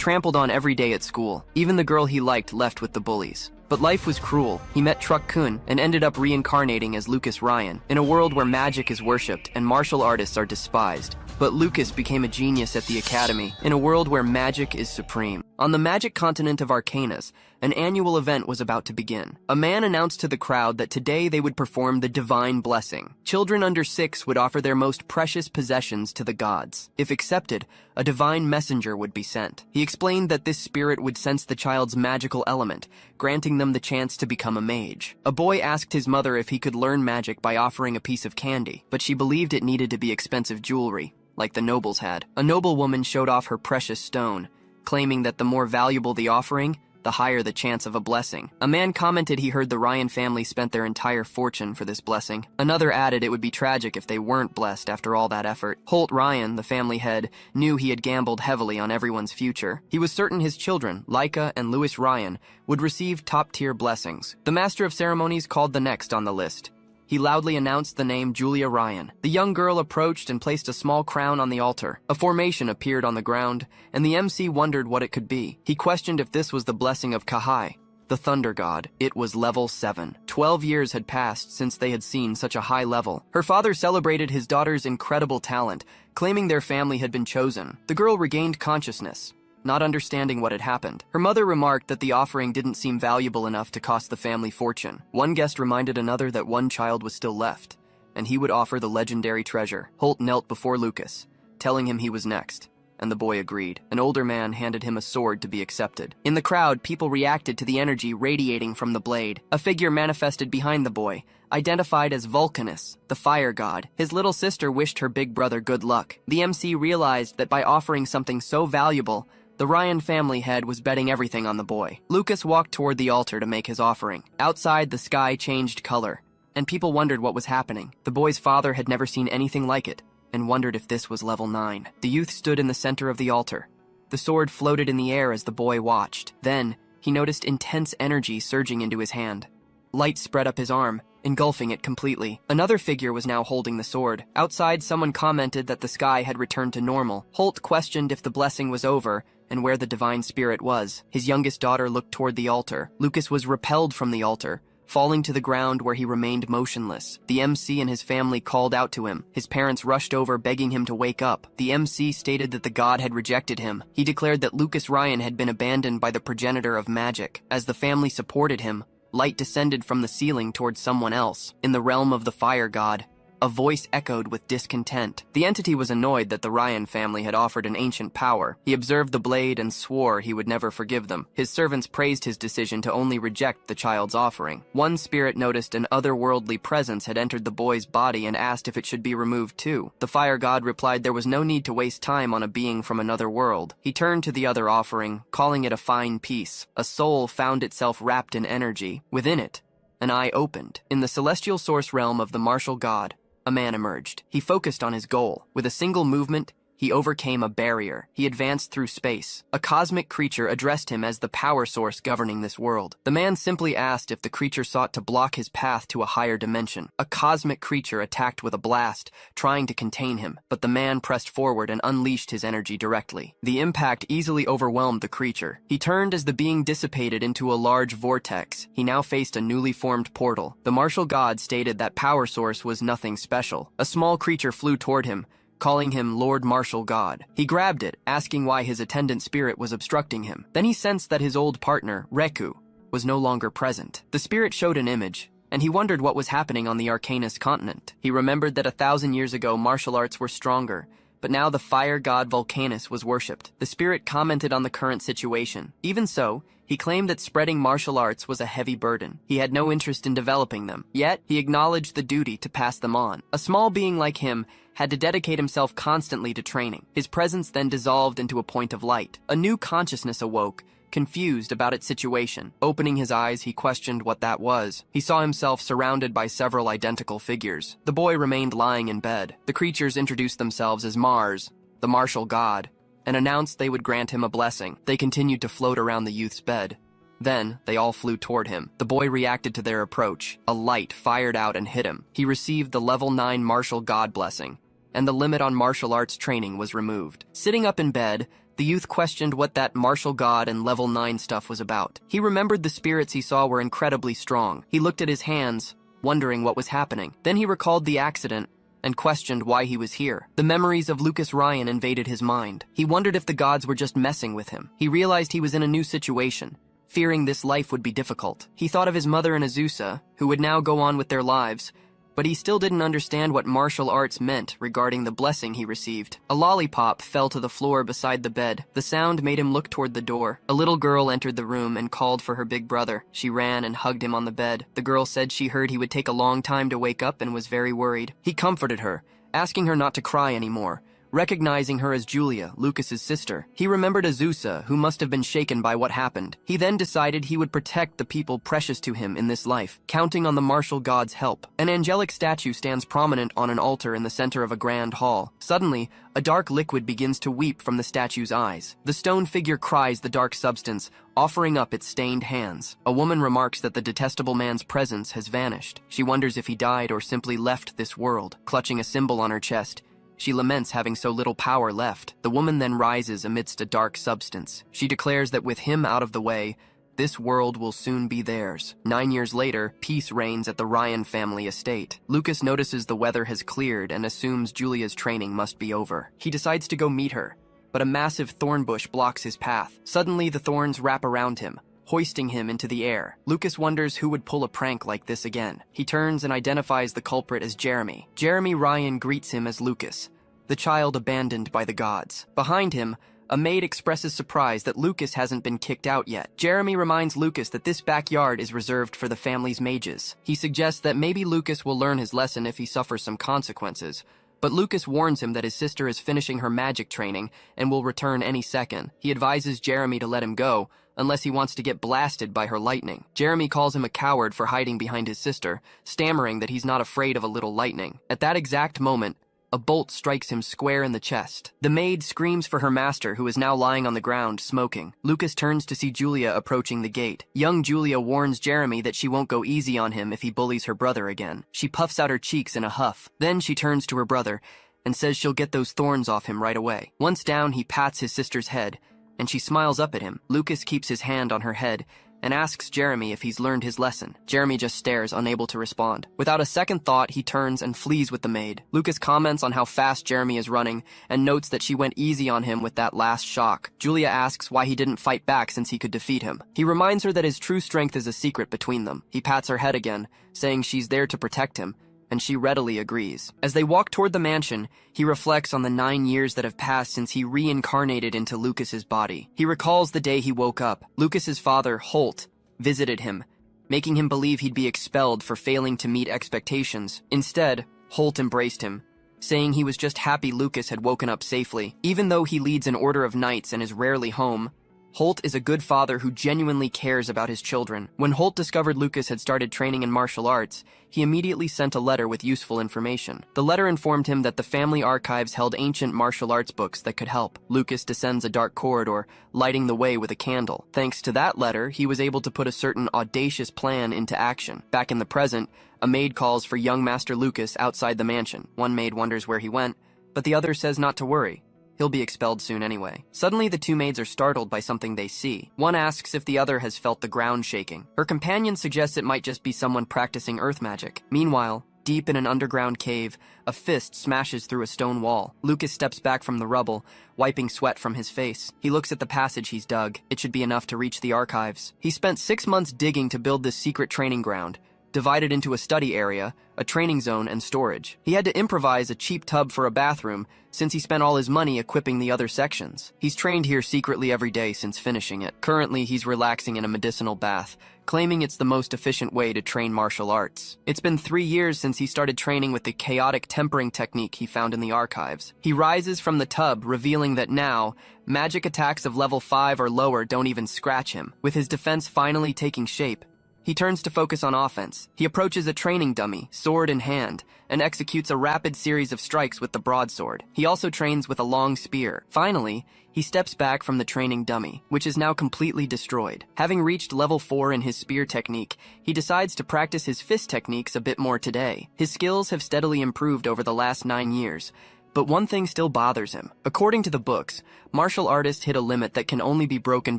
trampled on every day at school. Even the girl he liked left with the bullies. But life was cruel. He met Truck-kun and ended up reincarnating as Lucas Ryan, in a world where magic is worshipped and martial artists are despised. But Lucas became a genius at the academy, in a world where magic is supreme. On the magic continent of Arcanus, an annual event was about to begin. A man announced to the crowd that today they would perform the divine blessing. Children under 6 would offer their most precious possessions to the gods. If accepted, a divine messenger would be sent. He explained that this spirit would sense the child's magical element, granting them the chance to become a mage. A boy asked his mother if he could learn magic by offering a piece of candy, but she believed it needed to be expensive jewelry, like the nobles had. A noblewoman showed off her precious stone, claiming that the more valuable the offering, the higher the chance of a blessing. A man commented he heard the Ryan family spent their entire fortune for this blessing. Another added it would be tragic if they weren't blessed after all that effort. Holt Ryan, the family head, knew he had gambled heavily on everyone's future. He was certain his children, Laika and Louis Ryan, would receive top-tier blessings. The master of ceremonies called the next on the list. He loudly announced the name Julia Ryan. The young girl approached and placed a small crown on the altar. A formation appeared on the ground, and the MC wondered what it could be. He questioned if this was the blessing of Kahai, the thunder god. It was level 7. 12 years had passed since they had seen such a high level. Her father celebrated his daughter's incredible talent, claiming their family had been chosen. The girl regained consciousness, not understanding what had happened. Her mother remarked that the offering didn't seem valuable enough to cost the family fortune. One guest reminded another that one child was still left, and he would offer the legendary treasure. Holt knelt before Lucas, telling him he was next, and the boy agreed. An older man handed him a sword to be accepted. In the crowd, people reacted to the energy radiating from the blade. A figure manifested behind the boy, identified as Vulcanus, the fire god. His little sister wished her big brother good luck. The MC realized that by offering something so valuable, the Ryan family head was betting everything on the boy. Lucas walked toward the altar to make his offering. Outside, the sky changed color, and people wondered what was happening. The boy's father had never seen anything like it, and wondered if this was level 9. The youth stood in the center of the altar. The sword floated in the air as the boy watched. Then, he noticed intense energy surging into his hand. Light spread up his arm, engulfing it completely. Another figure was now holding the sword. Outside, someone commented that the sky had returned to normal. Holt questioned if the blessing was over, and where the divine spirit was. His youngest daughter looked toward the altar. Lucas was repelled from the altar, falling to the ground where he remained motionless. The MC and his family called out to him. His parents rushed over, begging him to wake up. The MC stated that the god had rejected him. He declared that Lucas Ryan had been abandoned by the progenitor of magic. As the family supported him, light descended from the ceiling towards someone else. In the realm of the fire god, a voice echoed with discontent. The entity was annoyed that the Ryan family had offered an ancient power. He observed the blade and swore he would never forgive them. His servants praised his decision to only reject the child's offering. One spirit noticed an otherworldly presence had entered the boy's body and asked if it should be removed too. The fire god replied there was no need to waste time on a being from another world. He turned to the other offering, calling it a fine piece. A soul found itself wrapped in energy. Within it, an eye opened. In the celestial source realm of the martial god, a man emerged. He focused on his goal. With a single movement, he overcame a barrier. He advanced through space. A cosmic creature addressed him as the power source governing this world. The man simply asked if the creature sought to block his path to a higher dimension. A cosmic creature attacked with a blast, trying to contain him, but the man pressed forward and unleashed his energy directly. The impact easily overwhelmed the creature. He turned as the being dissipated into a large vortex. He now faced a newly formed portal. The martial god stated that power source was nothing special. A small creature flew toward him, calling him Lord Martial God. He grabbed it, asking why his attendant spirit was obstructing him. Then he sensed that his old partner, Reku, was no longer present. The spirit showed an image, and he wondered what was happening on the Arcanus continent. He remembered that 1,000 years ago martial arts were stronger, but now the fire god Vulcanus was worshipped. The spirit commented on the current situation. Even so, he claimed that spreading martial arts was a heavy burden. He had no interest in developing them, yet he acknowledged the duty to pass them on. A small being like him had to dedicate himself constantly to training. His presence then dissolved into a point of light. A new consciousness awoke, confused about its situation. Opening his eyes, he questioned what that was. He saw himself surrounded by several identical figures. The boy remained lying in bed. The creatures introduced themselves as Mars, the martial god, and announced they would grant him a blessing. They continued to float around the youth's bed. Then, they all flew toward him. The boy reacted to their approach. A light fired out and hit him. He received the level 9 martial god blessing, and the limit on martial arts training was removed. Sitting up in bed, The youth questioned what that martial god and level 9 stuff was about. He remembered the spirits he saw were incredibly strong. He looked at his hands, wondering what was happening. Then he recalled the accident and questioned why he was here. The memories of Lucas Ryan invaded his mind. He wondered if the gods were just messing with him. He realized he was in a new situation, fearing this life would be difficult. He thought of his mother and Azusa, who would now go on with their lives, but he still didn't understand what martial arts meant regarding the blessing he received. A lollipop fell to the floor beside the bed. The sound made him look toward the door. A little girl entered the room and called for her big brother. She ran and hugged him on the bed. The girl said she heard he would take a long time to wake up and was very worried. He comforted her, asking her not to cry anymore. Recognizing her as Julia, Lucas's sister, he remembered Azusa, who must have been shaken by what happened. He then decided he would protect the people precious to him in this life, counting on the martial god's help. An angelic statue stands prominent on an altar in the center of a grand hall. Suddenly, a dark liquid begins to weep from the statue's eyes. The stone figure cries the dark substance, offering up its stained hands. A woman remarks that the detestable man's presence has vanished. She wonders if he died or simply left this world. Clutching a symbol on her chest, she laments having so little power left. The woman then rises amidst a dark substance. She declares that with him out of the way, this world will soon be theirs. 9 years later, peace reigns at the Ryan family estate. Lucas notices the weather has cleared and assumes Julia's training must be over. He decides to go meet her, but a massive thorn bush blocks his path. Suddenly, the thorns wrap around him, hoisting him into the air. Lucas wonders who would pull a prank like this again. He turns and identifies the culprit as Jeremy. Jeremy Ryan greets him as Lucas, the child abandoned by the gods. Behind him, a maid expresses surprise that Lucas hasn't been kicked out yet. Jeremy reminds Lucas that this backyard is reserved for the family's mages. He suggests that maybe Lucas will learn his lesson if he suffers some consequences, but Lucas warns him that his sister is finishing her magic training and will return any second. He advises Jeremy to let him go, unless he wants to get blasted by her lightning. Jeremy calls him a coward for hiding behind his sister, stammering that he's not afraid of a little lightning. At that exact moment, a bolt strikes him square in the chest. The maid screams for her master, who is now lying on the ground, smoking. Lucas turns to see Julia approaching the gate. Young Julia warns Jeremy that she won't go easy on him if he bullies her brother again. She puffs out her cheeks in a huff. Then she turns to her brother and says she'll get those thorns off him right away. Once down, he pats his sister's head, and she smiles up at him. Lucas keeps his hand on her head and asks Jeremy if he's learned his lesson. Jeremy just stares, unable to respond. Without a second thought, he turns and flees with the maid. Lucas comments on how fast Jeremy is running and notes that she went easy on him with that last shock. Julia asks why he didn't fight back since he could defeat him. He reminds her that his true strength is a secret between them. He pats her head again, saying she's there to protect him, and she readily agrees. As they walk toward the mansion, he reflects on the 9 years that have passed since he reincarnated into Lucas's body. He recalls the day he woke up. Lucas's father, Holt, visited him, making him believe he'd be expelled for failing to meet expectations. Instead, Holt embraced him, saying he was just happy Lucas had woken up safely. Even though he leads an order of knights and is rarely home, Holt is a good father who genuinely cares about his children. When Holt discovered Lucas had started training in martial arts, he immediately sent a letter with useful information. The letter informed him that the family archives held ancient martial arts books that could help. Lucas descends a dark corridor, lighting the way with a candle. Thanks to that letter, he was able to put a certain audacious plan into action. Back in the present, a maid calls for young Master Lucas outside the mansion. One maid wonders where he went, but the other says not to worry. He'll be expelled soon anyway. Suddenly, the two maids are startled by something they see. One asks if the other has felt the ground shaking. Her companion suggests it might just be someone practicing earth magic. Meanwhile, deep in an underground cave, a fist smashes through a stone wall. Lucas steps back from the rubble, wiping sweat from his face. He looks at the passage he's dug. It should be enough to reach the archives. He spent 6 months digging to build this secret training ground, divided into a study area, a training zone, and storage. He had to improvise a cheap tub for a bathroom since he spent all his money equipping the other sections. He's trained here secretly every day since finishing it. Currently, he's relaxing in a medicinal bath, claiming it's the most efficient way to train martial arts. It's been 3 years since he started training with the chaotic tempering technique he found in the archives. He rises from the tub, revealing that now, magic attacks of level 5 or lower don't even scratch him. With his defense finally taking shape, he turns to focus on offense. He approaches a training dummy, sword in hand, and executes a rapid series of strikes with the broadsword. He also trains with a long spear. Finally, he steps back from the training dummy, which is now completely destroyed. Having reached level 4 in his spear technique, he decides to practice his fist techniques a bit more today. His skills have steadily improved over the last 9 years, But one thing still bothers him. According to the books, martial artists hit a limit that can only be broken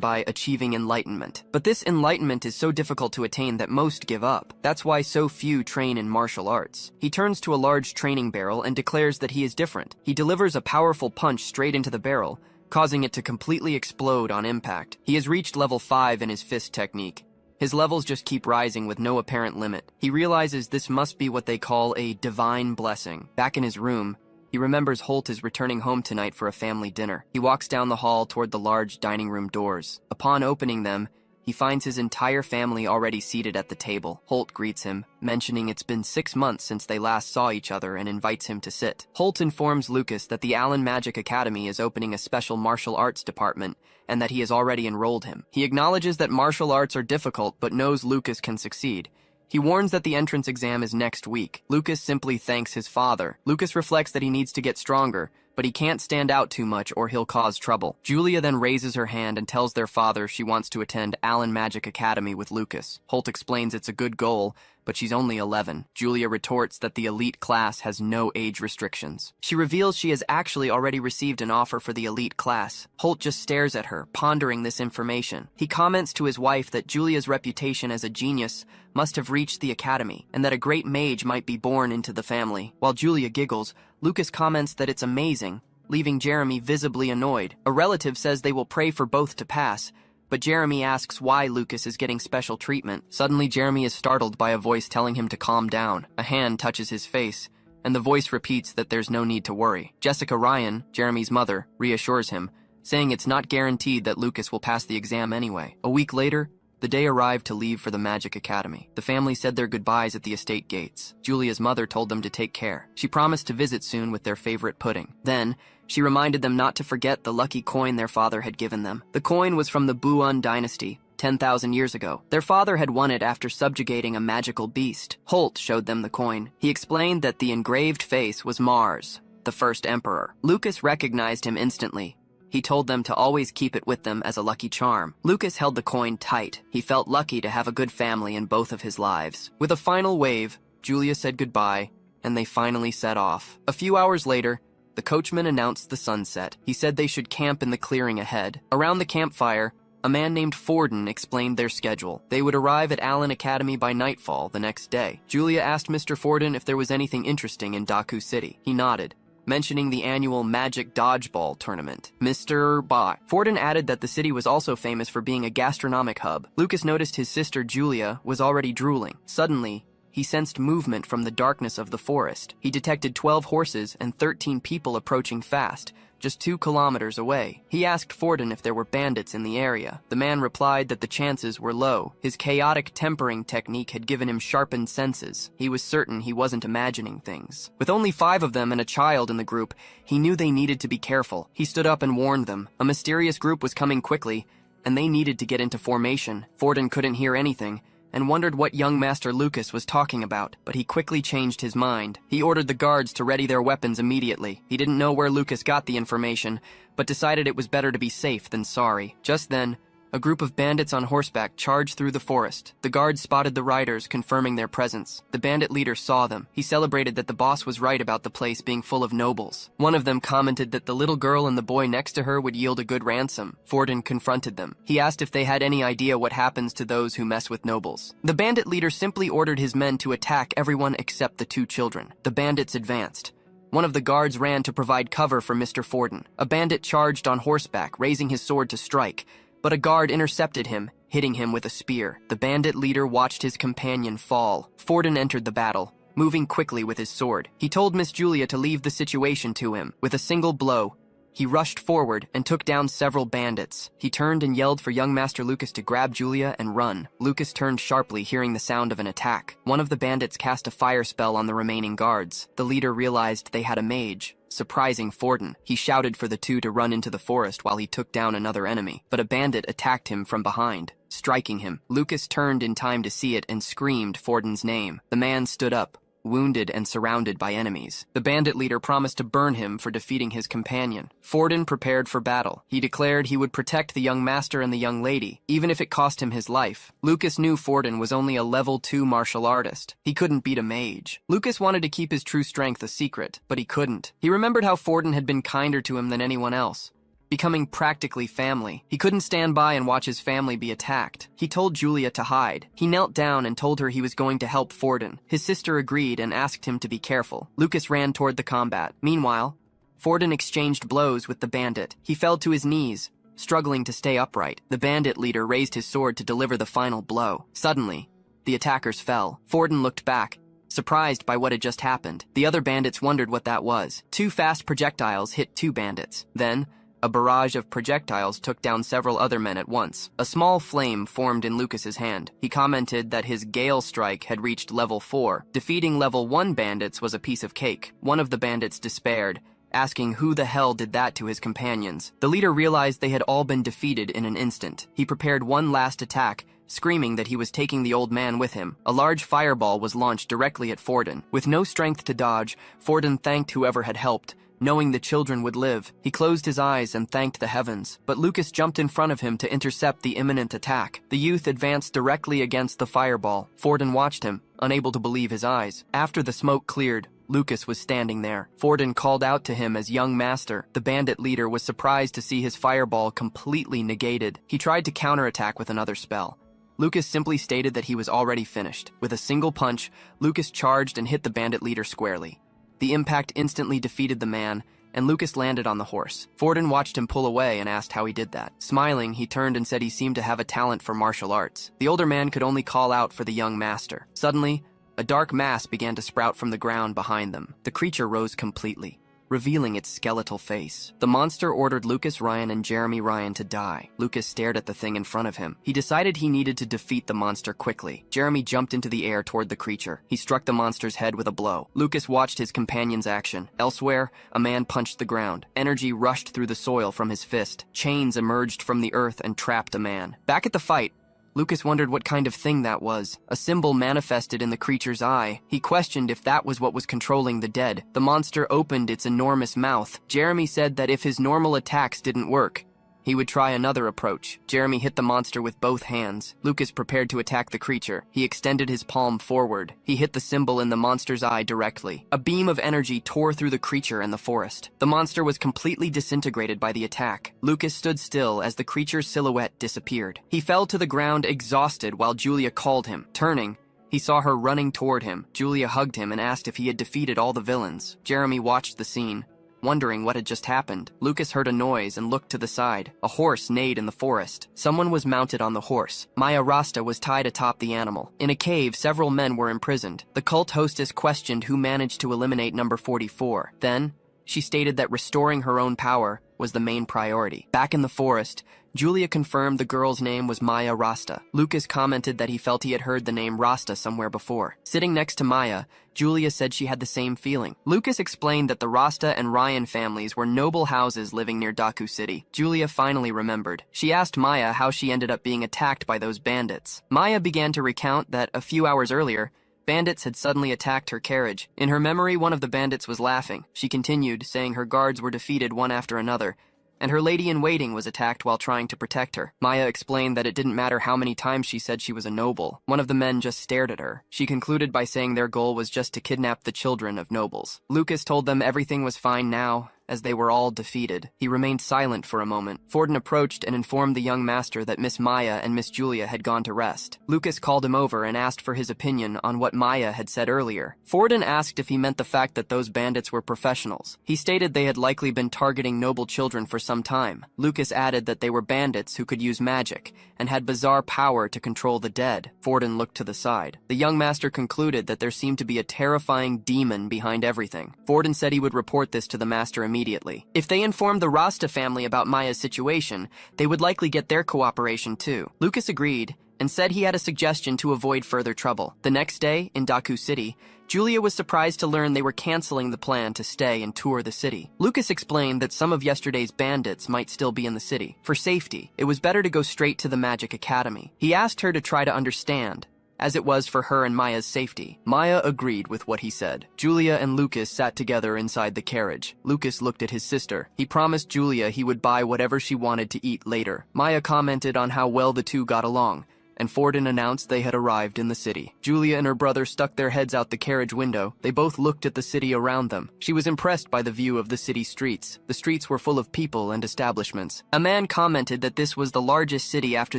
by achieving enlightenment. But this enlightenment is so difficult to attain that most give up. That's why so few train in martial arts. He turns to a large training barrel and declares that he is different. He delivers a powerful punch straight into the barrel, causing it to completely explode on impact. He has reached level 5 in his fist technique. His levels just keep rising with no apparent limit. He realizes this must be what they call a divine blessing. Back in his room, he remembers Holt is returning home tonight for a family dinner. He walks down the hall toward the large dining room doors. Upon opening them, he finds his entire family already seated at the table. Holt greets him, mentioning it's been 6 months since they last saw each other, and invites him to sit. Holt informs Lucas that the Allen Magic Academy is opening a special martial arts department, and that he has already enrolled him. He acknowledges that martial arts are difficult, but knows Lucas can succeed. He warns that the entrance exam is next week. Lucas simply thanks his father. Lucas reflects that he needs to get stronger, but he can't stand out too much or he'll cause trouble. Julia then raises her hand and tells their father she wants to attend Allen Magic Academy with Lucas. Holt explains it's a good goal, but she's only 11. Julia retorts that the elite class has no age restrictions. She reveals she has actually already received an offer for the elite class. Holt just stares at her, pondering this information. He comments to his wife that Julia's reputation as a genius must have reached the academy, and that a great mage might be born into the family. While Julia giggles, Lucas comments that it's amazing, leaving Jeremy visibly annoyed. A relative says they will pray for both to pass, but Jeremy asks why Lucas is getting special treatment. Suddenly, Jeremy is startled by a voice telling him to calm down. A hand touches his face, and the voice repeats that there's no need to worry. Jessica Ryan, Jeremy's mother, reassures him, saying it's not guaranteed that Lucas will pass the exam anyway. A week later, the day arrived to leave for the Magic Academy. The family said their goodbyes at the estate gates. Julia's mother told them to take care. She promised to visit soon with their favorite pudding. Then, she reminded them not to forget the lucky coin their father had given them. The coin was from the Buon dynasty, 10,000 years ago. Their father had won it after subjugating a magical beast. Holt showed them the coin. He explained that the engraved face was Mars, the first emperor. Lucas recognized him instantly. He told them to always keep it with them as a lucky charm. Lucas held the coin tight. He felt lucky to have a good family in both of his lives. With a final wave, Julia said goodbye, and they finally set off. A few hours later, the coachman announced the sunset. He said they should camp in the clearing ahead. Around the campfire, a man named Forden explained their schedule. They would arrive at Allen Academy by nightfall the next day. Julia asked Mr. Forden if there was anything interesting in Daku City. He nodded, mentioning the annual Magic Dodgeball tournament. Mr. Forden added that the city was also famous for being a gastronomic hub. Lucas noticed his sister Julia was already drooling. Suddenly, he sensed movement from the darkness of the forest. He detected 12 horses and 13 people approaching fast, just 2 kilometers away. He asked Forden if there were bandits in the area. The man replied that the chances were low. His chaotic tempering technique had given him sharpened senses. He was certain he wasn't imagining things. With only 5 of them and a child in the group, he knew they needed to be careful. He stood up and warned them. A mysterious group was coming quickly, and they needed to get into formation. Forden couldn't hear anything, and wondered what young Master Lucas was talking about, but he quickly changed his mind. He ordered the guards to ready their weapons immediately. He didn't know where Lucas got the information, but decided it was better to be safe than sorry. Just then, a group of bandits on horseback charged through the forest. The guards spotted the riders, confirming their presence. The bandit leader saw them. He celebrated that the boss was right about the place being full of nobles. One of them commented that the little girl and the boy next to her would yield a good ransom. Forden confronted them. He asked if they had any idea what happens to those who mess with nobles. The bandit leader simply ordered his men to attack everyone except the 2 children. The bandits advanced. One of the guards ran to provide cover for Mr. Forden. A bandit charged on horseback, raising his sword to strike, but a guard intercepted him, hitting him with a spear. The bandit leader watched his companion fall. Forden entered the battle, moving quickly with his sword. He told Miss Julia to leave the situation to him. With a single blow, he rushed forward and took down several bandits. He turned and yelled for young Master Lucas to grab Julia and run. Lucas turned sharply, hearing the sound of an attack. One of the bandits cast a fire spell on the remaining guards. The leader realized they had a mage, surprising Forden. He shouted for the 2 to run into the forest while he took down another enemy, but a bandit attacked him from behind, striking him. Lucas turned in time to see it and screamed Forden's name. The man stood up, wounded and surrounded by enemies. The bandit leader promised to burn him for defeating his companion. Forden prepared for battle. He declared he would protect the young master and the young lady, even if it cost him his life. Lucas knew Forden was only a level 2 martial artist. He couldn't beat a mage. Lucas wanted to keep his true strength a secret, but he couldn't. He remembered how Forden had been kinder to him than anyone else, becoming practically family. He couldn't stand by and watch his family be attacked. He told Julia to hide. He knelt down and told her he was going to help Forden. His sister agreed and asked him to be careful. Lucas ran toward the combat. Meanwhile, Forden exchanged blows with the bandit. He fell to his knees, struggling to stay upright. The bandit leader raised his sword to deliver the final blow. Suddenly, the attackers fell. Forden looked back, surprised by what had just happened. The other bandits wondered what that was. 2 fast projectiles hit 2 bandits. Then, a barrage of projectiles took down several other men at once. A small flame formed in Lucas's hand. He commented that his Gale Strike had reached level 4. Defeating level 1 bandits was a piece of cake. One of the bandits despaired, asking who the hell did that to his companions. The leader realized they had all been defeated in an instant. He prepared one last attack, screaming that he was taking the old man with him. A large fireball was launched directly at Forden. With no strength to dodge, Forden thanked whoever had helped, knowing the children would live. He closed his eyes and thanked the heavens. But Lucas jumped in front of him to intercept the imminent attack. The youth advanced directly against the fireball. Forden watched him, unable to believe his eyes. After the smoke cleared, Lucas was standing there. Forden called out to him as young master. The bandit leader was surprised to see his fireball completely negated. He tried to counterattack with another spell. Lucas simply stated that he was already finished. With a single punch, Lucas charged and hit the bandit leader squarely. The impact instantly defeated the man, and Lucas landed on the horse. Forden watched him pull away and asked how he did that. Smiling, he turned and said he seemed to have a talent for martial arts. The older man could only call out for the young master. Suddenly, a dark mass began to sprout from the ground behind them. The creature rose completely, revealing its skeletal face. The monster ordered Lucas Ryan and Jeremy Ryan to die. Lucas stared at the thing in front of him. He decided he needed to defeat the monster quickly. Jeremy jumped into the air toward the creature. He struck the monster's head with a blow. Lucas watched his companion's action. Elsewhere, a man punched the ground. Energy rushed through the soil from his fist. Chains emerged from the earth and trapped a man. Back at the fight, Lucas wondered what kind of thing that was. A symbol manifested in the creature's eye. He questioned if that was what was controlling the dead. The monster opened its enormous mouth. Jeremy said that if his normal attacks didn't work, he would try another approach. Jeremy hit the monster with both hands. Lucas prepared to attack the creature. He extended his palm forward. He hit the symbol in the monster's eye directly. A beam of energy tore through the creature and the forest. The monster was completely disintegrated by the attack. Lucas stood still as the creature's silhouette disappeared. He fell to the ground exhausted while Julia called him. Turning, he saw her running toward him. Julia hugged him and asked if he had defeated all the villains. Jeremy watched the scene, wondering what had just happened. Lucas heard a noise and looked to the side. A horse neighed in the forest. Someone was mounted on the horse. Maya Rasta was tied atop the animal. In a cave, several men were imprisoned. The cult hostess questioned who managed to eliminate number 44. Then, she stated that restoring her own power was the main priority. Back in the forest, Julia confirmed the girl's name was Maya Rasta. Lucas commented that he felt he had heard the name Rasta somewhere before. Sitting next to Maya, Julia said she had the same feeling. Lucas explained that the Rasta and Ryan families were noble houses living near Daku City. Julia finally remembered. She asked Maya how she ended up being attacked by those bandits. Maya began to recount that a few hours earlier, bandits had suddenly attacked her carriage. In her memory, one of the bandits was laughing. She continued, saying her guards were defeated one after another, and her lady-in-waiting was attacked while trying to protect her. Maya explained that it didn't matter how many times she said she was a noble. One of the men just stared at her. She concluded by saying their goal was just to kidnap the children of nobles. Lucas told them everything was fine now, as they were all defeated. He remained silent for a moment. Forden approached and informed the young master that Miss Maya and Miss Julia had gone to rest. Lucas called him over and asked for his opinion on what Maya had said earlier. Forden asked if he meant the fact that those bandits were professionals. He stated they had likely been targeting noble children for some time. Lucas added that they were bandits who could use magic and had bizarre power to control the dead. Forden looked to the side. The young master concluded that there seemed to be a terrifying demon behind everything. Forden said he would report this to the master immediately. If they informed the Rasta family about Maya's situation, they would likely get their cooperation too. Lucas agreed and said he had a suggestion to avoid further trouble. The next day, in Daku City, Julia was surprised to learn they were canceling the plan to stay and tour the city. Lucas explained that some of yesterday's bandits might still be in the city. For safety, it was better to go straight to the Magic Academy. He asked her to try to understand, as it was for her and Maya's safety. Maya agreed with what he said. Julia and Lucas sat together inside the carriage. Lucas looked at his sister. He promised Julia he would buy whatever she wanted to eat later. Maya commented on how well the two got along, and Forden announced they had arrived in the city. Julia and her brother stuck their heads out the carriage window. They both looked at the city around them. She was impressed by the view of the city streets. The streets were full of people and establishments. A man commented that this was the largest city after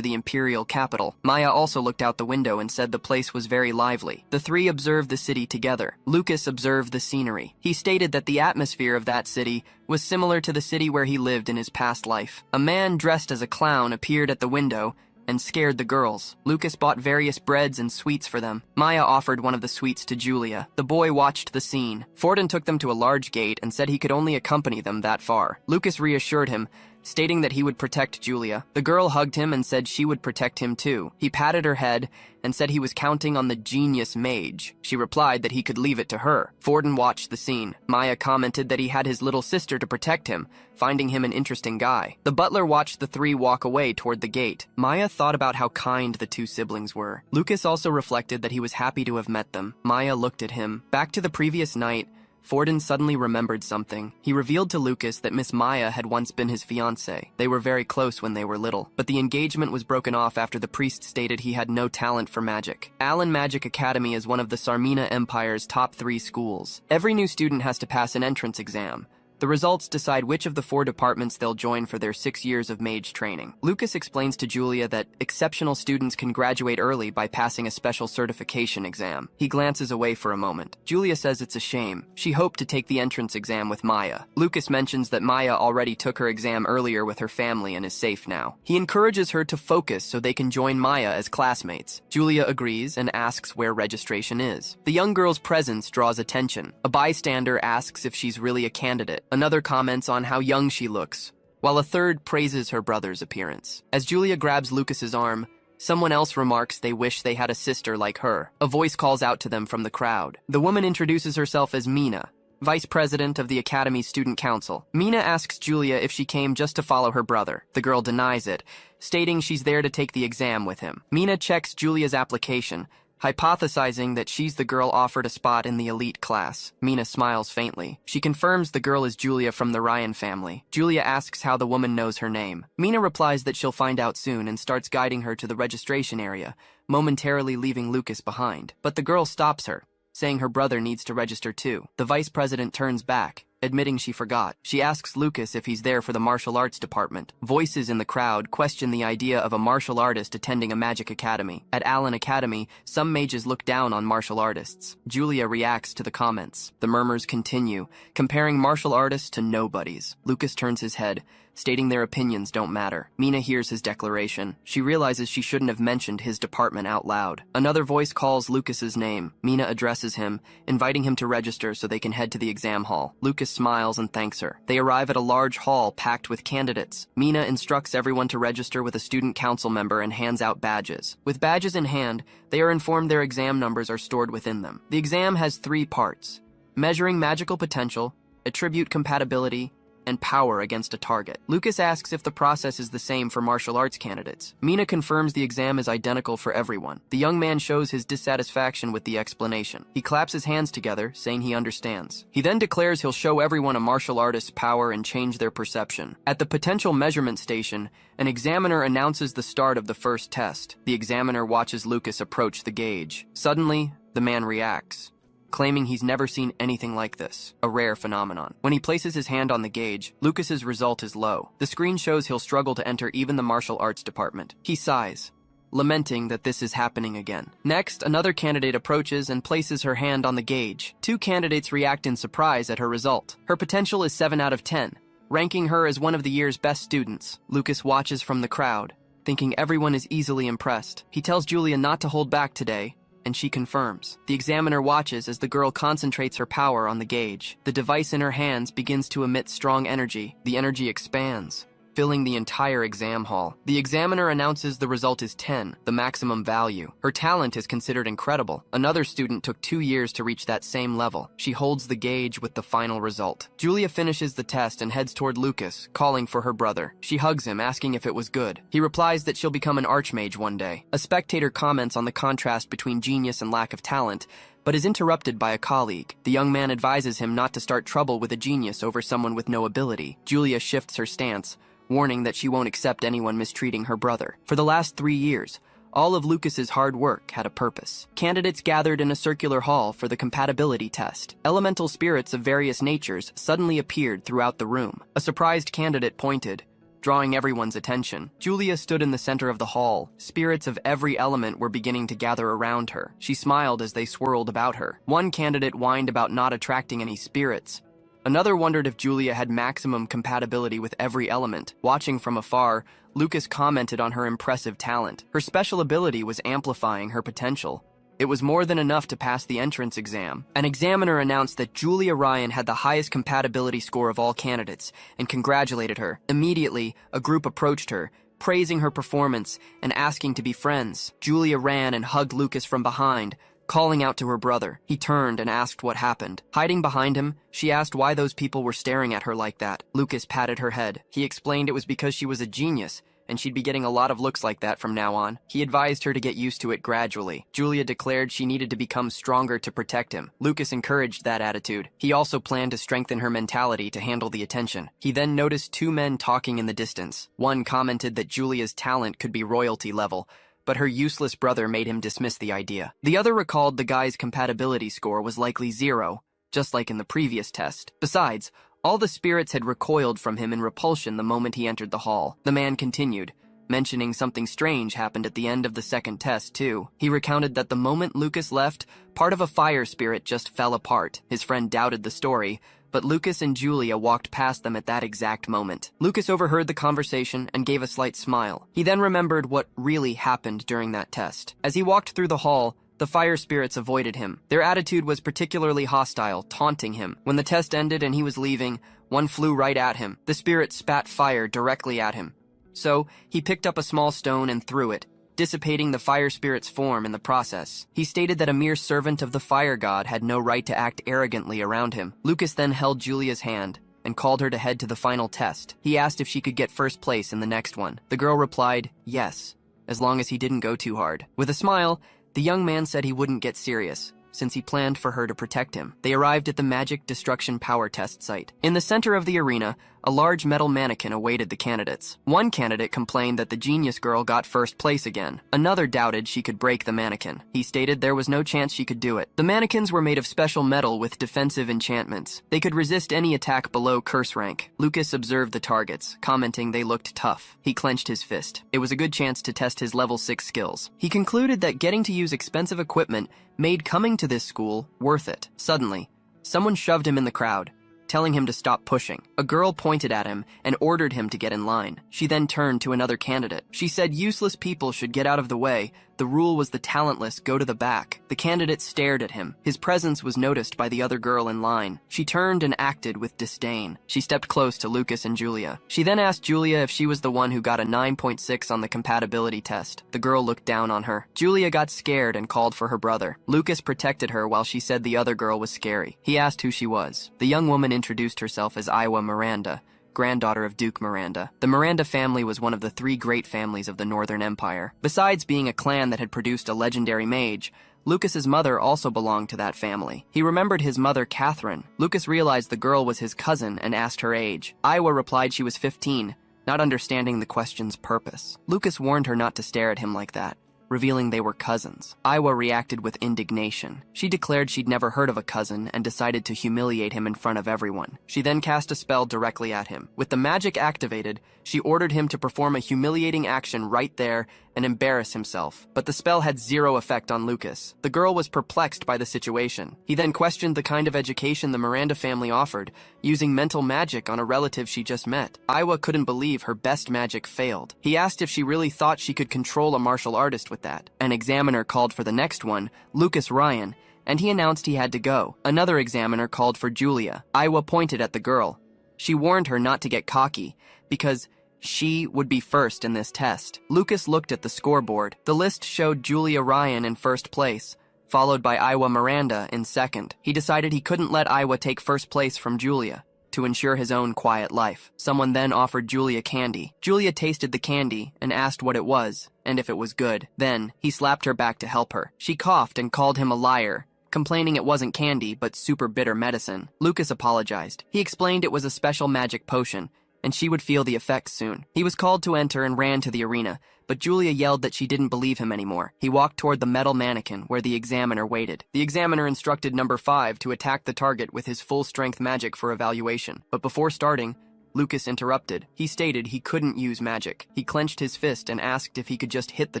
the imperial capital. Maya also looked out the window and said the place was very lively. The three observed the city together. Lucas observed the scenery. He stated that the atmosphere of that city was similar to the city where he lived in his past life. A man dressed as a clown appeared at the window and scared the girls. Lucas bought various breads and sweets for them. Maya offered one of the sweets to Julia. The boy watched the scene. Forden took them to a large gate and said he could only accompany them that far. Lucas reassured him, stating that he would protect Julia. The girl hugged him and said she would protect him too. He patted her head and said he was counting on the genius mage. She replied that he could leave it to her. Forden watched the scene. Maya commented that he had his little sister to protect him, finding him an interesting guy. The butler watched the three walk away toward the gate. Maya thought about how kind the two siblings were. Lucas also reflected that he was happy to have met them. Maya looked at him. Back to the previous night, Forden suddenly remembered something. He revealed to Lucas that Miss Maya had once been his fiancée. They were very close when they were little, but the engagement was broken off after the priest stated he had no talent for magic. Allen Magic Academy is one of the Sarmina Empire's top 3 schools. Every new student has to pass an entrance exam. The results decide which of the 4 departments they'll join for their 6 years of mage training. Lucas explains to Julia that exceptional students can graduate early by passing a special certification exam. He glances away for a moment. Julia says it's a shame. She hoped to take the entrance exam with Maya. Lucas mentions that Maya already took her exam earlier with her family and is safe now. He encourages her to focus so they can join Maya as classmates. Julia agrees and asks where registration is. The young girl's presence draws attention. A bystander asks if she's really a candidate. Another comments on how young she looks, while a third praises her brother's appearance. As Julia grabs Lucas's arm, someone else remarks they wish they had a sister like her. A voice calls out to them from the crowd. The woman introduces herself as Mina, vice president of the Academy's student council. Mina asks Julia if she came just to follow her brother. The girl denies it, stating she's there to take the exam with him. Mina checks Julia's application, hypothesizing that she's the girl offered a spot in the elite class. Mina smiles faintly. She confirms the girl is Julia from the Ryan family. Julia asks how the woman knows her name. Mina replies that she'll find out soon and starts guiding her to the registration area, momentarily leaving Lucas behind. But the girl stops her, saying her brother needs to register too. The vice president turns back, admitting she forgot. She asks Lucas if he's there for the martial arts department. Voices in the crowd question the idea of a martial artist attending a magic academy. At Allen Academy, some mages look down on martial artists. Julia reacts to the comments. The murmurs continue, comparing martial artists to nobodies. Lucas turns his head, stating their opinions don't matter. Mina hears his declaration. She realizes she shouldn't have mentioned his department out loud. Another voice calls Lucas's name. Mina addresses him, inviting him to register so they can head to the exam hall. Lucas smiles and thanks her. They arrive at a large hall packed with candidates. Mina instructs everyone to register with a student council member and hands out badges. With badges in hand, they are informed their exam numbers are stored within them. The exam has 3 parts: measuring magical potential, attribute compatibility, and power against a target. Lucas asks if the process is the same for martial arts candidates. Mina confirms the exam is identical for everyone. The young man shows his dissatisfaction with the explanation. He claps his hands together, saying he understands. He then declares he'll show everyone a martial artist's power and change their perception. At the potential measurement station, an examiner announces the start of the first test. The examiner watches Lucas approach the gauge. Suddenly, the man reacts, claiming he's never seen anything like this, a rare phenomenon. When he places his hand on the gauge, Lucas's result is low. The screen shows he'll struggle to enter even the martial arts department. He sighs, lamenting that this is happening again. Next, another candidate approaches and places her hand on the gauge. 2 candidates react in surprise at her result. Her potential is 7 out of 10, ranking her as one of the year's best students. Lucas watches from the crowd, thinking everyone is easily impressed. He tells Julia not to hold back today, and she confirms. The examiner watches as the girl concentrates her power on the gauge. The device in her hands begins to emit strong energy. The energy expands, filling the entire exam hall. The examiner announces the result is 10, the maximum value. Her talent is considered incredible. Another student took 2 years to reach that same level. She holds the gauge with the final result. Julia finishes the test and heads toward Lucas, calling for her brother. She hugs him, asking if it was good. He replies that she'll become an archmage one day. A spectator comments on the contrast between genius and lack of talent, but is interrupted by a colleague. The young man advises him not to start trouble with a genius over someone with no ability. Julia shifts her stance, warning that she won't accept anyone mistreating her brother. For the last 3 years, all of Lucas's hard work had a purpose. Candidates gathered in a circular hall for the compatibility test. Elemental spirits of various natures suddenly appeared throughout the room. A surprised candidate pointed, drawing everyone's attention. Julia stood in the center of the hall. Spirits of every element were beginning to gather around her. She smiled as they swirled about her. One candidate whined about not attracting any spirits. Another wondered if Julia had maximum compatibility with every element. Watching from afar, Lucas commented on her impressive talent. Her special ability was amplifying her potential. It was more than enough to pass the entrance exam. An examiner announced that Julia Ryan had the highest compatibility score of all candidates and congratulated her. Immediately, a group approached her, praising her performance and asking to be friends. Julia ran and hugged Lucas from behind, calling out to her brother. He turned and asked what happened. Hiding behind him, she asked why those people were staring at her like that. Lucas patted her head. He explained it was because she was a genius, and she'd be getting a lot of looks like that from now on. He advised her to get used to it gradually. Julia declared she needed to become stronger to protect him. Lucas encouraged that attitude. He also planned to strengthen her mentality to handle the attention. He then noticed 2 men talking in the distance. One commented that Julia's talent could be royalty level, but her useless brother made him dismiss the idea. The other recalled the guy's compatibility score was likely 0, just like in the previous test. Besides, all the spirits had recoiled from him in repulsion the moment he entered the hall. The man continued, mentioning something strange happened at the end of the second test, too. He recounted that the moment Lucas left, part of a fire spirit just fell apart. His friend doubted the story, but Lucas and Julia walked past them at that exact moment. Lucas overheard the conversation and gave a slight smile. He then remembered what really happened during that test. As he walked through the hall, the fire spirits avoided him. Their attitude was particularly hostile, taunting him. When the test ended and he was leaving, one flew right at him. The spirit spat fire directly at him. So, he picked up a small stone and threw it, dissipating the fire spirit's form in the process. He stated that a mere servant of the fire god had no right to act arrogantly around him. Lucas then held Julia's hand and called her to head to the final test. He asked if she could get first place in the next one. The girl replied, yes, as long as he didn't go too hard. With a smile, the young man said he wouldn't get serious, since he planned for her to protect him. They arrived at the Magic Destruction Power Test site. In the center of the arena, a large metal mannequin awaited the candidates. One candidate complained that the genius girl got first place again. Another doubted she could break the mannequin. He stated there was no chance she could do it. The mannequins were made of special metal with defensive enchantments. They could resist any attack below curse rank. Lucas observed the targets, commenting they looked tough. He clenched his fist. It was a good chance to test his level 6 skills. He concluded that getting to use expensive equipment made coming to this school worth it. Suddenly, someone shoved him in the crowd, telling him to stop pushing. A girl pointed at him and ordered him to get in line. She then turned to another candidate. She said useless people should get out of the way. The rule was the talentless go to the back. The candidate stared at him. His presence was noticed by the other girl in line. She turned and acted with disdain. She stepped close to Lucas and Julia. She then asked Julia if she was the one who got a 9.6 on the compatibility test. The girl looked down on her. Julia got scared and called for her brother. Lucas protected her while she said the other girl was scary. He asked who she was. The young woman introduced herself as Iwa Miranda, granddaughter of Duke Miranda. The Miranda family was one of the 3 great families of the Northern Empire. Besides being a clan that had produced a legendary mage, Lucas's mother also belonged to that family. He remembered his mother, Catherine. Lucas realized the girl was his cousin and asked her age. Iowa replied she was 15, not understanding the question's purpose. Lucas warned her not to stare at him like that, revealing they were cousins. Iowa reacted with indignation. She declared she'd never heard of a cousin and decided to humiliate him in front of everyone. She then cast a spell directly at him. With the magic activated, she ordered him to perform a humiliating action right there and embarrass himself. But the spell had 0 effect on Lucas. The girl was perplexed by the situation. He then questioned the kind of education the Miranda family offered, using mental magic on a relative she just met. Iowa couldn't believe her best magic failed. He asked if she really thought she could control a martial artist with that. An examiner called for the next one, Lucas Ryan, and he announced he had to go. Another examiner called for Julia. Iowa pointed at the girl. She warned her not to get cocky, because She would be first in this test. Lucas looked at the scoreboard. The list showed Julia Ryan in first place, followed by Iwa Miranda in second. He decided he couldn't let Iwa take first place from Julia to ensure his own quiet life. Someone then offered Julia candy. Julia tasted the candy and asked what it was and if it was good. Then, he slapped her back to help her. She coughed and called him a liar, complaining it wasn't candy but super bitter medicine. Lucas apologized. He explained it was a special magic potion, and she would feel the effects soon. He was called to enter and ran to the arena, but Julia yelled that she didn't believe him anymore. He walked toward the metal mannequin where the examiner waited. The examiner instructed number 5 to attack the target with his full-strength magic for evaluation. But before starting, Lucas interrupted. He stated he couldn't use magic. He clenched his fist and asked if he could just hit the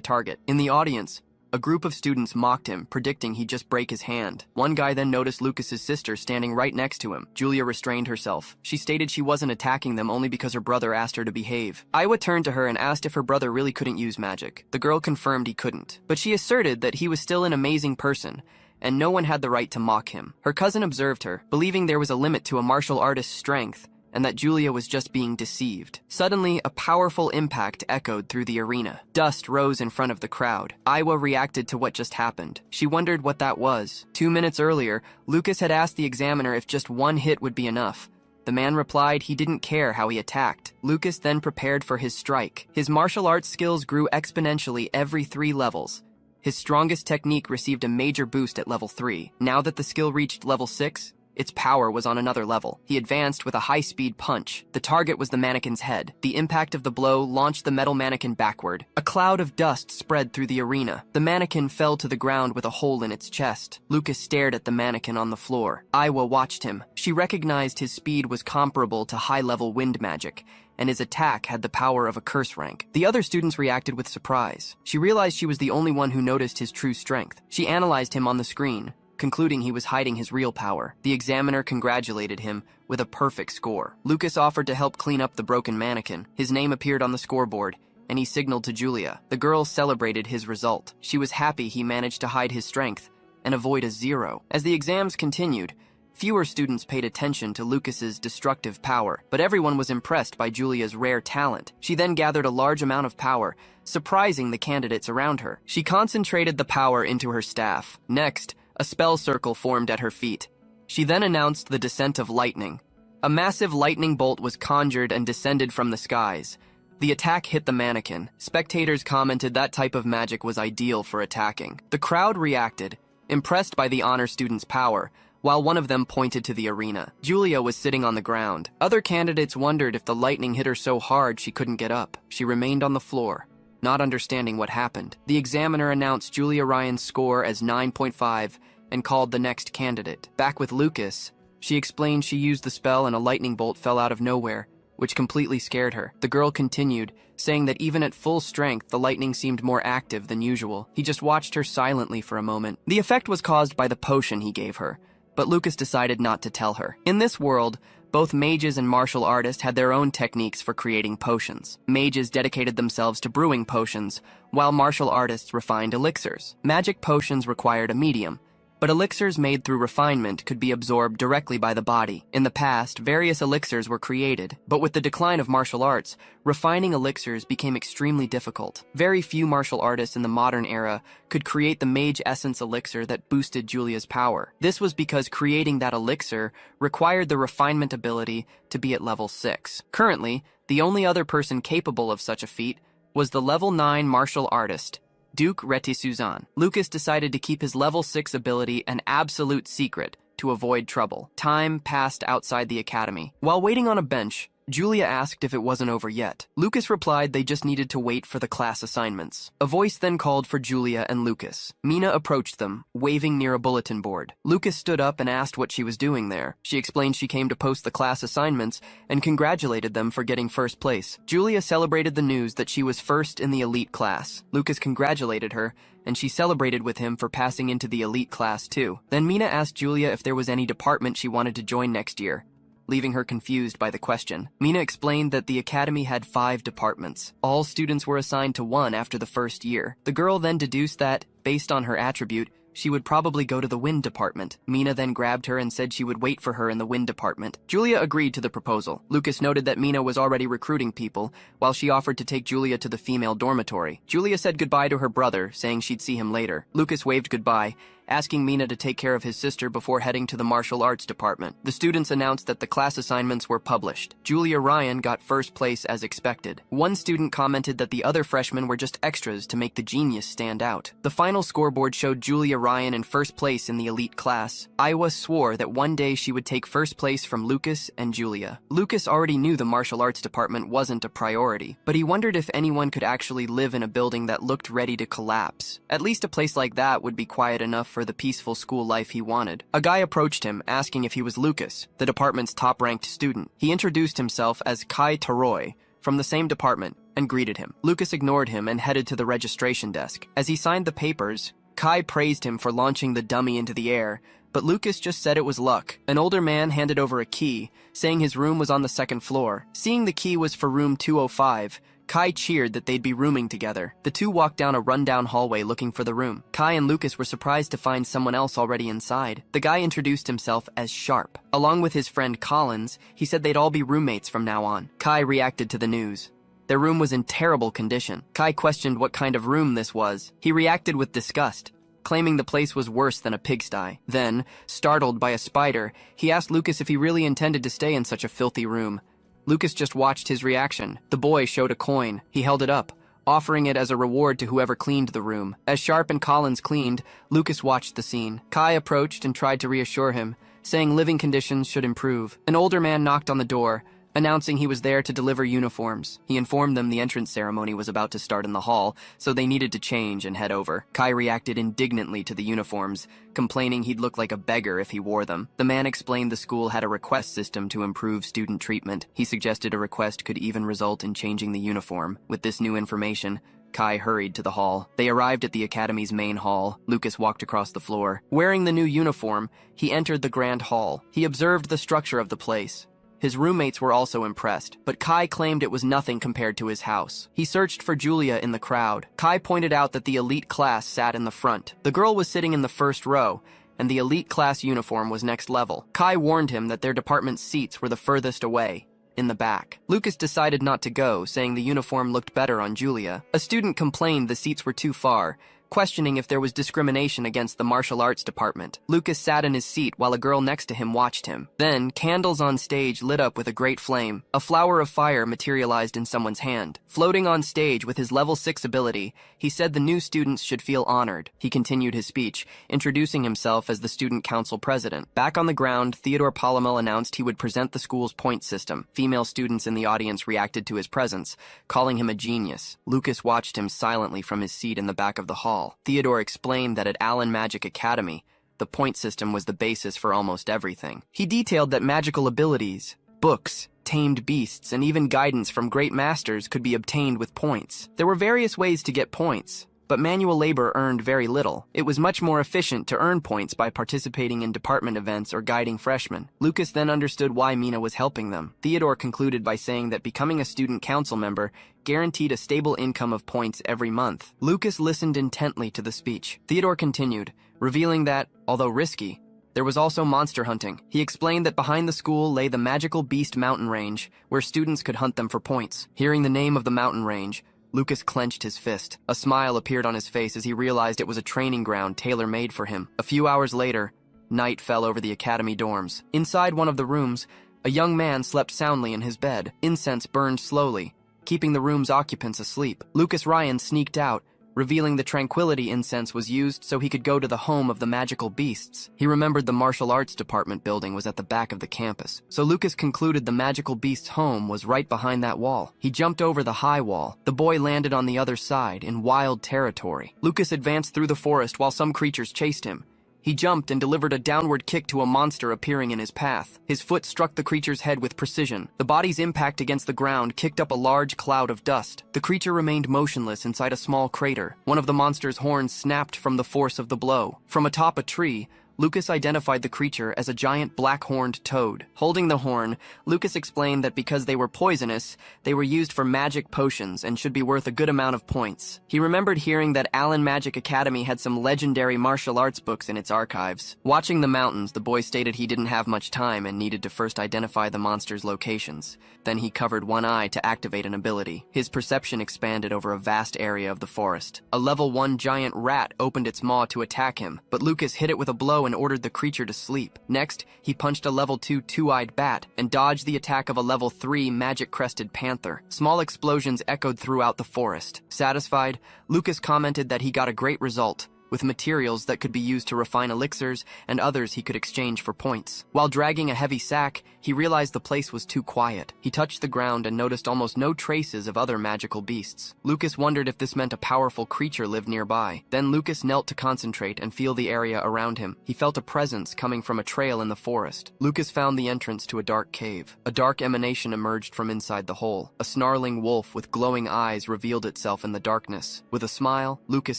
target. In the audience, a group of students mocked him, predicting he'd just break his hand. One guy then noticed Lucas's sister standing right next to him. Julia restrained herself. She stated she wasn't attacking them only because her brother asked her to behave. Iwa turned to her and asked if her brother really couldn't use magic. The girl confirmed he couldn't, but she asserted that he was still an amazing person, and no one had the right to mock him. Her cousin observed her, believing there was a limit to a martial artist's strength, and that Julia was just being deceived. Suddenly, a powerful impact echoed through the arena. Dust rose in front of the crowd. Iwa reacted to what just happened. She wondered what that was. 2 minutes earlier, Lucas had asked the examiner if just one hit would be enough. The man replied he didn't care how he attacked. Lucas then prepared for his strike. His martial arts skills grew exponentially every 3 levels. His strongest technique received a major boost at level 3. Now that the skill reached level 6, its power was on another level. He advanced with a high-speed punch. The target was the mannequin's head. The impact of the blow launched the metal mannequin backward. A cloud of dust spread through the arena. The mannequin fell to the ground with a hole in its chest. Lucas stared at the mannequin on the floor. Iwa watched him. She recognized his speed was comparable to high-level wind magic, and his attack had the power of a curse rank. The other students reacted with surprise. She realized she was the only one who noticed his true strength. She analyzed him on the screen, concluding he was hiding his real power. The examiner congratulated him with a perfect score. Lucas offered to help clean up the broken mannequin. His name appeared on the scoreboard, and he signaled to Julia. The girl celebrated his result. She was happy he managed to hide his strength and avoid a 0. As the exams continued, fewer students paid attention to Lucas's destructive power, but everyone was impressed by Julia's rare talent. She then gathered a large amount of power, surprising the candidates around her. She concentrated the power into her staff. Next, a spell circle formed at her feet. She then announced the descent of lightning. A massive lightning bolt was conjured and descended from the skies. The attack hit the mannequin. Spectators commented that type of magic was ideal for attacking. The crowd reacted, impressed by the honor student's power, while one of them pointed to the arena. Julia was sitting on the ground. Other candidates wondered if the lightning hit her so hard she couldn't get up. She remained on the floor, not understanding what happened. The examiner announced Julia Ryan's score as 9.5 and called the next candidate. Back with Lucas, she explained she used the spell and a lightning bolt fell out of nowhere, which completely scared her. The girl continued, saying that even at full strength, the lightning seemed more active than usual. He just watched her silently for a moment. The effect was caused by the potion he gave her, but Lucas decided not to tell her. In this world, both mages and martial artists had their own techniques for creating potions. Mages dedicated themselves to brewing potions, while martial artists refined elixirs. Magic potions required a medium, but elixirs made through refinement could be absorbed directly by the body. In the past, various elixirs were created, but with the decline of martial arts, refining elixirs became extremely difficult. Very few martial artists in the modern era could create the mage essence elixir that boosted Julia's power. This was because creating that elixir required the refinement ability to be at level 6. Currently, the only other person capable of such a feat was the level 9 martial artist, Duke Reti Suzanne. Lucas decided to keep his level 6 ability an absolute secret to avoid trouble. Time passed outside the academy. While waiting on a bench, Julia asked if it wasn't over yet. Lucas replied they just needed to wait for the class assignments. A voice then called for Julia and Lucas. Mina approached them, waving near a bulletin board. Lucas stood up and asked what she was doing there. She explained she came to post the class assignments and congratulated them for getting first place. Julia celebrated the news that she was first in the elite class. Lucas congratulated her, and she celebrated with him for passing into the elite class too. Then Mina asked Julia if there was any department she wanted to join next year, leaving her confused by the question. Mina explained that the academy had 5 departments. All students were assigned to one after the first year. The girl then deduced that, based on her attribute, she would probably go to the wind department. Mina then grabbed her and said she would wait for her in the wind department. Julia agreed to the proposal. Lucas noted that Mina was already recruiting people, while she offered to take Julia to the female dormitory. Julia said goodbye to her brother, saying she'd see him later. Lucas waved goodbye, asking Mina to take care of his sister before heading to the martial arts department. The students announced that the class assignments were published. Julia Ryan got first place as expected. One student commented that the other freshmen were just extras to make the genius stand out. The final scoreboard showed Julia Ryan in first place in the elite class. Iowa swore that one day she would take first place from Lucas and Julia. Lucas already knew the martial arts department wasn't a priority, but he wondered if anyone could actually live in a building that looked ready to collapse. At least a place like that would be quiet enough for the peaceful school life he wanted. A guy approached him, asking if he was Lucas, the department's top-ranked student. He introduced himself as Kai Taroy, from the same department, and greeted him. Lucas ignored him and headed to the registration desk. As he signed the papers, Kai praised him for launching the dummy into the air, but Lucas just said it was luck. An older man handed over a key, saying his room was on the second floor. Seeing the key was for room 205, Kai cheered that they'd be rooming together. The two walked down a rundown hallway looking for the room. Kai and Lucas were surprised to find someone else already inside. The guy introduced himself as Sharp. Along with his friend Collins, he said they'd all be roommates from now on. Kai reacted to the news. Their room was in terrible condition. Kai questioned what kind of room this was. He reacted with disgust, claiming the place was worse than a pigsty. Then, startled by a spider, he asked Lucas if he really intended to stay in such a filthy room. Lucas just watched his reaction. The boy showed a coin. He held it up, offering it as a reward to whoever cleaned the room. As Sharp and Collins cleaned, Lucas watched the scene. Kai approached and tried to reassure him, saying living conditions should improve. An older man knocked on the door, announcing he was there to deliver uniforms. He informed them the entrance ceremony was about to start in the hall, so they needed to change and head over. Kai reacted indignantly to the uniforms, complaining he'd look like a beggar if he wore them. The man explained the school had a request system to improve student treatment. He suggested a request could even result in changing the uniform. With this new information, Kai hurried to the hall. They arrived at the academy's main hall. Lucas walked across the floor. Wearing the new uniform, he entered the grand hall. He observed the structure of the place. His roommates were also impressed, but Kai claimed it was nothing compared to his house. He searched for Julia in the crowd. Kai pointed out that the elite class sat in the front. The girl was sitting in the first row, and the elite class uniform was next level. Kai warned him that their department's seats were the furthest away, in the back. Lucas decided not to go, saying the uniform looked better on Julia. A student complained the seats were too far, questioning if there was discrimination against the martial arts department. Lucas sat in his seat while a girl next to him watched him. Then, candles on stage lit up with a great flame. A flower of fire materialized in someone's hand. Floating on stage with his level 6 ability, he said the new students should feel honored. He continued his speech, introducing himself as the student council president. Back on the ground, Theodore Palomel announced he would present the school's point system. Female students in the audience reacted to his presence, calling him a genius. Lucas watched him silently from his seat in the back of the hall. Theodore explained that at Allen Magic Academy, the point system was the basis for almost everything. He detailed that magical abilities, books, tamed beasts, and even guidance from great masters could be obtained with points. There were various ways to get points, but manual labor earned very little. It was much more efficient to earn points by participating in department events or guiding freshmen. Lucas then understood why Mina was helping them. Theodore concluded by saying that becoming a student council member guaranteed a stable income of points every month. Lucas listened intently to the speech. Theodore continued, revealing that, although risky, there was also monster hunting. He explained that behind the school lay the magical beast mountain range, where students could hunt them for points. Hearing the name of the mountain range, Lucas clenched his fist. A smile appeared on his face as he realized it was a training ground tailor-made for him. A few hours later, night fell over the academy dorms. Inside one of the rooms, a young man slept soundly in his bed. Incense burned slowly, keeping the room's occupants asleep. Lucas Ryan sneaked out, revealing the tranquility incense was used so he could go to the home of the magical beasts. He remembered the martial arts department building was at the back of the campus, so Lucas concluded the magical beast's home was right behind that wall. He jumped over the high wall. The boy landed on the other side, in wild territory. Lucas advanced through the forest while some creatures chased him. He jumped and delivered a downward kick to a monster appearing in his path. His foot struck the creature's head with precision. The body's impact against the ground kicked up a large cloud of dust. The creature remained motionless inside a small crater. One of the monster's horns snapped from the force of the blow. From atop a tree, Lucas identified the creature as a giant black-horned toad. Holding the horn, Lucas explained that because they were poisonous, they were used for magic potions and should be worth a good amount of points. He remembered hearing that Allen Magic Academy had some legendary martial arts books in its archives. Watching the mountains, the boy stated he didn't have much time and needed to first identify the monster's locations. Then he covered one eye to activate an ability. His perception expanded over a vast area of the forest. A level 1 giant rat opened its maw to attack him, but Lucas hit it with a blow and ordered the creature to sleep. Next, he punched a level 2 two-eyed bat and dodged the attack of a level 3 magic-crested panther. Small explosions echoed throughout the forest. Satisfied, Lucas commented that he got a great result, with materials that could be used to refine elixirs and others he could exchange for points. While dragging a heavy sack, he realized the place was too quiet. He touched the ground and noticed almost no traces of other magical beasts. Lucas wondered if this meant a powerful creature lived nearby. Then Lucas knelt to concentrate and feel the area around him. He felt a presence coming from a trail in the forest. Lucas found the entrance to a dark cave. A dark emanation emerged from inside the hole. A snarling wolf with glowing eyes revealed itself in the darkness. With a smile, Lucas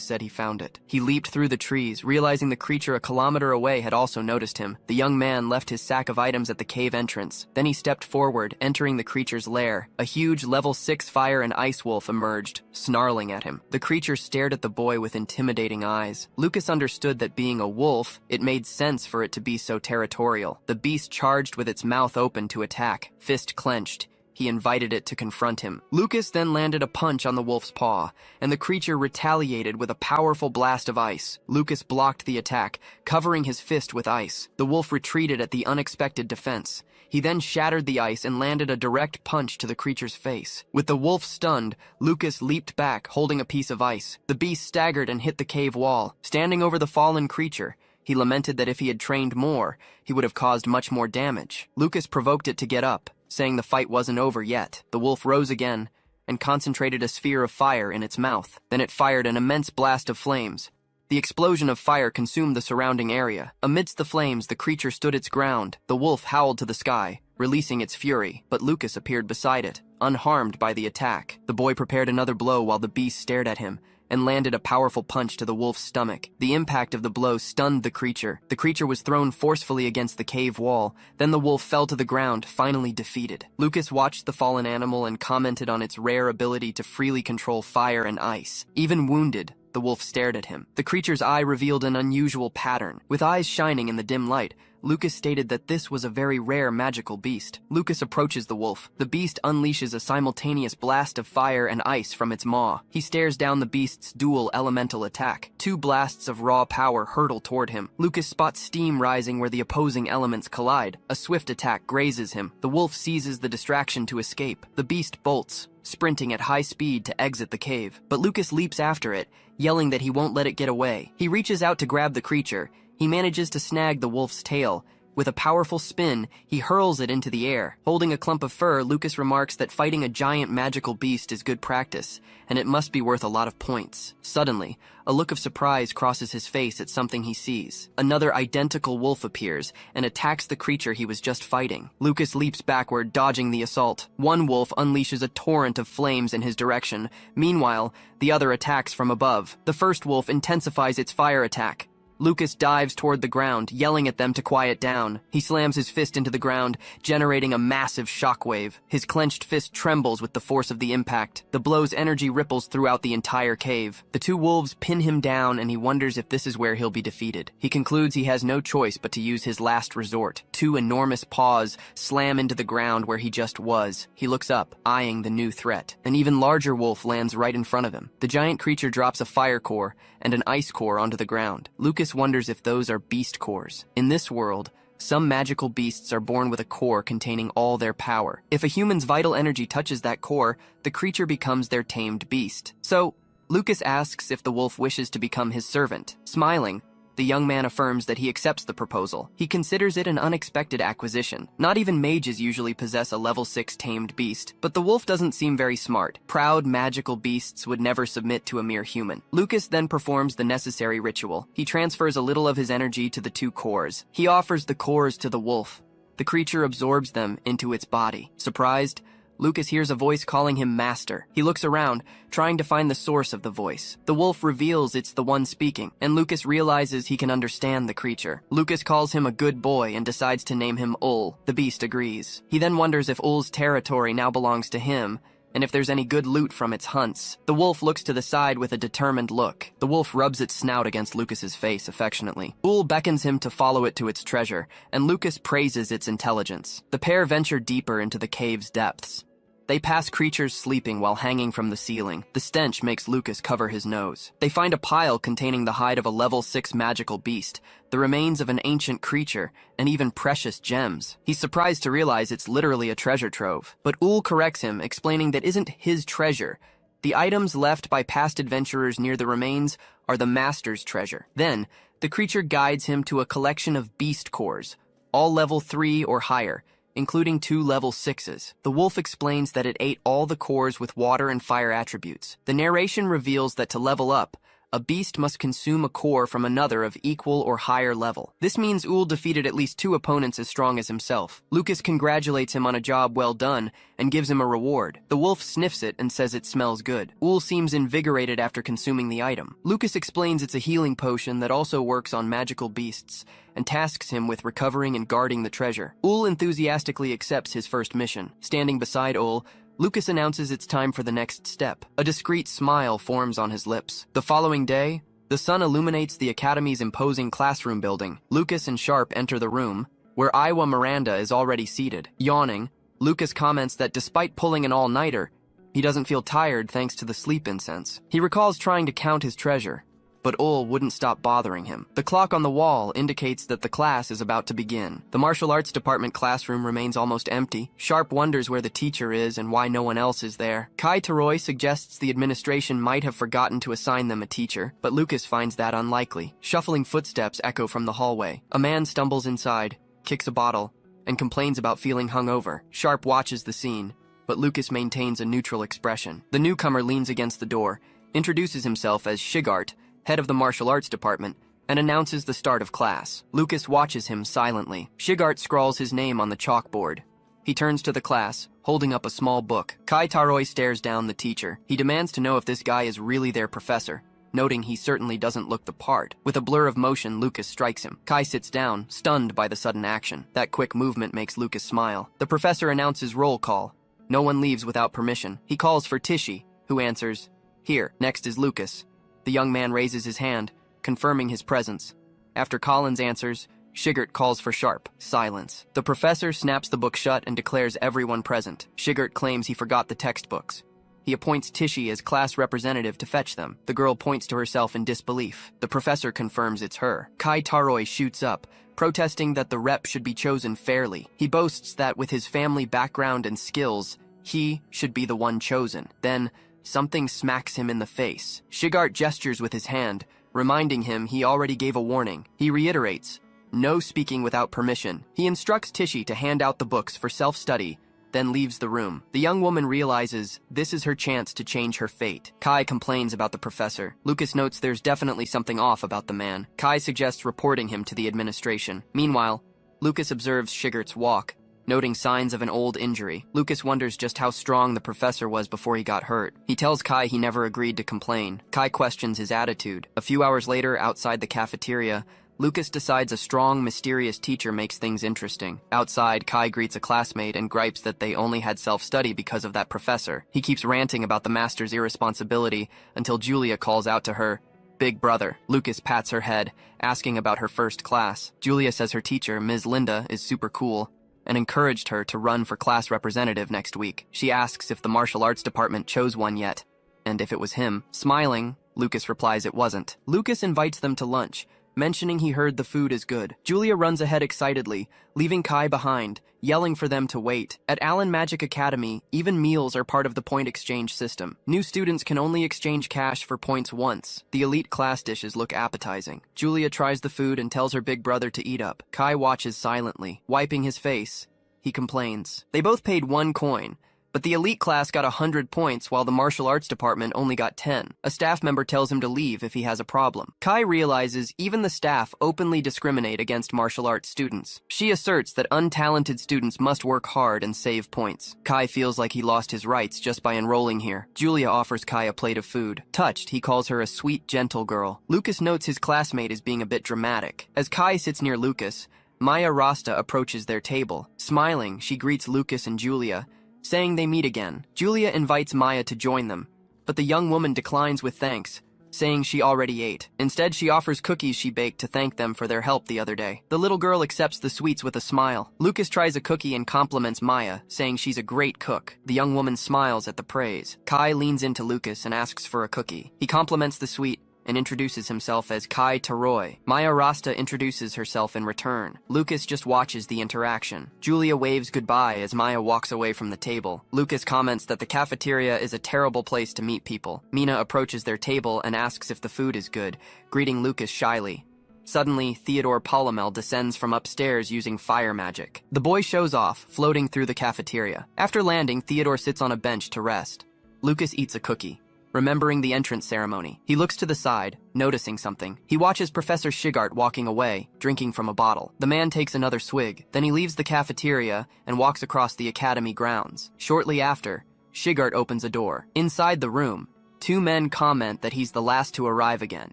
said he found it. He leaped through the trees, realizing the creature a kilometer away had also noticed him. The young man left his sack of items at the cave entrance. Then he stepped forward, entering the creature's lair. A huge level 6 fire and ice wolf emerged, snarling at him. The creature stared at the boy with intimidating eyes. Lucas understood that being a wolf, it made sense for it to be so territorial. The beast charged with its mouth open to attack, fist clenched. He invited it to confront him. Lucas then landed a punch on the wolf's paw, and the creature retaliated with a powerful blast of ice. Lucas blocked the attack, covering his fist with ice. The wolf retreated at the unexpected defense. He then shattered the ice and landed a direct punch to the creature's face. With the wolf stunned, Lucas leaped back, holding a piece of ice. The beast staggered and hit the cave wall. Standing over the fallen creature, he lamented that if he had trained more, he would have caused much more damage. Lucas provoked it to get up, saying the fight wasn't over yet. The wolf rose again and concentrated a sphere of fire in its mouth. Then it fired an immense blast of flames. The explosion of fire consumed the surrounding area. Amidst the flames, the creature stood its ground. The wolf howled to the sky, releasing its fury, but Lucas appeared beside it, unharmed by the attack. The boy prepared another blow while the beast stared at him, and landed a powerful punch to the wolf's stomach. The impact of the blow stunned the creature. The creature was thrown forcefully against the cave wall. Then the wolf fell to the ground, finally defeated. Lucas watched the fallen animal and commented on its rare ability to freely control fire and ice. Even wounded, the wolf stared at him. The creature's eye revealed an unusual pattern. With eyes shining in the dim light, Lucas stated that this was a very rare magical beast. Lucas approaches the wolf. The beast unleashes a simultaneous blast of fire and ice from its maw. He stares down the beast's dual elemental attack. 2 blasts of raw power hurtle toward him. Lucas spots steam rising where the opposing elements collide. A swift attack grazes him. The wolf seizes the distraction to escape. The beast bolts, sprinting at high speed to exit the cave. But Lucas leaps after it, yelling that he won't let it get away. He reaches out to grab the creature. He manages to snag the wolf's tail. With a powerful spin, he hurls it into the air. Holding a clump of fur, Lucas remarks that fighting a giant magical beast is good practice, and it must be worth a lot of points. Suddenly, a look of surprise crosses his face at something he sees. Another identical wolf appears and attacks the creature he was just fighting. Lucas leaps backward, dodging the assault. One wolf unleashes a torrent of flames in his direction. Meanwhile, the other attacks from above. The first wolf intensifies its fire attack. Lucas dives toward the ground, yelling at them to quiet down. He slams his fist into the ground, generating a massive shockwave. His clenched fist trembles with the force of the impact. The blow's energy ripples throughout the entire cave. The 2 wolves pin him down, and he wonders if this is where he'll be defeated. He concludes he has no choice but to use his last resort. 2 enormous paws slam into the ground where he just was. He looks up, eyeing the new threat. An even larger wolf lands right in front of him. The giant creature drops a fire core and an ice core onto the ground. Lucas wonders if those are beast cores. In this world, some magical beasts are born with a core containing all their power. If a human's vital energy touches that core, the creature becomes their tamed beast. So, Lucas asks if the wolf wishes to become his servant. Smiling, the young man affirms that he accepts the proposal. He considers it an unexpected acquisition. Not even mages usually possess a level 6 tamed beast, but the wolf doesn't seem very smart. Proud magical beasts would never submit to a mere human. Lucas then performs the necessary ritual. He transfers a little of his energy to the 2 cores. He offers the cores to the wolf. The creature absorbs them into its body. Surprised, Lucas hears a voice calling him master. He looks around, trying to find the source of the voice. The wolf reveals it's the one speaking, and Lucas realizes he can understand the creature. Lucas calls him a good boy and decides to name him Ul. The beast agrees. He then wonders if Ul's territory now belongs to him, and if there's any good loot from its hunts. The wolf looks to the side with a determined look. The wolf rubs its snout against Lucas's face affectionately. Ul beckons him to follow it to its treasure, and Lucas praises its intelligence. The pair venture deeper into the cave's depths. They pass creatures sleeping while hanging from the ceiling. The stench makes Lucas cover his nose. They find a pile containing the hide of a level 6 magical beast, the remains of an ancient creature, and even precious gems. He's surprised to realize it's literally a treasure trove. But Ul corrects him, explaining that isn't his treasure. The items left by past adventurers near the remains are the master's treasure. Then, the creature guides him to a collection of beast cores, all level 3 or higher, including 2 level 6s. The wolf explains that it ate all the cores with water and fire attributes. The narration reveals that to level up, a beast must consume a core from another of equal or higher level. This means Ul defeated at least 2 opponents as strong as himself. Lucas congratulates him on a job well done and gives him a reward. The wolf sniffs it and says it smells good. Ul seems invigorated after consuming the item. Lucas explains it's a healing potion that also works on magical beasts and tasks him with recovering and guarding the treasure. Ul enthusiastically accepts his first mission. Standing beside Ul, Lucas announces it's time for the next step. A discreet smile forms on his lips. The following day, the sun illuminates the Academy's imposing classroom building. Lucas and Sharp enter the room, where Iowa Miranda is already seated. Yawning, Lucas comments that despite pulling an all-nighter, he doesn't feel tired thanks to the sleep incense. He recalls trying to count his treasure, but Ul wouldn't stop bothering him. The clock on the wall indicates that the class is about to begin. The martial arts department classroom remains almost empty. Sharp wonders where the teacher is and why no one else is there. Kai Taroi suggests the administration might have forgotten to assign them a teacher, but Lucas finds that unlikely. Shuffling footsteps echo from the hallway. A man stumbles inside, kicks a bottle, and complains about feeling hungover. Sharp watches the scene, but Lucas maintains a neutral expression. The newcomer leans against the door, introduces himself as Shigart, head of the martial arts department, and announces the start of class. Lucas watches him silently. Shigart scrawls his name on the chalkboard. He turns to the class, holding up a small book. Kai Taroi stares down the teacher. He demands to know if this guy is really their professor, noting he certainly doesn't look the part. With a blur of motion, Lucas strikes him. Kai sits down, stunned by the sudden action. That quick movement makes Lucas smile. The professor announces roll call. No one leaves without permission. He calls for Tishy, who answers, "Here." Next is Lucas. The young man raises his hand, confirming his presence. After Collins answers, Shigart calls for Sharp. Silence. The professor snaps the book shut and declares everyone present. Shigart claims he forgot the textbooks. He appoints Tishy as class representative to fetch them. The girl points to herself in disbelief. The professor confirms it's her. Kai Taroi shoots up, protesting that the rep should be chosen fairly. He boasts that with his family background and skills, he should be the one chosen. Then, something smacks him in the face. Shigart gestures with his hand, reminding him he already gave a warning. He reiterates, no speaking without permission. He instructs Tishy to hand out the books for self-study, then leaves the room. The young woman realizes this is her chance to change her fate. Kai complains about the professor. Lucas notes there's definitely something off about the man. Kai suggests reporting him to the administration. Meanwhile, Lucas observes Shigart's walk, noting signs of an old injury. Lucas wonders just how strong the professor was before he got hurt. He tells Kai he never agreed to complain. Kai questions his attitude. A few hours later, outside the cafeteria, Lucas decides a strong, mysterious teacher makes things interesting. Outside, Kai greets a classmate and gripes that they only had self-study because of that professor. He keeps ranting about the master's irresponsibility until Julia calls out to her, "Big brother." Lucas pats her head, asking about her first class. Julia says her teacher, Ms. Linda, is super cool and encouraged her to run for class representative next week. She asks if the martial arts department chose one yet, and if it was him. Smiling, Lucas replies it wasn't. Lucas invites them to lunch, mentioning he heard the food is good. Julia runs ahead excitedly, leaving Kai behind, yelling for them to wait. At Allen Magic Academy, even meals are part of the point exchange system. New students can only exchange cash for points once. The elite class dishes look appetizing. Julia tries the food and tells her big brother to eat up. Kai watches silently. Wiping his face, he complains. They both paid 1 coin, But the elite class got 100 points while the martial arts department only got 10. A staff member tells him to leave if he has a problem. Kai realizes even the staff openly discriminate against martial arts students. She asserts that untalented students must work hard and save points. Kai feels like he lost his rights just by enrolling here. Julia offers Kai a plate of food. Touched, he calls her a sweet, gentle girl. Lucas notes his classmate is being a bit dramatic. As Kai sits near Lucas, Maya Rasta approaches their table. Smiling, she greets Lucas and Julia, saying they meet again. Julia invites Maya to join them, but the young woman declines with thanks, saying she already ate. Instead, she offers cookies she baked to thank them for their help the other day. The little girl accepts the sweets with a smile. Lucas tries a cookie and compliments Maya, saying she's a great cook. The young woman smiles at the praise. Kai leans into Lucas and asks for a cookie. He compliments the sweet and introduces himself as Kai Taroy. Maya Rasta introduces herself in return. Lucas just watches the interaction. Julia waves goodbye as Maya walks away from the table. Lucas comments that the cafeteria is a terrible place to meet people. Mina approaches their table and asks if the food is good, greeting Lucas shyly. Suddenly, Theodore Polymel descends from upstairs using fire magic. The boy shows off, floating through the cafeteria. After landing, Theodore sits on a bench to rest. Lucas eats a cookie, remembering the entrance ceremony. He looks to the side, noticing something. He watches Professor Shigart walking away, drinking from a bottle. The man takes another swig. Then he leaves the cafeteria and walks across the academy grounds. Shortly after, Shigart opens a door. Inside the room, two men comment that he's the last to arrive again.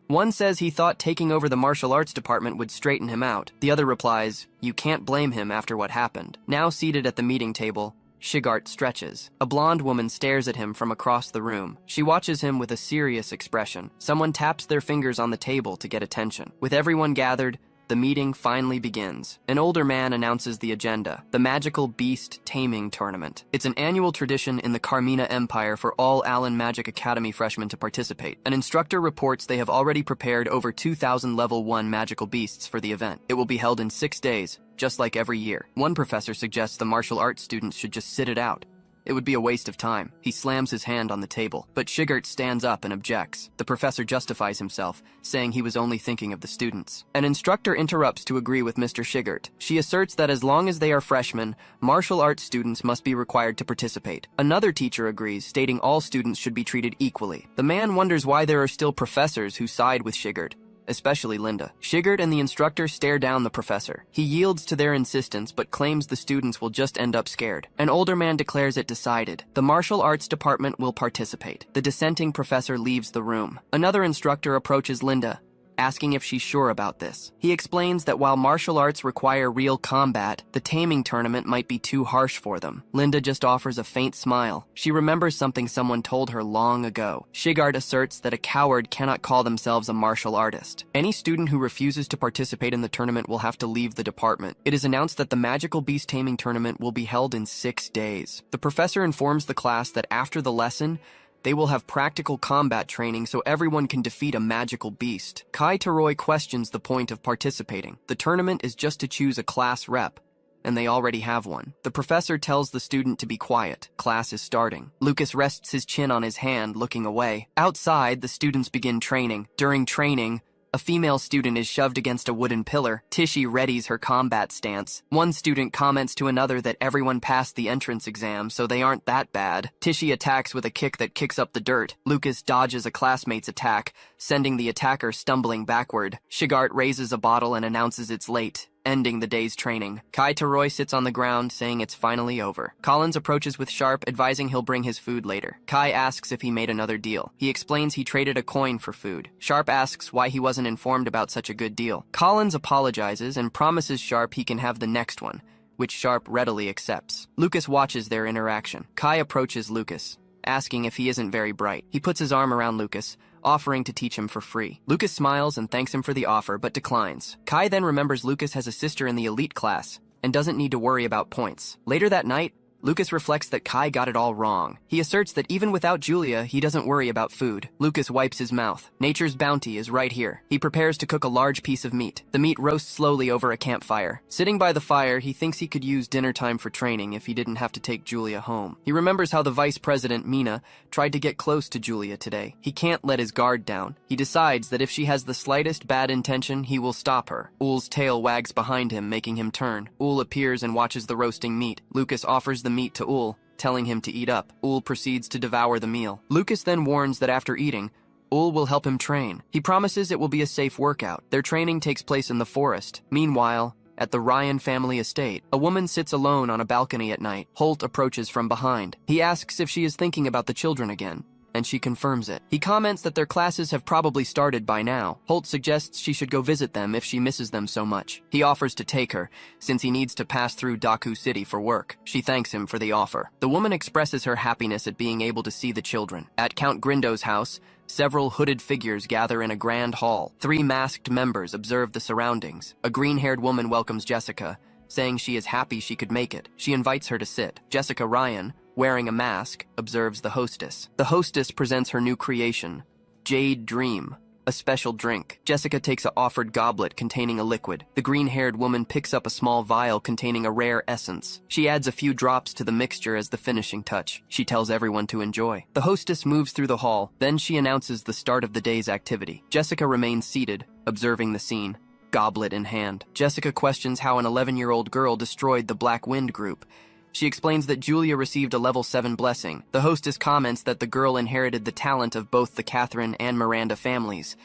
One says he thought taking over the martial arts department would straighten him out. The other replies, "You can't blame him after what happened." Now seated at the meeting table, Shigart stretches. A blonde woman stares at him from across the room. She watches him with a serious expression. Someone taps their fingers on the table to get attention. With everyone gathered, the meeting finally begins. An older man announces the agenda: the Magical Beast Taming Tournament. It's an annual tradition in the Carmina Empire for all Allen Magic Academy freshmen to participate. An instructor reports they have already prepared over 2,000 level 1 magical beasts for the event. It will be held in 6 days, just like every year. One professor suggests the martial arts students should just sit it out. It would be a waste of time. He slams his hand on the table, but Shigart stands up and objects. The professor justifies himself, saying he was only thinking of the students. An instructor interrupts to agree with Mr. Shigart. She asserts that as long as they are freshmen, martial arts students must be required to participate. Another teacher agrees, stating all students should be treated equally. The man wonders why there are still professors who side with Shigart, especially Linda. Shigart and the instructor stare down the professor. He yields to their insistence but claims the students will just end up scared. An older man declares it decided. The martial arts department will participate. The dissenting professor leaves the room. Another instructor approaches Linda, asking if she's sure about this. He explains that while martial arts require real combat, the taming tournament might be too harsh for them. Linda just offers a faint smile. She remembers something someone told her long ago. Shigart asserts that a coward cannot call themselves a martial artist. Any student who refuses to participate in the tournament will have to leave the department. It is announced that the Magical Beast Taming Tournament will be held in 6 days. The professor informs the class that after the lesson, they will have practical combat training so everyone can defeat a magical beast. Kai Taroy questions the point of participating. The tournament is just to choose a class rep, and they already have one. The professor tells the student to be quiet. Class is starting. Lucas rests his chin on his hand, looking away. Outside, the students begin training. During training, a female student is shoved against a wooden pillar. Tishy readies her combat stance. One student comments to another that everyone passed the entrance exam, so they aren't that bad. Tishy attacks with a kick that kicks up the dirt. Lucas dodges a classmate's attack, sending the attacker stumbling backward. Shigart raises a bottle and announces it's late, ending the day's training. Kai Taroy sits on the ground, saying it's finally over. Collins approaches with Sharp, advising he'll bring his food later. Kai asks if he made another deal. He explains he traded a coin for food. Sharp asks why he wasn't informed about such a good deal. Collins apologizes and promises Sharp he can have the next one, which Sharp readily accepts. Lucas watches their interaction. Kai approaches Lucas, asking if he isn't very bright. He puts his arm around Lucas, offering to teach him for free. Lucas smiles and thanks him for the offer, but declines. Kai then remembers Lucas has a sister in the elite class and doesn't need to worry about points. Later that night, Lucas reflects that Kai got it all wrong. He asserts that even without Julia, he doesn't worry about food. Lucas wipes his mouth. Nature's bounty is right here. He prepares to cook a large piece of meat. The meat roasts slowly over a campfire. Sitting by the fire, he thinks he could use dinner time for training if he didn't have to take Julia home. He remembers how the vice president, Mina, tried to get close to Julia today. He can't let his guard down. He decides that if she has the slightest bad intention, he will stop her. Ul's tail wags behind him, making him turn. Ul appears and watches the roasting meat. Lucas offers the meat to Ul, telling him to eat up. Ul proceeds to devour the meal. Lucas then warns that after eating, Ul will help him train. He promises it will be a safe workout. Their training takes place in the forest. Meanwhile, at the Ryan family estate, a woman sits alone on a balcony at night. Holt approaches from behind. He asks if she is thinking about the children again, and she confirms it. He comments that their classes have probably started by now. Holt suggests she should go visit them if she misses them so much. He offers to take her, since he needs to pass through Daku City for work. She thanks him for the offer. The woman expresses her happiness at being able to see the children. At Count Grindo's house, several hooded figures gather in a grand hall. 3 masked members observe the surroundings. A green-haired woman welcomes Jessica, saying she is happy she could make it. She invites her to sit. Jessica Ryan, wearing a mask, observes the hostess. The hostess presents her new creation, Jade Dream, a special drink. Jessica takes an offered goblet containing a liquid. The green-haired woman picks up a small vial containing a rare essence. She adds a few drops to the mixture as the finishing touch. She tells everyone to enjoy. The hostess moves through the hall. Then she announces the start of the day's activity. Jessica remains seated, observing the scene, goblet in hand. Jessica questions how an 11-year-old girl destroyed the Black Wind group. She explains that Julia received a level 7 blessing. The hostess comments that the girl inherited the talent of both the Catherine and Miranda families.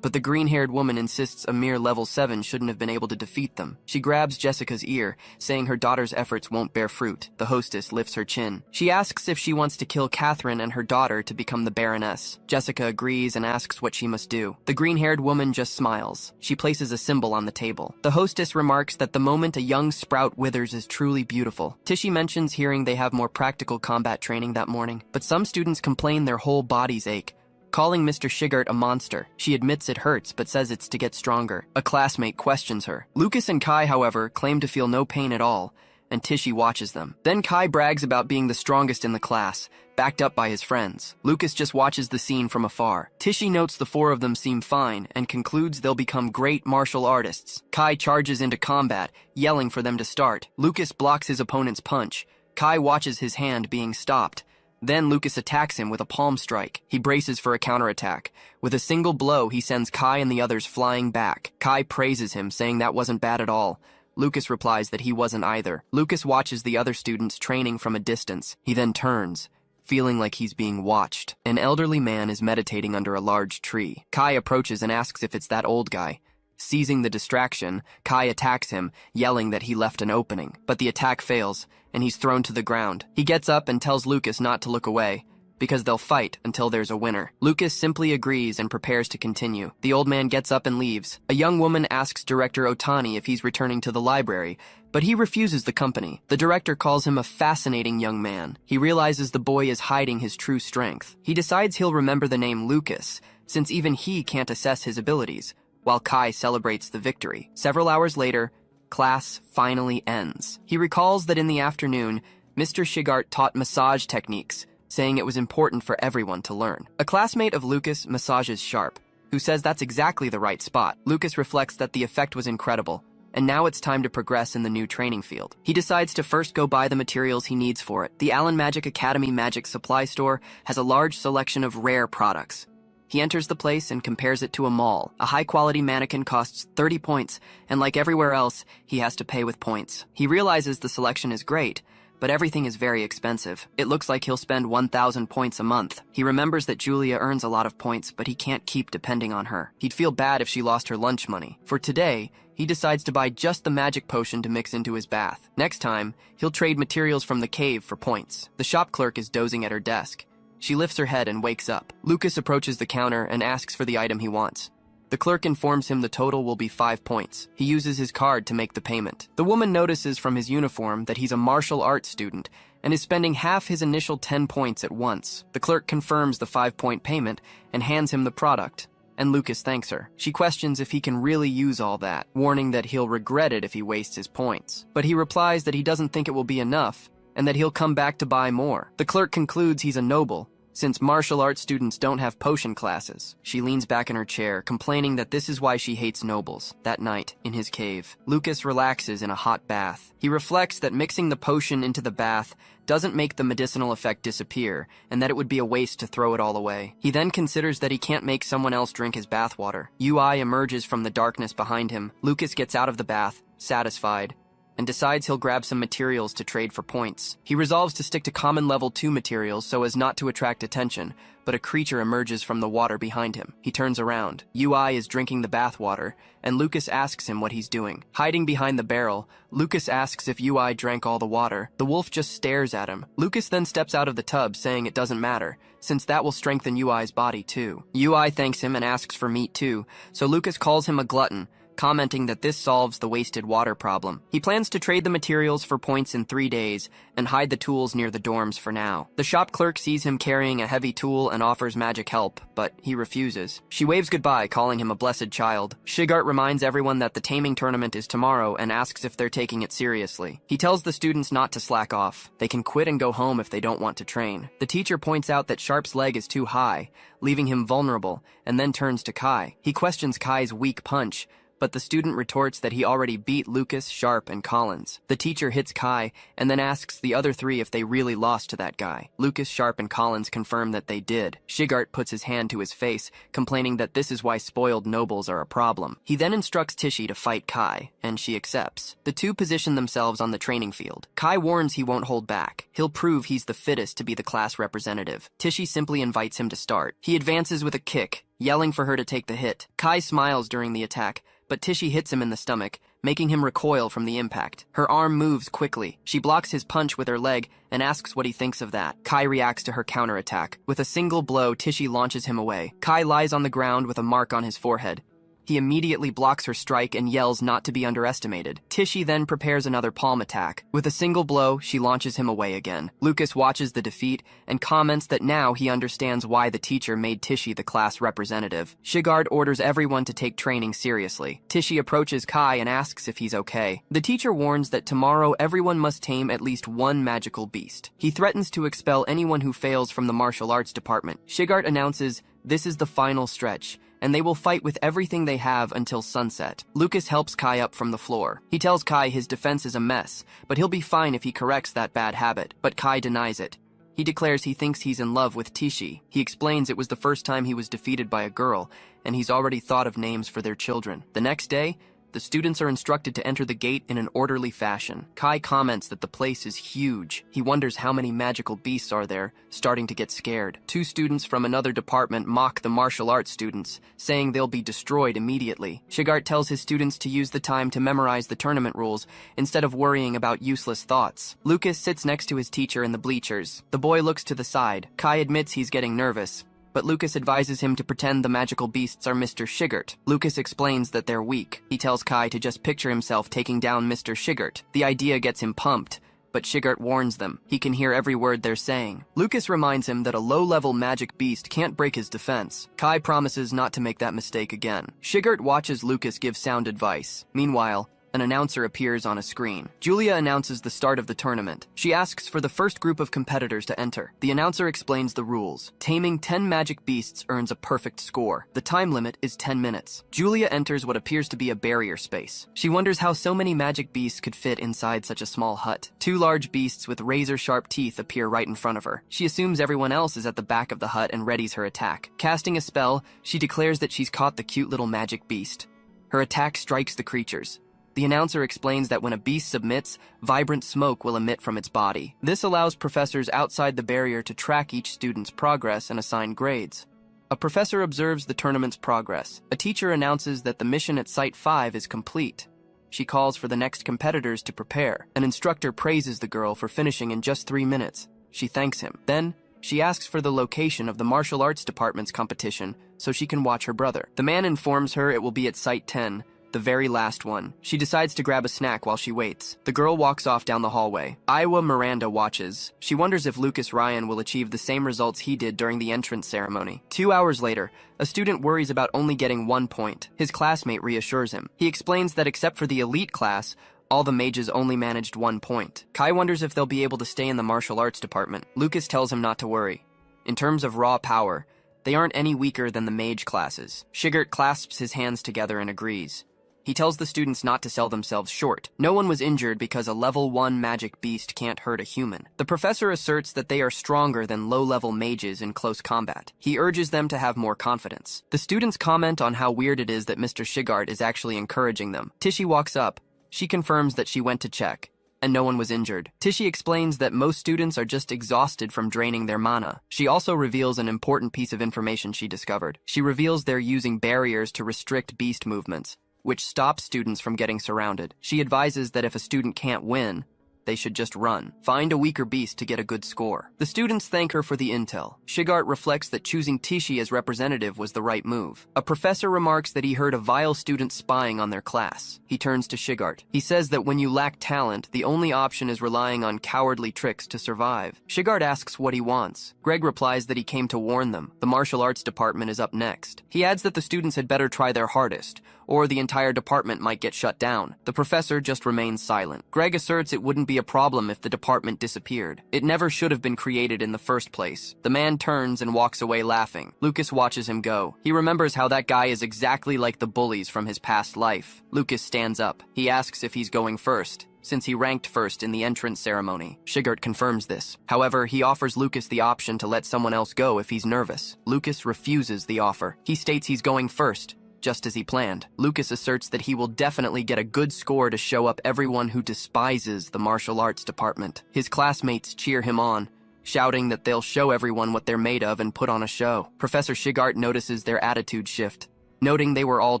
But the green-haired woman insists a mere level 7 shouldn't have been able to defeat them. She grabs Jessica's ear, saying her daughter's efforts won't bear fruit. The hostess lifts her chin. She asks if she wants to kill Catherine and her daughter to become the Baroness. Jessica agrees and asks what she must do. The green-haired woman just smiles. She places a symbol on the table. The hostess remarks that the moment a young sprout withers is truly beautiful. Tishy mentions hearing they have more practical combat training that morning, but some students complain their whole bodies ache, calling Mr. Shigart a monster. She admits it hurts, but says it's to get stronger. A classmate questions her. Lucas and Kai, however, claim to feel no pain at all, and Tishy watches them. Then Kai brags about being the strongest in the class, backed up by his friends. Lucas just watches the scene from afar. Tishy notes the 4 of them seem fine, and concludes they'll become great martial artists. Kai charges into combat, yelling for them to start. Lucas blocks his opponent's punch. Kai watches his hand being stopped. Then Lucas attacks him with a palm strike. He braces for a counterattack. With a single blow, he sends Kai and the others flying back. Kai praises him, saying that wasn't bad at all. Lucas replies that he wasn't either. Lucas watches the other students training from a distance. He then turns, feeling like he's being watched. An elderly man is meditating under a large tree. Kai approaches and asks if it's that old guy. Seizing the distraction, Kai attacks him, yelling that he left an opening. But the attack fails, and he's thrown to the ground. He gets up and tells Lucas not to look away, because they'll fight until there's a winner. Lucas simply agrees and prepares to continue. The old man gets up and leaves. A young woman asks Director Otani if he's returning to the library, but he refuses the company. The director calls him a fascinating young man. He realizes the boy is hiding his true strength. He decides he'll remember the name Lucas, since even he can't assess his abilities, while Kai celebrates the victory. Several hours later, class finally ends. He recalls that in the afternoon, Mr. Shigart taught massage techniques, saying it was important for everyone to learn. A classmate of Lucas massages Sharp, who says that's exactly the right spot. Lucas reflects that the effect was incredible, and now it's time to progress in the new training field. He decides to first go buy the materials he needs for it. The Allen Magic Academy Magic Supply Store has a large selection of rare products. He enters the place and compares it to a mall. A high-quality mannequin costs 30 points, and like everywhere else, he has to pay with points. He realizes the selection is great, but everything is very expensive. It looks like he'll spend 1,000 points a month. He remembers that Julia earns a lot of points, but he can't keep depending on her. He'd feel bad if she lost her lunch money. For today, he decides to buy just the magic potion to mix into his bath. Next time, he'll trade materials from the cave for points. The shop clerk is dozing at her desk. She lifts her head and wakes up. Lucas approaches the counter and asks for the item he wants. The clerk informs him the total will be 5 points. He uses his card to make the payment. The woman notices from his uniform that he's a martial arts student and is spending half his initial 10 points at once. The clerk confirms the 5-point payment and hands him the product, and Lucas thanks her. She questions if he can really use all that, warning that he'll regret it if he wastes his points. But he replies that he doesn't think it will be enough, and that he'll come back to buy more. The clerk concludes he's a noble, since martial arts students don't have potion classes. She leans back in her chair, complaining that this is why she hates nobles. That night, in his cave, Lucas relaxes in a hot bath. He reflects that mixing the potion into the bath doesn't make the medicinal effect disappear, and that it would be a waste to throw it all away. He then considers that he can't make someone else drink his bathwater. UI emerges from the darkness behind him. Lucas gets out of the bath, satisfied, and decides he'll grab some materials to trade for points. He resolves to stick to common level 2 materials so as not to attract attention, but a creature emerges from the water behind him. He turns around. UI is drinking the bathwater, and Lucas asks him what he's doing. Hiding behind the barrel, Lucas asks if UI drank all the water. The wolf just stares at him. Lucas then steps out of the tub, saying it doesn't matter, since that will strengthen UI's body too. UI thanks him and asks for meat too, so Lucas calls him a glutton, commenting that this solves the wasted water problem. He plans to trade the materials for points in 3 days and hide the tools near the dorms for now. The shop clerk sees him carrying a heavy tool and offers magic help, but he refuses. She waves goodbye, calling him a blessed child. Shigart reminds everyone that the taming tournament is tomorrow and asks if they're taking it seriously. He tells the students not to slack off. They can quit and go home if they don't want to train. The teacher points out that Sharp's leg is too high, leaving him vulnerable, and then turns to Kai. He questions Kai's weak punch, but the student retorts that he already beat Lucas, Sharp, and Collins. The teacher hits Kai and then asks the other 3 if they really lost to that guy. Lucas, Sharp, and Collins confirm that they did. Shigart puts his hand to his face, complaining that this is why spoiled nobles are a problem. He then instructs Tishy to fight Kai, and she accepts. The two position themselves on the training field. Kai warns he won't hold back. He'll prove he's the fittest to be the class representative. Tishy simply invites him to start. He advances with a kick, yelling for her to take the hit. Kai smiles during the attack, but Tishy hits him in the stomach, making him recoil from the impact. Her arm moves quickly. She blocks his punch with her leg and asks what he thinks of that. Kai reacts to her counterattack. With a single blow, Tishy launches him away. Kai lies on the ground with a mark on his forehead. He immediately blocks her strike and yells not to be underestimated. Tishy then prepares another palm attack. With a single blow, she launches him away again. Lucas watches the defeat and comments that now he understands why the teacher made Tishy the class representative. Shigard orders everyone to take training seriously. Tishy approaches Kai and asks if he's okay. The teacher warns that tomorrow everyone must tame at least one magical beast. He threatens to expel anyone who fails from the martial arts department. Shigard announces this is the final stretch, and they will fight with everything they have until sunset. Lucas helps Kai up from the floor. He tells Kai his defense is a mess, but he'll be fine if he corrects that bad habit. But Kai denies it. He declares he thinks he's in love with Tishy. He explains it was the first time he was defeated by a girl, and he's already thought of names for their children. The next day, the students are instructed to enter the gate in an orderly fashion. Kai comments that the place is huge. He wonders how many magical beasts are there, starting to get scared. 2 students from another department mock the martial arts students, saying they'll be destroyed immediately. Shigart tells his students to use the time to memorize the tournament rules instead of worrying about useless thoughts. Lucas sits next to his teacher in the bleachers. The boy looks to the side. Kai admits he's getting nervous, but Lucas advises him to pretend the magical beasts are Mr. Shigart. Lucas explains that they're weak. He tells Kai to just picture himself taking down Mr. Shigart. The idea gets him pumped, but Shigart warns them. He can hear every word they're saying. Lucas reminds him that a low-level magic beast can't break his defense. Kai promises not to make that mistake again. Shigart watches Lucas give sound advice. Meanwhile, an announcer appears on a screen. Julia announces the start of the tournament. She asks for the first group of competitors to enter. The announcer explains the rules. Taming 10 magic beasts earns a perfect score. The time limit is 10 minutes. Julia enters what appears to be a barrier space. She wonders how so many magic beasts could fit inside such a small hut. 2 large beasts with razor-sharp teeth appear right in front of her. She assumes everyone else is at the back of the hut and readies her attack. Casting a spell, she declares that she's caught the cute little magic beast. Her attack strikes the creatures. The announcer explains that when a beast submits, vibrant smoke will emit from its body. This allows professors outside the barrier to track each student's progress and assign grades. A professor observes the tournament's progress. A teacher announces that the mission at Site 5 is complete. She calls for the next competitors to prepare. An instructor praises the girl for finishing in just 3 minutes. She thanks him. Then, she asks for the location of the martial arts department's competition so she can watch her brother. The man informs her it will be at Site 10, the very last one. She decides to grab a snack while she waits. The girl walks off down the hallway. Iowa Miranda watches. She wonders if Lucas Ryan will achieve the same results he did during the entrance ceremony. 2 hours later, a student worries about only getting 1 point. His classmate reassures him. He explains that except for the elite class, all the mages only managed 1 point. Kai wonders if they'll be able to stay in the martial arts department. Lucas tells him not to worry. In terms of raw power, they aren't any weaker than the mage classes. Shigart clasps his hands together and agrees. He tells the students not to sell themselves short. No one was injured because a level 1 magic beast can't hurt a human. The professor asserts that they are stronger than low-level mages in close combat. He urges them to have more confidence. The students comment on how weird it is that Mr. Shigart is actually encouraging them. Tishy walks up, She confirms that she went to check, and no one was injured. Tichy explains that most students are just exhausted from draining their mana. She also reveals an important piece of information she discovered. She reveals they're using barriers to restrict beast movements, which stops students from getting surrounded. She advises that if a student can't win, they should just run. Find a weaker beast to get a good score. The students thank her for the intel. Shigart reflects that choosing Tichy as representative was the right move. A professor remarks that he heard a vile student spying on their class. He turns to Shigart. He says that when you lack talent, the only option is relying on cowardly tricks to survive. Shigart asks what he wants. Greg replies that he came to warn them. The martial arts department is up next. He adds that the students had better try their hardest, or the entire department might get shut down. The professor just remains silent. Greg asserts it wouldn't be a problem if the department disappeared. It never should have been created in the first place. The man turns and walks away laughing. Lucas watches him go. He remembers how that guy is exactly like the bullies from his past life. Lucas stands up. He asks if he's going first, since he ranked first in the entrance ceremony. Shigart confirms this. However, he offers Lucas the option to let someone else go if he's nervous. Lucas refuses the offer. He states he's going first, just as he planned. Lucas asserts that he will definitely get a good score to show up everyone who despises the martial arts department. His classmates cheer him on, shouting that they'll show everyone what they're made of and put on a show. Professor Shigart notices their attitude shift, noting they were all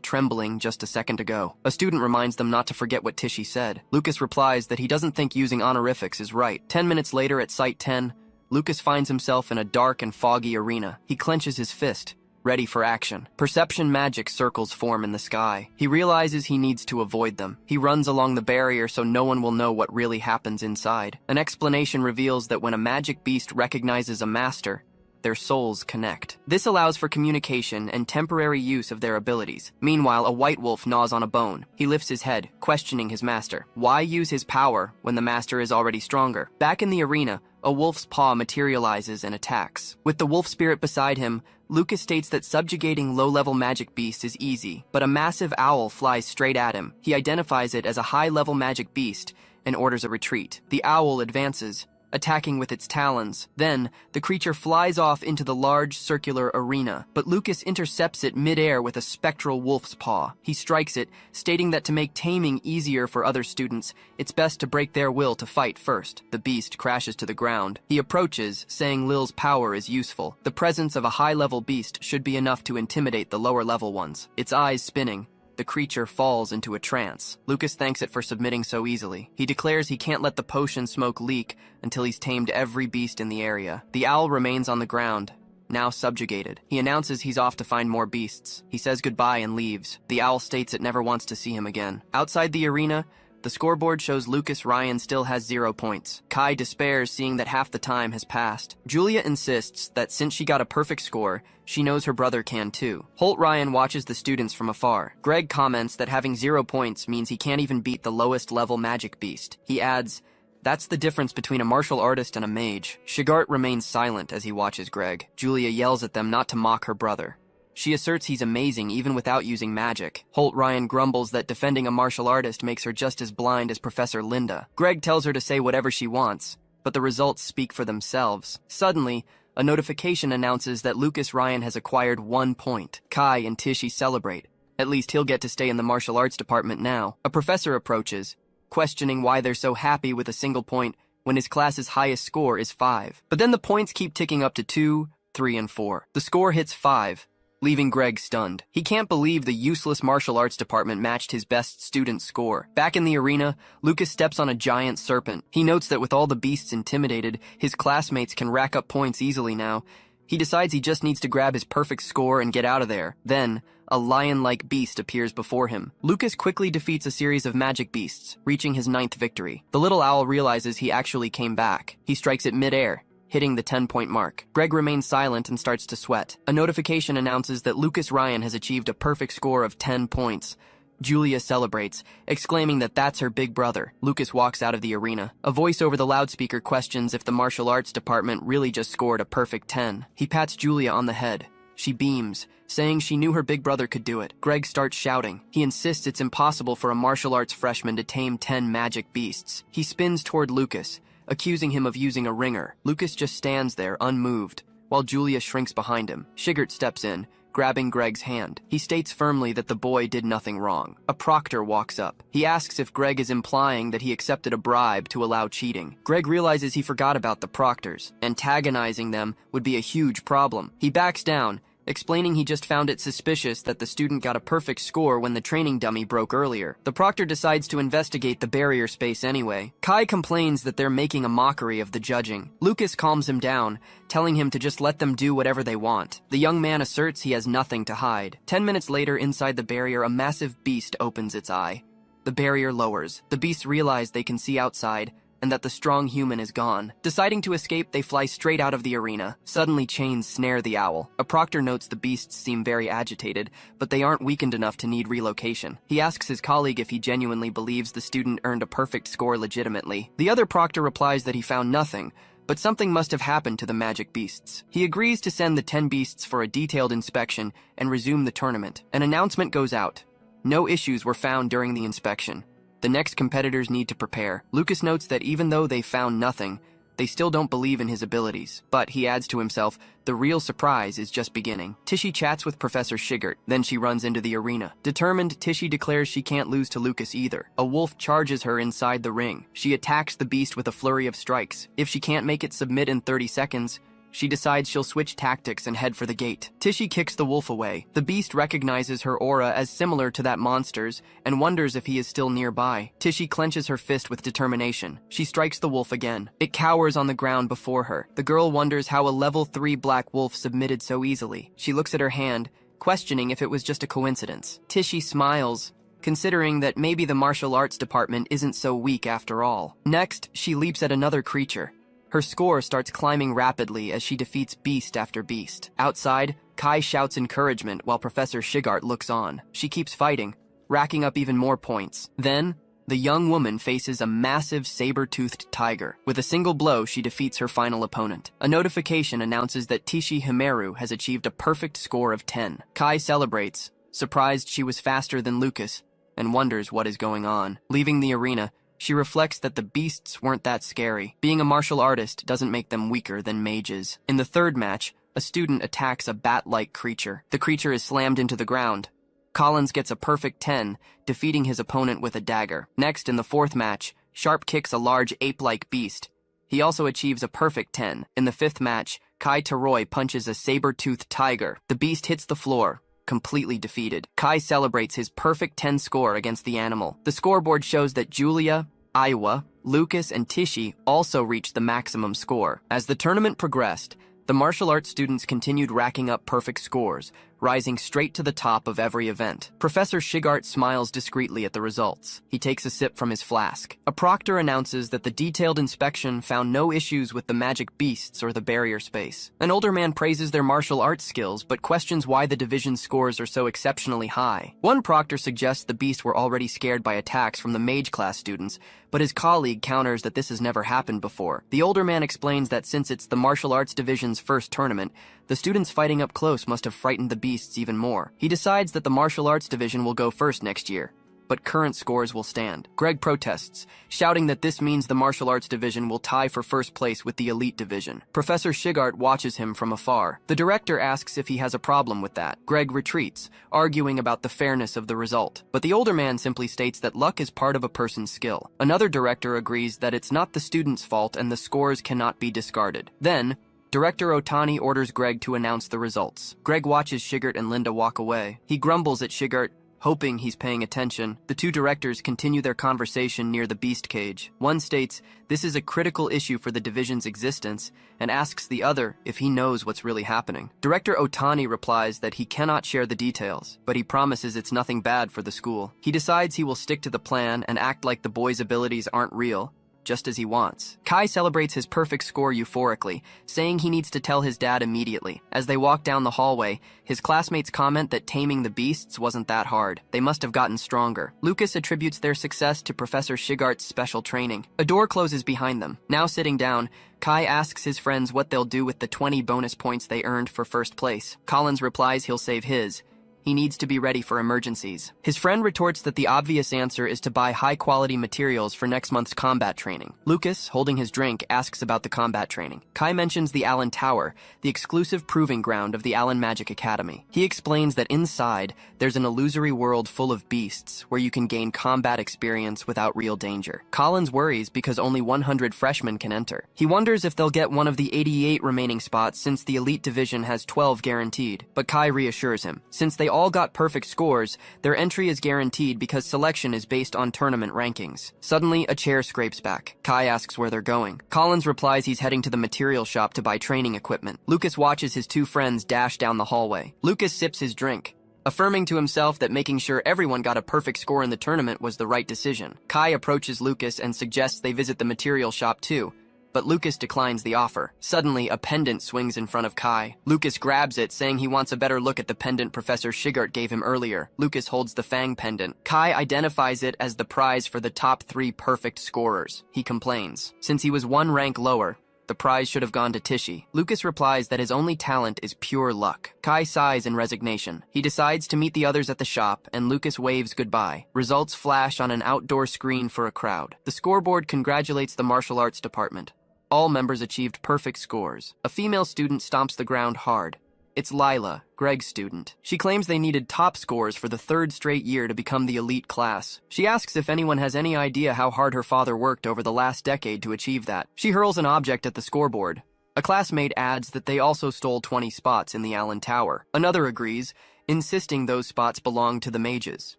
trembling just a second ago. A student reminds them not to forget what Tichy said. Lucas replies that he doesn't think using honorifics is right. 10 minutes later at Site 10, Lucas finds himself in a dark and foggy arena. He clenches his fist, ready for action. Perception magic circles form in the sky. He realizes he needs to avoid them. He runs along the barrier so no one will know what really happens inside. An explanation reveals that when a magic beast recognizes a master, their souls connect. This allows for communication and temporary use of their abilities. Meanwhile, a white wolf gnaws on a bone. He lifts his head, questioning his master. Why use his power when the master is already stronger? Back in the arena, a wolf's paw materializes and attacks. With the wolf spirit beside him, Lucas states that subjugating low-level magic beasts is easy, but a massive owl flies straight at him. He identifies it as a high-level magic beast and orders a retreat. The owl advances, attacking with its talons. Then, the creature flies off into the large circular arena, but Lucas intercepts it mid-air with a spectral wolf's paw. He strikes it, stating that to make taming easier for other students, it's best to break their will to fight first. The beast crashes to the ground. He approaches, saying Lil's power is useful. The presence of a high-level beast should be enough to intimidate the lower-level ones. Its eyes spinning, the creature falls into a trance. Lucas thanks it for submitting so easily. He declares he can't let the potion smoke leak until he's tamed every beast in the area. The owl remains on the ground, now subjugated. He announces he's off to find more beasts. He says goodbye and leaves. The owl states it never wants to see him again. Outside the arena, the scoreboard shows Lucas Ryan still has 0 points. Kai despairs, seeing that half the time has passed. Julia insists that since she got a perfect score, she knows her brother can too. Holt Ryan watches the students from afar. Greg comments that having 0 points means he can't even beat the lowest level magic beast. He adds, "That's the difference between a martial artist and a mage." Shigart remains silent as he watches Greg. Julia yells at them not to mock her brother. She asserts he's amazing even without using magic. Holt Ryan grumbles that defending a martial artist makes her just as blind as Professor Linda. Greg tells her to say whatever she wants, but the results speak for themselves. Suddenly, a notification announces that Lucas Ryan has acquired 1 point. Kai and Tichy celebrate. At least he'll get to stay in the martial arts department now. A professor approaches, questioning why they're so happy with a single point when his class's highest score is 5. But then the points keep ticking up to 2, 3, and 4. The score hits 5, leaving Greg stunned. He can't believe the useless martial arts department matched his best student's score. Back in the arena, Lucas steps on a giant serpent. He notes that with all the beasts intimidated, his classmates can rack up points easily now. He decides he just needs to grab his perfect score and get out of there. Then, a lion-like beast appears before him. Lucas quickly defeats a series of magic beasts, reaching his 9th victory. The little owl realizes he actually came back. He strikes it mid-air, hitting the 10-point mark. Greg remains silent and starts to sweat. A notification announces that Lucas Ryan has achieved a perfect score of 10 points. Julia celebrates, exclaiming that that's her big brother. Lucas walks out of the arena. A voice over the loudspeaker questions if the martial arts department really just scored a perfect 10. He pats Julia on the head. She beams, saying she knew her big brother could do it. Greg starts shouting. He insists it's impossible for a martial arts freshman to tame 10 magic beasts. He spins toward Lucas, accusing him of using a ringer. Lucas just stands there, unmoved, while Julia shrinks behind him. Shigart steps in, grabbing Greg's hand. He states firmly that the boy did nothing wrong. A proctor walks up. He asks if Greg is implying that he accepted a bribe to allow cheating. Greg realizes he forgot about the proctors. Antagonizing them would be a huge problem. He backs down, explaining he just found it suspicious that the student got a perfect score when the training dummy broke earlier. The proctor decides to investigate the barrier space anyway. Kai complains that they're making a mockery of the judging. Lucas calms him down, telling him to just let them do whatever they want. The young man asserts he has nothing to hide. 10 minutes later, inside the barrier, a massive beast opens its eye. The barrier lowers. The beasts realize they can see outside, and that the strong human is gone. Deciding to escape, they fly straight out of the arena. Suddenly, chains snare the owl. A proctor notes the beasts seem very agitated, but they aren't weakened enough to need relocation. He asks his colleague if he genuinely believes the student earned a perfect score legitimately. The other proctor replies that he found nothing, but something must have happened to the magic beasts. He agrees to send the 10 beasts for a detailed inspection and resume the tournament. An announcement goes out. No issues were found during the inspection. The next competitors need to prepare. Lucas notes that even though they found nothing, they still don't believe in his abilities. But he adds to himself, the real surprise is just beginning. Tishy chats with Professor Shigert, then she runs into the arena. Determined, Tishy declares she can't lose to Lucas either. A wolf charges her inside the ring. She attacks the beast with a flurry of strikes. If she can't make it submit in 30 seconds, she decides she'll switch tactics and head for the gate. Tishy kicks the wolf away. The beast recognizes her aura as similar to that monster's and wonders if he is still nearby. Tishy clenches her fist with determination. She strikes the wolf again. It cowers on the ground before her. The girl wonders how a level 3 black wolf submitted so easily. She looks at her hand, questioning if it was just a coincidence. Tishy smiles, considering that maybe the martial arts department isn't so weak after all. Next, she leaps at another creature. Her score starts climbing rapidly as she defeats beast after beast. Outside, Kai shouts encouragement while Professor Shigart looks on. She keeps fighting, racking up even more points. Then, the young woman faces a massive saber-toothed tiger. With a single blow, she defeats her final opponent. A notification announces that Tishi Himeru has achieved a perfect score of 10. Kai celebrates, surprised she was faster than Lucas, and wonders what is going on. Leaving the arena, she reflects that the beasts weren't that scary. Being a martial artist doesn't make them weaker than mages. In the third match, a student attacks a bat-like creature. The creature is slammed into the ground. Collins gets a perfect 10, defeating his opponent with a dagger. Next, in the fourth match, Sharp kicks a large ape-like beast. He also achieves a perfect 10. In the fifth match, Kai Taroy punches a saber-toothed tiger. The beast hits the floor, completely defeated. Kai celebrates his perfect 10 score against the animal. The scoreboard shows that Julia, Aiwa, Lucas, and Tishy also reached the maximum score. As the tournament progressed, the martial arts students continued racking up perfect scores, rising straight to the top of every event. Professor Shigart smiles discreetly at the results. He takes a sip from his flask. A proctor announces that the detailed inspection found no issues with the magic beasts or the barrier space. An older man praises their martial arts skills, but questions why the division's scores are so exceptionally high. One proctor suggests the beasts were already scared by attacks from the mage class students, but his colleague counters that this has never happened before. The older man explains that since it's the martial arts division's first tournament, the students fighting up close must have frightened the beasts even more. He decides that the martial arts division will go first next year, but current scores will stand. Greg protests, shouting that this means the martial arts division will tie for first place with the elite division. Professor Shigart watches him from afar. The director asks if he has a problem with that. Greg retreats, arguing about the fairness of the result. But the older man simply states that luck is part of a person's skill. Another director agrees that it's not the student's fault and the scores cannot be discarded. Then, Director Otani orders Greg to announce the results. Greg watches Shigart and Linda walk away. He grumbles at Shigart, hoping he's paying attention. The two directors continue their conversation near the beast cage. One states this is a critical issue for the division's existence and asks the other if he knows what's really happening. Director Otani replies that he cannot share the details, but he promises it's nothing bad for the school. He decides he will stick to the plan and act like the boy's abilities aren't real, just as he wants. Kai celebrates his perfect score euphorically, saying he needs to tell his dad immediately. As they walk down the hallway, his classmates comment that taming the beasts wasn't that hard. They must have gotten stronger. Lucas attributes their success to Professor Shigart's special training. A door closes behind them. Now sitting down, Kai asks his friends what they'll do with the 20 bonus points they earned for first place. Collins replies he'll save his. He needs to be ready for emergencies. His friend retorts that the obvious answer is to buy high-quality materials for next month's combat training. Lucas, holding his drink, asks about the combat training. Kai mentions the Allen Tower, the exclusive proving ground of the Allen Magic Academy. He explains that inside, there's an illusory world full of beasts where you can gain combat experience without real danger. Collins worries because only 100 freshmen can enter. He wonders if they'll get one of the 88 remaining spots since the elite division has 12 guaranteed. But Kai reassures him. Since they all got perfect scores, their entry is guaranteed because selection is based on tournament rankings. Suddenly, a chair scrapes back. Kai asks where they're going. Collins replies he's heading to the material shop to buy training equipment. Lucas watches his two friends dash down the hallway. Lucas sips his drink, affirming to himself that making sure everyone got a perfect score in the tournament was the right decision. Kai approaches Lucas and suggests they visit the material shop too, but Lucas declines the offer. Suddenly, a pendant swings in front of Kai. Lucas grabs it, saying he wants a better look at the pendant Professor Shigart gave him earlier. Lucas holds the Fang pendant. Kai identifies it as the prize for the top 3 perfect scorers. He complains. Since he was 1 rank lower, the prize should have gone to Tishy. Lucas replies that his only talent is pure luck. Kai sighs in resignation. He decides to meet the others at the shop, and Lucas waves goodbye. Results flash on an outdoor screen for a crowd. The scoreboard congratulates the martial arts department. All members achieved perfect scores. A female student stomps the ground hard. It's Lila, Greg's student. She claims they needed top scores for the 3rd straight year to become the elite class. She asks if anyone has any idea how hard her father worked over the last decade to achieve that. She hurls an object at the scoreboard. A classmate adds that they also stole 20 spots in the Allen Tower. Another agrees, insisting those spots belong to the mages.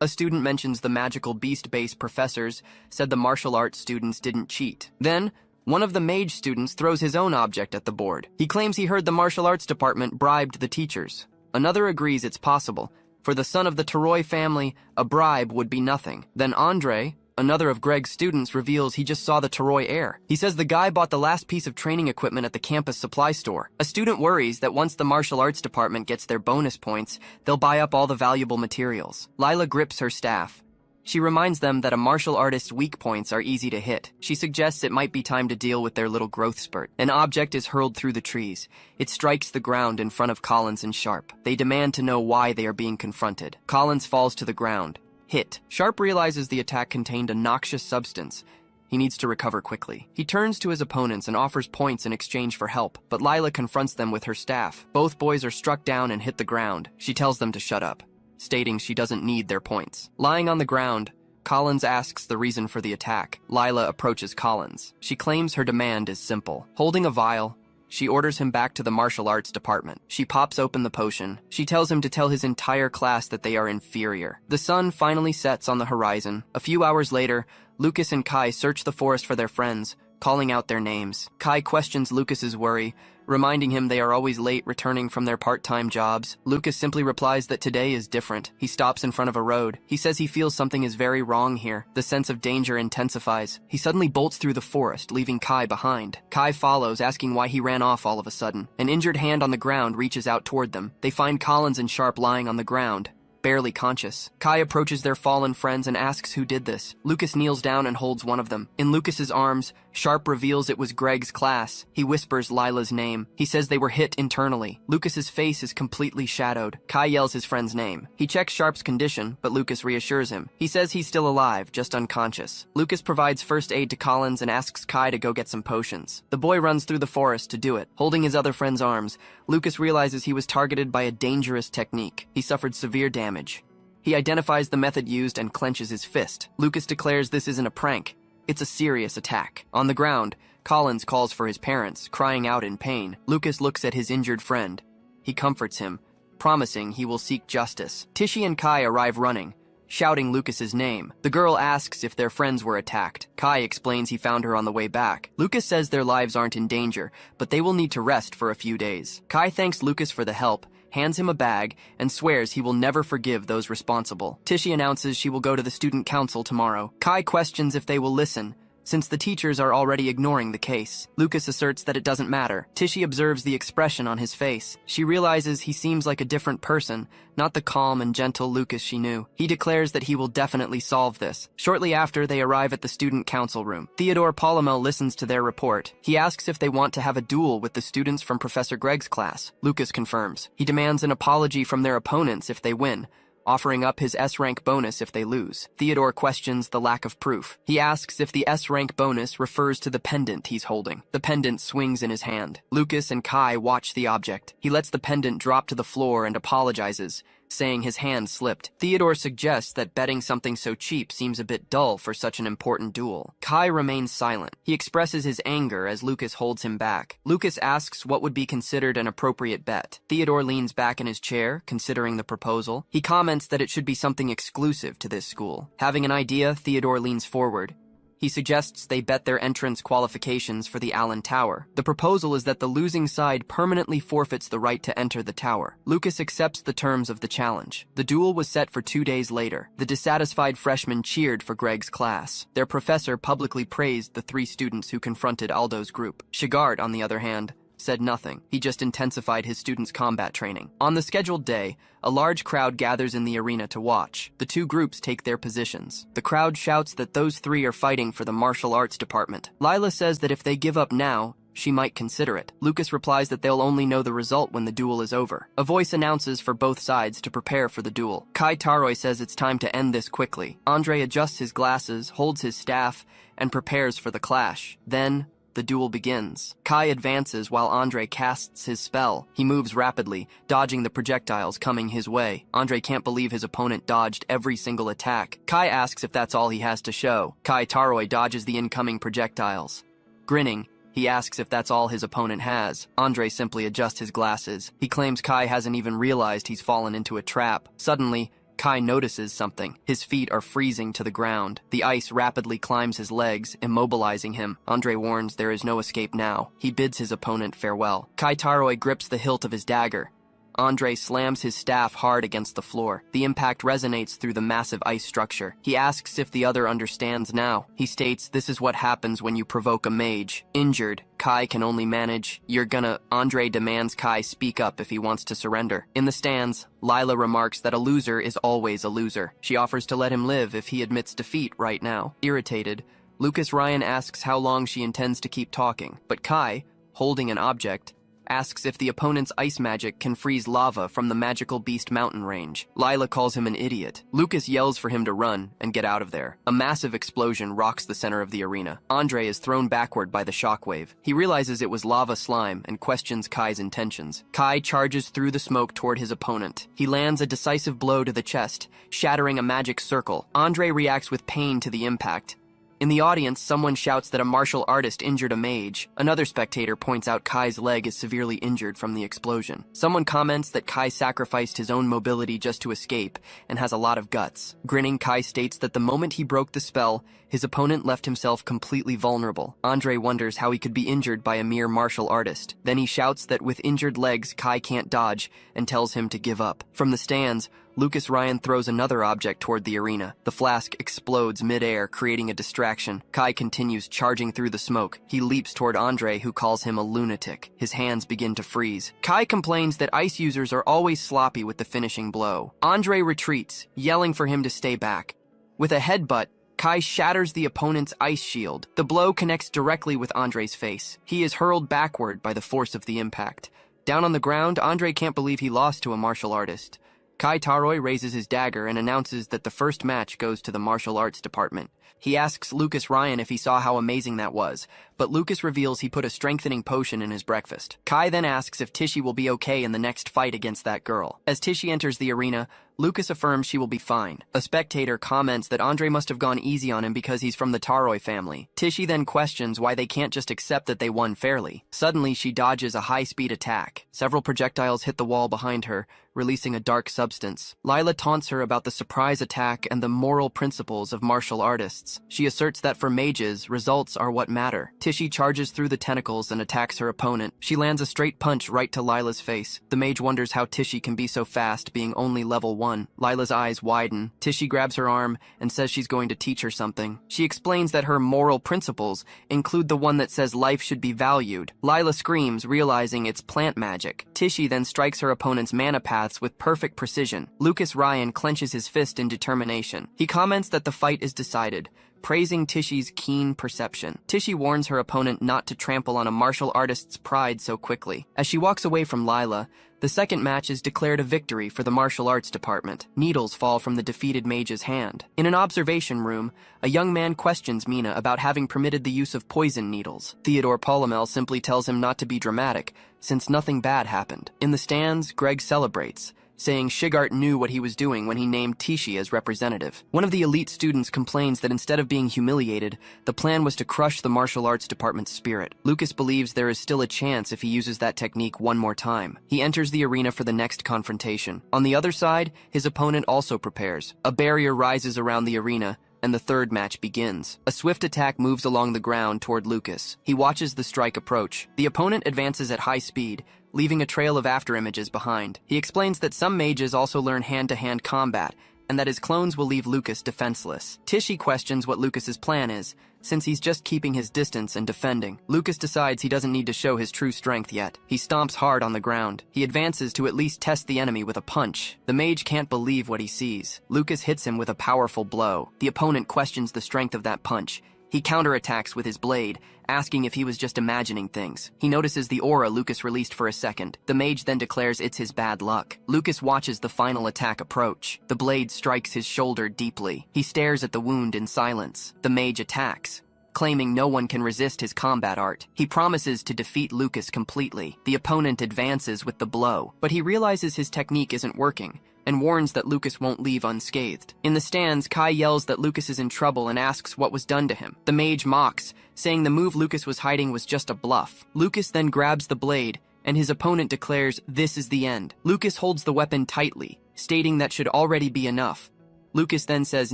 A student mentions the magical beast-based professors said the martial arts students didn't cheat. Then, one of the mage students throws his own object at the board. He claims he heard the martial arts department bribed the teachers. Another agrees it's possible. For the son of the Teroy family, a bribe would be nothing. Then Andre, another of Greg's students, reveals he just saw the Teroy heir. He says the guy bought the last piece of training equipment at the campus supply store. A student worries that once the martial arts department gets their bonus points, they'll buy up all the valuable materials. Lila grips her staff. She reminds them that a martial artist's weak points are easy to hit. She suggests it might be time to deal with their little growth spurt. An object is hurled through the trees. It strikes the ground in front of Collins and Sharp. They demand to know why they are being confronted. Collins falls to the ground. Hit. Sharp realizes the attack contained a noxious substance. He needs to recover quickly. He turns to his opponents and offers points in exchange for help, but Lila confronts them with her staff. Both boys are struck down and hit the ground. She tells them to shut up, stating she doesn't need their points. Lying on the ground, Collins asks the reason for the attack. Lila approaches Collins. She claims her demand is simple. Holding a vial, she orders him back to the martial arts department. She pops open the potion. She tells him to tell his entire class that they are inferior. The sun finally sets on the horizon. A few hours later, Lucas and Kai search the forest for their friends, calling out their names. Kai questions Lucas's worry, reminding him they are always late returning from their part-time jobs. Lucas simply replies that today is different. He stops in front of a road. He says he feels something is very wrong here. The sense of danger intensifies. He suddenly bolts through the forest, leaving Kai behind. Kai follows, asking why he ran off all of a sudden. An injured hand on the ground reaches out toward them. They find Collins and Sharp lying on the ground, barely conscious. Kai approaches their fallen friends and asks who did this. Lucas kneels down and holds one of them. In Lucas's arms, Sharp reveals it was Greg's class. He whispers Lila's name. He says they were hit internally. Lucas's face is completely shadowed. Kai yells his friend's name. He checks Sharp's condition, but Lucas reassures him. He says he's still alive, just unconscious. Lucas provides first aid to Collins and asks Kai to go get some potions. The boy runs through the forest to do it. Holding his other friend's arms, Lucas realizes he was targeted by a dangerous technique. He suffered severe damage. He identifies the method used and clenches his fist. Lucas declares this isn't a prank. It's a serious attack. On the ground, Collins calls for his parents, crying out in pain. Lucas looks at his injured friend. He comforts him, promising he will seek justice. Tishy and Kai arrive running, shouting Lucas's name. The girl asks if their friends were attacked. Kai explains he found her on the way back. Lucas says their lives aren't in danger, but they will need to rest for a few days. Kai thanks Lucas for the help, hands him a bag, and swears he will never forgive those responsible. Tishy announces she will go to the student council tomorrow. Kai questions if they will listen, since the teachers are already ignoring the case. Lucas asserts that it doesn't matter. Tishy observes the expression on his face. She realizes he seems like a different person, not the calm and gentle Lucas she knew. He declares that he will definitely solve this. Shortly after, they arrive at the student council room. Theodore Polymel listens to their report. He asks if they want to have a duel with the students from Professor Greg's class. Lucas confirms. He demands an apology from their opponents if they win, offering up his S-rank bonus if they lose. Theodore questions the lack of proof. He asks if the S-rank bonus refers to the pendant he's holding. The pendant swings in his hand. Lucas and Kai watch the object. He lets the pendant drop to the floor and apologizes, saying his hand slipped. Theodore suggests that betting something so cheap seems a bit dull for such an important duel. Kai remains silent. He expresses his anger as Lucas holds him back. Lucas asks what would be considered an appropriate bet. Theodore leans back in his chair, considering the proposal. He comments that it should be something exclusive to this school. Having an idea, Theodore leans forward. He suggests they bet their entrance qualifications for the Allen Tower. The proposal is that the losing side permanently forfeits the right to enter the tower. Lucas accepts the terms of the challenge. The duel was set for 2 days later. The dissatisfied freshmen cheered for Greg's class. Their professor publicly praised the 3 students who confronted Aldo's group. Shigart, on the other hand, said nothing. He just intensified his students' combat training. On the scheduled day, a large crowd gathers in the arena to watch. The 2 groups take their positions. The crowd shouts that those 3 are fighting for the martial arts department. Lila says that if they give up now, she might consider it. Lucas replies that they'll only know the result when the duel is over. A voice announces for both sides to prepare for the duel. Kai Taroi says it's time to end this quickly. Andre adjusts his glasses, holds his staff, and prepares for the clash. Then, the duel begins. Kai advances while Andre casts his spell. He moves rapidly, dodging the projectiles coming his way. Andre can't believe his opponent dodged every single attack. Kai asks if that's all he has to show. Kai Taroi dodges the incoming projectiles. Grinning, he asks if that's all his opponent has. Andre simply adjusts his glasses. He claims Kai hasn't even realized he's fallen into a trap. Suddenly, Kai notices something. His feet are freezing to the ground. The ice rapidly climbs his legs, immobilizing him. Andre warns there is no escape now. He bids his opponent farewell. Kai Taroi grips the hilt of his dagger. Andre slams his staff hard against the floor. The impact resonates through the massive ice structure. He asks if the other understands now. He states, "This is what happens when you provoke a mage." Injured, Kai can only manage, "You're gonna..." Andre demands Kai speak up if he wants to surrender. In the stands, Lila remarks that a loser is always a loser. She offers to let him live if he admits defeat right now. Irritated, Lucas Ryan asks how long she intends to keep talking, but Kai, holding an object, asks if the opponent's ice magic can freeze lava from the magical beast mountain range. Lila calls him an idiot. Lucas yells for him to run and get out of there. A massive explosion rocks the center of the arena. Andre is thrown backward by the shockwave. He realizes it was lava slime and questions Kai's intentions. Kai charges through the smoke toward his opponent. He lands a decisive blow to the chest, shattering a magic circle. Andre reacts with pain to the impact. In the audience, someone shouts that a martial artist injured a mage. Another spectator points out Kai's leg is severely injured from the explosion. Someone comments that Kai sacrificed his own mobility just to escape and has a lot of guts. Grinning, Kai states that the moment he broke the spell, his opponent left himself completely vulnerable. Andre wonders how he could be injured by a mere martial artist. Then he shouts that with injured legs, Kai can't dodge and tells him to give up. From the stands, Lucas Ryan throws another object toward the arena. The flask explodes mid-air, creating a distraction. Kai continues charging through the smoke. He leaps toward Andre, who calls him a lunatic. His hands begin to freeze. Kai complains that ice users are always sloppy with the finishing blow. Andre retreats, yelling for him to stay back. With a headbutt, Kai shatters the opponent's ice shield. The blow connects directly with Andre's face. He is hurled backward by the force of the impact. Down on the ground, Andre can't believe he lost to a martial artist. Kai Taroi raises his dagger and announces that the first match goes to the martial arts department. He asks Lucas Ryan if he saw how amazing that was, but Lucas reveals he put a strengthening potion in his breakfast. Kai then asks if Tishy will be okay in the next fight against that girl. As Tishy enters the arena, Lucas affirms she will be fine. A spectator comments that Andre must have gone easy on him because he's from the Taroi family. Tishy then questions why they can't just accept that they won fairly. Suddenly, she dodges a high-speed attack. Several projectiles hit the wall behind her, releasing a dark substance. Lila taunts her about the surprise attack and the moral principles of martial artists. She asserts that for mages, results are what matter. Tishy charges through the tentacles and attacks her opponent. She lands a straight punch right to Lila's face. The mage wonders how Tishy can be so fast, being only level 1. Lila's eyes widen. Tishy grabs her arm and says she's going to teach her something. She explains that her moral principles include the one that says life should be valued. Lila screams, realizing it's plant magic. Tishy then strikes her opponent's mana paths with perfect precision. Lucas Ryan clenches his fist in determination. He comments that the fight is decided, praising Tishy's keen perception. Tishy warns her opponent not to trample on a martial artist's pride so quickly. As she walks away from Lila, the second match is declared a victory for the martial arts department. Needles fall from the defeated mage's hand. In an observation room, a young man questions Mina about having permitted the use of poison needles. Theodore Polymel simply tells him not to be dramatic, since nothing bad happened. In the stands, Greg celebrates, saying Shigart knew what he was doing when he named Tishy as representative. One of the elite students complains that instead of being humiliated, the plan was to crush the martial arts department's spirit. Lucas believes there is still a chance if he uses that technique one more time. He enters the arena for the next confrontation. On the other side, his opponent also prepares. A barrier rises around the arena, and the third match begins. A swift attack moves along the ground toward Lucas. He watches the strike approach. The opponent advances at high speed, leaving a trail of afterimages behind. He explains that some mages also learn hand-to-hand combat, and that his clones will leave Lucas defenseless. Tishy questions what Lucas's plan is, since he's just keeping his distance and defending. Lucas decides he doesn't need to show his true strength yet. He stomps hard on the ground. He advances to at least test the enemy with a punch. The mage can't believe what he sees. Lucas hits him with a powerful blow. The opponent questions the strength of that punch. He counterattacks with his blade, asking if he was just imagining things. He notices the aura Lucas released for a second. The mage then declares it's his bad luck. Lucas watches the final attack approach. The blade strikes his shoulder deeply. He stares at the wound in silence. The mage attacks, claiming no one can resist his combat art. He promises to defeat Lucas completely. The opponent advances with the blow, but he realizes his technique isn't working, and warns that Lucas won't leave unscathed. In the stands, Kai yells that Lucas is in trouble and asks what was done to him. The mage mocks, saying the move Lucas was hiding was just a bluff. Lucas then grabs the blade, and his opponent declares this is the end. Lucas holds the weapon tightly, stating that should already be enough. Lucas then says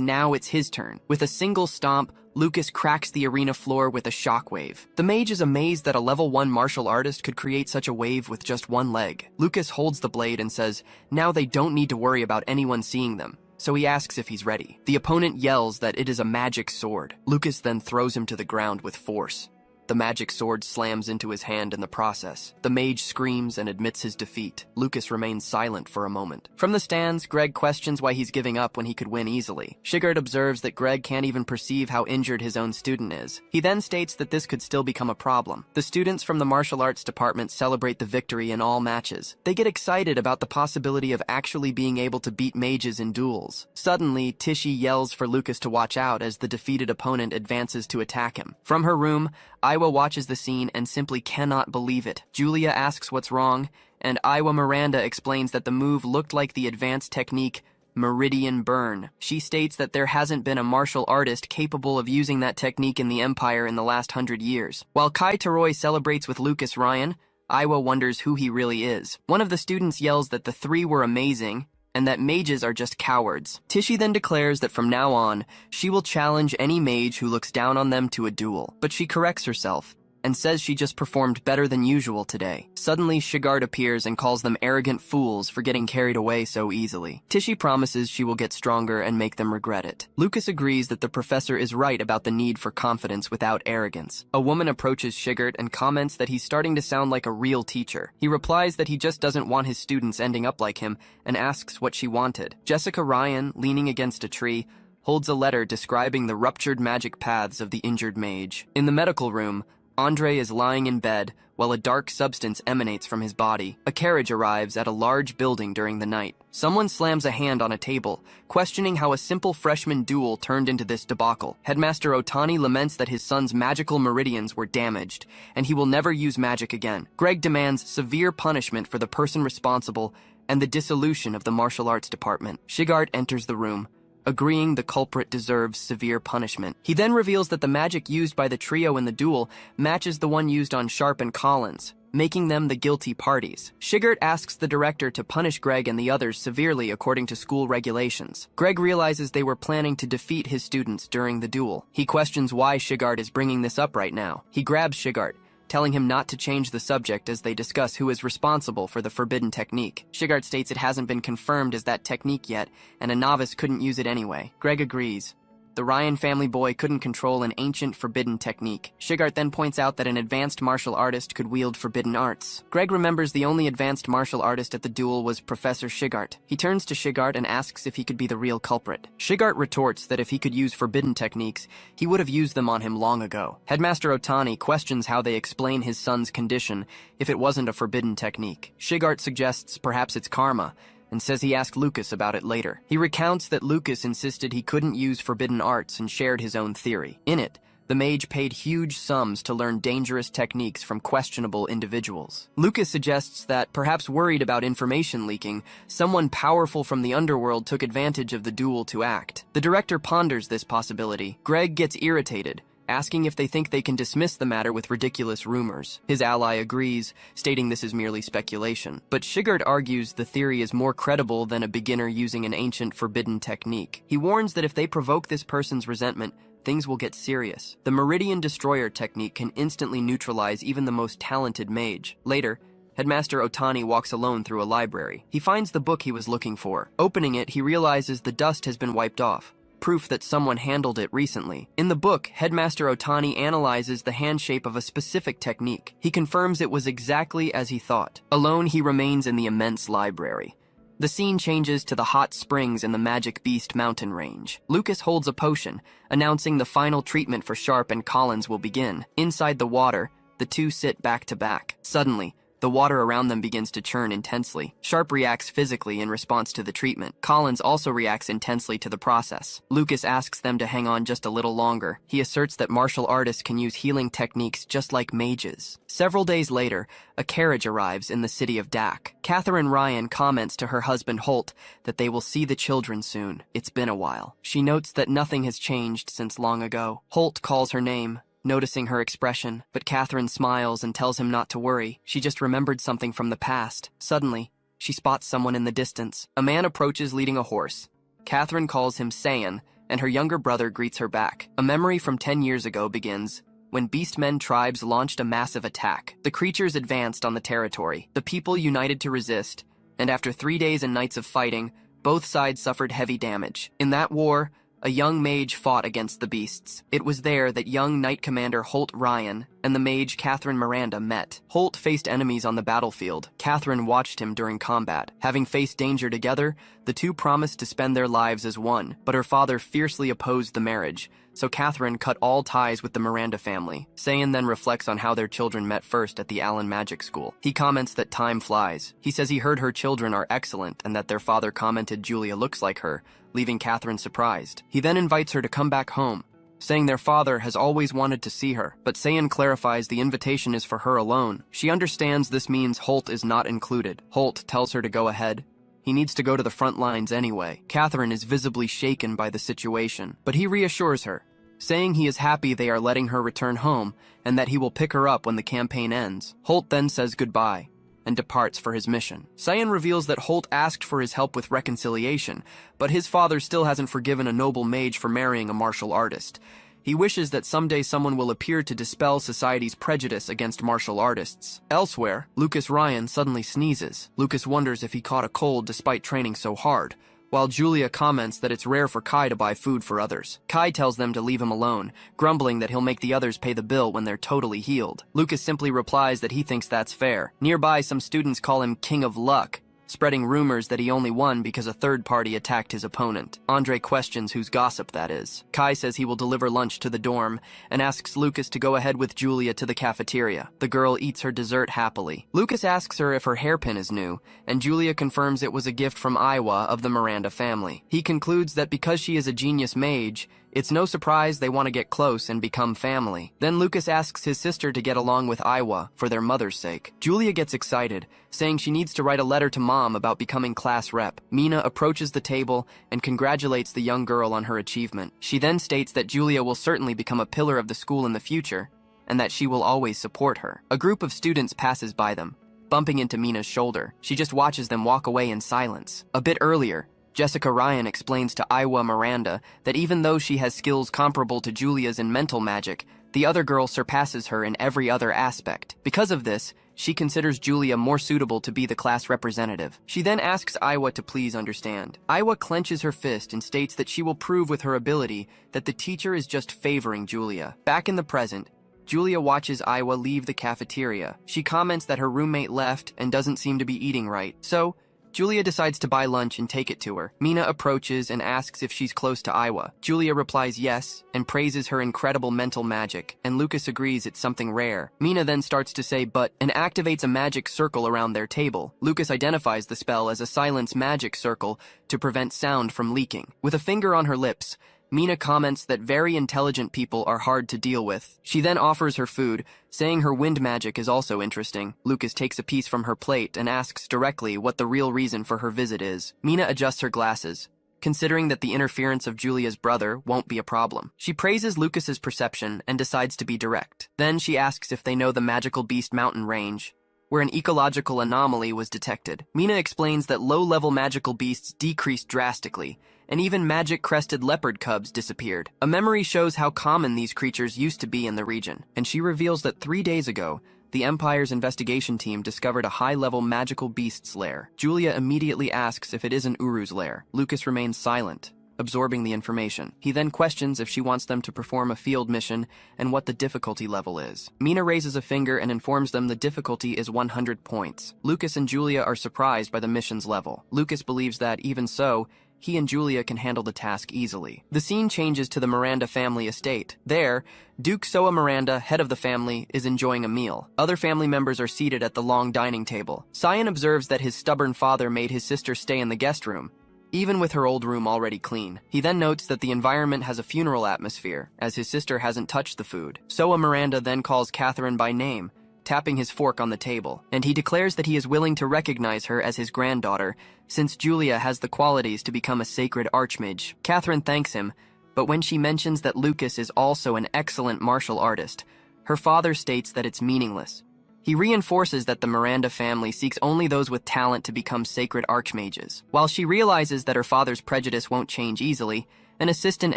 now it's his turn. With a single stomp, Lucas cracks the arena floor with a shockwave. The mage is amazed that a level 1 martial artist could create such a wave with just one leg. Lucas holds the blade and says now they don't need to worry about anyone seeing them, so he asks if he's ready. The opponent yells that it is a magic sword. Lucas then throws him to the ground with force. The magic sword slams into his hand in the process. The mage screams and admits his defeat. Lucas remains silent for a moment. From the stands, Greg questions why he's giving up when he could win easily. Shigart observes that Greg can't even perceive how injured his own student is. He then states that this could still become a problem. The students from the martial arts department celebrate the victory in all matches. They get excited about the possibility of actually being able to beat mages in duels. Suddenly, Tishy yells for Lucas to watch out as the defeated opponent advances to attack him. From her room, Iwa watches the scene and simply cannot believe it. Julia asks what's wrong, and Iwa Miranda explains that the move looked like the advanced technique Meridian Burn. She states that there hasn't been a martial artist capable of using that technique in the Empire in the last 100 years. While Kai Taroi celebrates with Lucas Ryan, Iwa wonders who he really is. One of the students yells that the three were amazing, and that mages are just cowards. Tishy then declares that from now on, she will challenge any mage who looks down on them to a duel. But she corrects herself, and says she just performed better than usual today. Suddenly, Shigart appears and calls them arrogant fools for getting carried away so easily. Tishy promises she will get stronger and make them regret it. Lucas agrees that the professor is right about the need for confidence without arrogance. A woman approaches Shigart and comments that he's starting to sound like a real teacher. He replies that he just doesn't want his students ending up like him and asks what she wanted. Jessica Ryan, leaning against a tree, holds a letter describing the ruptured magic paths of the injured mage. In the medical room, Andre is lying in bed while a dark substance emanates from his body. A carriage arrives at a large building during the night. Someone slams a hand on a table, questioning how a simple freshman duel turned into this debacle. Headmaster Otani laments that his son's magical meridians were damaged, and he will never use magic again. Greg demands severe punishment for the person responsible and the dissolution of the martial arts department. Shigart enters the room, agreeing the culprit deserves severe punishment. He then reveals that the magic used by the trio in the duel matches the one used on Sharp and Collins. making them the guilty parties. Shigart asks the director to punish Greg and the others severely according to school regulations. Greg realizes they were planning to defeat his students during the duel. He questions why Shigart is bringing this up right now. He grabs Shigart, telling him not to change the subject as they discuss who is responsible for the forbidden technique. Shigart states it hasn't been confirmed as that technique yet, and a novice couldn't use it anyway. Greg agrees. The Ryan family boy couldn't control an ancient forbidden technique. Shigart then points out that an advanced martial artist could wield forbidden arts. Greg remembers the only advanced martial artist at the duel was Professor Shigart. He turns to Shigart and asks if he could be the real culprit. Shigart retorts that if he could use forbidden techniques, he would have used them on him long ago. Headmaster Otani questions how they explain his son's condition if it wasn't a forbidden technique. Shigart suggests perhaps it's karma, and says he asked Lucas about it later. He recounts that Lucas insisted he couldn't use forbidden arts and shared his own theory. In it, the mage paid huge sums to learn dangerous techniques from questionable individuals. Lucas suggests that, perhaps worried about information leaking, someone powerful from the underworld took advantage of the duel to act. The director ponders this possibility. Greg gets irritated, asking if they think they can dismiss the matter with ridiculous rumors. His ally agrees, stating this is merely speculation. But Shigart argues the theory is more credible than a beginner using an ancient forbidden technique. He warns that if they provoke this person's resentment, things will get serious. The Meridian Destroyer technique can instantly neutralize even the most talented mage. Later, Headmaster Otani walks alone through a library. He finds the book he was looking for. Opening it, he realizes the dust has been wiped off, proof that someone handled it recently. In the book, Headmaster Otani analyzes the hand shape of a specific technique. He confirms it was exactly as he thought. Alone, he remains in the immense library. The scene changes to the hot springs in the Magic Beast mountain range. Lucas holds a potion, announcing the final treatment for Sharp and Collins will begin. Inside the water, the two sit back to back. Suddenly, the water around them begins to churn intensely. Sharp reacts physically in response to the treatment. Collins also reacts intensely to the process. Lucas asks them to hang on just a little longer. He asserts that martial artists can use healing techniques just like mages. Several days later, a carriage arrives in the city of Dak. Catherine Ryan comments to her husband Holt that they will see the children soon. It's been a while. She notes that nothing has changed since long ago. Holt calls her name, noticing her expression, but Catherine smiles and tells him not to worry. She just remembered something from the past. Suddenly, she spots someone in the distance. A man approaches leading a horse. Catherine calls him Saiyan, and her younger brother greets her back. A memory from 10 years ago begins when Beastmen tribes launched a massive attack. The creatures advanced on the territory. The people united to resist, and after 3 days and nights of fighting, both sides suffered heavy damage. In that war, a young mage fought against the beasts. It was there that young Knight Commander Holt Ryan and the mage Catherine Miranda met. Holt faced enemies on the battlefield. Catherine watched him during combat. Having faced danger together, the two promised to spend their lives as one, but her father fiercely opposed the marriage, so Catherine cut all ties with the Miranda family. Saiyan then reflects on how their children met first at the Allen Magic School. He comments that time flies. He says he heard her children are excellent and that their father commented Julia looks like her, leaving Catherine surprised. He then invites her to come back home, saying their father has always wanted to see her, but Saiyan clarifies the invitation is for her alone. She understands this means Holt is not included. Holt tells her to go ahead. He needs to go to the front lines anyway. Catherine is visibly shaken by the situation, but he reassures her, saying he is happy they are letting her return home and that he will pick her up when the campaign ends. Holt then says goodbye and departs for his mission. Saiyan reveals that Holt asked for his help with reconciliation, but his father still hasn't forgiven a noble mage for marrying a martial artist. He wishes that someday someone will appear to dispel society's prejudice against martial artists. Elsewhere, Lucas Ryan suddenly sneezes. Lucas wonders if he caught a cold despite training so hard, while Julia comments that it's rare for Kai to buy food for others. Kai tells them to leave him alone, grumbling that he'll make the others pay the bill when they're totally healed. Lucas simply replies that he thinks that's fair. Nearby, some students call him King of Luck, spreading rumors that he only won because a third party attacked his opponent. Andre questions whose gossip that is. Kai says he will deliver lunch to the dorm and asks Lucas to go ahead with Julia to the cafeteria. The girl eats her dessert happily. Lucas asks her if her hairpin is new, and Julia confirms it was a gift from Iowa of the Miranda family. He concludes that because she is a genius mage, it's no surprise they want to get close and become family. Then Lucas asks his sister to get along with Iowa for their mother's sake. Julia gets excited, saying she needs to write a letter to mom about becoming class rep. Mina approaches the table and congratulates the young girl on her achievement. She then states that Julia will certainly become a pillar of the school in the future, and that she will always support her. A group of students passes by them, bumping into Mina's shoulder. She just watches them walk away in silence. A bit earlier, Jessica Ryan explains to Iwa Miranda that even though she has skills comparable to Julia's in mental magic, the other girl surpasses her in every other aspect. Because of this, she considers Julia more suitable to be the class representative. She then asks Iwa to please understand. Iwa clenches her fist and states that she will prove with her ability that the teacher is just favoring Julia. Back in the present, Julia watches Iwa leave the cafeteria. She comments that her roommate left and doesn't seem to be eating right. So, Julia decides to buy lunch and take it to her. Mina approaches and asks if she's close to Iwa. Julia replies yes and praises her incredible mental magic, and Lucas agrees it's something rare. Mina then starts to say but and activates a magic circle around their table. Lucas identifies the spell as a silence magic circle to prevent sound from leaking. With a finger on her lips, Mina comments that very intelligent people are hard to deal with. She then offers her food, saying her wind magic is also interesting. Lucas takes a piece from her plate and asks directly what the real reason for her visit is. Mina adjusts her glasses, considering that the interference of Julia's brother won't be a problem. She praises Lucas's perception and decides to be direct. Then she asks if they know the Magical Beast mountain range, where an ecological anomaly was detected. Mina explains that low-level magical beasts decreased drastically, and even magic-crested leopard cubs disappeared. A memory shows how common these creatures used to be in the region, and she reveals that 3 days ago, the Empire's investigation team discovered a high-level magical beast's lair. Julia immediately asks if it is an Uru's lair. Lucas remains silent, absorbing the information. He then questions if she wants them to perform a field mission and what the difficulty level is. Mina raises a finger and informs them the difficulty is 100 points. Lucas and Julia are surprised by the mission's level. Lucas believes that, even so, he and Julia can handle the task easily. The scene changes to the Miranda family estate. There, Duke Soa Miranda, head of the family, is enjoying a meal. Other family members are seated at the long dining table. Cyan observes that his stubborn father made his sister stay in the guest room, even with her old room already clean. He then notes that the environment has a funeral atmosphere, as his sister hasn't touched the food. Soa Miranda then calls Catherine by name, tapping his fork on the table, and he declares that he is willing to recognize her as his granddaughter, since Julia has the qualities to become a sacred archmage. Catherine thanks him, but when she mentions that Lucas is also an excellent martial artist, her father states that it's meaningless. He reinforces that the Miranda family seeks only those with talent to become sacred archmages. While she realizes that her father's prejudice won't change easily, an assistant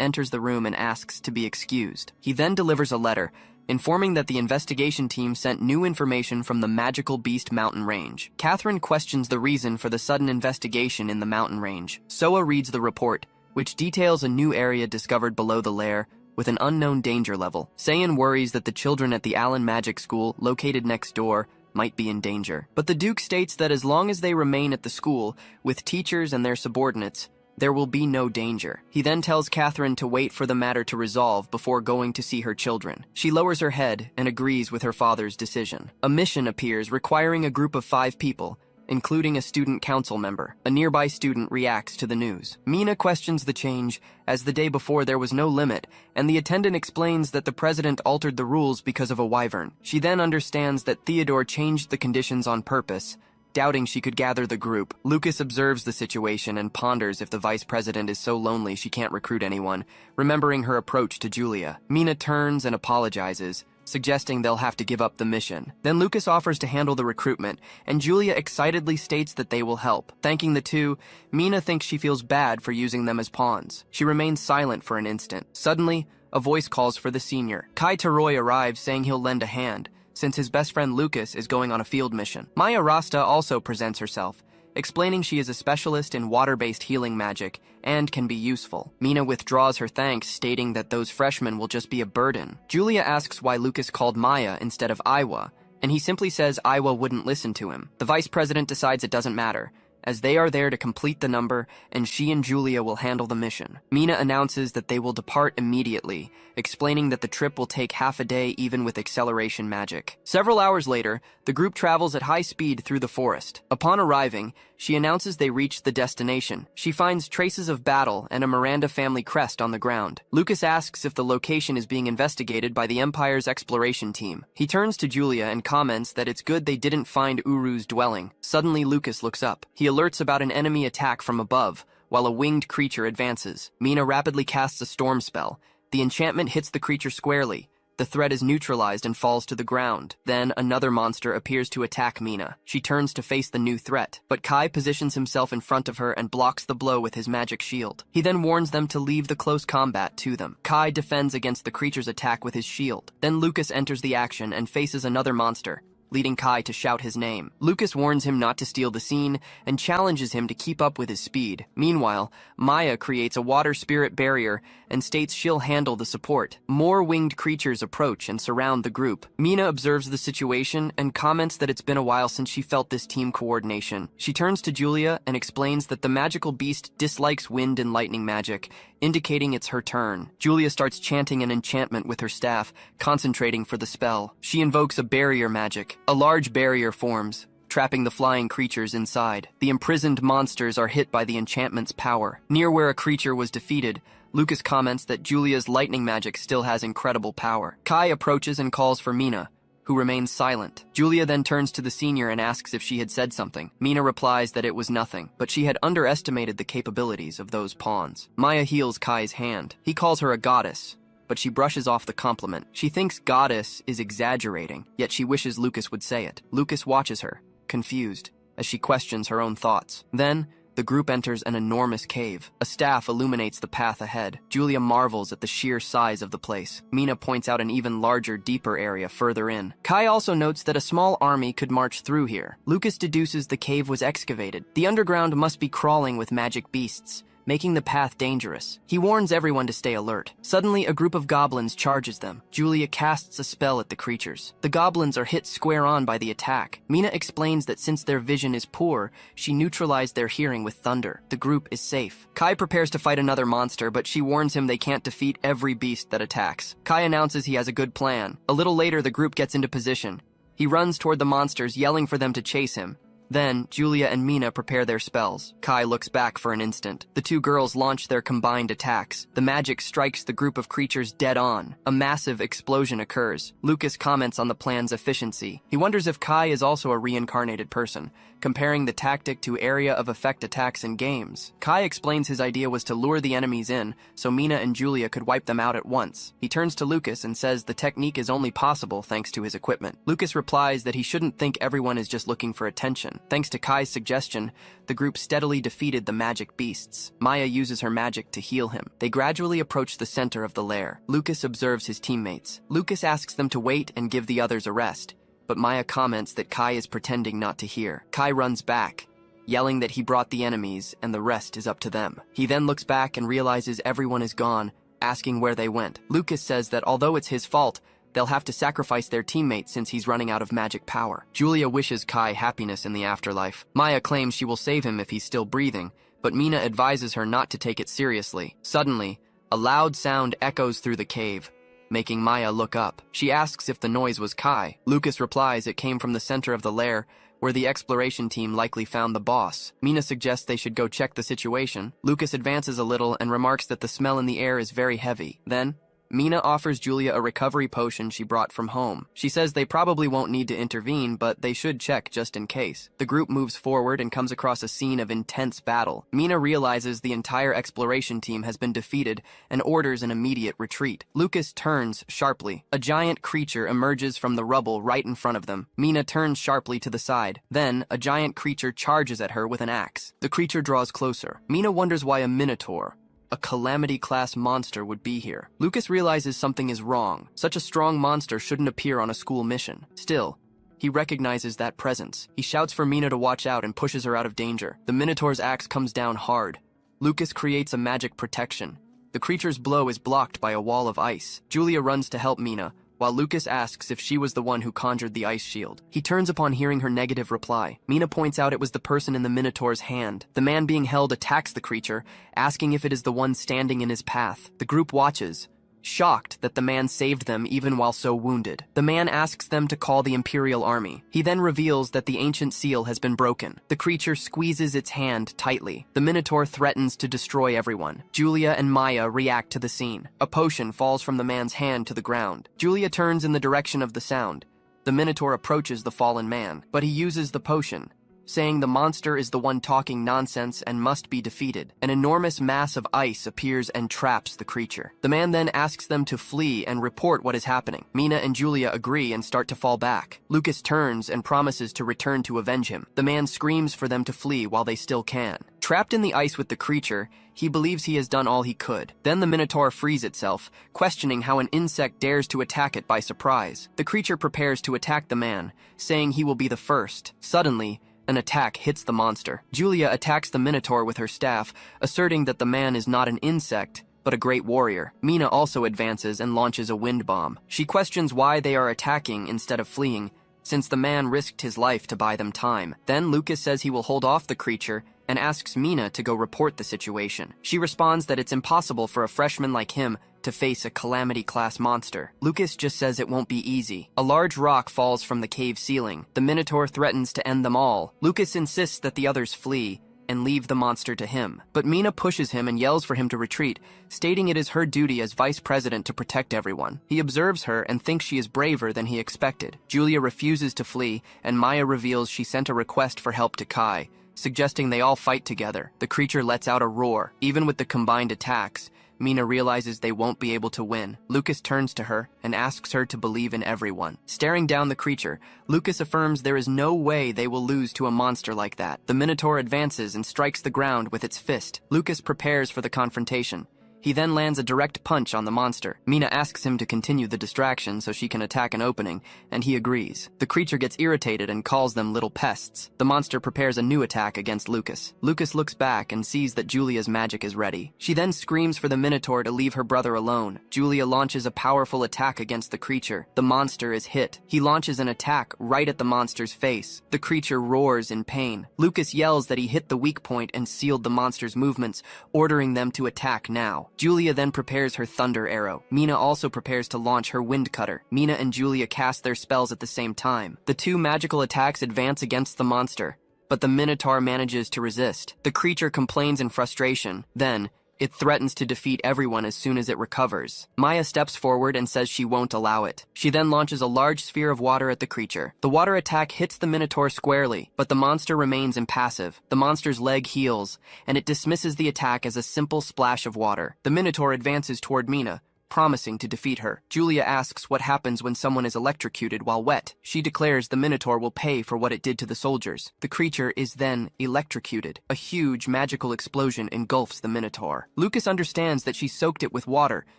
enters the room and asks to be excused. He then delivers a letter, informing that the investigation team sent new information from the Magical Beast mountain range. Catherine questions the reason for the sudden investigation in the mountain range. Soa reads the report, which details a new area discovered below the lair with an unknown danger level. Sayan worries that the children at the Allen Magic School, located next door, might be in danger. But the Duke states that as long as they remain at the school, with teachers and their subordinates, there will be no danger. He then tells Catherine to wait for the matter to resolve before going to see her children. She lowers her head and agrees with her father's decision. A mission appears requiring a group of 5 people, including a student council member. A nearby student reacts to the news. Mina questions the change, as the day before there was no limit, and the attendant explains that the president altered the rules because of a wyvern. She then understands that Theodore changed the conditions on purpose, doubting she could gather the group. Lucas observes the situation and ponders if the vice president is so lonely she can't recruit anyone, remembering her approach to Julia. Mina turns and apologizes, suggesting they'll have to give up the mission. Then Lucas offers to handle the recruitment, and Julia excitedly states that they will help. Thanking the two, Mina thinks she feels bad for using them as pawns. She remains silent for an instant. Suddenly, a voice calls for the senior. Kai Taroy arrives saying he'll lend a hand, since his best friend Lucas is going on a field mission. Maya Rasta also presents herself, explaining she is a specialist in water-based healing magic and can be useful. Mina withdraws her thanks, stating that those freshmen will just be a burden. Julia asks why Lucas called Maya instead of Iwa, and he simply says Iwa wouldn't listen to him. The vice president decides it doesn't matter, as they are there to complete the number, and she and Julia will handle the mission. Mina announces that they will depart immediately, explaining that the trip will take half a day even with acceleration magic. Several hours later, the group travels at high speed through the forest. Upon arriving, she announces they reached the destination. She finds traces of battle and a Miranda family crest on the ground. Lucas asks if the location is being investigated by the Empire's exploration team. He turns to Julia and comments that it's good they didn't find Uru's dwelling. Suddenly, Lucas looks up. He alerts about an enemy attack from above, while a winged creature advances. Mina rapidly casts a storm spell. The enchantment hits the creature squarely. The threat is neutralized and falls to the ground. Then another monster appears to attack Mina. She turns to face the new threat, but Kai positions himself in front of her and blocks the blow with his magic shield. He then warns them to leave the close combat to them. Kai defends against the creature's attack with his shield. Then Lucas enters the action and faces another monster, leading Kai to shout his name. Lucas warns him not to steal the scene and challenges him to keep up with his speed. Meanwhile, Maya creates a water spirit barrier and states she'll handle the support. More winged creatures approach and surround the group. Mina observes the situation and comments that it's been a while since she felt this team coordination. She turns to Julia and explains that the magical beast dislikes wind and lightning magic, indicating it's her turn. Julia starts chanting an enchantment with her staff, concentrating for the spell. She invokes a barrier magic. A large barrier forms, trapping the flying creatures inside. The imprisoned monsters are hit by the enchantment's power. Near where a creature was defeated, Lucas comments that Julia's lightning magic still has incredible power. Kai approaches and calls for Mina, who remains silent. Julia then turns to the senior and asks if she had said something. Mina replies that it was nothing, but she had underestimated the capabilities of those pawns. Maya heals Kai's hand. He calls her a goddess, but she brushes off the compliment. She thinks goddess is exaggerating, yet she wishes Lucas would say it. Lucas watches her, confused, as she questions her own thoughts. Then, the group enters an enormous cave. A staff illuminates the path ahead. Julia marvels at the sheer size of the place. Mina points out an even larger, deeper area further in. Kai also notes that a small army could march through here. Lucas deduces the cave was excavated. The underground must be crawling with magic beasts, making the path dangerous. He warns everyone to stay alert. Suddenly, a group of goblins charges them. Julia casts a spell at the creatures. The goblins are hit square on by the attack. Mina explains that since their vision is poor, she neutralized their hearing with thunder. The group is safe. Kai prepares to fight another monster, but she warns him they can't defeat every beast that attacks. Kai announces he has a good plan. A little later, the group gets into position. He runs toward the monsters, yelling for them to chase him. Then, Julia and Mina prepare their spells. Kai looks back for an instant. The two girls launch their combined attacks. The magic strikes the group of creatures dead on. A massive explosion occurs. Lucas comments on the plan's efficiency. He wonders if Kai is also a reincarnated person, comparing the tactic to area of effect attacks in games. Kai explains his idea was to lure the enemies in, so Mina and Julia could wipe them out at once. He turns to Lucas and says the technique is only possible thanks to his equipment. Lucas replies that he shouldn't think everyone is just looking for attention. Thanks to Kai's suggestion, the group steadily defeated the magic beasts. Maya uses her magic to heal him. They gradually approach the center of the lair. Lucas observes his teammates. Lucas asks them to wait and give the others a rest, but Maya comments that Kai is pretending not to hear. Kai runs back, yelling that he brought the enemies and the rest is up to them. He then looks back and realizes everyone is gone, asking where they went. Lucas says that although it's his fault, they'll have to sacrifice their teammate since he's running out of magic power. Julia wishes Kai happiness in the afterlife. Maya claims she will save him if he's still breathing, but Mina advises her not to take it seriously. Suddenly, a loud sound echoes through the cave, making Maya look up. She asks if the noise was Kai. Lucas replies it came from the center of the lair, where the exploration team likely found the boss. Mina suggests they should go check the situation. Lucas advances a little and remarks that the smell in the air is very heavy. Then, Mina offers Julia a recovery potion she brought from home. She says they probably won't need to intervene, but they should check just in case. The group moves forward and comes across a scene of intense battle. Mina realizes the entire exploration team has been defeated and orders an immediate retreat. Lucas turns sharply. A giant creature emerges from the rubble right in front of them. Mina turns sharply to the side. Then, a giant creature charges at her with an axe. The creature draws closer. Mina wonders why a minotaur, a calamity-class monster, would be here. Lucas realizes something is wrong. Such a strong monster shouldn't appear on a school mission. Still, he recognizes that presence. He shouts for Mina to watch out and pushes her out of danger. The Minotaur's axe comes down hard. Lucas creates a magic protection. The creature's blow is blocked by a wall of ice. Julia runs to help Mina, while Lucas asks if she was the one who conjured the ice shield. He turns upon hearing her negative reply. Mina points out it was the person in the Minotaur's hand. The man being held attacks the creature, asking if it is the one standing in his path. The group watches, shocked that the man saved them even while so wounded. The man asks them to call the Imperial Army. He then reveals that the ancient seal has been broken. The creature squeezes its hand tightly. The Minotaur threatens to destroy everyone. Julia and Maya react to the scene. A potion falls from the man's hand to the ground. Julia turns in the direction of the sound. The Minotaur approaches the fallen man, but he uses the potion, saying the monster is the one talking nonsense and must be defeated. An enormous mass of ice appears and traps the creature. The man then asks them to flee and report what is happening. Mina and Julia agree and start to fall back. Lucas turns and promises to return to avenge him. The man screams for them to flee while they still can. Trapped in the ice with the creature, he believes he has done all he could. Then the Minotaur frees itself, questioning how an insect dares to attack it by surprise. The creature prepares to attack the man, saying he will be the first. Suddenly, an attack hits the monster. Julia attacks the Minotaur with her staff, asserting that the man is not an insect, but a great warrior. Mina also advances and launches a wind bomb. She questions why they are attacking instead of fleeing, since the man risked his life to buy them time. Then Lucas says he will hold off the creature and asks Mina to go report the situation. She responds that it's impossible for a freshman like him to face a calamity-class monster. Lucas just says it won't be easy. A large rock falls from the cave ceiling. The Minotaur threatens to end them all. Lucas insists that the others flee and leave the monster to him. But Mina pushes him and yells for him to retreat, stating it is her duty as vice president to protect everyone. He observes her and thinks she is braver than he expected. Julia refuses to flee, and Maya reveals she sent a request for help to Kai, suggesting they all fight together. The creature lets out a roar. Even with the combined attacks, Mina realizes they won't be able to win. Lucas turns to her and asks her to believe in everyone. Staring down the creature, Lucas affirms there is no way they will lose to a monster like that. The Minotaur advances and strikes the ground with its fist. Lucas prepares for the confrontation. He then lands a direct punch on the monster. Mina asks him to continue the distraction so she can attack an opening, and he agrees. The creature gets irritated and calls them little pests. The monster prepares a new attack against Lucas. Lucas looks back and sees that Julia's magic is ready. She then screams for the Minotaur to leave her brother alone. Julia launches a powerful attack against the creature. The monster is hit. He launches an attack right at the monster's face. The creature roars in pain. Lucas yells that he hit the weak point and sealed the monster's movements, ordering them to attack now. Julia then prepares her thunder arrow. Mina also prepares to launch her wind cutter. Mina and Julia cast their spells at the same time. The two magical attacks advance against the monster, but the Minotaur manages to resist. The creature complains in frustration. Then, it threatens to defeat everyone as soon as it recovers. Maya steps forward and says she won't allow it. She then launches a large sphere of water at the creature. The water attack hits the Minotaur squarely, but the monster remains impassive. The monster's leg heals, and it dismisses the attack as a simple splash of water. The Minotaur advances toward Mina, promising to defeat her. Julia asks what happens when someone is electrocuted while wet. She declares the Minotaur will pay for what it did to the soldiers. The creature is then electrocuted. A huge magical explosion engulfs the Minotaur. Lucas understands that she soaked it with water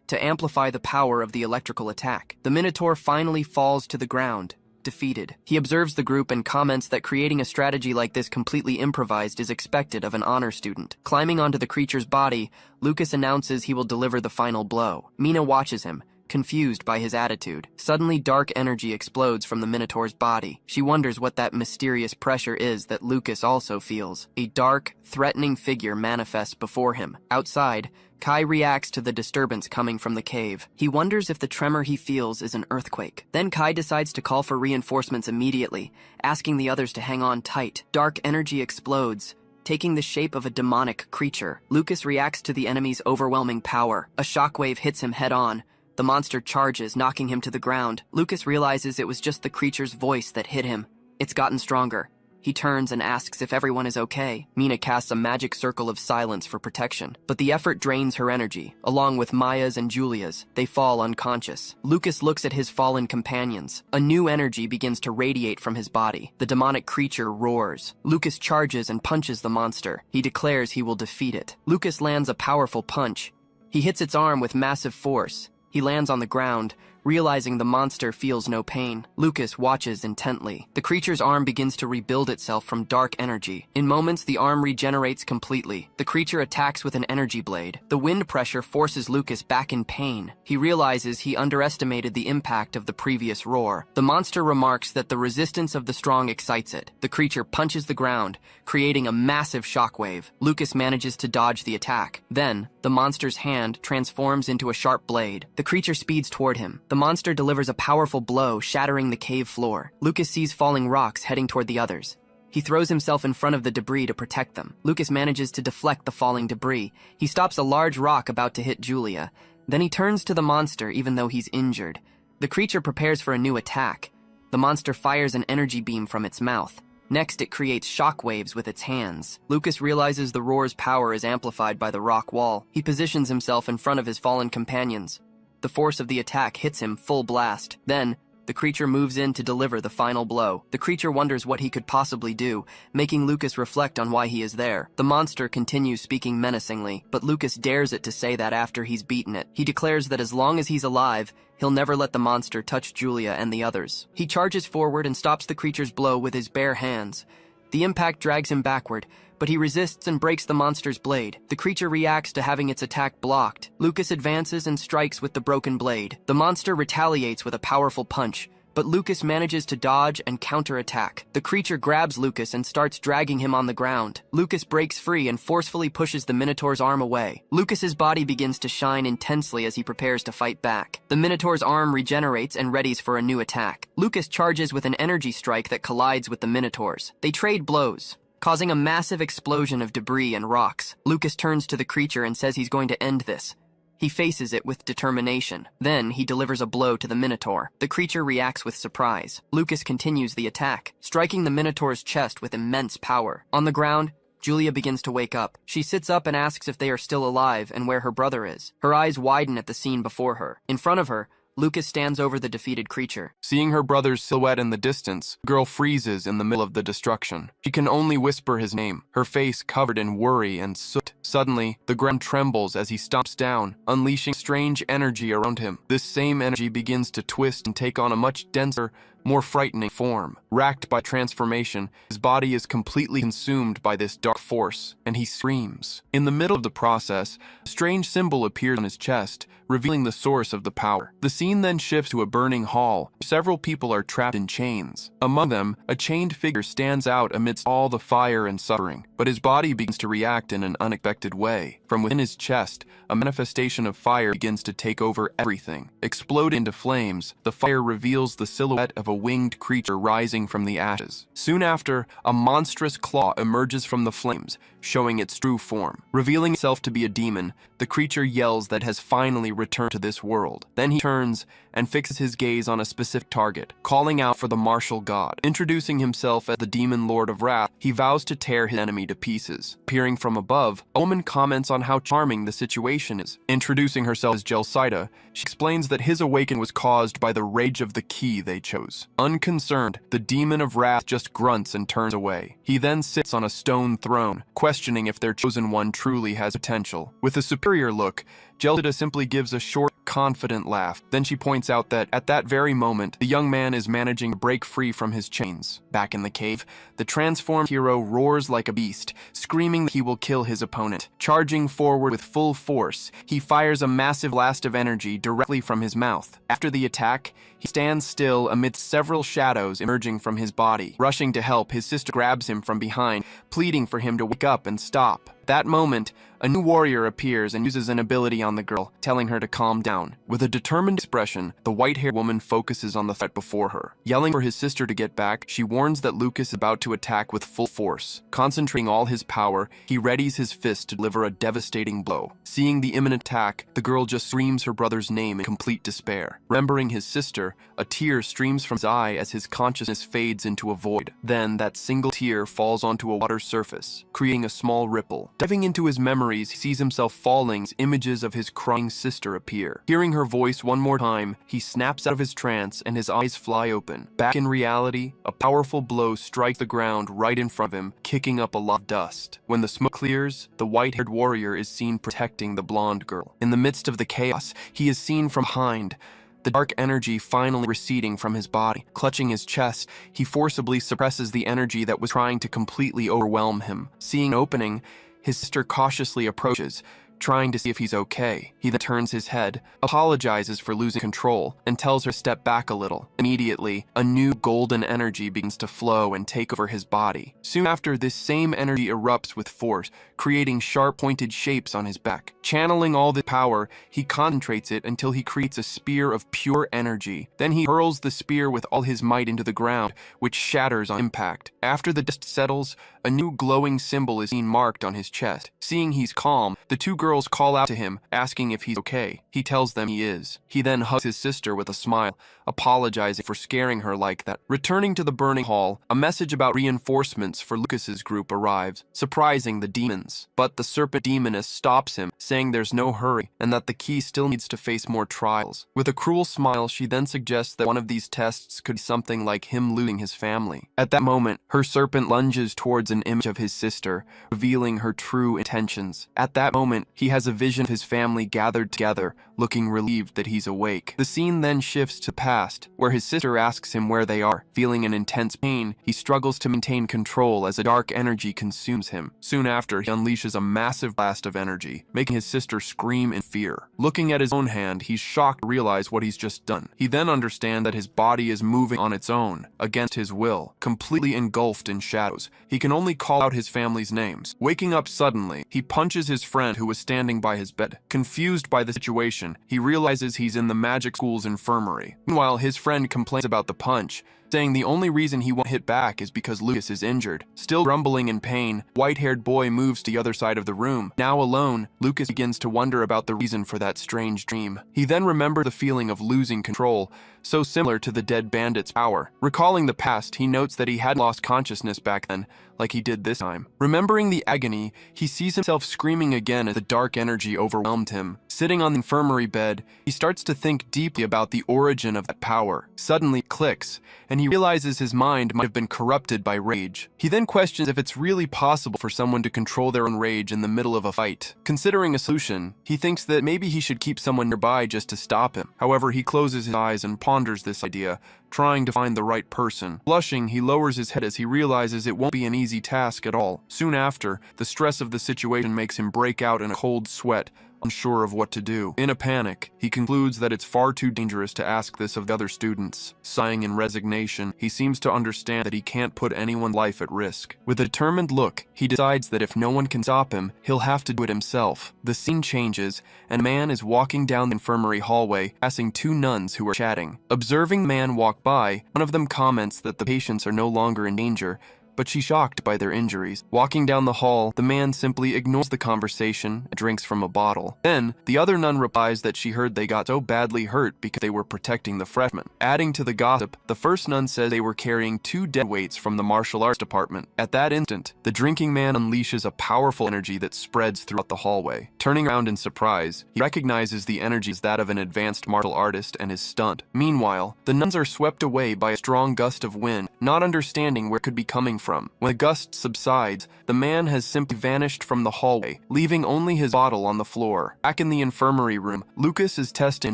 to amplify the power of the electrical attack. The Minotaur finally falls to the ground, defeated. He observes the group and comments that creating a strategy like this completely improvised is expected of an honor student. Climbing onto the creature's body, Lucas announces he will deliver the final blow. Mina watches him, confused by his attitude. Suddenly, dark energy explodes from the Minotaur's body. She wonders what that mysterious pressure is that Lucas also feels. A dark, threatening figure manifests before him. Outside, Kai reacts to the disturbance coming from the cave. He wonders if the tremor he feels is an earthquake. Then Kai decides to call for reinforcements immediately, asking the others to hang on tight. Dark energy explodes, taking the shape of a demonic creature. Lucas reacts to the enemy's overwhelming power. A shockwave hits him head-on. The monster charges, knocking him to the ground. Lucas realizes it was just the creature's voice that hit him. It's gotten stronger. He turns and asks if everyone is okay. Mina casts a magic circle of silence for protection, but the effort drains her energy. Along with Maya's and Julia's, they fall unconscious. Lucas looks at his fallen companions. A new energy begins to radiate from his body. The demonic creature roars. Lucas charges and punches the monster. He declares he will defeat it. Lucas lands a powerful punch. He hits its arm with massive force. He lands on the ground, realizing the monster feels no pain. Lucas watches intently. The creature's arm begins to rebuild itself from dark energy. In moments, the arm regenerates completely. The creature attacks with an energy blade. The wind pressure forces Lucas back in pain. He realizes he underestimated the impact of the previous roar. The monster remarks that the resistance of the strong excites it. The creature punches the ground, creating a massive shockwave. Lucas manages to dodge the attack. Then, the monster's hand transforms into a sharp blade. The creature speeds toward him. The monster delivers a powerful blow, shattering the cave floor. Lucas sees falling rocks heading toward the others. He throws himself in front of the debris to protect them. Lucas manages to deflect the falling debris. He stops a large rock about to hit Julia. Then he turns to the monster even though he's injured. The creature prepares for a new attack. The monster fires an energy beam from its mouth. Next, it creates shockwaves with its hands. Lucas realizes the roar's power is amplified by the rock wall. He positions himself in front of his fallen companions. The force of the attack hits him full blast. Then, the creature moves in to deliver the final blow. The creature wonders what he could possibly do, making Lucas reflect on why he is there. The monster continues speaking menacingly, but Lucas dares it to say that after he's beaten it. He declares that as long as he's alive, he'll never let the monster touch Julia and the others. He charges forward and stops the creature's blow with his bare hands. The impact drags him backward, but he resists and breaks the monster's blade. The creature reacts to having its attack blocked. Lucas advances and strikes with the broken blade. The monster retaliates with a powerful punch, but Lucas manages to dodge and counterattack. The creature grabs Lucas and starts dragging him on the ground. Lucas breaks free and forcefully pushes the Minotaur's arm away. Lucas's body begins to shine intensely as he prepares to fight back. The Minotaur's arm regenerates and readies for a new attack. Lucas charges with an energy strike that collides with the Minotaur's. They trade blows, causing a massive explosion of debris and rocks. Lucas turns to the creature and says he's going to end this. He faces it with determination. Then, he delivers a blow to the Minotaur. The creature reacts with surprise. Lucas continues the attack, striking the Minotaur's chest with immense power. On the ground, Julia begins to wake up. She sits up and asks if they are still alive and where her brother is. Her eyes widen at the scene before her. In front of her, Lucas stands over the defeated creature. Seeing her brother's silhouette in the distance, the girl freezes in the middle of the destruction. She can only whisper his name, her face covered in worry and soot. Suddenly, the ground trembles as he stomps down, unleashing strange energy around him. This same energy begins to twist and take on a much denser, more frightening form. Racked by transformation, his body is completely consumed by this dark force, and he screams. In the middle of the process, a strange symbol appears on his chest, revealing the source of the power. The scene then shifts to a burning hall. Several people are trapped in chains. Among them, a chained figure stands out amidst all the fire and suffering, but his body begins to react in an unexpected way. From within his chest, a manifestation of fire begins to take over everything. Exploding into flames, the fire reveals the silhouette of a winged creature rising from the ashes. Soon after, a monstrous claw emerges from the flames, showing its true form. Revealing itself to be a demon, the creature yells that has finally returned to this world. Then he turns and fixes his gaze on a specific target, calling out for the martial god. Introducing himself as the demon lord of wrath, he vows to tear his enemy to pieces. Peering from above, a woman comments on how charming the situation is. Introducing herself as Gelsida, she explains that his awakening was caused by the rage of the key they chose. Unconcerned, the demon of wrath just grunts and turns away. He then sits on a stone throne, questioning if their chosen one truly has potential. With a superior look, Gelsida simply gives a short, confident laugh. Then she points out that, at that very moment, the young man is managing to break free from his chains. Back in the cave, the transformed hero roars like a beast, screaming that he will kill his opponent. Charging forward with full force, he fires a massive blast of energy directly from his mouth. After the attack, he stands still amidst several shadows emerging from his body. Rushing to help, his sister grabs him from behind, pleading for him to wake up and stop. At that moment, a new warrior appears and uses an ability on the girl, telling her to calm down. With a determined expression, the white-haired woman focuses on the threat before her. Yelling for his sister to get back, she warns that Lucas is about to attack with full force. Concentrating all his power, he readies his fist to deliver a devastating blow. Seeing the imminent attack, the girl just screams her brother's name in complete despair. Remembering his sister, a tear streams from his eye as his consciousness fades into a void. Then, that single tear falls onto a water surface, creating a small ripple. Diving into his memories, he sees himself falling as images of his crying sister appear. Hearing her voice one more time, he snaps out of his trance and his eyes fly open. Back in reality, a powerful blow strikes the ground right in front of him, kicking up a lot of dust. When the smoke clears, the white-haired warrior is seen protecting the blonde girl. In the midst of the chaos, he is seen from behind, the dark energy finally receding from his body. Clutching his chest, he forcibly suppresses the energy that was trying to completely overwhelm him. Seeing an opening, his sister cautiously approaches, trying to see if he's okay. He then turns his head, apologizes for losing control, and tells her to step back a little. Immediately, a new golden energy begins to flow and take over his body. Soon after, this same energy erupts with force, creating sharp-pointed shapes on his back. Channeling all the power, he concentrates it until he creates a spear of pure energy. Then he hurls the spear with all his might into the ground, which shatters on impact. After the dust settles, a new glowing symbol is seen marked on his chest. Seeing he's calm, the two girls call out to him, asking if he's okay. He tells them he is. He then hugs his sister with a smile, apologizing for scaring her like that. Returning to the burning hall, a message about reinforcements for Lucas's group arrives, surprising the demons. But the serpent demoness stops him, saying there's no hurry, and that the key still needs to face more trials. With a cruel smile, she then suggests that one of these tests could be something like him losing his family. At that moment, her serpent lunges towards an image of his sister, revealing her true intentions. At that moment, he has a vision of his family gathered together, looking relieved that he's awake. The scene then shifts to the past, where his sister asks him where they are. Feeling an intense pain, he struggles to maintain control as a dark energy consumes him. Soon after, he unleashes a massive blast of energy, making his sister scream in fear. Looking at his own hand, he's shocked to realize what he's just done. He then understands that his body is moving on its own, against his will, completely engulfed in shadows. He can only call out his family's names. Waking up suddenly, he punches his friend who was standing by his bed. Confused by the situation, he realizes he's in the magic school's infirmary. Meanwhile, his friend complains about the punch, saying the only reason he won't hit back is because Lucas is injured. Still grumbling in pain, white-haired boy moves to the other side of the room. Now alone, Lucas begins to wonder about the reason for that strange dream. He then remembers the feeling of losing control, so similar to the dead bandit's power. Recalling the past, he notes that he had lost consciousness back then, like he did this time. Remembering the agony, he sees himself screaming again as the dark energy overwhelmed him. Sitting on the infirmary bed, he starts to think deeply about the origin of that power. Suddenly it clicks, and he realizes his mind might have been corrupted by rage. He then questions if it's really possible for someone to control their own rage in the middle of a fight. Considering a solution, he thinks that maybe he should keep someone nearby just to stop him. However, he closes his eyes and ponders this idea, trying to find the right person. Blushing, he lowers his head as he realizes it won't be an easy task at all. Soon after, the stress of the situation makes him break out in a cold sweat, unsure of what to do. In a panic, he concludes that it's far too dangerous to ask this of the other students. Sighing in resignation, he seems to understand that he can't put anyone's life at risk. With a determined look, he decides that if no one can stop him, he'll have to do it himself. The scene changes, and a man is walking down the infirmary hallway, passing two nuns who are chatting. Observing the man walk by, one of them comments that the patients are no longer in danger, but she's shocked by their injuries. Walking down the hall, the man simply ignores the conversation and drinks from a bottle. Then, the other nun replies that she heard they got so badly hurt because they were protecting the freshmen. Adding to the gossip, the first nun says they were carrying 2 dead weights from the martial arts department. At that instant, the drinking man unleashes a powerful energy that spreads throughout the hallway. Turning around in surprise, he recognizes the energy as that of an advanced martial artist and is stunned. Meanwhile, the nuns are swept away by a strong gust of wind, not understanding where it could be coming from. When the gust subsides, the man has simply vanished from the hallway, leaving only his bottle on the floor. Back in the infirmary room, Lucas is testing a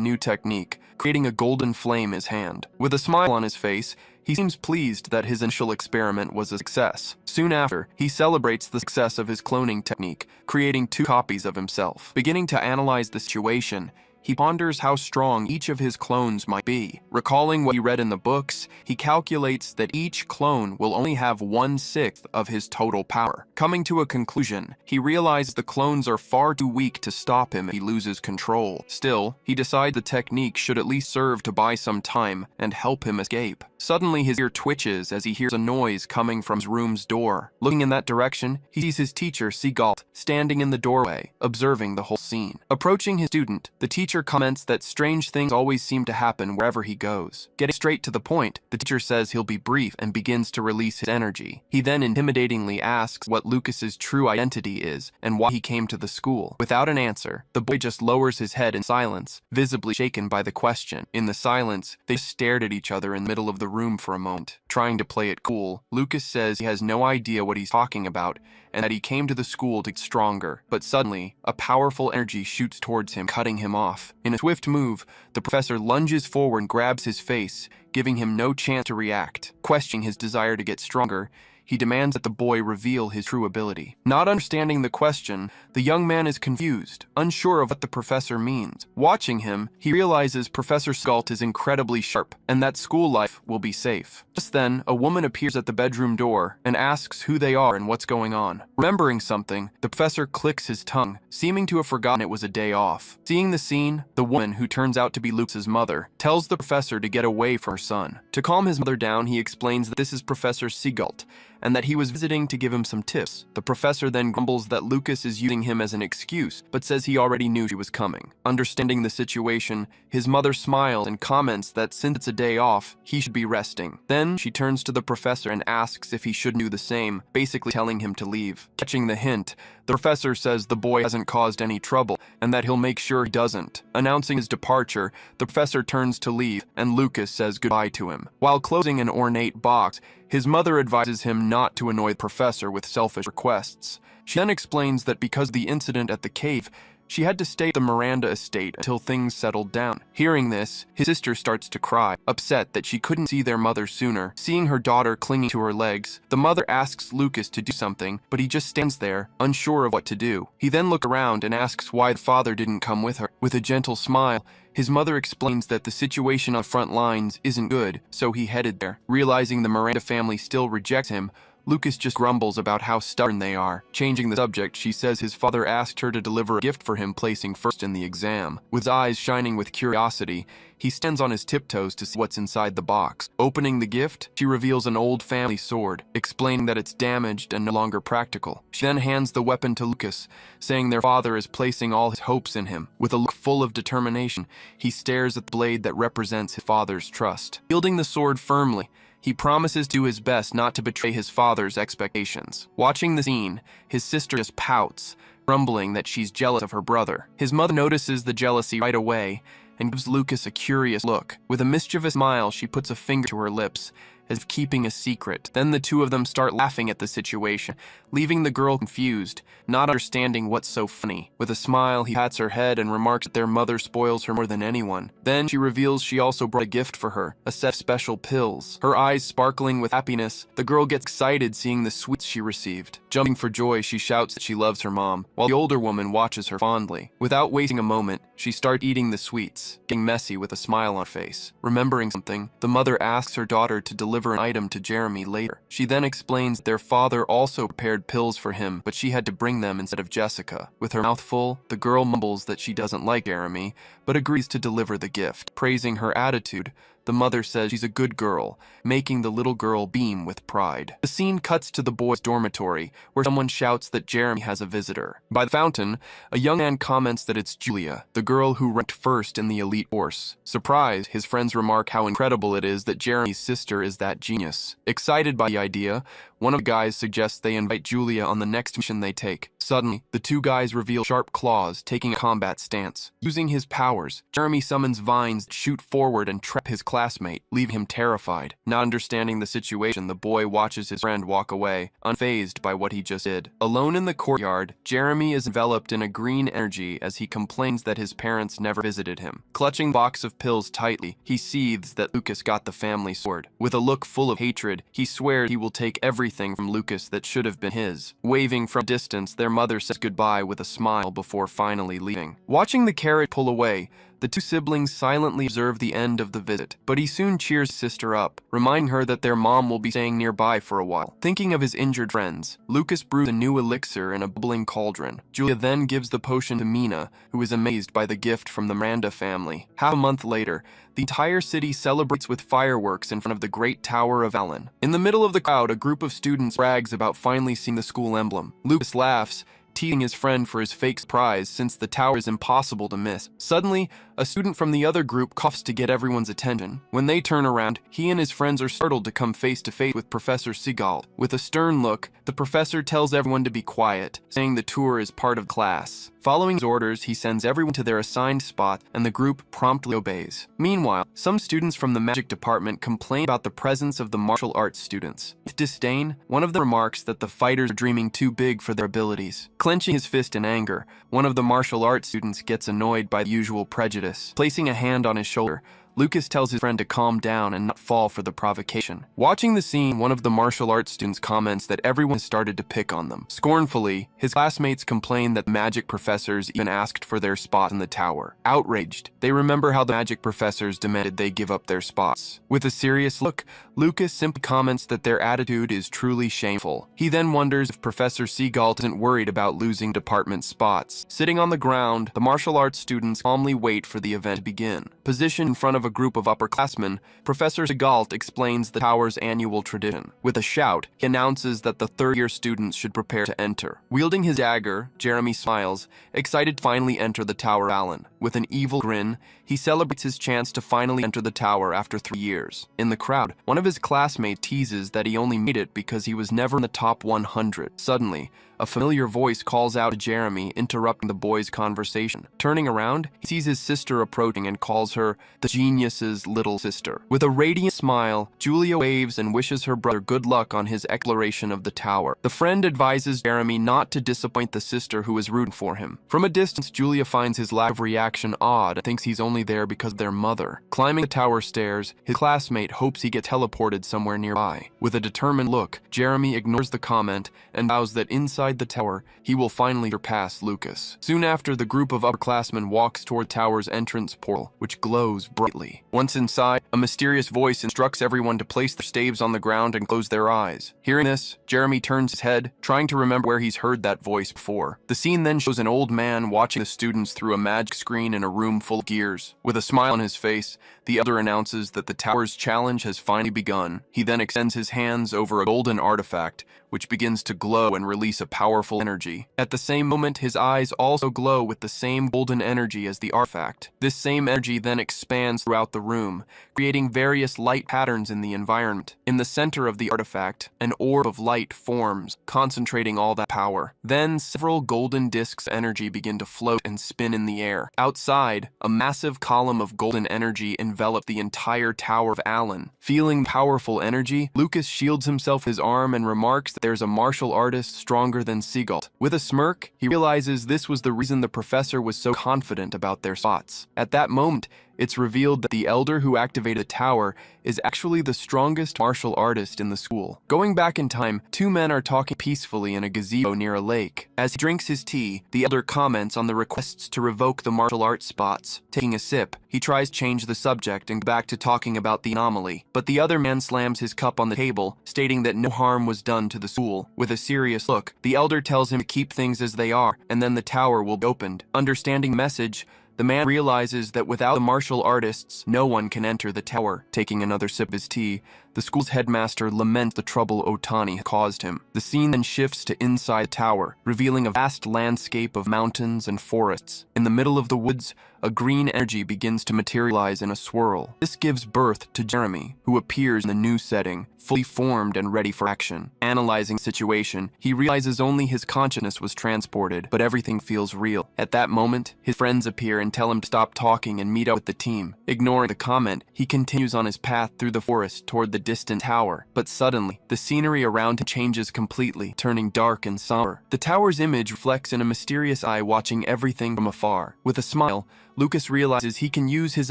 new technique, creating a golden flame in his hand. With a smile on his face, he seems pleased that his initial experiment was a success. Soon after, he celebrates the success of his cloning technique, creating 2 copies of himself. Beginning to analyze the situation, he ponders how strong each of his clones might be. Recalling what he read in the books, he calculates that each clone will only have 1/6 of his total power. Coming to a conclusion, he realizes the clones are far too weak to stop him if he loses control. Still, he decides the technique should at least serve to buy some time and help him escape. Suddenly, his ear twitches as he hears a noise coming from his room's door. Looking in that direction, he sees his teacher, Seagalt, standing in the doorway, observing the whole scene. Approaching his student, the teacher comments that strange things always seem to happen wherever he goes. Getting straight to the point, the teacher says he'll be brief and begins to release his energy. He then intimidatingly asks what Lucas's true identity is and why he came to the school. Without an answer, the boy just lowers his head in silence, visibly shaken by the question. In the silence, they stared at each other in the middle of the room for a moment. Trying to play it cool, Lucas says he has no idea what he's talking about and that he came to the school to get stronger. But suddenly, a powerful energy shoots towards him, cutting him off. In a swift move, the professor lunges forward and grabs his face, giving him no chance to react. Questioning his desire to get stronger, he demands that the boy reveal his true ability. Not understanding the question, the young man is confused, unsure of what the professor means. Watching him, he realizes Professor Skult is incredibly sharp, and that school life will be safe. Just then, a woman appears at the bedroom door and asks who they are and what's going on. Remembering something, the professor clicks his tongue, seeming to have forgotten it was a day off. Seeing the scene, the woman, who turns out to be Luke's mother, tells the professor to get away from her son. To calm his mother down, he explains that this is Professor Seagult, and that he was visiting to give him some tips. The professor then grumbles that Lucas is using him as an excuse, but says he already knew she was coming. Understanding the situation, his mother smiles and comments that since it's a day off, he should be resting. Then she turns to the professor and asks if he should do the same, basically telling him to leave. Catching the hint, the professor says the boy hasn't caused any trouble and that he'll make sure he doesn't. Announcing his departure, the professor turns to leave and Lucas says goodbye to him. While closing an ornate box, his mother advises him not to annoy the professor with selfish requests. She then explains that because of the incident at the cave, she had to stay at the Miranda estate until things settled down. Hearing this, his sister starts to cry, upset that she couldn't see their mother sooner. Seeing her daughter clinging to her legs, the mother asks Lucas to do something, but he just stands there, unsure of what to do. He then looks around and asks why the father didn't come with her. With a gentle smile, his mother explains that the situation on front lines isn't good, so he headed there. Realizing the Miranda family still rejects him, Lucas just grumbles about how stubborn they are. Changing the subject, she says his father asked her to deliver a gift for him, placing first in the exam. With his eyes shining with curiosity, he stands on his tiptoes to see what's inside the box. Opening the gift, she reveals an old family sword, explaining that it's damaged and no longer practical. She then hands the weapon to Lucas, saying their father is placing all his hopes in him. With a look full of determination, he stares at the blade that represents his father's trust. Wielding the sword firmly, he promises to do his best not to betray his father's expectations. Watching the scene, his sister just pouts, grumbling that she's jealous of her brother. His mother notices the jealousy right away and gives Lucas a curious look. With a mischievous smile, she puts a finger to her lips, as if keeping a secret. Then the two of them start laughing at the situation, leaving the girl confused, not understanding what's so funny. With a smile, he pats her head and remarks that their mother spoils her more than anyone. Then she reveals she also brought a gift for her, a set of special pills. Her eyes sparkling with happiness, the girl gets excited seeing the sweets she received. Jumping for joy, she shouts that she loves her mom, while the older woman watches her fondly. Without wasting a moment, she starts eating the sweets, getting messy with a smile on her face. Remembering something, the mother asks her daughter to deliver an item to Jeremy later. She then explains that their father also prepared pills for him, but she had to bring them instead of Jessica. With her mouth full, the girl mumbles that she doesn't like Jeremy, but agrees to deliver the gift. Praising her attitude, the mother says she's a good girl, making the little girl beam with pride. The scene cuts to the boys' dormitory, where someone shouts that Jeremy has a visitor. By the fountain, a young man comments that it's Julia, the girl who ranked first in the elite force. Surprised, his friends remark how incredible it is that Jeremy's sister is that genius. Excited by the idea, one of the guys suggests they invite Julia on the next mission they take. Suddenly, the two guys reveal sharp claws, taking a combat stance. Using his powers, Jeremy summons vines that shoot forward and trap his classmate, leaving him terrified. Not understanding the situation, the boy watches his friend walk away, unfazed by what he just did. Alone in the courtyard, Jeremy is enveloped in a green energy as he complains that his parents never visited him. Clutching the box of pills tightly, he seethes that Lucas got the family sword. With a look full of hatred, he swears he will take everything from Lucas that should have been his. Waving from a distance, their mother says goodbye with a smile before finally leaving. Watching the carriage pull away, the two siblings silently observe the end of the visit, but he soon cheers his sister up, reminding her that their mom will be staying nearby for a while. Thinking of his injured friends, Lucas brews a new elixir in a bubbling cauldron. Julia then gives the potion to Mina, who is amazed by the gift from the Miranda family. Half a month later, the entire city celebrates with fireworks in front of the Great Tower of Allen. In the middle of the crowd, a group of students brags about finally seeing the school emblem. Lucas laughs, teasing his friend for his fake surprise since the tower is impossible to miss. Suddenly, a student from the other group coughs to get everyone's attention. When they turn around, he and his friends are startled to come face to face with Professor Seagal. With a stern look, the professor tells everyone to be quiet, saying the tour is part of class. Following his orders, he sends everyone to their assigned spot, and the group promptly obeys. Meanwhile, some students from the magic department complain about the presence of the martial arts students. With disdain, one of them remarks that the fighters are dreaming too big for their abilities. Clenching his fist in anger, one of the martial arts students gets annoyed by the usual prejudice. Placing a hand on his shoulder, Lucas tells his friend to calm down and not fall for the provocation. Watching the scene, one of the martial arts students comments that everyone has started to pick on them. Scornfully, his classmates complain that the magic professors even asked for their spot in the tower. Outraged, they remember how the magic professors demanded they give up their spots. With a serious look, Lucas simply comments that their attitude is truly shameful. He then wonders if Professor Seagal isn't worried about losing department spots. Sitting on the ground, the martial arts students calmly wait for the event to begin. Positioned in front of of a group of upperclassmen, Professor Segault explains the tower's annual tradition. With a shout, he announces that the third-year students should prepare to enter. Wielding his dagger, Jeremy smiles, excited to finally enter the Tower of Allen. With an evil grin, he celebrates his chance to finally enter the tower after 3 years. In the crowd, one of his classmates teases that he only made it because he was never in the top 100. Suddenly, a familiar voice calls out to Jeremy, interrupting the boy's conversation. Turning around, he sees his sister approaching and calls her the genius's little sister. With a radiant smile, Julia waves and wishes her brother good luck on his exploration of the tower. The friend advises Jeremy not to disappoint the sister who is rooting for him. From a distance, Julia finds his lack of reaction odd and thinks he's only there because of their mother. Climbing the tower stairs, his classmate hopes he gets teleported somewhere nearby. With a determined look, Jeremy ignores the comment and vows that inside the tower, he will finally surpass Lucas. Soon after, the group of upperclassmen walks toward the tower's entrance portal, which glows brightly. Once inside, a mysterious voice instructs everyone to place their staves on the ground and close their eyes. Hearing this, Jeremy turns his head, trying to remember where he's heard that voice before. The scene then shows an old man watching the students through a magic screen in a room full of gears. With a smile on his face, the elder announces that the tower's challenge has finally begun. He then extends his hands over a golden artifact, which begins to glow and release a powerful energy. At the same moment, his eyes also glow with the same golden energy as the artifact. This same energy then expands throughout the room, creating various light patterns in the environment. In the center of the artifact, an orb of light forms, concentrating all that power. Then, several golden discs of energy begin to float and spin in the air. Outside, a massive column of golden energy enveloped the entire Tower of Allen. Feeling powerful energy, Lucas shields himself with his arm and remarks that there's a martial artist stronger than Seagull. With a smirk, he realizes this was the reason the professor was so confident about their spots. At that moment, it's revealed that the elder who activated the tower is actually the strongest martial artist in the school. Going back in time, two men are talking peacefully in a gazebo near a lake. As he drinks his tea, the elder comments on the requests to revoke the martial arts spots. Taking a sip, he tries to change the subject and go back to talking about the anomaly. But the other man slams his cup on the table, stating that no harm was done to the school. With a serious look, the elder tells him to keep things as they are, and then the tower will be opened. Understanding the message, the man realizes that without the martial artists, no one can enter the tower. Taking another sip of his tea, the school's headmaster laments the trouble Otani caused him. The scene then shifts to inside the tower, revealing a vast landscape of mountains and forests. In the middle of the woods, a green energy begins to materialize in a swirl. This gives birth to Jeremy, who appears in the new setting, fully formed and ready for action. Analyzing the situation, he realizes only his consciousness was transported, but everything feels real. At that moment, his friends appear and tell him to stop talking and meet up with the team. Ignoring the comment, he continues on his path through the forest toward the distant tower. But suddenly, the scenery around him changes completely, turning dark and somber. The tower's image reflects in a mysterious eye watching everything from afar. With a smile, Lucas realizes he can use his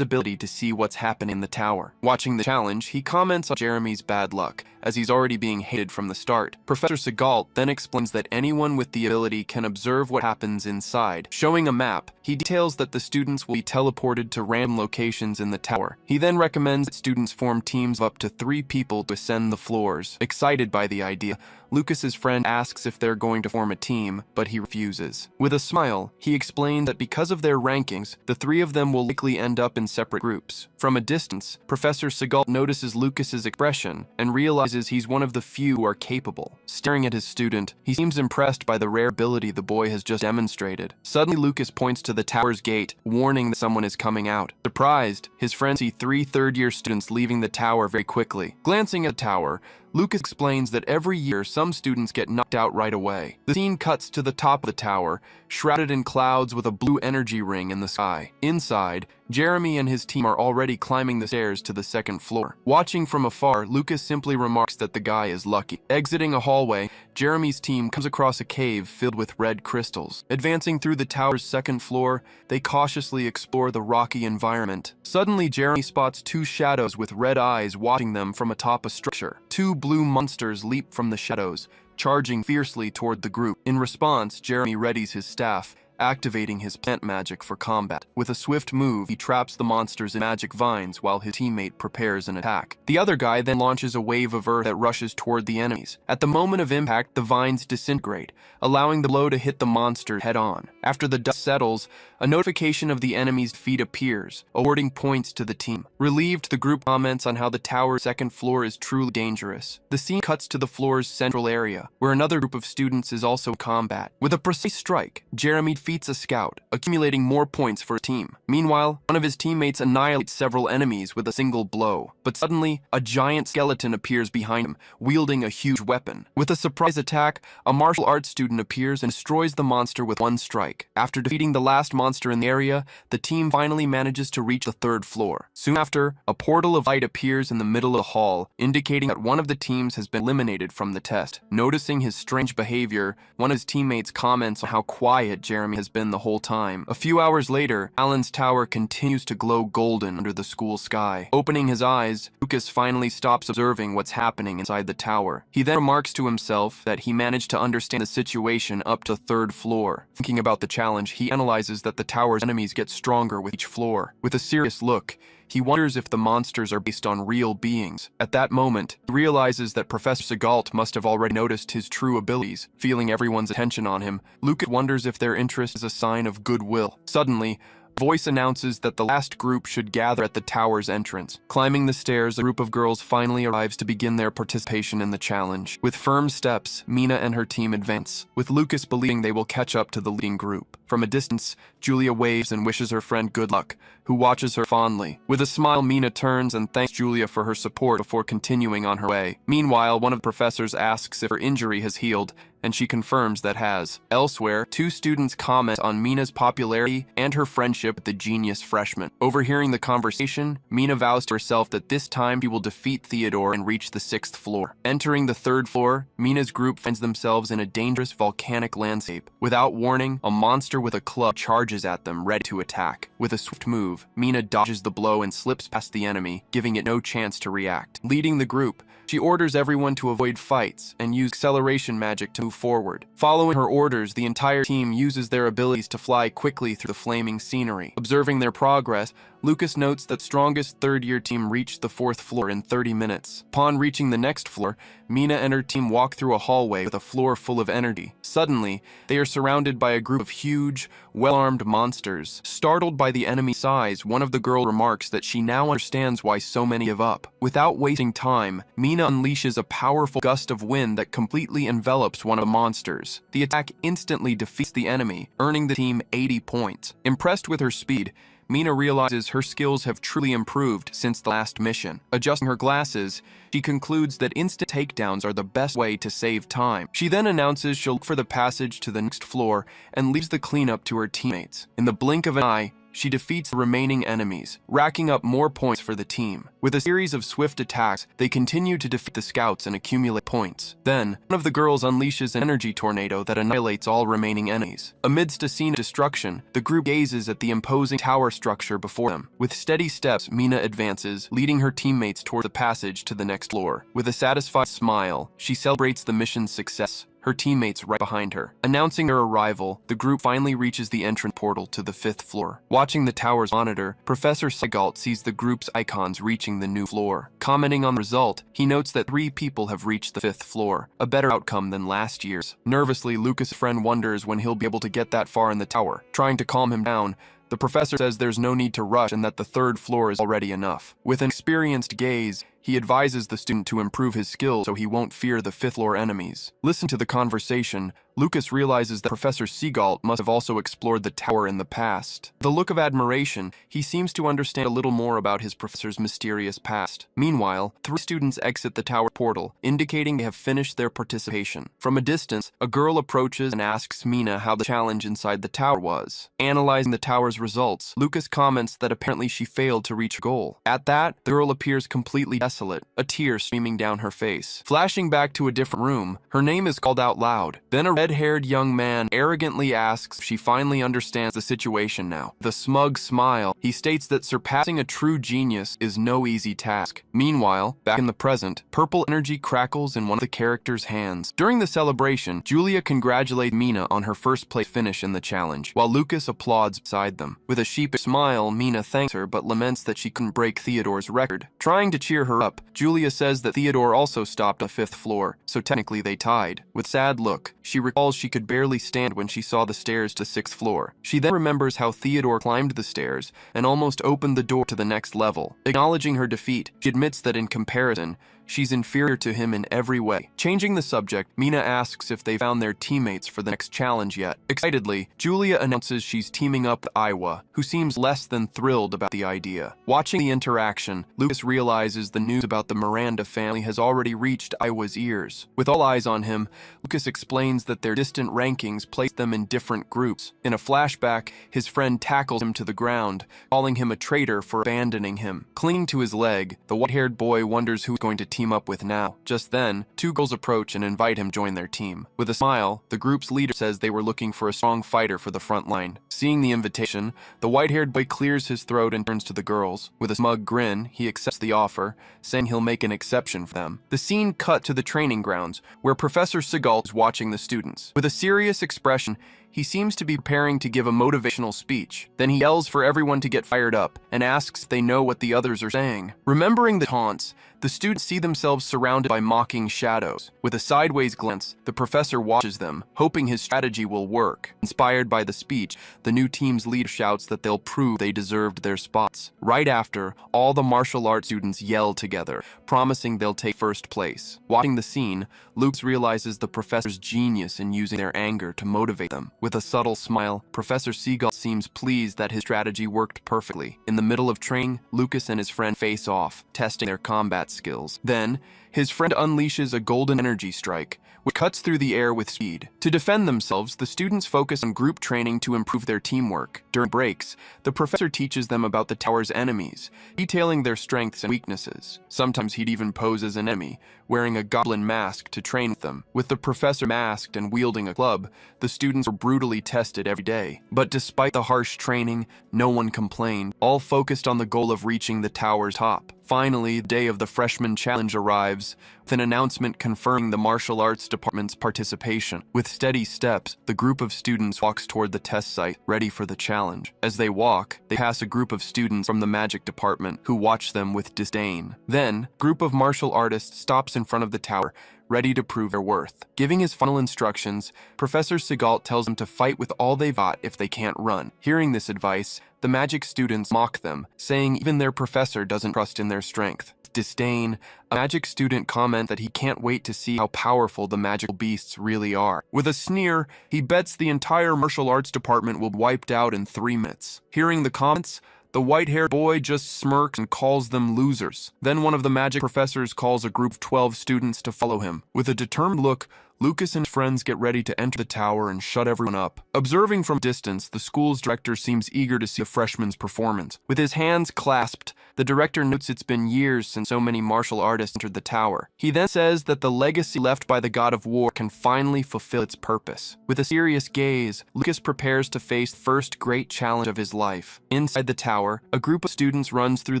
ability to see what's happening in the tower. Watching the challenge, he comments on Jeremy's bad luck, as he's already being hated from the start. Professor Segault then explains that anyone with the ability can observe what happens inside. Showing a map, he details that the students will be teleported to random locations in the tower. He then recommends that students form teams of up to 3 people to ascend the floors. Excited by the idea, Lucas's friend asks if they're going to form a team, but he refuses. With a smile, he explained that because of their rankings, the 3 of them will likely end up in separate groups. From a distance, Professor Segault notices Lucas's expression and realizes he's one of the few who are capable. Staring at his student, he seems impressed by the rare ability the boy has just demonstrated. Suddenly, Lucas points to the tower's gate, warning that someone is coming out. Surprised, his friends see 3 third-year students leaving the tower very quickly. Glancing at the tower, Lucas explains that every year some students get knocked out right away. The scene cuts to the top of the tower, shrouded in clouds with a blue energy ring in the sky. Inside, Jeremy and his team are already climbing the stairs to the 2nd floor. Watching from afar, Lucas simply remarks that the guy is lucky. Exiting a hallway, Jeremy's team comes across a cave filled with red crystals. Advancing through the tower's 2nd floor, they cautiously explore the rocky environment. Suddenly, Jeremy spots 2 shadows with red eyes watching them from atop a structure. 2 blue monsters leap from the shadows, charging fiercely toward the group. In response, Jeremy readies his staff, activating his plant magic for combat. With a swift move, he traps the monsters in magic vines while his teammate prepares an attack. The other guy then launches a wave of earth that rushes toward the enemies. At the moment of impact, the vines disintegrate, allowing the blow to hit the monster head-on. After the dust settles, a notification of the enemy's defeat appears, awarding points to the team. Relieved, the group comments on how the tower's second floor is truly dangerous. The scene cuts to the floor's central area, where another group of students is also in combat. With a precise strike, Jeremy defeats a scout, accumulating more points for his team. Meanwhile, one of his teammates annihilates several enemies with a single blow. But suddenly, a giant skeleton appears behind him, wielding a huge weapon. With a surprise attack, a martial arts student appears and destroys the monster with one strike. After defeating the last monster in the area, the team finally manages to reach the third floor. Soon after, a portal of light appears in the middle of the hall, indicating that one of the teams has been eliminated from the test. Noticing his strange behavior, one of his teammates comments on how quiet Jeremy has been the whole time. A few hours later, Alan's tower continues to glow golden under the school sky. Opening his eyes, Lucas finally stops observing what's happening inside the tower. He then remarks to himself that he managed to understand the situation up to third floor. Thinking about the challenge, he analyzes that the tower's enemies get stronger with each floor. With a serious look, he wonders if the monsters are based on real beings. At that moment, he realizes that Professor Segault must have already noticed his true abilities. Feeling everyone's attention on him, Lucas wonders if their interest is a sign of goodwill. Suddenly, a voice announces that the last group should gather at the tower's entrance. Climbing the stairs, a group of girls finally arrives to begin their participation in the challenge. With firm steps, Mina and her team advance, with Lucas believing they will catch up to the leading group. From a distance, Julia waves and wishes her friend good luck, who watches her fondly. With a smile, Mina turns and thanks Julia for her support before continuing on her way. Meanwhile, one of the professors asks if her injury has healed, and she confirms that has. Elsewhere, two students comment on Mina's popularity and her friendship with the genius freshman. Overhearing the conversation, Mina vows to herself that this time she will defeat Theodore and reach the 6th floor. Entering the 3rd floor, Mina's group finds themselves in a dangerous volcanic landscape. Without warning, a monster with a club charges at them, ready to attack. With a swift move, Mina dodges the blow and slips past the enemy, giving it no chance to react. Leading the group, she orders everyone to avoid fights and use acceleration magic to move forward. Following her orders, the entire team uses their abilities to fly quickly through the flaming scenery. Observing their progress, Lucas notes that strongest third-year team reached the 4th floor in 30 minutes. Upon reaching the next floor, Mina and her team walk through a hallway with a floor full of energy. Suddenly, they are surrounded by a group of huge, well-armed monsters. Startled by the enemy size, one of the girls remarks that she now understands why so many give up. Without wasting time, Mina unleashes a powerful gust of wind that completely envelops one of the monsters. The attack instantly defeats the enemy, earning the team 80 points. Impressed with her speed, Mina realizes her skills have truly improved since the last mission. Adjusting her glasses, she concludes that instant takedowns are the best way to save time. She then announces she'll look for the passage to the next floor and leaves the cleanup to her teammates. In the blink of an eye, she defeats the remaining enemies, racking up more points for the team. With a series of swift attacks, they continue to defeat the scouts and accumulate points. Then, one of the girls unleashes an energy tornado that annihilates all remaining enemies. Amidst a scene of destruction, the group gazes at the imposing tower structure before them. With steady steps, Mina advances, leading her teammates toward the passage to the next floor. With a satisfied smile, she celebrates the mission's success, her teammates right behind her. Announcing their arrival, the group finally reaches the entrance portal to the 5th floor. Watching the tower's monitor, Professor Segault sees the group's icons reaching the new floor. Commenting on the result, he notes that 3 people have reached the 5th floor, a better outcome than last year's. Nervously, Lucas' friend wonders when he'll be able to get that far in the tower. Trying to calm him down, the professor says there's no need to rush and that the 3rd floor is already enough. With an experienced gaze, he advises the student to improve his skills so he won't fear the 5th floor enemies. Listen to the conversation. Lucas realizes that Professor Segault must have also explored the tower in the past. With a look of admiration, he seems to understand a little more about his professor's mysterious past. Meanwhile, 3 students exit the tower portal, indicating they have finished their participation. From a distance, a girl approaches and asks Mina how the challenge inside the tower was. Analyzing the tower's results, Lucas comments that apparently she failed to reach her goal. At that, the girl appears completely desperate desolate, a tear streaming down her face. Flashing back to a different room, her name is called out loud. Then a red-haired young man arrogantly asks if she finally understands the situation now. With a smug smile, he states that surpassing a true genius is no easy task. Meanwhile, back in the present, purple energy crackles in one of the characters' hands. During the celebration, Julia congratulates Mina on her first-place finish in the challenge, while Lucas applauds beside them. With a sheepish smile, Mina thanks her but laments that she couldn't break Theodore's record. Trying to cheer her up, Julia says that Theodore also stopped on the 5th floor, so technically they tied. With a sad look, she recalls she could barely stand when she saw the stairs to 6th floor. She then remembers how Theodore climbed the stairs and almost opened the door to the next level. Acknowledging her defeat, she admits that in comparison, she's inferior to him in every way. Changing the subject, Mina asks if they found their teammates for the next challenge yet. Excitedly, Julia announces she's teaming up with Iwa, who seems less than thrilled about the idea. Watching the interaction, Lucas realizes the news about the Miranda family has already reached Iwa's ears. With all eyes on him, Lucas explains that their distant rankings place them in different groups. In a flashback, his friend tackles him to the ground, calling him a traitor for abandoning him. Clinging to his leg, the white-haired boy wonders who's going to team up with now. Just then, two girls approach and invite him to join their team. With a smile, the group's leader says they were looking for a strong fighter for the front line. Seeing the invitation, the white-haired boy clears his throat and turns to the girls. With a smug grin, he accepts the offer, saying he'll make an exception for them. The scene cut to the training grounds, where Professor Seagal is watching the students. With a serious expression, he seems to be preparing to give a motivational speech. Then he yells for everyone to get fired up and asks if they know what the others are saying. Remembering the taunts, the students see themselves surrounded by mocking shadows. With a sideways glance, the professor watches them, hoping his strategy will work. Inspired by the speech, the new team's leader shouts that they'll prove they deserved their spots. Right after, all the martial arts students yell together, promising they'll take first place. Watching the scene, Luke realizes the professor's genius in using their anger to motivate them. With a subtle smile, Professor Seagull seems pleased that his strategy worked perfectly. In the middle of training, Lucas and his friend face off, testing their combat skills. Then, his friend unleashes a golden energy strike, which cuts through the air with speed. To defend themselves, the students focus on group training to improve their teamwork. During breaks, the professor teaches them about the tower's enemies, detailing their strengths and weaknesses. Sometimes he'd even pose as an enemy, wearing a goblin mask to train with them. With the professor masked and wielding a club, the students were brutally tested every day. But despite the harsh training, no one complained, all focused on the goal of reaching the tower's top. Finally, the day of the freshman challenge arrives, with an announcement confirming the martial arts department's participation. With steady steps, the group of students walks toward the test site, ready for the challenge. As they walk, they pass a group of students from the magic department, who watch them with disdain. Then, a group of martial artists stops in front of the tower, ready to prove their worth. Giving his final instructions, Professor Seagal tells them to fight with all they've got if they can't run. Hearing this advice, the magic students mock them, saying even their professor doesn't trust in their strength. With disdain, a magic student comments that he can't wait to see how powerful the magical beasts really are. With a sneer, he bets the entire martial arts department will be wiped out in 3 minutes. Hearing the comments, the white-haired boy just smirks and calls them losers. Then one of the magic professors calls a group of 12 students to follow him. With a determined look, Lucas and his friends get ready to enter the tower and shut everyone up. Observing from distance, the school's director seems eager to see the freshman's performance. With his hands clasped, the director notes it's been years since so many martial artists entered the tower. He then says that the legacy left by the god of war can finally fulfill its purpose. With a serious gaze, Lucas prepares to face the first great challenge of his life. Inside the tower, a group of students runs through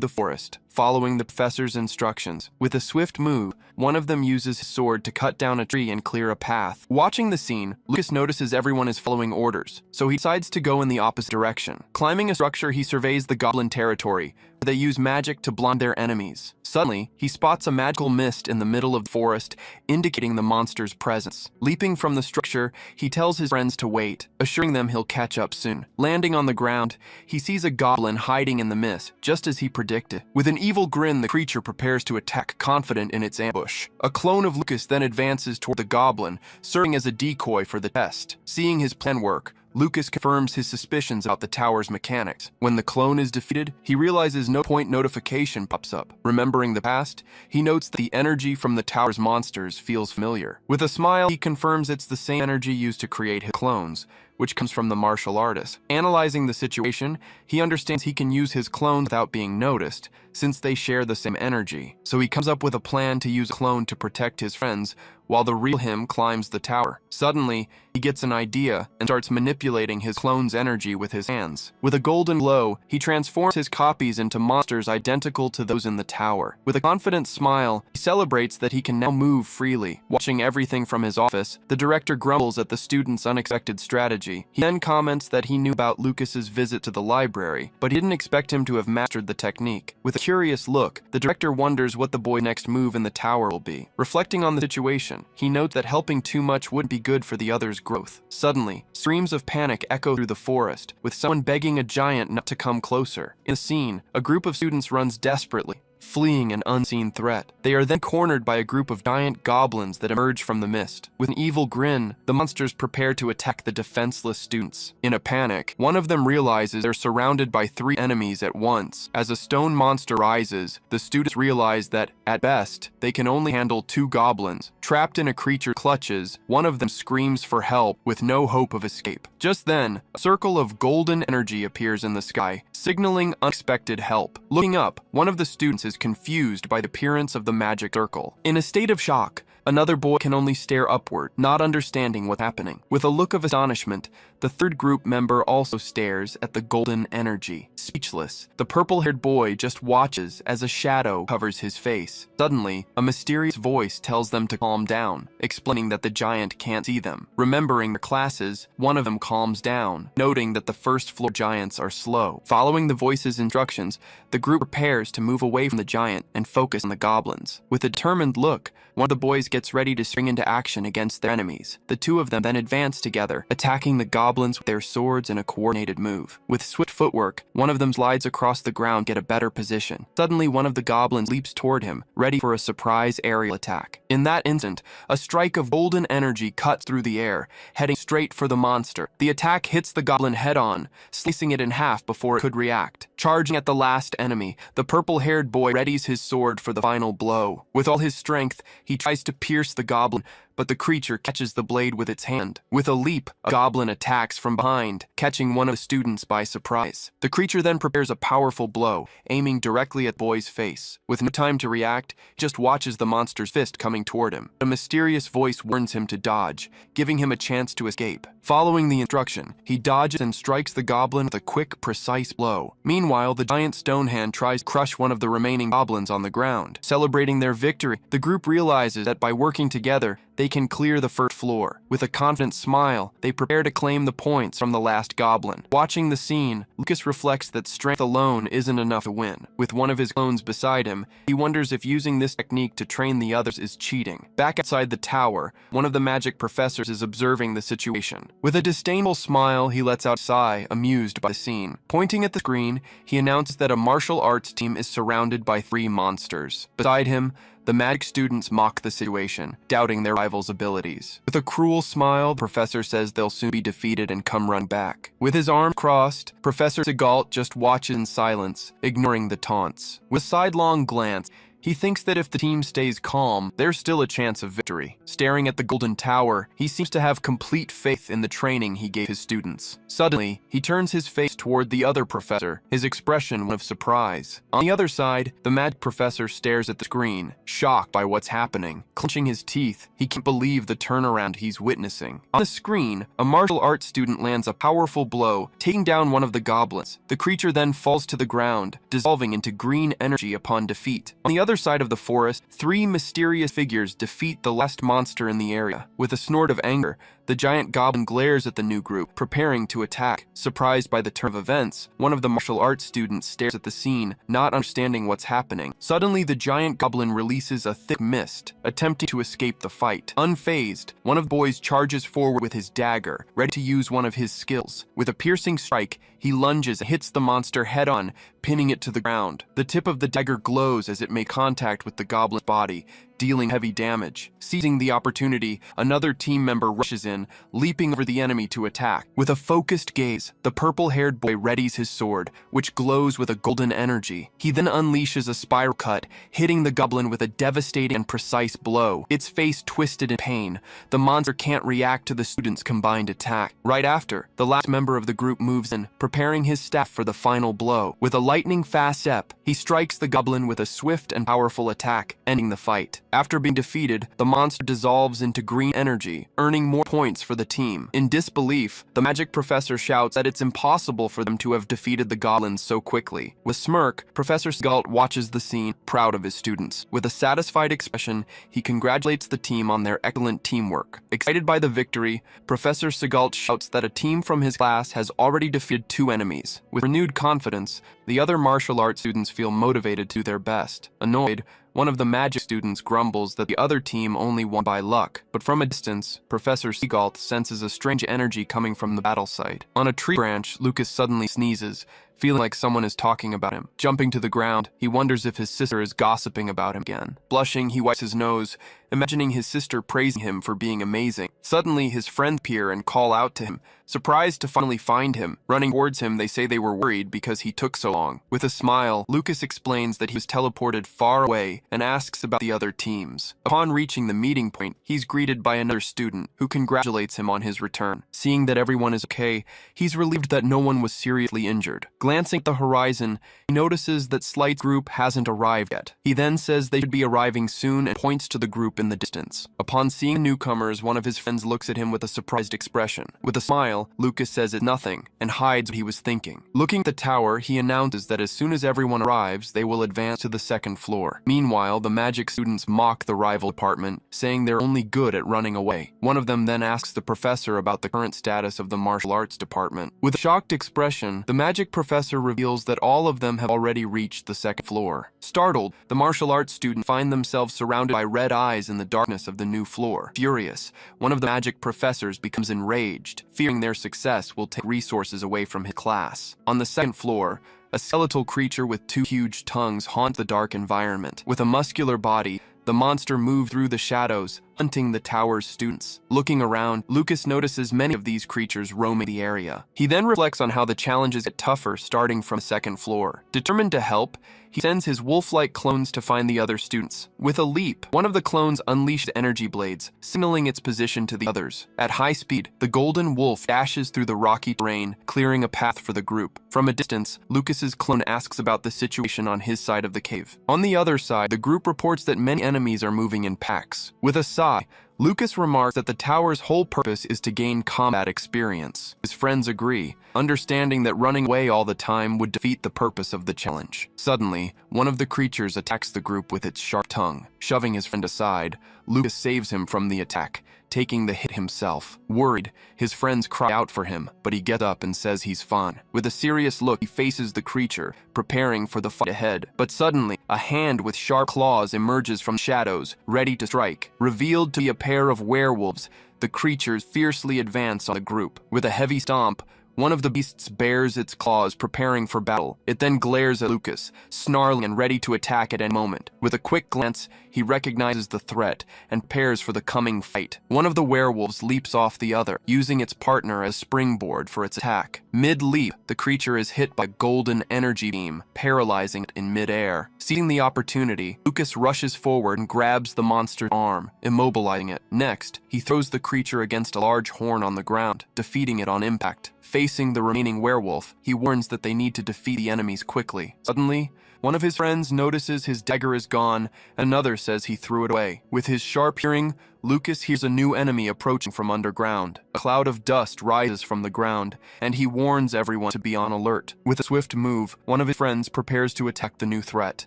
the forest, following the professor's instructions. With a swift move, one of them uses his sword to cut down a tree and clear a path. Watching the scene, Lucas notices everyone is following orders, so he decides to go in the opposite direction. Climbing a structure, he surveys the goblin territory, where they use magic to blind their enemies. Suddenly, he spots a magical mist in the middle of the forest, indicating the monster's presence. Leaping from the structure, he tells his friends to wait, assuring them he'll catch up soon. Landing on the ground, he sees a goblin hiding in the mist, just as he predicted. With an evil grin, the creature prepares to attack, confident in its ambush. A clone of Lucas then advances toward the goblin, serving as a decoy for the test. Seeing his plan work, Lucas confirms his suspicions about the tower's mechanics. When the clone is defeated, he realizes no point notification pops up. Remembering the past, he notes that the energy from the tower's monsters feels familiar. With a smile, he confirms it's the same energy used to create his clones, which comes from the martial artist. Analyzing the situation, he understands he can use his clone without being noticed, since they share the same energy. So he comes up with a plan to use a clone to protect his friends, while the real him climbs the tower. Suddenly, he gets an idea and starts manipulating his clone's energy with his hands. With a golden glow, he transforms his copies into monsters identical to those in the tower. With a confident smile, he celebrates that he can now move freely. Watching everything from his office, the director grumbles at the student's unexpected strategy. He then comments that he knew about Lucas's visit to the library, but he didn't expect him to have mastered the technique. With a curious look, the director wonders what the boy's next move in the tower will be. Reflecting on the situation, he notes that helping too much wouldn't be good for the other's growth. Suddenly, screams of panic echo through the forest, with someone begging a giant not to come closer. In the scene, a group of students runs desperately, fleeing an unseen threat. They are then cornered by a group of giant goblins that emerge from the mist. With an evil grin, the monsters prepare to attack the defenseless students. In a panic, one of them realizes they're surrounded by 3 enemies at once. As a stone monster rises, the students realize that, at best, they can only handle 2 goblins. Trapped in a creature clutches, one of them screams for help with no hope of escape. Just then, a circle of golden energy appears in the sky, signaling unexpected help. Looking up, one of the students is confused by the appearance of the magic circle. In a state of shock, another boy can only stare upward, not understanding what's happening. With a look of astonishment, the third group member also stares at the golden energy. Speechless, the purple-haired boy just watches as a shadow covers his face. Suddenly, a mysterious voice tells them to calm down, explaining that the giant can't see them. Remembering their classes, one of them calms down, noting that the first-floor giants are slow. Following the voice's instructions, the group prepares to move away from the giant and focus on the goblins. With a determined look, one of the boys gets ready to spring into action against their enemies. The 2 of them then advance together, attacking the goblins with their swords in a coordinated move. With swift footwork, one of them slides across the ground to get a better position. Suddenly, one of the goblins leaps toward him, ready for a surprise aerial attack. In that instant, a strike of golden energy cuts through the air, heading straight for the monster. The attack hits the goblin head-on, slicing it in half before it could react. Charging at the last enemy, the purple-haired boy readies his sword for the final blow. With all his strength, he tries to pierce the goblin, but the creature catches the blade with its hand. With a leap, a goblin attacks from behind, catching one of the students by surprise. The creature then prepares a powerful blow, aiming directly at the boy's face. With no time to react, he just watches the monster's fist coming toward him. A mysterious voice warns him to dodge, giving him a chance to escape. Following the instruction, he dodges and strikes the goblin with a quick, precise blow. Meanwhile, the giant stone hand tries to crush one of the remaining goblins on the ground. Celebrating their victory, the group realizes that by working together, they can clear the first floor. With a confident smile, they prepare to claim the points from the last goblin. Watching the scene, Lucas reflects that strength alone isn't enough to win. With one of his clones beside him, he wonders if using this technique to train the others is cheating. Back outside the tower, one of the magic professors is observing the situation. With a disdainful smile, he lets out a sigh, amused by the scene. Pointing at the screen, he announces that a martial arts team is surrounded by 3 monsters. Beside him, the magic students mock the situation, doubting their rivals' abilities. With a cruel smile, the professor says they'll soon be defeated and come run back. With his arms crossed, Professor Segault just watches in silence, ignoring the taunts. With a sidelong glance, he thinks that if the team stays calm, there's still a chance of victory. Staring at the Golden Tower, he seems to have complete faith in the training he gave his students. Suddenly, he turns his face toward the other professor, his expression one of surprise. On the other side, the magic professor stares at the screen, shocked by what's happening. Clenching his teeth, he can't believe the turnaround he's witnessing. On the screen, a martial arts student lands a powerful blow, taking down one of the goblins. The creature then falls to the ground, dissolving into green energy upon defeat. On the other side of the forest, 3 mysterious figures defeat the last monster in the area. With a snort of anger, the giant goblin glares at the new group, preparing to attack. Surprised by the turn of events, one of the martial arts students stares at the scene, not understanding what's happening. Suddenly, the giant goblin releases a thick mist, attempting to escape the fight. Unfazed, one of the boys charges forward with his dagger, ready to use one of his skills. With a piercing strike, he lunges and hits the monster head-on, pinning it to the ground. The tip of the dagger glows as it makes contact with the goblin's body, dealing heavy damage. Seizing the opportunity, another team member rushes in, leaping over the enemy to attack. With a focused gaze, the purple-haired boy readies his sword, which glows with a golden energy. He then unleashes a spiral cut, hitting the goblin with a devastating and precise blow. Its face twisted in pain. The monster can't react to the students' combined attack. Right after, the last member of the group moves in, preparing his staff for the final blow. With a lightning-fast step, he strikes the goblin with a swift and powerful attack, ending the fight. After being defeated, the monster dissolves into green energy, earning more points for the team. In disbelief, the magic professor shouts that it's impossible for them to have defeated the goblins so quickly. With a smirk, Professor Sigalt watches the scene, proud of his students. With a satisfied expression, he congratulates the team on their excellent teamwork. Excited by the victory, Professor Sigalt shouts that a team from his class has already defeated 2 enemies. With renewed confidence, the other martial arts students feel motivated to do their best. Annoyed, one of the magic students grumbles that the other team only won by luck, but from a distance, Professor Sigalt senses a strange energy coming from the battle site. On a tree branch, Lucas suddenly sneezes, feeling like someone is talking about him. Jumping to the ground, he wonders if his sister is gossiping about him again. Blushing, he wipes his nose, imagining his sister praising him for being amazing. Suddenly, his friends appear and call out to him, surprised to finally find him. Running towards him, they say they were worried because he took so long. With a smile, Lucas explains that he was teleported far away and asks about the other teams. Upon reaching the meeting point, he's greeted by another student who congratulates him on his return. Seeing that everyone is okay, he's relieved that no one was seriously injured. Glancing at the horizon, he notices that Slight's group hasn't arrived yet. He then says they should be arriving soon and points to the group in the distance. Upon seeing newcomers, one of his friends looks at him with a surprised expression. With a smile, Lucas says it's nothing and hides what he was thinking. Looking at the tower, he announces that as soon as everyone arrives, they will advance to the 2nd floor. Meanwhile, the magic students mock the rival department, saying they're only good at running away. One of them then asks the professor about the current status of the martial arts department. With a shocked expression, the magic professor reveals that all of them have already reached the 2nd floor. Startled, the martial arts students find themselves surrounded by red eyes in the darkness of the new floor. Furious, one of the magic professors becomes enraged, fearing their success will take resources away from his class. On the 2nd floor, a skeletal creature with 2 huge tongues haunts the dark environment. With a muscular body, the monster moved through the shadows, hunting the tower's students. Looking around, Lucas notices many of these creatures roaming the area. He then reflects on how the challenges get tougher starting from the 2nd floor. Determined to help, he sends his wolf-like clones to find the other students. With a leap, one of the clones unleashed energy blades, signaling its position to the others. At high speed, the golden wolf dashes through the rocky terrain, clearing a path for the group. From a distance, Lucas's clone asks about the situation on his side of the cave. On the other side, the group reports that many enemies are moving in packs. With a sigh, Lucas remarks that the tower's whole purpose is to gain combat experience. His friends agree, understanding that running away all the time would defeat the purpose of the challenge. Suddenly, one of the creatures attacks the group with its sharp tongue. Shoving his friend aside, Lucas saves him from the attack, taking the hit himself. Worried, his friends cry out for him, but he gets up and says he's fine. With a serious look, he faces the creature, preparing for the fight ahead. But suddenly, a hand with sharp claws emerges from shadows, ready to strike. Revealed to be a pair of werewolves, the creatures fiercely advance on the group. With a heavy stomp, one of the beasts bares its claws, preparing for battle. It then glares at Lucas, snarling and ready to attack at any moment. With a quick glance, he recognizes the threat and prepares for the coming fight. One of the werewolves leaps off the other, using its partner as springboard for its attack. Mid-leap, the creature is hit by a golden energy beam, paralyzing it in mid-air. Seeing the opportunity, Lucas rushes forward and grabs the monster's arm, immobilizing it. Next, he throws the creature against a large horn on the ground, defeating it on impact. Facing the remaining werewolf, he warns that they need to defeat the enemies quickly. Suddenly, one of his friends notices his dagger is gone, and another says he threw it away. With his sharp hearing, Lucas hears a new enemy approaching from underground. A cloud of dust rises from the ground, and he warns everyone to be on alert. With a swift move, one of his friends prepares to attack the new threat.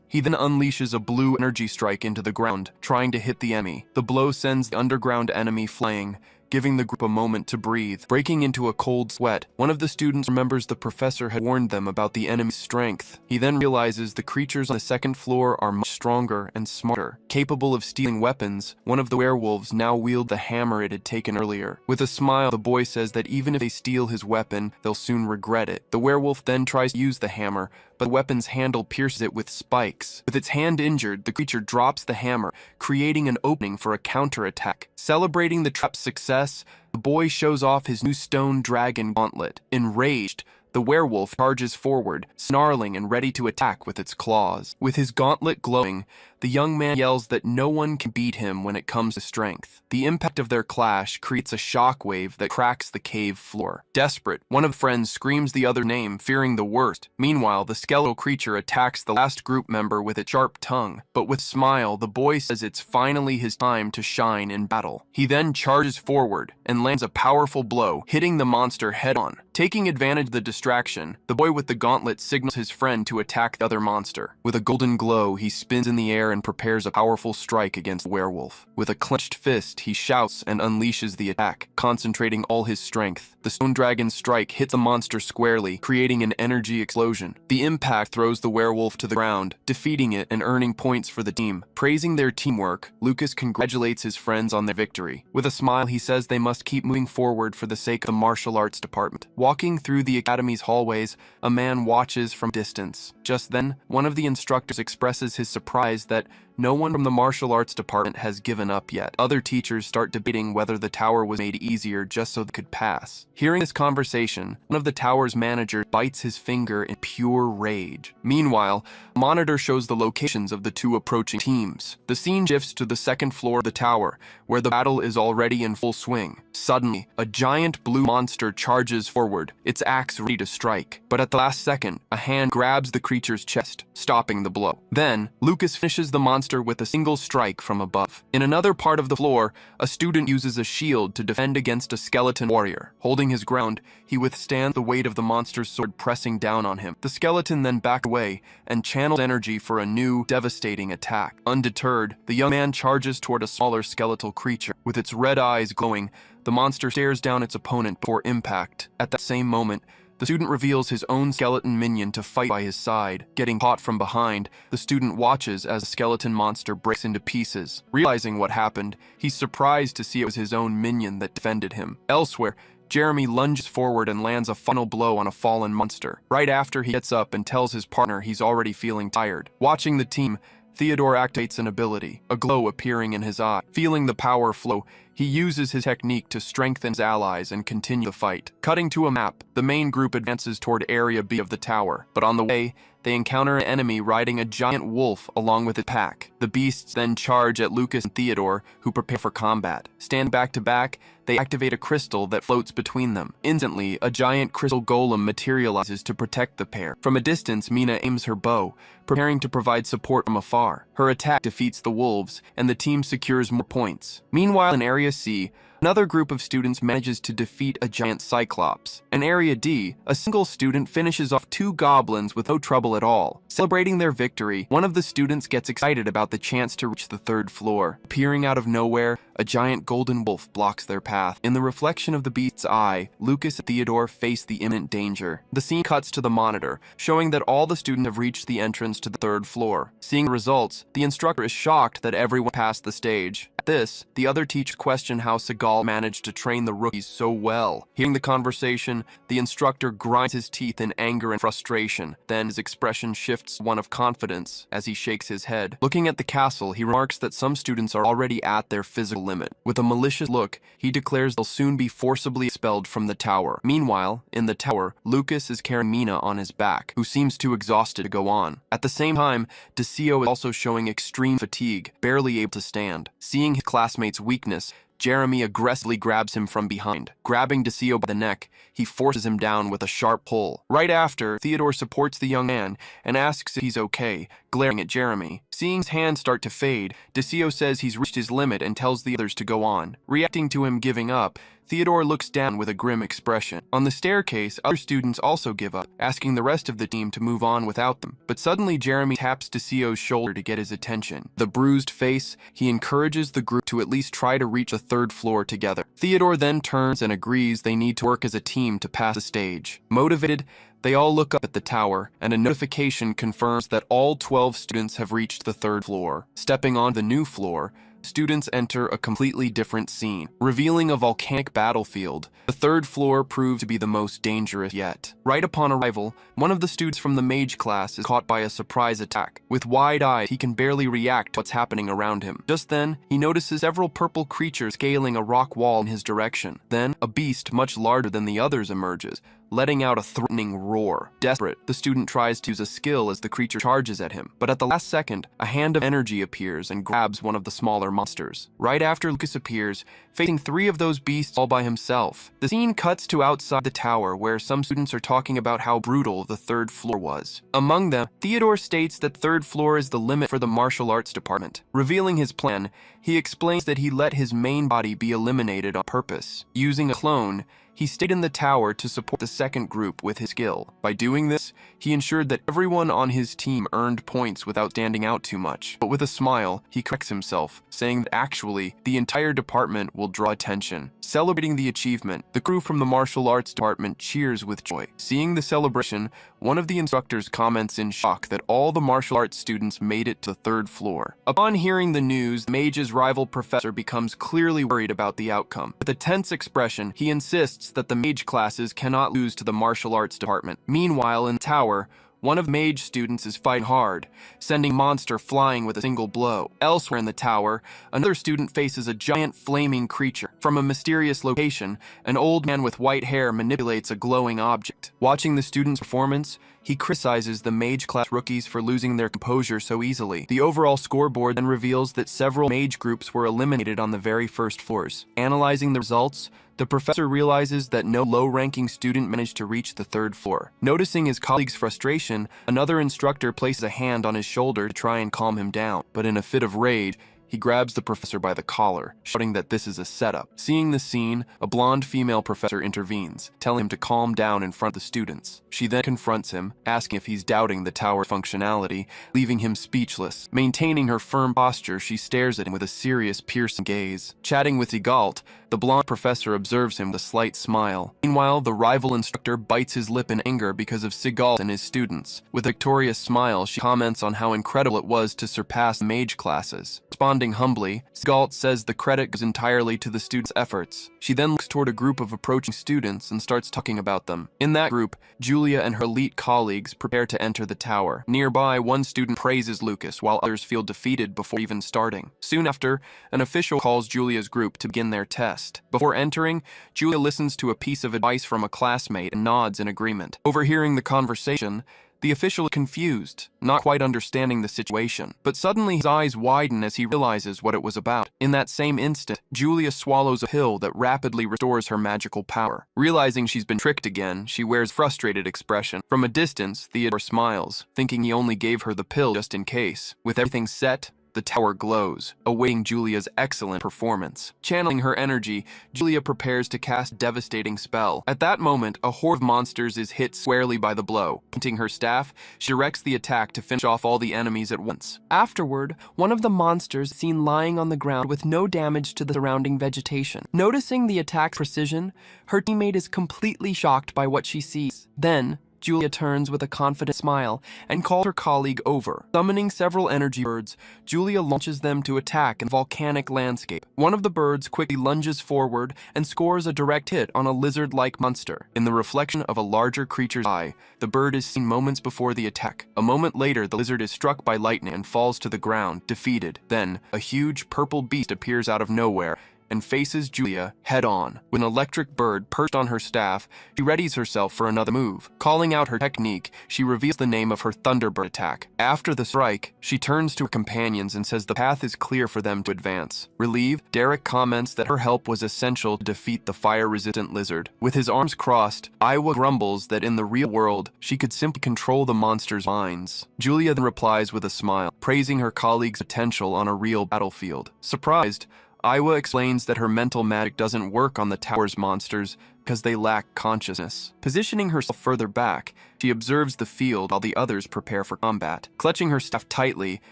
He then unleashes a blue energy strike into the ground, trying to hit the enemy. The blow sends the underground enemy flying, giving the group a moment to breathe. Breaking into a cold sweat, one of the students remembers the professor had warned them about the enemy's strength. He then realizes the creatures on the second floor are much stronger and smarter. Capable of stealing weapons, one of the werewolves now wielded the hammer it had taken earlier. With a smile, the boy says that even if they steal his weapon, they'll soon regret it. The werewolf then tries to use the hammer, but the weapon's handle pierces it with spikes. With its hand injured, the creature drops the hammer, creating an opening for a counterattack. Celebrating the trap's success, the boy shows off his new stone dragon gauntlet. Enraged, the werewolf charges forward, snarling and ready to attack with its claws. With his gauntlet glowing, the young man yells that no one can beat him when it comes to strength. The impact of their clash creates a shockwave that cracks the cave floor. Desperate, one of the friends screams the other name, fearing the worst. Meanwhile, the skeletal creature attacks the last group member with its sharp tongue. But with a smile, the boy says it's finally his time to shine in battle. He then charges forward and lands a powerful blow, hitting the monster head-on. Taking advantage of the distraction, the boy with the gauntlet signals his friend to attack the other monster. With a golden glow, he spins in the air and prepares a powerful strike against the werewolf. With a clenched fist, he shouts and unleashes the attack, concentrating all his strength. The stone dragon's strike hits the monster squarely, creating an energy explosion. The impact throws the werewolf to the ground, defeating it and earning points for the team. Praising their teamwork, Lucas congratulates his friends on their victory. With a smile, he says they must keep moving forward for the sake of the martial arts department. Walking through the academy's hallways, a man watches from distance. Just then, one of the instructors expresses his surprise that no one from the martial arts department has given up yet. Other teachers start debating whether the tower was made easier just so they could pass. Hearing this conversation, one of the tower's managers bites his finger in pure rage. Meanwhile, a monitor shows the locations of the two approaching teams. The scene shifts to the second floor of the tower, where the battle is already in full swing. Suddenly, a giant blue monster charges forward, its axe ready to strike. But at the last second, a hand grabs the creature's chest, stopping the blow. Then, Lucas finishes the monster with a single strike from above. In another part of the floor, a student uses a shield to defend against a skeleton warrior. Holding his ground, he withstands the weight of the monster's sword pressing down on him. The skeleton then backs away and channels energy for a new, devastating attack. Undeterred, the young man charges toward a smaller skeletal creature. With its red eyes glowing, the monster stares down its opponent before impact. At that same moment, the student reveals his own skeleton minion to fight by his side. Getting caught from behind, the student watches as the skeleton monster breaks into pieces. Realizing what happened, he's surprised to see it was his own minion that defended him. Elsewhere, Jeremy lunges forward and lands a final blow on a fallen monster. Right after, he gets up and tells his partner he's already feeling tired. Watching the team, Theodore activates an ability, a glow appearing in his eye. Feeling the power flow, he uses his technique to strengthen his allies and continue the fight. Cutting to a map, the main group advances toward Area B of the tower, but on the way, they encounter an enemy riding a giant wolf along with its pack. The beasts then charge at Lucas and Theodore, who prepare for combat. Stand back to back, they activate a crystal that floats between them. Instantly, a giant crystal golem materializes to protect the pair. From a distance, Mina aims her bow, preparing to provide support from afar. Her attack defeats the wolves, and the team secures more points. Meanwhile, in Area C, another group of students manages to defeat a giant cyclops. In Area D, a single student finishes off 2 goblins with no trouble at all. Celebrating their victory, one of the students gets excited about the chance to reach the 3rd floor. Appearing out of nowhere, a giant golden wolf blocks their path. In the reflection of the beast's eye, Lucas and Theodore face the imminent danger. The scene cuts to the monitor, showing that all the students have reached the entrance to the 3rd floor. Seeing the results, the instructor is shocked that everyone passed the stage. At this, the other teachers question how Seagal managed to train the rookies so well. Hearing the conversation, the instructor grinds his teeth in anger and frustration. Then his expression shifts to one of confidence as he shakes his head. Looking at the castle, he remarks that some students are already at their physical limit. With a malicious look, he declares they'll soon be forcibly expelled from the tower. Meanwhile, in the tower, Lucas is carrying Mina on his back, who seems too exhausted to go on. At the same time, Desio is also showing extreme fatigue, barely able to stand. Seeing his classmate's weakness, Jeremy aggressively grabs him from behind. Grabbing Desio by the neck, he forces him down with a sharp pull. Right after, Theodore supports the young man and asks if he's okay, glaring at Jeremy. Seeing his hand start to fade, Desio says he's reached his limit and tells the others to go on. Reacting to him giving up, Theodore looks down with a grim expression. On the staircase, other students also give up, asking the rest of the team to move on without them. But suddenly Jeremy taps Desio's shoulder to get his attention. The bruised face, he encourages the group to at least try to reach the third floor together. Theodore then turns and agrees they need to work as a team to pass the stage. Motivated, they all look up at the tower, and a notification confirms that all 12 students have reached the third floor. Stepping on the new floor, students enter a completely different scene, revealing a volcanic battlefield. The third floor proved to be the most dangerous yet. Right upon arrival, one of the students from the mage class is caught by a surprise attack. With wide eyes, he can barely react to what's happening around him. Just then, he notices several purple creatures scaling a rock wall in his direction. Then, a beast much larger than the others emerges, letting out a threatening roar. Desperate, the student tries to use a skill as the creature charges at him, but at the last second, a hand of energy appears and grabs one of the smaller monsters. Right after Lucas appears, facing 3 of those beasts all by himself. The scene cuts to outside the tower, where some students are talking about how brutal the third floor was. Among them, Theodore states that third floor is the limit for the martial arts department. Revealing his plan, he explains that he let his main body be eliminated on purpose. Using a clone, he stayed in the tower to support the second group with his skill. By doing this, he ensured that everyone on his team earned points without standing out too much. But with a smile, he corrects himself, saying that actually, the entire department will draw attention. Celebrating the achievement, the crew from the martial arts department cheers with joy. Seeing the celebration, one of the instructors comments in shock that all the martial arts students made it to the third floor. Upon hearing the news, the mage's rival professor becomes clearly worried about the outcome. With a tense expression, he insists that the mage classes cannot lose to the martial arts department. Meanwhile, in the tower, one of the mage students is fighting hard, sending monster flying with a single blow. Elsewhere in the tower, another student faces a giant flaming creature. From a mysterious location, an old man with white hair manipulates a glowing object. Watching the student's performance, he criticizes the mage class rookies for losing their composure so easily. The overall scoreboard then reveals that several mage groups were eliminated on the very first floors. Analyzing the results, the professor realizes that no low-ranking student managed to reach the third floor. Noticing his colleague's frustration, another instructor places a hand on his shoulder to try and calm him down. But in a fit of rage, he grabs the professor by the collar, shouting that this is a setup. Seeing the scene, a blonde female professor intervenes, telling him to calm down in front of the students. She then confronts him, asking if he's doubting the tower's functionality, leaving him speechless. Maintaining her firm posture, she stares at him with a serious, piercing gaze. Chatting with Igalt, the blonde professor observes him with a slight smile. Meanwhile, the rival instructor bites his lip in anger because of Sigalt and his students. With a victorious smile, she comments on how incredible it was to surpass mage classes. Responding humbly, Sigalt says the credit goes entirely to the students' efforts. She then looks toward a group of approaching students and starts talking about them. In that group, Julia and her elite colleagues prepare to enter the tower. Nearby, one student praises Lucas, while others feel defeated before even starting. Soon after, an official calls Julia's group to begin their test. Before entering, Julia listens to a piece of advice from a classmate and nods in agreement. Overhearing the conversation, the official is confused, not quite understanding the situation. But suddenly his eyes widen as he realizes what it was about. In that same instant, Julia swallows a pill that rapidly restores her magical power. Realizing she's been tricked again, she wears a frustrated expression. From a distance, Theodore smiles, thinking he only gave her the pill just in case. With everything set, the tower glows, awaiting Julia's excellent performance. Channeling her energy, Julia prepares to cast a devastating spell. At that moment, a horde of monsters is hit squarely by the blow. Pointing her staff, she directs the attack to finish off all the enemies at once. Afterward, one of the monsters is seen lying on the ground with no damage to the surrounding vegetation. Noticing the attack's precision, her teammate is completely shocked by what she sees. Then, Julia turns with a confident smile and calls her colleague over. Summoning several energy birds, Julia launches them to attack in a volcanic landscape. One of the birds quickly lunges forward and scores a direct hit on a lizard-like monster. In the reflection of a larger creature's eye, the bird is seen moments before the attack. A moment later, the lizard is struck by lightning and falls to the ground, defeated. Then, a huge purple beast appears out of nowhere, and faces Julia head-on. With an electric bird perched on her staff, she readies herself for another move. Calling out her technique, she reveals the name of her Thunderbird attack. After the strike, she turns to her companions and says the path is clear for them to advance. Relieved, Derek comments that her help was essential to defeat the fire-resistant lizard. With his arms crossed, Aiwa grumbles that in the real world, she could simply control the monster's minds. Julia then replies with a smile, praising her colleague's potential on a real battlefield. Surprised, Aiwa explains that her mental magic doesn't work on the tower's monsters because they lack consciousness. Positioning herself further back, she observes the field while the others prepare for combat. Clutching her staff tightly,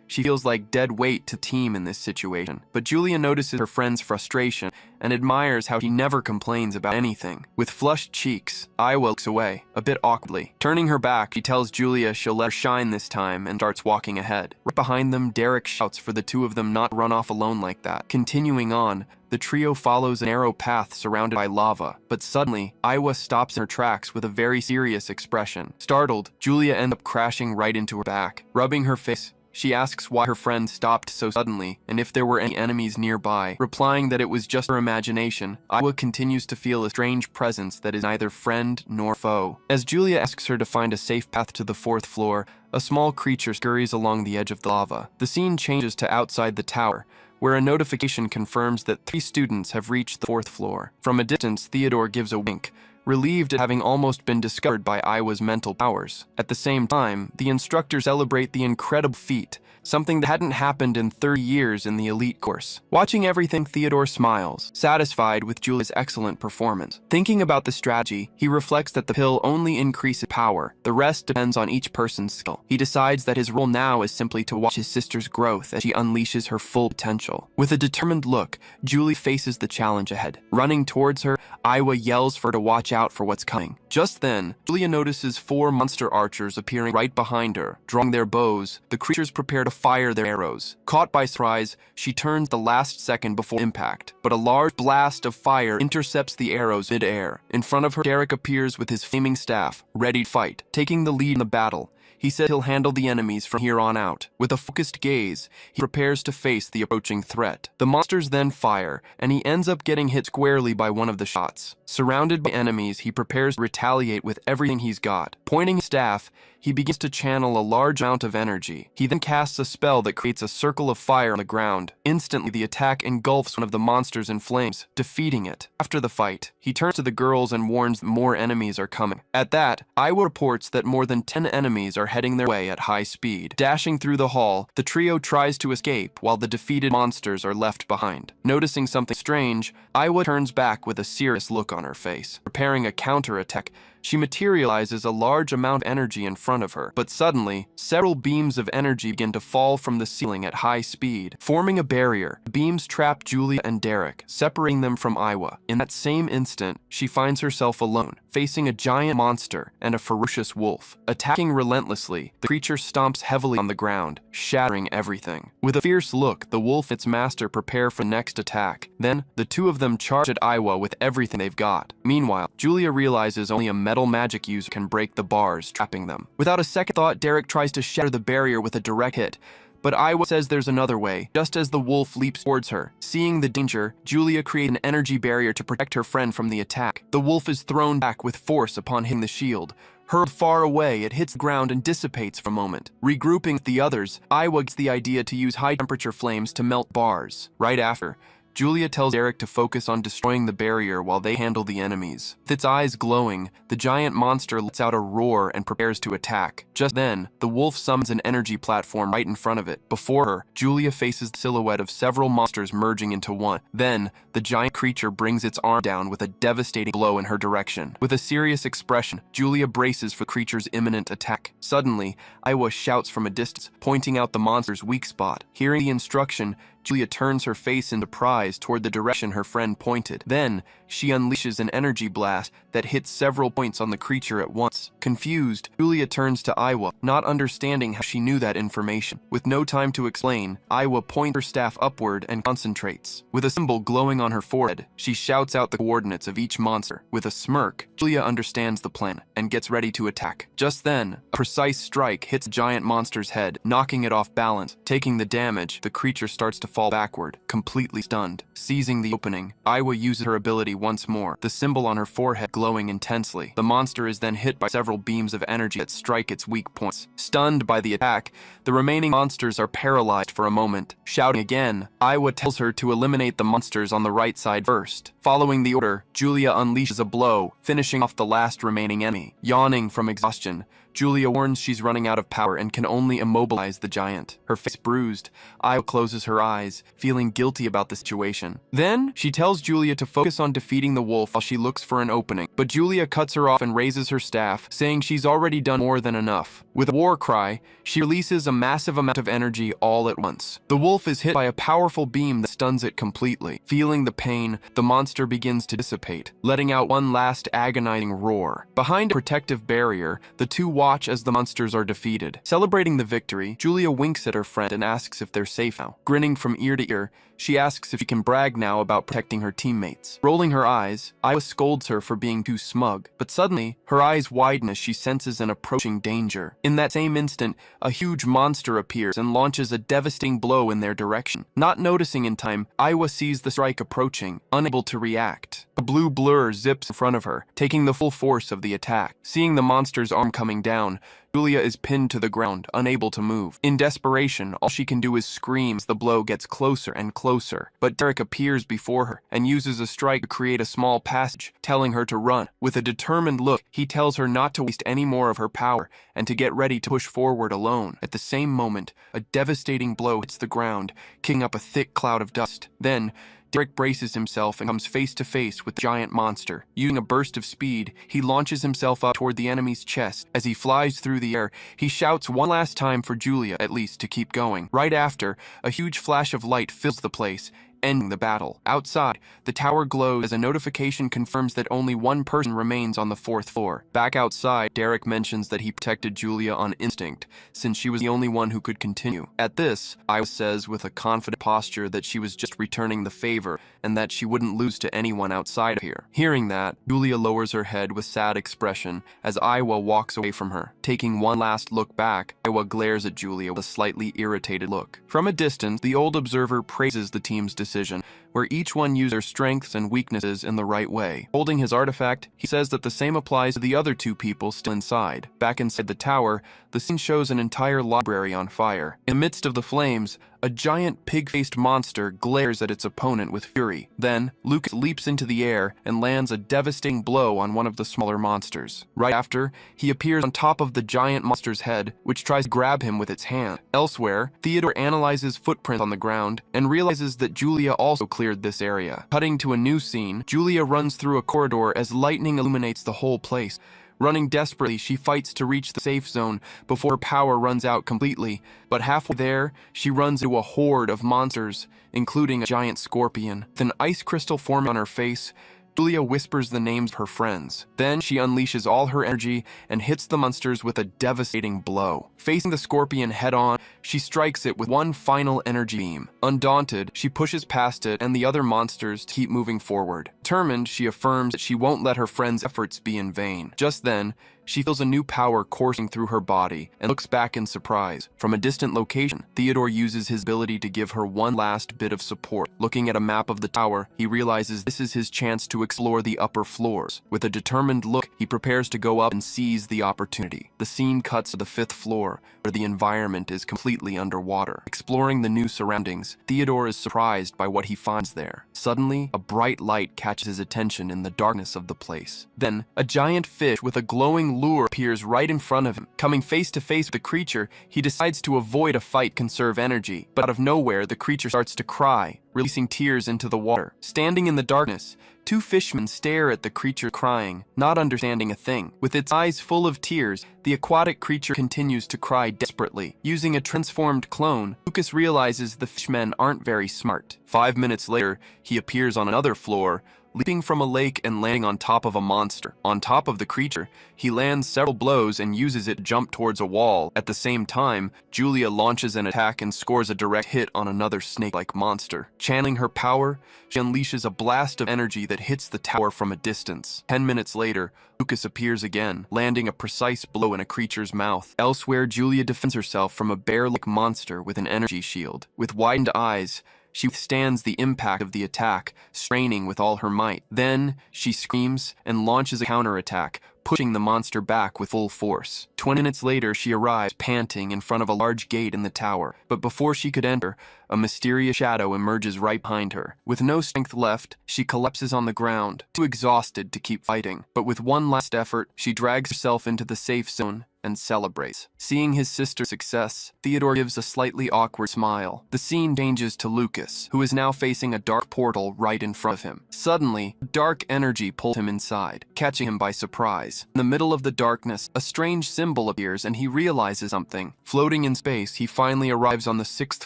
she feels like dead weight to the team in this situation. But Julia notices her friend's frustration and admires how she never complains about anything. With flushed cheeks, Aiwa looks away, a bit awkwardly. Turning her back, she tells Julia she'll let her shine this time and starts walking ahead. Right behind them, Derek shouts for the two of them not to run off alone like that. Continuing on, the trio follows a narrow path surrounded by lava, but suddenly, Aiwa stops in her tracks with a very serious expression. Startled, Julia ends up crashing right into her back. Rubbing her face, she asks why her friend stopped so suddenly and if there were any enemies nearby. Replying that it was just her imagination, Aiwa continues to feel a strange presence that is neither friend nor foe. As Julia asks her to find a safe path to the 4th floor, a small creature scurries along the edge of the lava. The scene changes to outside the tower, where a notification confirms that 3 students have reached the 4th floor. From a distance, Theodore gives a wink, relieved at having almost been discovered by Aiwa's mental powers. At the same time, the instructors celebrate the incredible feat, something that hadn't happened in 30 years in the elite course. Watching everything, Theodore smiles, satisfied with Julia's excellent performance. Thinking about the strategy, he reflects that the pill only increases power. The rest depends on each person's skill. He decides that his role now is simply to watch his sister's growth as she unleashes her full potential. With a determined look, Julie faces the challenge ahead. Running towards her, Aiwa yells for her to watch out for what's coming. Just then, Julia notices 4 monster archers appearing right behind her. Drawing their bows, the creatures prepare to fire their arrows. Caught by surprise, she turns the last second before impact, but a large blast of fire intercepts the arrows mid-air. In front of her, Derek appears with his flaming staff, ready to fight. Taking the lead in the battle, he said he'll handle the enemies from here on out. With a focused gaze, he prepares to face the approaching threat. The monsters then fire, and he ends up getting hit squarely by one of the shots. Surrounded by enemies, he prepares to retaliate with everything he's got. Pointing his staff, he begins to channel a large amount of energy. He then casts a spell that creates a circle of fire on the ground. Instantly, the attack engulfs one of the monsters in flames, defeating it. After the fight, he turns to the girls and warns that more enemies are coming. At that, Aiwa reports that more than 10 enemies are heading their way at high speed. Dashing through the hall, the trio tries to escape while the defeated monsters are left behind. Noticing something strange, Aiwa turns back with a serious look on her face. Preparing a counterattack, she materializes a large amount of energy in front of her, but suddenly, several beams of energy begin to fall from the ceiling at high speed. Forming a barrier, the beams trap Julia and Derek, separating them from Aiwa. In that same instant, she finds herself alone, facing a giant monster and a ferocious wolf. Attacking relentlessly, the creature stomps heavily on the ground, shattering everything. With a fierce look, the wolf and its master prepare for the next attack. Then, the two of them charge at Aiwa with everything they've got. Meanwhile, Julia realizes only a metal magic user can break the bars, trapping them. Without a second thought, Derek tries to shatter the barrier with a direct hit, but Aiwa says there's another way, just as the wolf leaps towards her. Seeing the danger, Julia creates an energy barrier to protect her friend from the attack. The wolf is thrown back with force upon hitting the shield. Hurled far away, it hits the ground and dissipates for a moment. Regrouping with the others, Aiwa gets the idea to use high-temperature flames to melt bars. Right after, Julia tells Derek to focus on destroying the barrier while they handle the enemies. With its eyes glowing, the giant monster lets out a roar and prepares to attack. Just then, the wolf summons an energy platform right in front of it. Before her, Julia faces the silhouette of several monsters merging into one. Then, the giant creature brings its arm down with a devastating blow in her direction. With a serious expression, Julia braces for the creature's imminent attack. Suddenly, Aiwa shouts from a distance, pointing out the monster's weak spot. Hearing the instruction, Julia turns her face in surprise toward the direction her friend pointed. Then, she unleashes an energy blast that hits several points on the creature at once. Confused, Julia turns to Aiwa, not understanding how she knew that information. With no time to explain, Aiwa points her staff upward and concentrates. With a symbol glowing on her forehead, she shouts out the coordinates of each monster. With a smirk, Julia understands the plan and gets ready to attack. Just then, a precise strike hits the giant monster's head, knocking it off balance. Taking the damage, the creature starts to fall backward, completely stunned. Seizing the opening, Iwa uses her ability once more, the symbol on her forehead glowing intensely. The monster is then hit by several beams of energy that strike its weak points. Stunned by the attack, the remaining monsters are paralyzed for a moment. Shouting again, Iwa tells her to eliminate the monsters on the right side first. Following the order, Julia unleashes a blow, finishing off the last remaining enemy. Yawning from exhaustion, Julia warns she's running out of power and can only immobilize the giant. Her face bruised, Iwa closes her eyes, feeling guilty about the situation. Then, she tells Julia to focus on defeating the wolf while she looks for an opening. But Julia cuts her off and raises her staff, saying she's already done more than enough. With a war cry, she releases a massive amount of energy all at once. The wolf is hit by a powerful beam that stuns it completely. Feeling the pain, the monster begins to dissipate, letting out one last agonizing roar. Behind a protective barrier, the two watch as the monsters are defeated. Celebrating the victory, Julia winks at her friend and asks if they're safe now. Grinning from ear to ear, she asks if she can brag now about protecting her teammates. Rolling her eyes, Iwa scolds her for being too smug, but suddenly, her eyes widen as she senses an approaching danger. In that same instant, a huge monster appears and launches a devastating blow in their direction. Not noticing in time, Iwa sees the strike approaching, unable to react. A blue blur zips in front of her, taking the full force of the attack. Seeing the monster's arm coming down, Julia is pinned to the ground, unable to move. In desperation, all she can do is scream as the blow gets closer and closer. But Derek appears before her and uses a strike to create a small passage, telling her to run. With a determined look, he tells her not to waste any more of her power and to get ready to push forward alone. At the same moment, a devastating blow hits the ground, kicking up a thick cloud of dust. Then, Derek braces himself and comes face to face with the giant monster. Using a burst of speed, he launches himself up toward the enemy's chest. As he flies through the air, he shouts one last time for Julia, at least, to keep going. Right after, a huge flash of light fills the place, ending the battle. Outside, the tower glows as a notification confirms that only one person remains on the 4th floor. Back outside, Derek mentions that he protected Julia on instinct, since she was the only one who could continue. At this, Iwa says with a confident posture that she was just returning the favor, and that she wouldn't lose to anyone outside of here. Hearing that, Julia lowers her head with sad expression as Iwa walks away from her. Taking one last look back, Iwa glares at Julia with a slightly irritated look. From a distance, the old observer praises the team's decision, where each one used their strengths and weaknesses in the right way. Holding his artifact, he says that the same applies to the other two people still inside. Back inside the tower, the scene shows an entire library on fire. In the midst of the flames, a giant pig-faced monster glares at its opponent with fury. Then, Lucas leaps into the air and lands a devastating blow on one of the smaller monsters. Right after, he appears on top of the giant monster's head, which tries to grab him with its hand. Elsewhere, Theodore analyzes footprints on the ground and realizes that Julia also cleared this area. Cutting to a new scene, Julia runs through a corridor as lightning illuminates the whole place. Running desperately, she fights to reach the safe zone before her power runs out completely, but halfway there, she runs into a horde of monsters, including a giant scorpion. With an ice crystal forming on her face, Julia whispers the names of her friends. Then she unleashes all her energy and hits the monsters with a devastating blow. Facing the scorpion head-on, she strikes it with one final energy beam. Undaunted, she pushes past it and the other monsters to keep moving forward. Determined, she affirms that she won't let her friends' efforts be in vain. Just then, she feels a new power coursing through her body and looks back in surprise. From a distant location, Theodore uses his ability to give her one last bit of support. Looking at a map of the tower, he realizes this is his chance to explore the upper floors. With a determined look, he prepares to go up and seize the opportunity. The scene cuts to the 5th floor, where the environment is completely underwater. Exploring the new surroundings, Theodore is surprised by what he finds there. Suddenly, a bright light catches his attention in the darkness of the place. Then, a giant fish with a glowing lure appears right in front of him. Coming face to face with the creature, he decides to avoid a fight, conserve energy. But out of nowhere, the creature starts to cry, releasing tears into the water. Standing in the darkness, two fishermen stare at the creature crying, not understanding a thing. With its eyes full of tears, the aquatic creature continues to cry desperately. Using a transformed clone, Lucas realizes the fishmen aren't very smart. 5 minutes later, he appears on another floor, leaping from a lake and landing on top of a monster. On top of the creature, he lands several blows and uses it to jump towards a wall. At the same time, Julia launches an attack and scores a direct hit on another snake-like monster. Channeling her power, she unleashes a blast of energy that hits the tower from a distance. 10 minutes later, Lucas appears again, landing a precise blow in a creature's mouth. Elsewhere, Julia defends herself from a bear-like monster with an energy shield. With widened eyes, She withstands the impact of the attack, straining with all her might. Then, she screams and launches a counterattack, pushing the monster back with full force. 20 minutes later, she arrives, panting, in front of a large gate in the tower. But before she could enter, a mysterious shadow emerges right behind her. With no strength left, she collapses on the ground, too exhausted to keep fighting. But with one last effort, she drags herself into the safe zone and celebrates. Seeing his sister's success, Theodore gives a slightly awkward smile. The scene changes to Lucas, who is now facing a dark portal right in front of him. Suddenly, dark energy pulls him inside, catching him by surprise. In the middle of the darkness, a strange symbol appears and he realizes something. Floating in space, he finally arrives on the 6th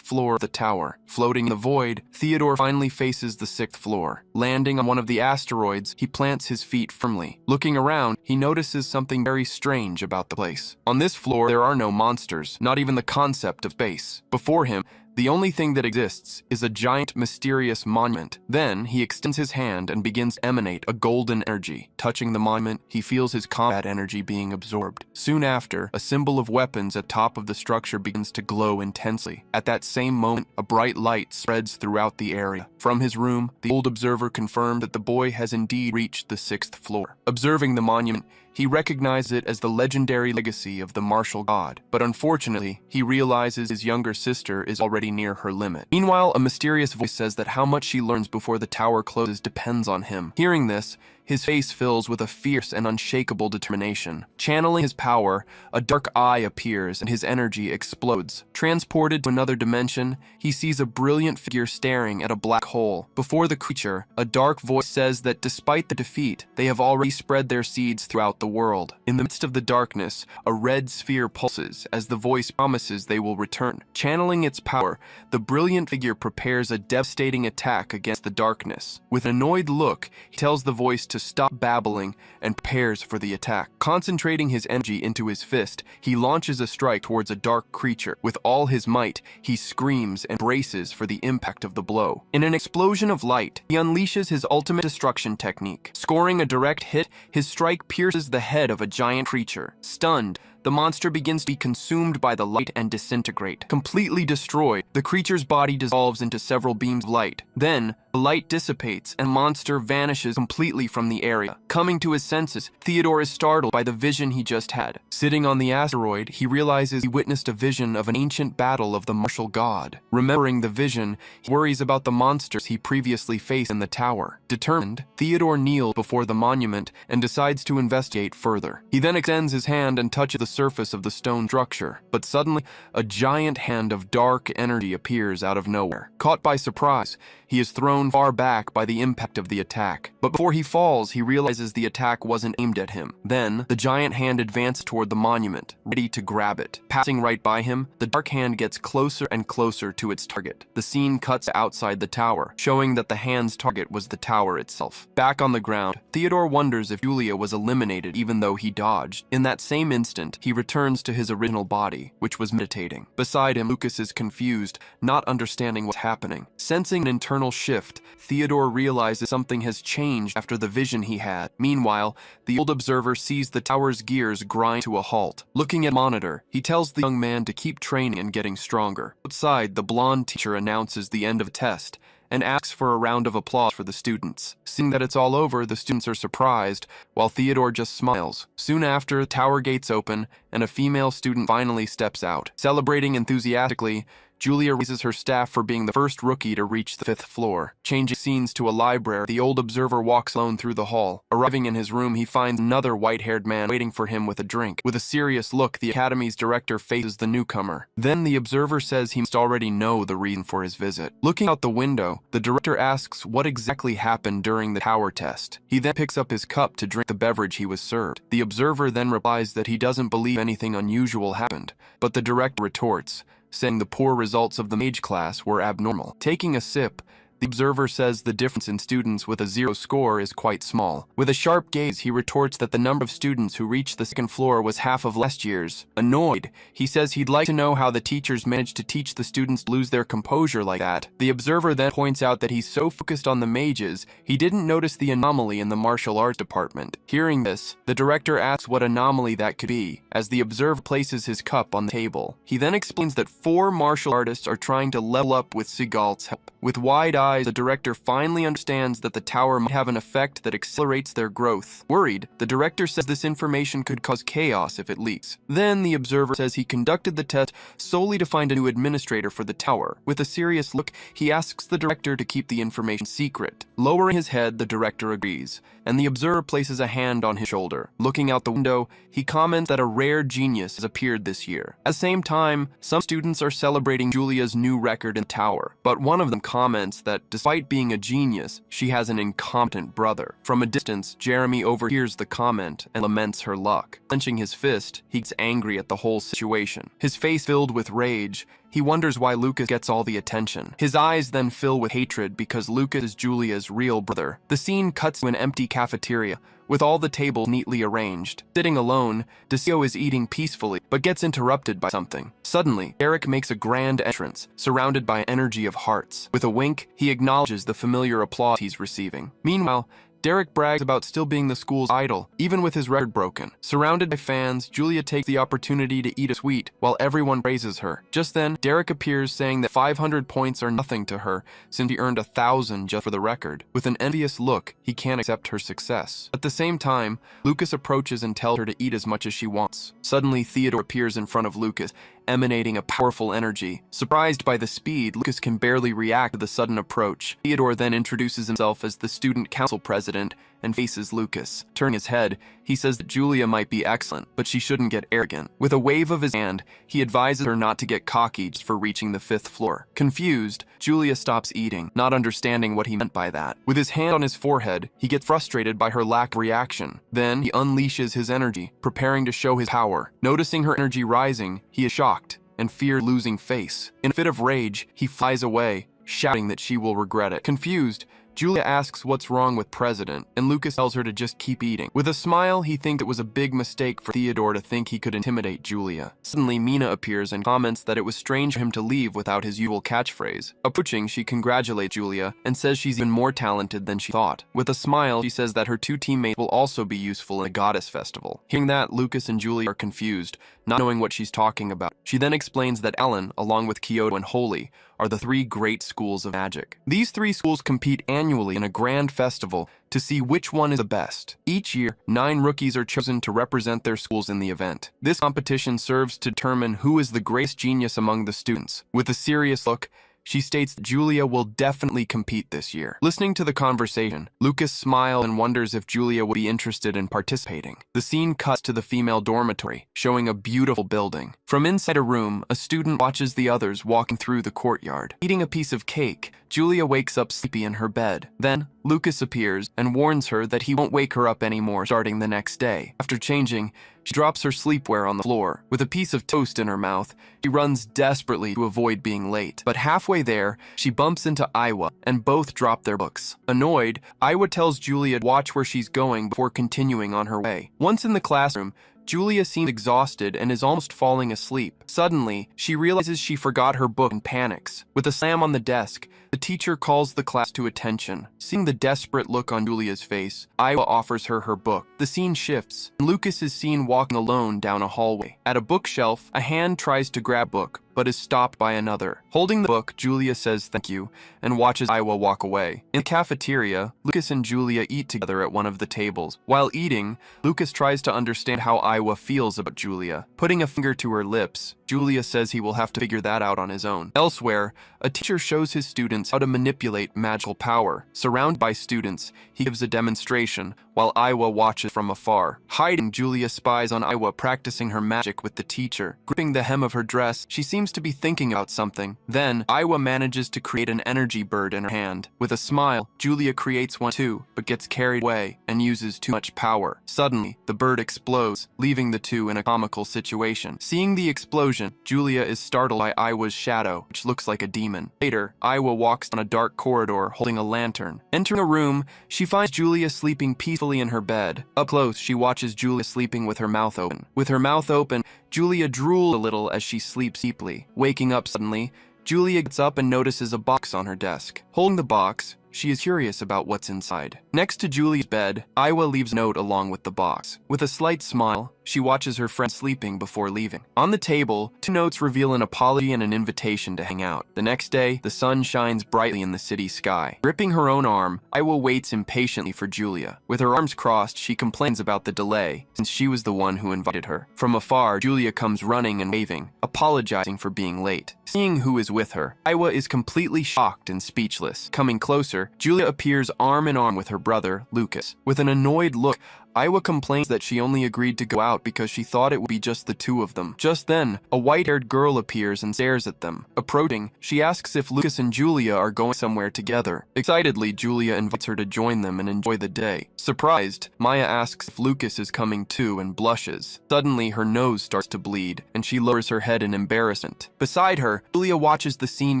floor of the tower. Floating in the void, Theodore finally faces the 6th floor. Landing on one of the asteroids, he plants his feet firmly. Looking around, he notices something very strange about the place. On this floor, there are no monsters, not even the concept of space. Before him, the only thing that exists is a giant, mysterious monument. Then, he extends his hand and begins to emanate a golden energy. Touching the monument, he feels his combat energy being absorbed. Soon after, a symbol of weapons at top of the structure begins to glow intensely. At that same moment, a bright light spreads throughout the area. From his room, the old observer confirmed that the boy has indeed reached the 6th floor. Observing the monument, he recognizes it as the legendary legacy of the martial god, but unfortunately, he realizes his younger sister is already near her limit. Meanwhile, a mysterious voice says that how much she learns before the tower closes depends on him. Hearing this, his face fills with a fierce and unshakable determination. Channeling his power, a dark eye appears and his energy explodes. Transported to another dimension, he sees a brilliant figure staring at a black hole. Before the creature, a dark voice says that despite the defeat, they have already spread their seeds throughout the world. In the midst of the darkness, a red sphere pulses as the voice promises they will return. Channeling its power, the brilliant figure prepares a devastating attack against the darkness. With an annoyed look, he tells the voice to stop babbling and prepares for the attack. Concentrating his energy into his fist, he launches a strike towards a dark creature. With all his might, he screams and braces for the impact of the blow. In an explosion of light, he unleashes his ultimate destruction technique. Scoring a direct hit, his strike pierces the head of a giant creature. Stunned, the monster begins to be consumed by the light and disintegrate. Completely destroyed, the creature's body dissolves into several beams of light. Then, the light dissipates and the monster vanishes completely from the area. Coming to his senses, Theodore is startled by the vision he just had. Sitting on the asteroid, he realizes he witnessed a vision of an ancient battle of the martial god. Remembering the vision, he worries about the monsters he previously faced in the tower. Determined, Theodore kneels before the monument and decides to investigate further. He then extends his hand and touches the surface of the stone structure, but suddenly, a giant hand of dark energy appears out of nowhere. Caught by surprise, he is thrown far back by the impact of the attack. But before he falls, he realizes the attack wasn't aimed at him. Then, the giant hand advances toward the monument, ready to grab it. Passing right by him, the dark hand gets closer and closer to its target. The scene cuts outside the tower, showing that the hand's target was the tower itself. Back on the ground, Theodore wonders if Julia was eliminated even though he dodged. In that same instant, he returns to his original body, which was meditating. Beside him, Lucas is confused, not understanding what's happening. Sensing an internal shift, Theodore realizes something has changed after the vision he had. Meanwhile, the old observer sees the tower's gears grind to a halt. Looking at a monitor, he tells the young man to keep training and getting stronger. Outside, the blonde teacher announces the end of a test and asks for a round of applause for the students. Seeing that it's all over, the students are surprised, while Theodore just smiles. Soon after, the tower gates open, and a female student finally steps out. Celebrating enthusiastically, Julia raises her staff for being the first rookie to reach the 5th floor. Changing scenes to a library, the old observer walks alone through the hall. Arriving in his room, he finds another white-haired man waiting for him with a drink. With a serious look, the academy's director faces the newcomer. Then the observer says he must already know the reason for his visit. Looking out the window, the director asks what exactly happened during the tower test. He then picks up his cup to drink the beverage he was served. The observer then replies that he doesn't believe anything unusual happened, but the director retorts, saying the poor results of the mage class were abnormal. Taking a sip, The observer says the difference in students with a 0 score is quite small. With a sharp gaze, he retorts that the number of students who reached the second floor was half of last year's. Annoyed, he says he'd like to know how the teachers managed to teach the students to lose their composure like that. The observer then points out that he's so focused on the mages, he didn't notice the anomaly in the martial arts department. Hearing this, the director asks what anomaly that could be, as the observer places his cup on the table. He then explains that 4 martial artists are trying to level up with Seagal's help. With wide eyes, the director finally understands that the tower might have an effect that accelerates their growth. Worried, the director says this information could cause chaos if it leaks. Then the observer says he conducted the test solely to find a new administrator for the tower. With a serious look, he asks the director to keep the information secret. Lowering his head, the director agrees, and the observer places a hand on his shoulder. Looking out the window, he comments that a rare genius has appeared this year. At the same time, some students are celebrating Julia's new record in the tower, but one of them comments that despite being a genius, she has an incompetent brother. From a distance, Jeremy overhears the comment and laments her luck. Clenching his fist, he gets angry at the whole situation. His face filled with rage, he wonders why Lucas gets all the attention. His eyes then fill with hatred because Lucas is Julia's real brother. The scene cuts to an empty cafeteria, with all the tables neatly arranged. Sitting alone, Desio is eating peacefully, but gets interrupted by something. Suddenly, Derek makes a grand entrance, surrounded by an energy of hearts. With a wink, he acknowledges the familiar applause he's receiving. Meanwhile, Derek brags about still being the school's idol, even with his record broken. Surrounded by fans, Julia takes the opportunity to eat a sweet, while everyone praises her. Just then, Derek appears saying that 500 points are nothing to her, since he earned 1,000 just for the record. With an envious look, he can't accept her success. At the same time, Lucas approaches and tells her to eat as much as she wants. Suddenly, Theodore appears in front of Lucas, emanating a powerful energy. Surprised by the speed, Lucas can barely react to the sudden approach. Theodore then introduces himself as the student council president and faces Lucas. Turning his head, he says that Julia might be excellent, but she shouldn't get arrogant. With a wave of his hand, he advises her not to get cocky just for reaching the 5th floor. Confused, Julia stops eating, not understanding what he meant by that. With his hand on his forehead, he gets frustrated by her lack of reaction. Then, he unleashes his energy, preparing to show his power. Noticing her energy rising, he is shocked and fears losing face. In a fit of rage, he flies away, shouting that she will regret it. Confused, Julia asks what's wrong with President, and Lucas tells her to just keep eating. With a smile, he thinks it was a big mistake for Theodore to think he could intimidate Julia. Suddenly, Mina appears and comments that it was strange for him to leave without his usual catchphrase. Approaching, she congratulates Julia and says she's even more talented than she thought. With a smile, she says that her 2 teammates will also be useful in a goddess festival. Hearing that, Lucas and Julia are confused, not knowing what she's talking about. She then explains that Ellen, along with Kyoto and Holy, are the 3 great schools of magic. These 3 schools compete annually in a grand festival to see which one is the best. Each year, 9 rookies are chosen to represent their schools in the event. This competition serves to determine who is the greatest genius among the students. With a serious look, she states that Julia will definitely compete this year. Listening to the conversation, Lucas smiles and wonders if Julia would be interested in participating. The scene cuts to the female dormitory, showing a beautiful building. From inside a room, a student watches the others walking through the courtyard. Eating a piece of cake, Julia wakes up sleepy in her bed. Then, Lucas appears and warns her that he won't wake her up anymore starting the next day. After changing, she drops her sleepwear on the floor. With a piece of toast in her mouth, she runs desperately to avoid being late. But halfway there, she bumps into Iwa, and both drop their books. Annoyed, Iwa tells Julia to watch where she's going before continuing on her way. Once in the classroom, Julia seems exhausted and is almost falling asleep. Suddenly, she realizes she forgot her book and panics. With a slam on the desk, the teacher calls the class to attention. Seeing the desperate look on Julia's face, Iwa offers her her book. The scene shifts, and Lucas is seen walking alone down a hallway. At a bookshelf, a hand tries to grab a book, but is stopped by another. Holding the book, Julia says thank you and watches Iwa walk away. In the cafeteria, Lucas and Julia eat together at one of the tables. While eating, Lucas tries to understand how Iwa feels about Julia. Putting a finger to her lips, Julia says he will have to figure that out on his own. Elsewhere, a teacher shows his students how to manipulate magical power. Surrounded by students, he gives a demonstration while Iwa watches from afar. Hiding, Julia spies on Iwa practicing her magic with the teacher. Gripping the hem of her dress, she seems to be thinking about something. Then, Iwa manages to create an energy bird in her hand. With a smile, Julia creates one too, but gets carried away and uses too much power. Suddenly, the bird explodes, leaving the two in a comical situation. Seeing the explosion, vision, Julia is startled by Iwa's shadow, which looks like a demon. Later, Iwa walks down a dark corridor holding a lantern. Entering a room, she finds Julia sleeping peacefully in her bed. Up close, she watches Julia sleeping with her mouth open. With her mouth open, Julia drools a little as she sleeps deeply. Waking up suddenly, Julia gets up and notices a box on her desk. Holding the box, she is curious about what's inside. Next to Julia's bed, Iwa leaves a note along with the box. With a slight smile, she watches her friend sleeping before leaving. On the table, 2 notes reveal an apology and an invitation to hang out. The next day, the sun shines brightly in the city sky. Gripping her own arm, Iwa waits impatiently for Julia. With her arms crossed, she complains about the delay, since she was the one who invited her. From afar, Julia comes running and waving, apologizing for being late. Seeing who is with her, Iwa is completely shocked and speechless. Coming closer, Julia appears arm in arm with her brother, Lucas. With an annoyed look, Iwa complains that she only agreed to go out because she thought it would be just the 2 of them. Just then, a white-haired girl appears and stares at them. Approaching, she asks if Lucas and Julia are going somewhere together. Excitedly, Julia invites her to join them and enjoy the day. Surprised, Maya asks if Lucas is coming too and blushes. Suddenly, her nose starts to bleed, and she lowers her head in embarrassment. Beside her, Julia watches the scene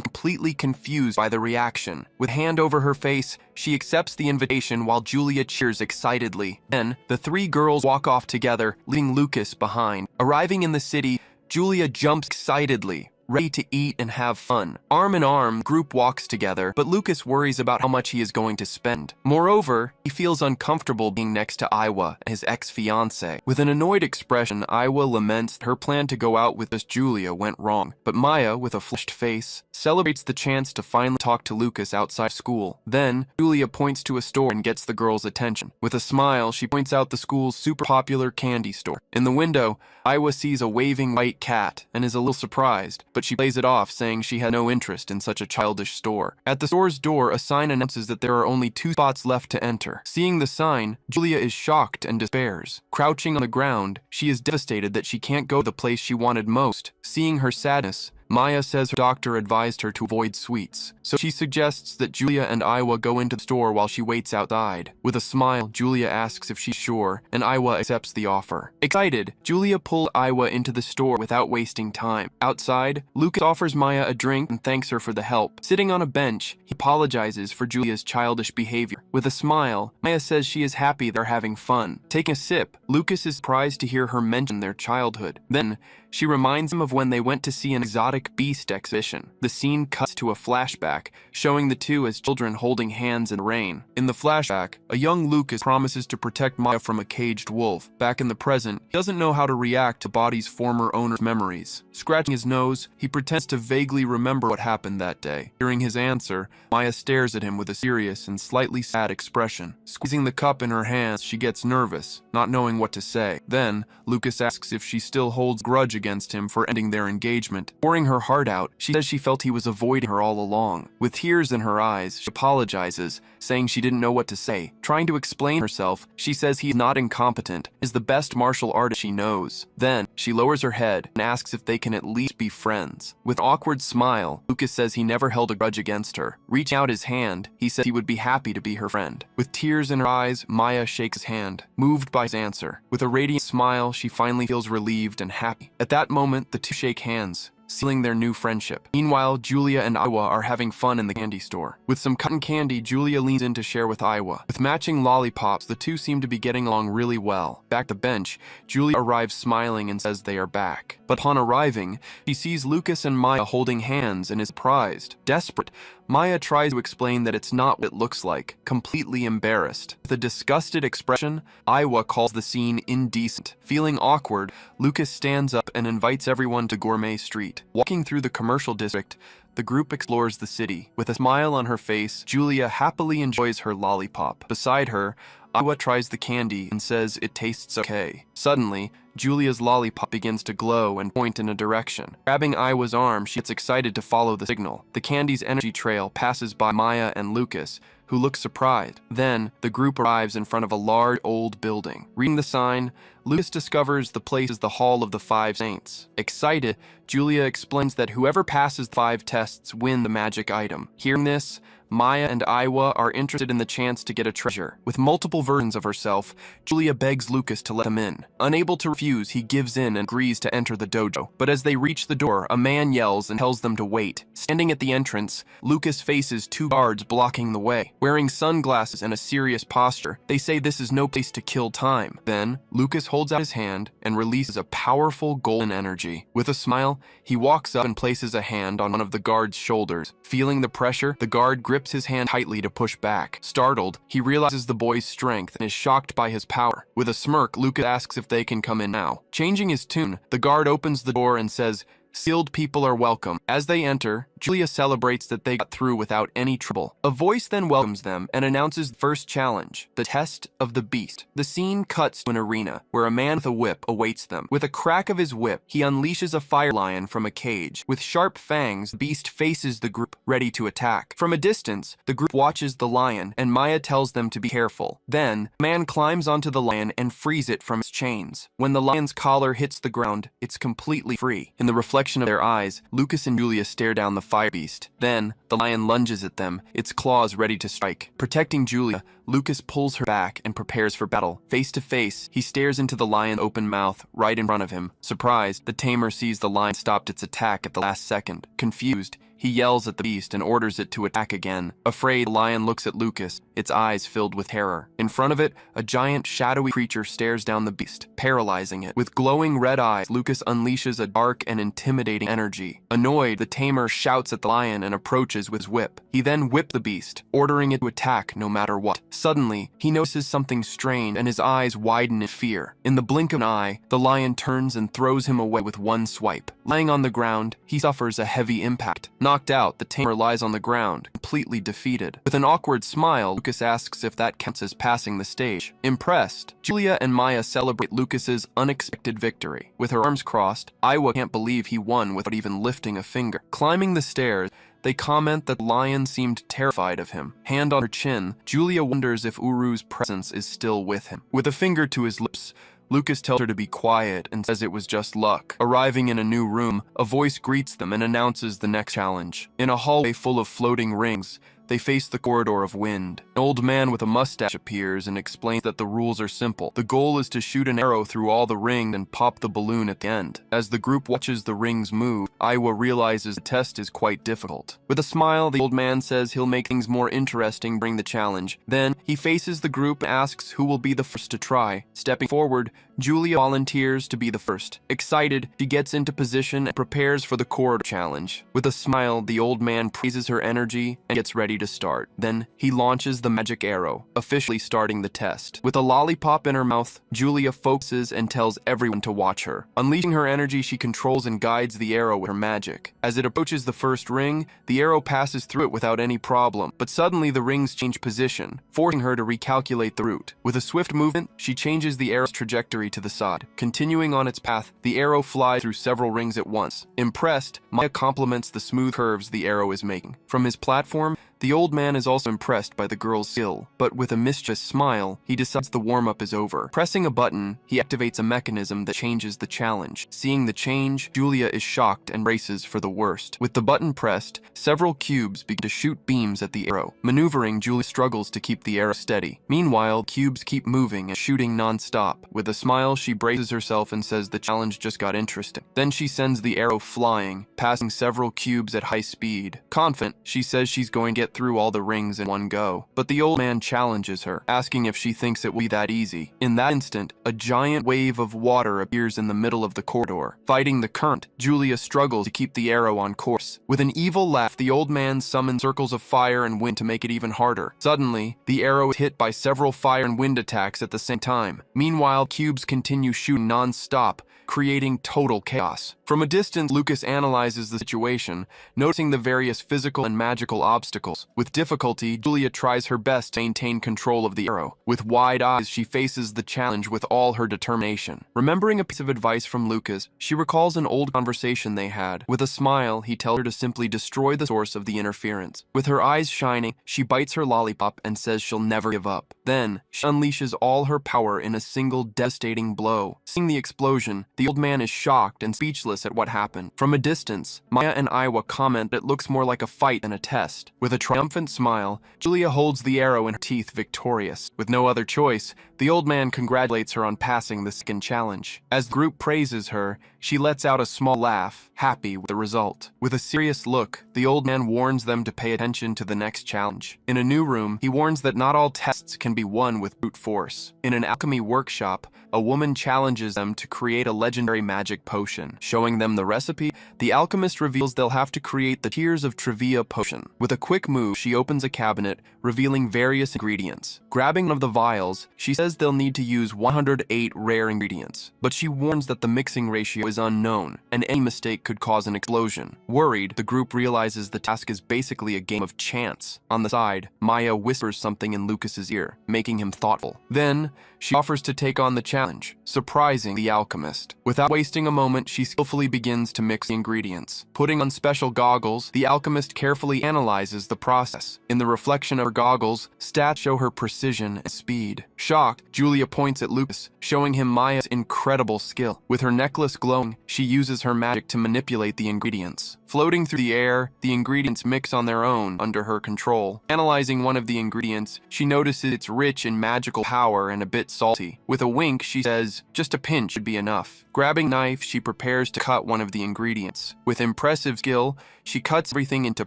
completely confused by the reaction. With hand over her face, she accepts the invitation while Julia cheers excitedly. Then, the 3 girls walk off together, leaving Lucas behind. Arriving in the city, Julia jumps excitedly, ready to eat and have fun. Arm in arm, the group walks together, but Lucas worries about how much he is going to spend. Moreover, he feels uncomfortable being next to Iwa, his ex-fiancée. With an annoyed expression, Iwa laments her plan to go out with just Julia went wrong. But Maya, with a flushed face, celebrates the chance to finally talk to Lucas outside school. Then, Julia points to a store and gets the girls' attention. With a smile, she points out the school's super popular candy store. In the window, Iwa sees a waving white cat and is a little surprised, but she plays it off, saying she had no interest in such a childish store. At the store's door, a sign announces that there are only 2 spots left to enter. Seeing the sign, Julia is shocked and despairs. Crouching on the ground, she is devastated that she can't go to the place she wanted most. Seeing her sadness, Maya says her doctor advised her to avoid sweets, so she suggests that Julia and Iwa go into the store while she waits outside. With a smile, Julia asks if she's sure, and Iwa accepts the offer. Excited, Julia pulls Iwa into the store without wasting time. Outside, Lucas offers Maya a drink and thanks her for the help. Sitting on a bench, he apologizes for Julia's childish behavior. With a smile, Maya says she is happy they're having fun. Taking a sip, Lucas is surprised to hear her mention their childhood. Then, she reminds him of when they went to see an exotic beast exhibition. The scene cuts to a flashback, showing the 2 as children holding hands in the rain. In the flashback, a young Lucas promises to protect Maya from a caged wolf. Back in the present, he doesn't know how to react to Body's former owner's memories. Scratching his nose, he pretends to vaguely remember what happened that day. Hearing his answer, Maya stares at him with a serious and slightly sad expression. Squeezing the cup in her hands, she gets nervous, not knowing what to say. Then, Lucas asks if she still holds grudge against him for ending their engagement. Pouring her heart out, she says she felt he was avoiding her all along. With tears in her eyes, she apologizes, saying she didn't know what to say. Trying to explain herself, she says he is not incompetent, is the best martial artist she knows. Then, she lowers her head and asks if they can at least be friends. With an awkward smile, Lucas says he never held a grudge against her. Reaching out his hand, he said he would be happy to be her friend. With tears in her eyes, Maya shakes his hand, moved by his answer. With a radiant smile, she finally feels relieved and happy. At that moment, the 2 shake hands, sealing their new friendship. Meanwhile, Julia and Iwa are having fun in the candy store. With some cotton candy, Julia leans in to share with Iwa. With matching lollipops, the 2 seem to be getting along really well. Back at the bench, Julia arrives smiling and says they are back. But upon arriving, she sees Lucas and Maya holding hands and is surprised. Desperate, Maya tries to explain that it's not what it looks like, completely embarrassed. With a disgusted expression, Iwa calls the scene indecent. Feeling awkward, Lucas stands up and invites everyone to Gourmet Street. Walking through the commercial district, the group explores the city. With a smile on her face, Julia happily enjoys her lollipop. Beside her, Iwa tries the candy and says it tastes okay. Suddenly, Julia's lollipop begins to glow and point in a direction. Grabbing Iwa's arm, she gets excited to follow the signal. The candy's energy trail passes by Maya and Lucas, who look surprised. Then, the group arrives in front of a large old building. Reading the sign, Lucas discovers the place is the Hall of the Five Saints. Excited, Julia explains that whoever passes the 5 tests win the magic item. Hearing this, Maya and Iwa are interested in the chance to get a treasure. With multiple versions of herself, Julia begs Lucas to let them in. Unable to refuse, he gives in and agrees to enter the dojo. But as they reach the door, a man yells and tells them to wait. Standing at the entrance, Lucas faces 2 guards blocking the way. Wearing sunglasses and a serious posture, they say this is no place to kill time. Then, Lucas holds out his hand and releases a powerful golden energy. With a smile, he walks up and places a hand on one of the guard's shoulders. Feeling the pressure, the guard grips his hand tightly to push back. Startled, he realizes the boy's strength and is shocked by his power. With a smirk, Lucas asks if they can come in now. Changing his tune, the guard opens the door and says, "Sealed people are welcome." As they enter, Julia celebrates that they got through without any trouble. A voice then welcomes them and announces the first challenge, the test of the beast. The scene cuts to an arena where a man with a whip awaits them. With a crack of his whip, he unleashes a fire lion from a cage. With sharp fangs, the beast faces the group, ready to attack. From a distance, the group watches the lion, and Maya tells them to be careful. Then, the man climbs onto the lion and frees it from its chains. When the lion's collar hits the ground, it's completely free. In the reflection of their eyes, Lucas and Julia stare down the fire beast. Then, the lion lunges at them, its claws ready to strike. Protecting Julia, Lucas pulls her back and prepares for battle. Face to face, he stares into the lion's open mouth right in front of him. Surprised, the tamer sees the lion stopped its attack at the last second. Confused, he yells at the beast and orders it to attack again. Afraid, the lion looks at Lucas, its eyes filled with terror. In front of it, a giant shadowy creature stares down the beast, paralyzing it. With glowing red eyes, Lucas unleashes a dark and intimidating energy. Annoyed, the tamer shouts at the lion and approaches with his whip. He then whips the beast, ordering it to attack no matter what. Suddenly, he notices something strange and his eyes widen in fear. In the blink of an eye, the lion turns and throws him away with one swipe. Lying on the ground, he suffers a heavy impact. Knocked out, the tamer lies on the ground, completely defeated. With an awkward smile, Lucas asks if that counts as passing the stage. Impressed, Julia and Maya celebrate Lucas's unexpected victory. With her arms crossed, Iwa can't believe he won without even lifting a finger. Climbing the stairs, they comment that the lion seemed terrified of him. Hand on her chin, Julia wonders if Uru's presence is still with him. With a finger to his lips, Lucas tells her to be quiet and says it was just luck. Arriving in a new room, a voice greets them and announces the next challenge. In a hallway full of floating rings, they face the corridor of wind. An old man with a mustache appears and explains that the rules are simple. The goal is to shoot an arrow through all the rings and pop the balloon at the end. As the group watches the rings move, Iwa realizes the test is quite difficult. With a smile, the old man says he'll make things more interesting during the challenge. Then, he faces the group and asks who will be the first to try. Stepping forward, Julia volunteers to be the first. Excited, she gets into position and prepares for the corridor challenge. With a smile, the old man praises her energy and gets ready to start. Then, he launches the magic arrow, officially starting the test. With a lollipop in her mouth, Julia focuses and tells everyone to watch her. Unleashing her energy, she controls and guides the arrow with her magic. As it approaches the first ring, the arrow passes through it without any problem. But suddenly, the rings change position, forcing her to recalculate the route. With a swift movement, she changes the arrow's trajectory to the side. Continuing on its path, the arrow flies through several rings at once. Impressed, Maya compliments the smooth curves the arrow is making. From his platform, the old man is also impressed by the girl's skill, but with a mischievous smile, he decides the warm-up is over. Pressing a button, he activates a mechanism that changes the challenge. Seeing the change, Julia is shocked and braces for the worst. With the button pressed, several cubes begin to shoot beams at the arrow. Maneuvering, Julia struggles to keep the arrow steady. Meanwhile, cubes keep moving and shooting non-stop. With a smile, she braces herself and says the challenge just got interesting. Then she sends the arrow flying, passing several cubes at high speed. Confident, she says she's going to get through all the rings in one go. But the old man challenges her, asking if she thinks it will be that easy. In that instant, a giant wave of water appears in the middle of the corridor. Fighting the current, Julia struggles to keep the arrow on course. With an evil laugh, the old man summons circles of fire and wind to make it even harder. Suddenly, the arrow is hit by several fire and wind attacks at the same time. Meanwhile, cubes continue shooting non-stop, creating total chaos. From a distance, Lucas analyzes the situation, noticing the various physical and magical obstacles. With difficulty, Julia tries her best to maintain control of the arrow. With wide eyes, she faces the challenge with all her determination. Remembering a piece of advice from Lucas, she recalls an old conversation they had. With a smile, he tells her to simply destroy the source of the interference. With her eyes shining, she bites her lollipop and says she'll never give up. Then, she unleashes all her power in a single devastating blow. Seeing the explosion, the old man is shocked and speechless at what happened. From a distance, Maya and Iwa comment that it looks more like a fight than a test. With a triumphant smile, Julia holds the arrow in her teeth, victorious. With no other choice, the old man congratulates her on passing the second challenge. As the group praises her, she lets out a small laugh, happy with the result. With a serious look, the old man warns them to pay attention to the next challenge. In a new room, he warns that not all tests can be won with brute force. In an alchemy workshop, a woman challenges them to create a legendary magic potion. Showing them the recipe, the alchemist reveals they'll have to create the Tears of Trivia potion. With a quick move, she opens a cabinet, revealing various ingredients. Grabbing one of the vials, she says they'll need to use 108 rare ingredients, but she warns that the mixing ratio is unknown, and any mistake could cause an explosion. Worried, the group realizes the task is basically a game of chance. On the side, Maya whispers something in Lucas's ear, making him thoughtful. Then, she offers to take on the challenge, surprising the alchemist. Without wasting a moment, she skillfully begins to mix the ingredients. Putting on special goggles, the alchemist carefully analyzes the process. In the reflection of her goggles, stats show her precision and speed. Shocked, Julia points at Lucas, showing him Maya's incredible skill. With her necklace glowing, she uses her magic to manipulate the ingredients. Floating through the air, the ingredients mix on their own under her control. Analyzing one of the ingredients, she notices it's rich in magical power and a bit salty. With a wink, she says, just a pinch should be enough. Grabbing a knife, she prepares to cut one of the ingredients. With impressive skill, she cuts everything into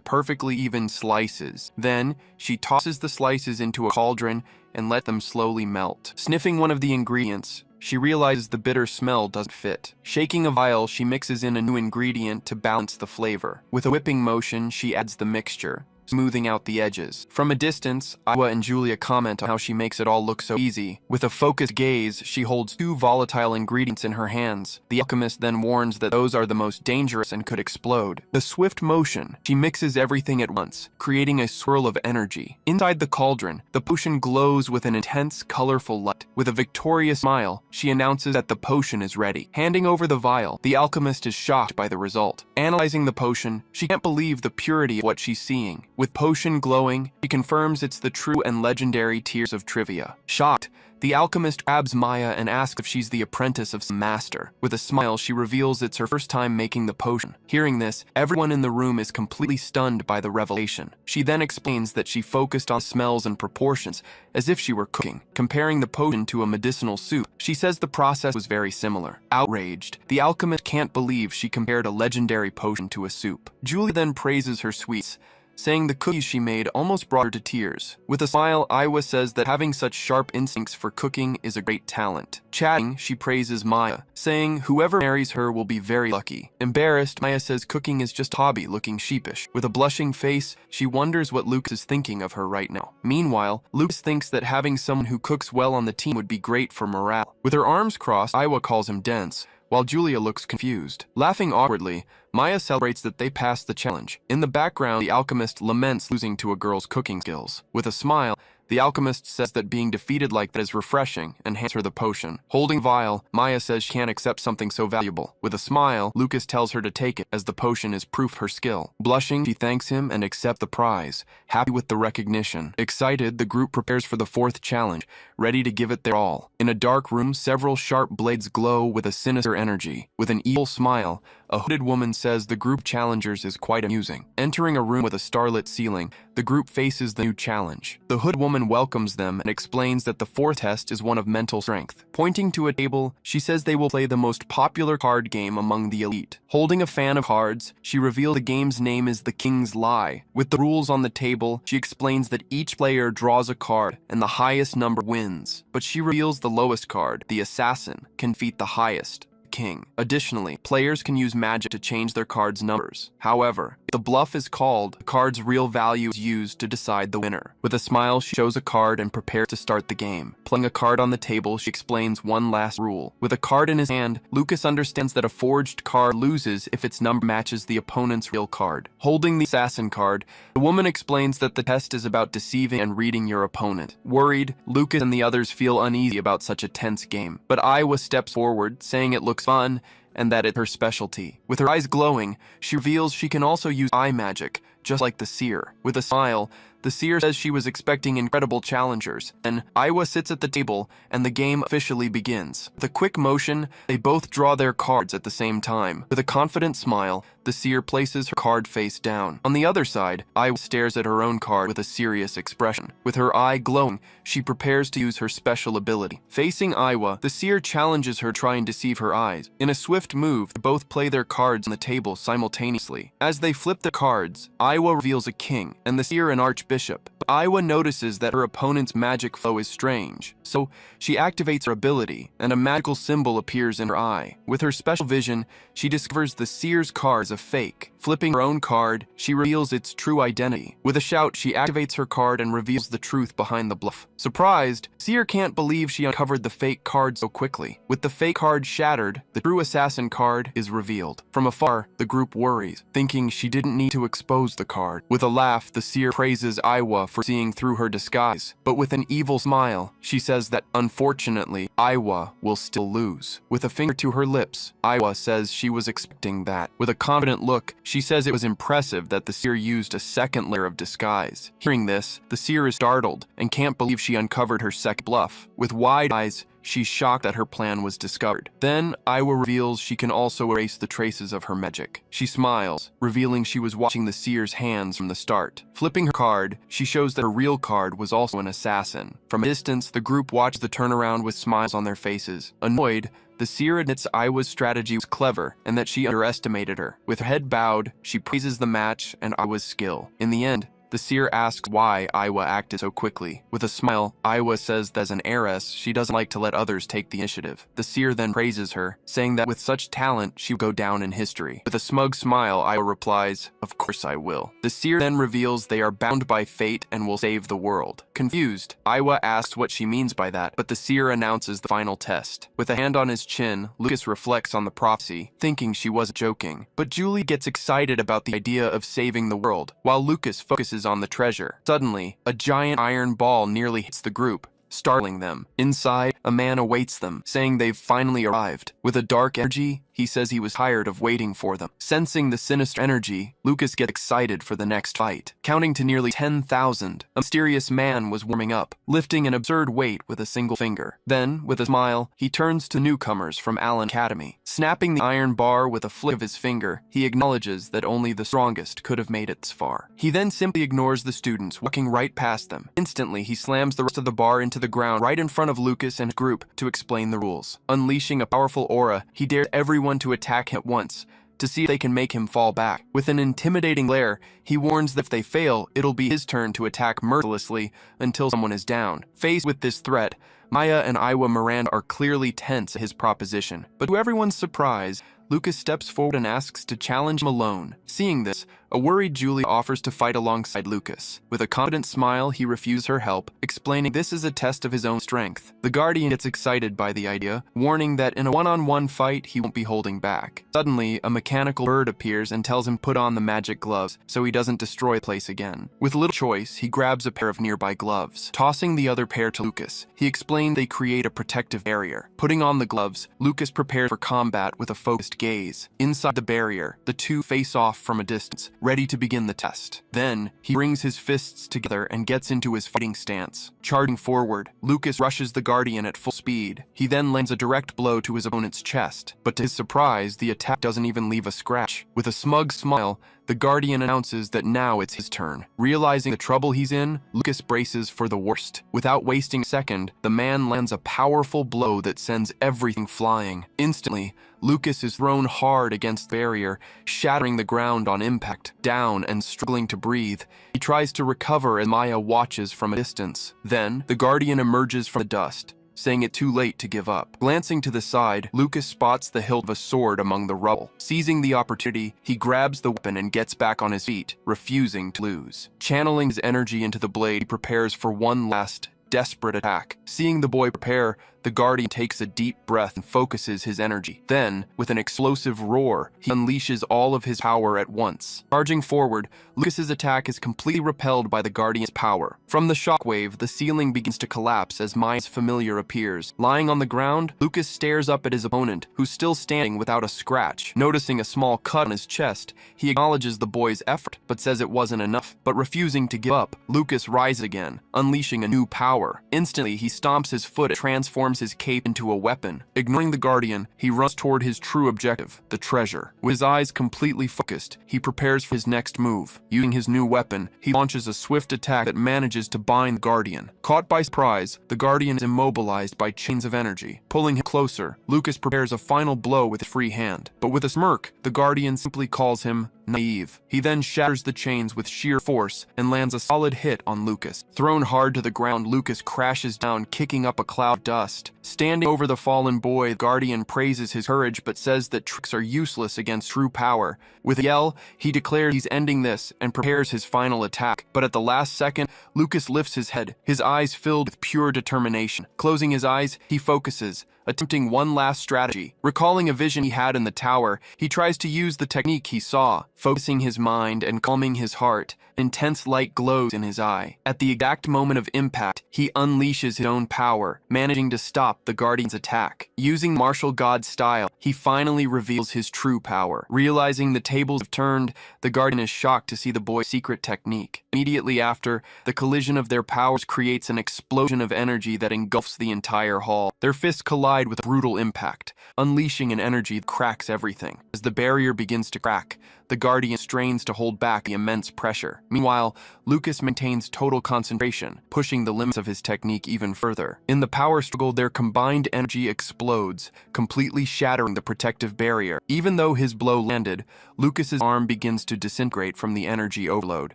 perfectly even slices. Then, she tosses the slices into a cauldron and let them slowly melt. Sniffing one of the ingredients, she realizes the bitter smell doesn't fit. Shaking a vial, she mixes in a new ingredient to balance the flavor. With a whipping motion, she adds the mixture, smoothing out the edges. From a distance, Iwa and Julia comment on how she makes it all look so easy. With a focused gaze, she holds 2 volatile ingredients in her hands. The alchemist then warns that those are the most dangerous and could explode. The swift motion, she mixes everything at once, creating a swirl of energy. Inside the cauldron, the potion glows with an intense, colorful light. With a victorious smile, she announces that the potion is ready. Handing over the vial, the alchemist is shocked by the result. Analyzing the potion, she can't believe the purity of what she's seeing. With potion glowing, she confirms it's the true and legendary Tears of Trivia. Shocked, the alchemist grabs Maya and asks if she's the apprentice of some master. With a smile, she reveals it's her first time making the potion. Hearing this, everyone in the room is completely stunned by the revelation. She then explains that she focused on smells and proportions, as if she were cooking. Comparing the potion to a medicinal soup, she says the process was very similar. Outraged, the alchemist can't believe she compared a legendary potion to a soup. Julia then praises her sweets, saying the cookies she made almost brought her to tears. With a smile, Iwa says that having such sharp instincts for cooking is a great talent. Chatting, she praises Maya, saying whoever marries her will be very lucky. Embarrassed, Maya says cooking is just a hobby, looking sheepish. With a blushing face, she wonders what Lucas is thinking of her right now. Meanwhile, Lucas thinks that having someone who cooks well on the team would be great for morale. With her arms crossed, Iwa calls him dense, while Julia looks confused. Laughing awkwardly, Maya celebrates that they passed the challenge. In the background, the alchemist laments losing to a girl's cooking skills. With a smile, the alchemist says that being defeated like that is refreshing and hands her the potion. Holding vial, Maya says she can't accept something so valuable. With a smile, Lucas tells her to take it as the potion is proof of her skill. Blushing, she thanks him and accepts the prize, happy with the recognition. Excited, the group prepares for the 4th challenge, ready to give it their all. In a dark room, several sharp blades glow with a sinister energy. With an evil smile, a hooded woman says the group challengers is quite amusing. Entering a room with a starlit ceiling, the group faces the new challenge. The hood woman welcomes them and explains that the 4th test is one of mental strength. Pointing to a table, she says they will play the most popular card game among the elite. Holding a fan of cards, she reveals the game's name is The King's Lie. With the rules on the table, she explains that each player draws a card and the highest number wins. But she reveals the lowest card, the assassin, can defeat the highest, king. Additionally, players can use magic to change their cards' numbers. However, if the bluff is called, the card's real value is used to decide the winner. With a smile, she shows a card and prepares to start the game. Playing a card on the table, she explains one last rule. With a card in his hand, Lucas understands that a forged card loses if its number matches the opponent's real card. Holding the assassin card, the woman explains that the test is about deceiving and reading your opponent. Worried, Lucas and the others feel uneasy about such a tense game. But Iwa steps forward, saying it looks fun and that it's her specialty. With her eyes glowing, she reveals she can also use eye magic, just like the seer. With a smile, the seer says she was expecting incredible challengers. Then, Aiwa sits at the table, and the game officially begins. With a quick motion, they both draw their cards at the same time. With a confident smile, the seer places her card face down. On the other side, Aiwa stares at her own card with a serious expression. With her eye glowing, she prepares to use her special ability. Facing Aiwa, the seer challenges her, trying to deceive her eyes. In a swift move, they both play their cards on the table simultaneously. As they flip the cards, Aiwa reveals a king, and the seer an archbishop. But Aiwa notices that her opponent's magic flow is strange, so she activates her ability, and a magical symbol appears in her eye. With her special vision, she discovers the seer's card is a fake. Flipping her own card, she reveals its true identity. With a shout, she activates her card and reveals the truth behind the bluff. Surprised, Seer can't believe she uncovered the fake card so quickly. With the fake card shattered, the true assassin card is revealed. From afar, the group worries, thinking she didn't need to expose the card. With a laugh, the Seer praises Aiwa for seeing through her disguise. But with an evil smile, she says that, unfortunately, Aiwa will still lose. With a finger to her lips, Aiwa says she was expecting that. With a confident look, she says it was impressive that the Seer used a second layer of disguise. Hearing this, the Seer is startled and can't believe she uncovered her second bluff. With wide eyes, she's shocked that her plan was discovered. Then, Aiwa reveals she can also erase the traces of her magic. She smiles, revealing she was watching the Seer's hands from the start. Flipping her card, she shows that her real card was also an assassin. From a distance, the group watched the turnaround with smiles on their faces. Annoyed, the Seer admits Aiwa's strategy was clever and that she underestimated her. With her head bowed, she praises the match and Aiwa's skill. In the end, the Seer asks why Aiwa acted so quickly. With a smile, Aiwa says that as an heiress, she doesn't like to let others take the initiative. The Seer then praises her, saying that with such talent, she will go down in history. With a smug smile, Aiwa replies, "Of course I will." The Seer then reveals they are bound by fate and will save the world. Confused, Aiwa asks what she means by that, but the Seer announces the final test. With a hand on his chin, Lucas reflects on the prophecy, thinking she wasn't joking. But Julie gets excited about the idea of saving the world, while Lucas focuses on the treasure. Suddenly, a giant iron ball nearly hits the group, startling them. Inside, a man awaits them, saying they've finally arrived. With a dark energy, he says he was tired of waiting for them. Sensing the sinister energy, Lucas gets excited for the next fight. Counting to nearly 10,000, a mysterious man was warming up, lifting an absurd weight with a single finger. Then, with a smile, he turns to newcomers from Allen Academy. Snapping the iron bar with a flick of his finger, he acknowledges that only the strongest could have made it this far. He then simply ignores the students, walking right past them. Instantly, he slams the rest of the bar into the ground right in front of Lucas and his group to explain the rules. Unleashing a powerful aura, he dares everyone to attack him at once, to see if they can make him fall back. With an intimidating glare, he warns that if they fail, it'll be his turn to attack mercilessly until someone is down. Faced with this threat, Maya and Aiwa Miranda are clearly tense at his proposition. But to everyone's surprise, Lucas steps forward and asks to challenge him alone. Seeing this, a worried Julie offers to fight alongside Lucas. With a confident smile, he refuses her help, explaining this is a test of his own strength. The Guardian gets excited by the idea, warning that in a one-on-one fight, he won't be holding back. Suddenly, a mechanical bird appears and tells him put on the magic gloves so he doesn't destroy the place again. With little choice, he grabs a pair of nearby gloves. Tossing the other pair to Lucas, he explained they create a protective barrier. Putting on the gloves, Lucas prepared for combat with a focused gaze. Inside the barrier, the two face off from a distance, ready to begin the test. Then, he brings his fists together and gets into his fighting stance. Charging forward, Lucas rushes the Guardian at full speed. He then lands a direct blow to his opponent's chest, but to his surprise, the attack doesn't even leave a scratch. With a smug smile, the Guardian announces that now it's his turn. Realizing the trouble he's in, Lucas braces for the worst. Without wasting a second, the man lands a powerful blow that sends everything flying. Instantly, Lucas is thrown hard against the barrier, shattering the ground on impact. Down and struggling to breathe, he tries to recover as Maya watches from a distance. Then, the Guardian emerges from the dust, saying it too late to give up. Glancing to the side, Lucas spots the hilt of a sword among the rubble. Seizing the opportunity, he grabs the weapon and gets back on his feet, refusing to lose. Channeling his energy into the blade, he prepares for one last desperate attack. Seeing the boy prepare, the Guardian takes a deep breath and focuses his energy. Then, with an explosive roar, he unleashes all of his power at once. Charging forward, Lucas's attack is completely repelled by the Guardian's power. From the shockwave, the ceiling begins to collapse as Maya's familiar appears. Lying on the ground, Lucas stares up at his opponent, who's still standing without a scratch. Noticing a small cut on his chest, he acknowledges the boy's effort, but says it wasn't enough. But refusing to give up, Lucas rises again, unleashing a new power. Instantly, he stomps his foot and transforms his cape into a weapon. Ignoring the Guardian, he runs toward his true objective, the treasure. With his eyes completely focused, he prepares for his next move. Using his new weapon, he launches a swift attack that manages to bind the Guardian. Caught by surprise, the Guardian is immobilized by chains of energy. Pulling him closer, Lucas prepares a final blow with his free hand. But with a smirk, the Guardian simply calls him naive. He then shatters the chains with sheer force and lands a solid hit on Lucas. Thrown hard to the ground, Lucas crashes down, kicking up a cloud of dust. Standing over the fallen boy, the Guardian praises his courage but says that tricks are useless against true power. With a yell, he declares he's ending this and prepares his final attack. But at the last second, Lucas lifts his head, his eyes filled with pure determination. Closing his eyes, he focuses, attempting one last strategy. Recalling a vision he had in the tower, he tries to use the technique he saw. Focusing his mind and calming his heart, intense light glows in his eye. At the exact moment of impact, he unleashes his own power, managing to stop the Guardian's attack. Using martial god style, he finally reveals his true power. Realizing the tables have turned, the Guardian is shocked to see the boy's secret technique. Immediately after, the collision of their powers creates an explosion of energy that engulfs the entire hall. Their fists collide with a brutal impact, unleashing an energy that cracks everything. As the barrier begins to crack, the Guardian strains to hold back the immense pressure. Meanwhile, Lucas maintains total concentration, pushing the limits of his technique even further. In the power struggle, their combined energy explodes, completely shattering the protective barrier. Even though his blow landed, Lucas's arm begins to disintegrate from the energy overload.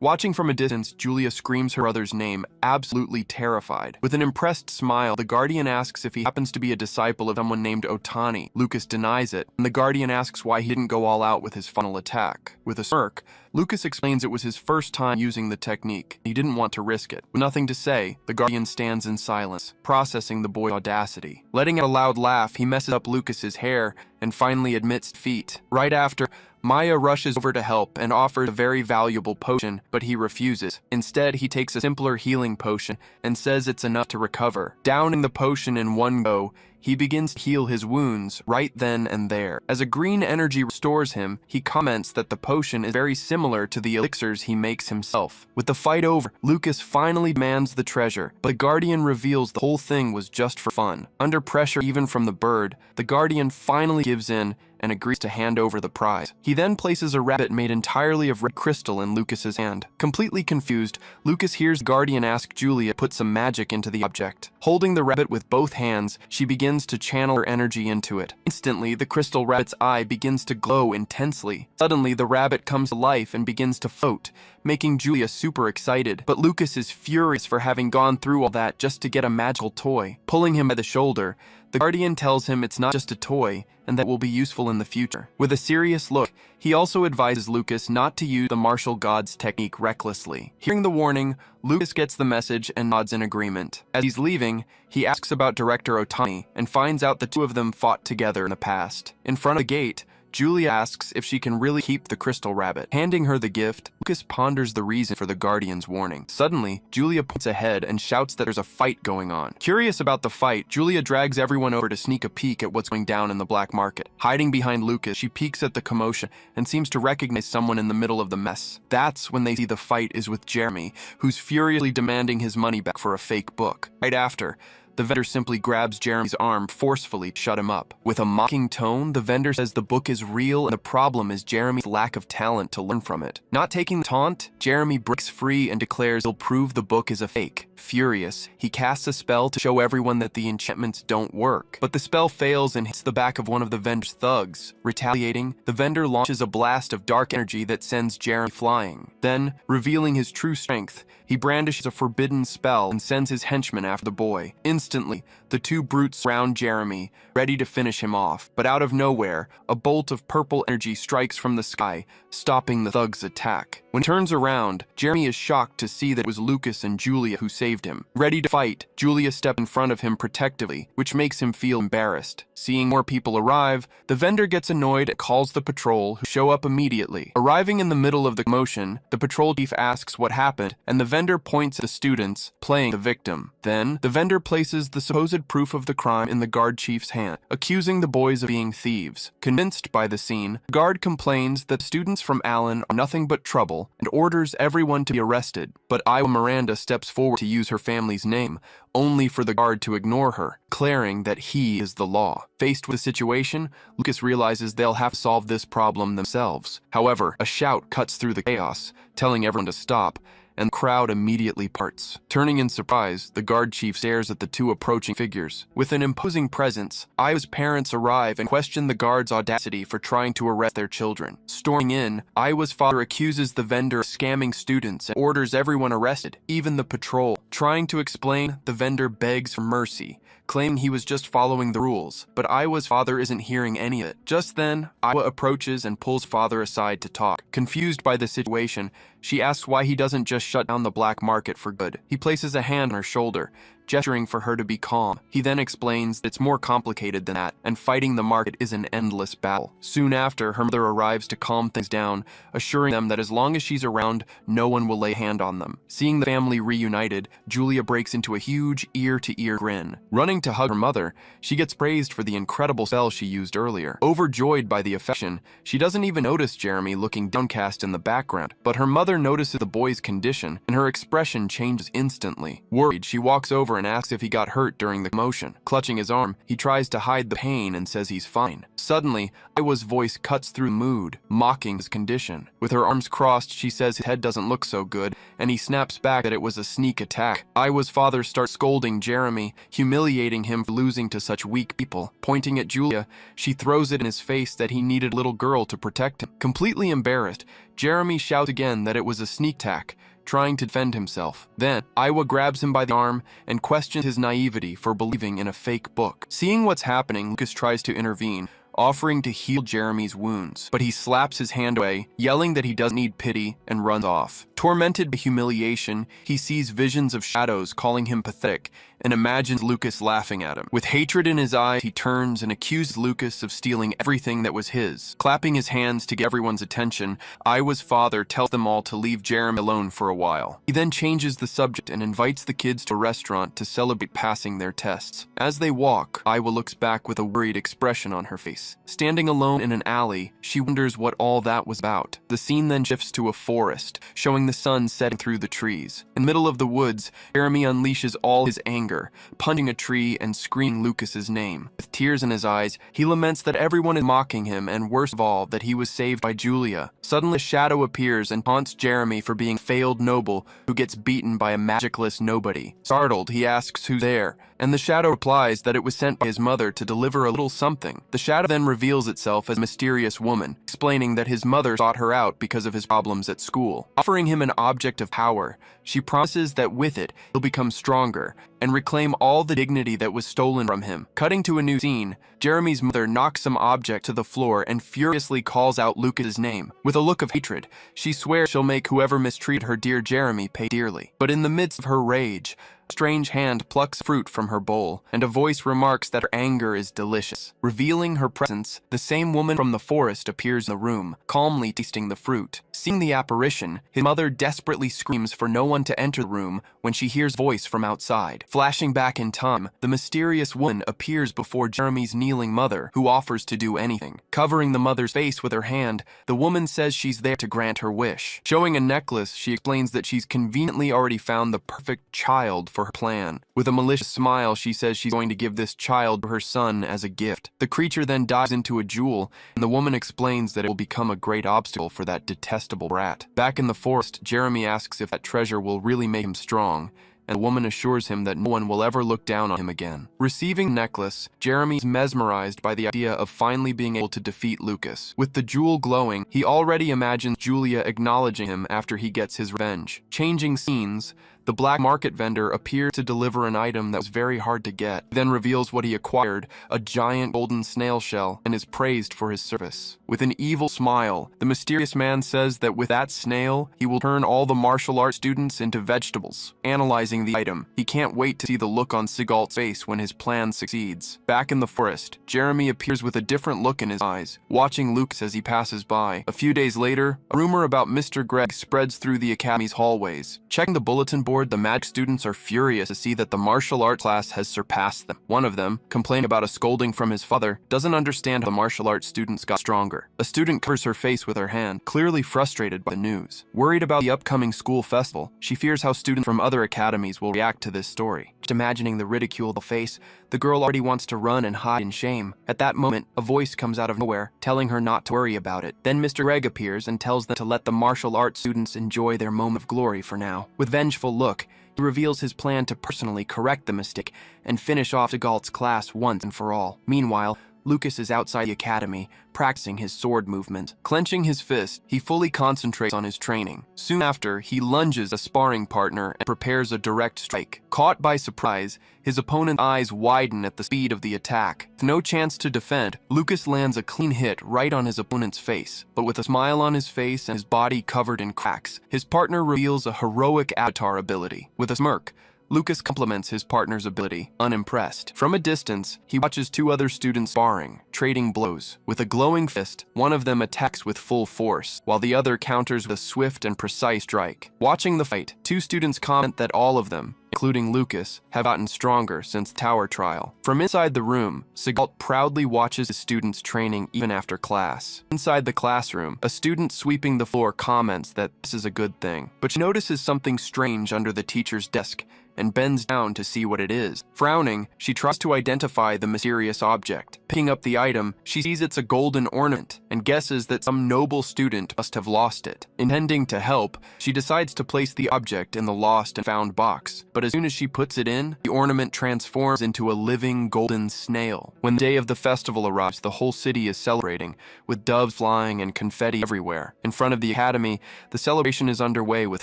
Watching from a distance, Julia screams her brother's name, absolutely terrified. With an impressed smile, the Guardian asks if he happens to be a disciple of someone named Otani. Lucas denies it, and the Guardian asks why he didn't go all out with his final attack. With a smirk, Lucas explains it was his first time using the technique. He didn't want to risk it. With nothing to say, the Guardian stands in silence, processing the boy's audacity. Letting out a loud laugh, he messes up Lucas's hair and finally admits defeat. Right after, Maya rushes over to help and offers a very valuable potion, but he refuses. Instead, he takes a simpler healing potion and says it's enough to recover. Downing the potion in one go, he begins to heal his wounds right then and there. As a green energy restores him, he comments that the potion is very similar to the elixirs he makes himself. With the fight over, Lucas finally demands the treasure, but the Guardian reveals the whole thing was just for fun. Under pressure even from the bird, the Guardian finally gives in and agrees to hand over the prize. He then places a rabbit made entirely of red crystal in Lucas's hand. Completely confused, Lucas hears the Guardian ask Julia to put some magic into the object. Holding the rabbit with both hands, she begins to channel her energy into it. Instantly, the crystal rabbit's eye begins to glow intensely. Suddenly, the rabbit comes to life and begins to float, making Julia super excited. But Lucas is furious for having gone through all that just to get a magical toy. Pulling him by the shoulder, the Guardian tells him it's not just a toy, and that will be useful in the future. With a serious look, he also advises Lucas not to use the martial god's technique recklessly. Hearing the warning, Lucas gets the message and nods in agreement. As he's leaving, he asks about Director Otani and finds out the two of them fought together in the past. In front of the gate, Julia asks if she can really keep the crystal rabbit. Handing her the gift, Lucas ponders the reason for the Guardian's warning. Suddenly, Julia points ahead and shouts that there's a fight going on. Curious about the fight, Julia drags everyone over to sneak a peek at what's going down in the black market. Hiding behind Lucas, she peeks at the commotion and seems to recognize someone in the middle of the mess. That's when they see the fight is with Jeremy, who's furiously demanding his money back for a fake book. Right after, the vendor simply grabs Jeremy's arm forcefully to shut him up. With a mocking tone, the vendor says the book is real and the problem is Jeremy's lack of talent to learn from it. Not taking the taunt, Jeremy breaks free and declares he'll prove the book is a fake. Furious, he casts a spell to show everyone that the enchantments don't work. But the spell fails and hits the back of one of the vendor's thugs. Retaliating, the vendor launches a blast of dark energy that sends Jeremy flying. Then, revealing his true strength, he brandishes a forbidden spell and sends his henchmen after the boy. Instantly, the two brutes surround Jeremy, ready to finish him off. But out of nowhere, a bolt of purple energy strikes from the sky, stopping the thug's attack. When he turns around, Jeremy is shocked to see that it was Lucas and Julia who saved him. Ready to fight, Julia steps in front of him protectively, which makes him feel embarrassed. Seeing more people arrive, the vendor gets annoyed and calls the patrol, who show up immediately. Arriving in the middle of the commotion, the patrol chief asks what happened, and the vendor points at the students, playing the victim. Then, the vendor places the supposed proof of the crime in the guard chief's hand, accusing the boys of being thieves. Convinced by the scene, the guard complains that students from Allen are nothing but trouble and orders everyone to be arrested. But Miranda steps forward to use her family's name, only for the guard to ignore her, declaring that he is the law. Faced with the situation, Lucas realizes they'll have to solve this problem themselves. However, a shout cuts through the chaos, telling everyone to stop, and the crowd immediately parts. Turning in surprise, the guard chief stares at the two approaching figures. With an imposing presence, Iwa's parents arrive and question the guard's audacity for trying to arrest their children. Storming in, Iwa's father accuses the vendor of scamming students and orders everyone arrested, even the patrol. Trying to explain, the vendor begs for mercy, claiming he was just following the rules, but Iwa's father isn't hearing any of it. Just then, Iwa approaches and pulls father aside to talk. Confused by the situation, she asks why he doesn't just shut down the black market for good. He places a hand on her shoulder, gesturing for her to be calm. He then explains that it's more complicated than that, and fighting the market is an endless battle. Soon after, her mother arrives to calm things down, assuring them that as long as she's around, no one will lay a hand on them. Seeing the family reunited, Julia breaks into a huge ear-to-ear grin. Running to hug her mother, she gets praised for the incredible spell she used earlier. Overjoyed by the affection, she doesn't even notice Jeremy looking downcast in the background, but her mother notices the boy's condition, and her expression changes instantly. Worried, she walks over and asks if he got hurt during the commotion. Clutching his arm, he tries to hide the pain and says he's fine. Suddenly, Iwa's voice cuts through the mood, mocking his condition. With her arms crossed, she says his head doesn't look so good, and he snaps back that it was a sneak attack. Iwa's father starts scolding Jeremy, humiliating him for losing to such weak people. Pointing at Julia, she throws it in his face that he needed a little girl to protect him. Completely embarrassed, Jeremy shouts again that it was a sneak attack, trying to defend himself. Then, Iwa grabs him by the arm and questions his naivety for believing in a fake book. Seeing what's happening, Lucas tries to intervene, offering to heal Jeremy's wounds, but he slaps his hand away, yelling that he doesn't need pity, and runs off. Tormented by humiliation, he sees visions of shadows calling him pathetic and imagines Lucas laughing at him. With hatred in his eyes, he turns and accuses Lucas of stealing everything that was his. Clapping his hands to get everyone's attention, Iwa's father tells them all to leave Jeremy alone for a while. He then changes the subject and invites the kids to a restaurant to celebrate passing their tests. As they walk, Iwa looks back with a worried expression on her face. Standing alone in an alley, she wonders what all that was about. The scene then shifts to a forest, showing the sun setting through the trees. In the middle of the woods, Jeremy unleashes all his anger, punching a tree and screaming Lucas's name. With tears in his eyes, he laments that everyone is mocking him, and worst of all, that he was saved by Julia. Suddenly, a shadow appears and taunts Jeremy for being a failed noble who gets beaten by a magicless nobody. Startled, he asks who's there, and the shadow replies that it was sent by his mother to deliver a little something. The shadow then reveals itself as a mysterious woman, explaining that his mother sought her out because of his problems at school. Offering him an object of power, she promises that with it, he'll become stronger and reclaim all the dignity that was stolen from him. Cutting to a new scene, Jeremy's mother knocks some object to the floor and furiously calls out Lucas's name. With a look of hatred, she swears she'll make whoever mistreated her dear Jeremy pay dearly. But in the midst of her rage, a strange hand plucks fruit from her bowl, and a voice remarks that her anger is delicious. Revealing her presence, the same woman from the forest appears in the room, calmly tasting the fruit. Seeing the apparition, his mother desperately screams for no one to enter the room when she hears a voice from outside. Flashing back in time, the mysterious woman appears before Jeremy's kneeling mother, who offers to do anything. Covering the mother's face with her hand, the woman says she's there to grant her wish. Showing a necklace, she explains that she's conveniently already found the perfect child for her plan. With a malicious smile, she says she's going to give this child to her son as a gift. The creature then dives into a jewel, and the woman explains that it will become a great obstacle for that detestable brat. Back in the forest, Jeremy asks if that treasure will really make him strong, and the woman assures him that no one will ever look down on him again. Receiving the necklace, Jeremy is mesmerized by the idea of finally being able to defeat Lucas. With the jewel glowing, he already imagines Julia acknowledging him after he gets his revenge. Changing scenes, the black market vendor appears to deliver an item that was very hard to get, then reveals what he acquired, a giant golden snail shell, and is praised for his service. With an evil smile, the mysterious man says that with that snail, he will turn all the martial arts students into vegetables. Analyzing the item, he can't wait to see the look on Sigalt's face when his plan succeeds. Back in the forest, Jeremy appears with a different look in his eyes, watching Lucas as he passes by. A few days later, a rumor about Mr. Greg spreads through the academy's hallways. Checking the bulletin board, the magic students are furious to see that the martial arts class has surpassed them. One of them, complaining about a scolding from his father, doesn't understand how the martial arts students got stronger. A student covers her face with her hand, clearly frustrated by the news. Worried about the upcoming school festival, she fears how students from other academies will react to this story. Just imagining the ridicule they'll face, the girl already wants to run and hide in shame. At that moment, a voice comes out of nowhere, telling her not to worry about it. Then Mr. Greg appears and tells them to let the martial arts students enjoy their moment of glory for now. With vengeful look, he reveals his plan to personally correct the mistake and finish off Sigalt's class once and for all. Meanwhile, Lucas is outside the academy, practicing his sword movement. Clenching his fist, he fully concentrates on his training. Soon after, he lunges a sparring partner and prepares a direct strike. Caught by surprise, his opponent's eyes widen at the speed of the attack. With no chance to defend, Lucas lands a clean hit right on his opponent's face. But with a smile on his face and his body covered in cracks, his partner reveals a heroic avatar ability. With a smirk, Lucas compliments his partner's ability, unimpressed. From a distance, he watches two other students sparring, trading blows. With a glowing fist, one of them attacks with full force, while the other counters with a swift and precise strike. Watching the fight, two students comment that all of them, including Lucas, have gotten stronger since Tower Trial. From inside the room, Sigalt proudly watches his students training even after class. Inside the classroom, a student sweeping the floor comments that this is a good thing, but she notices something strange under the teacher's desk and bends down to see what it is. Frowning, she tries to identify the mysterious object. Picking up the item, she sees it's a golden ornament and guesses that some noble student must have lost it. Intending to help, she decides to place the object in the lost and found box, but as soon as she puts it in, the ornament transforms into a living golden snail. When the day of the festival arrives, the whole city is celebrating, with doves flying and confetti everywhere. In front of the academy, the celebration is underway with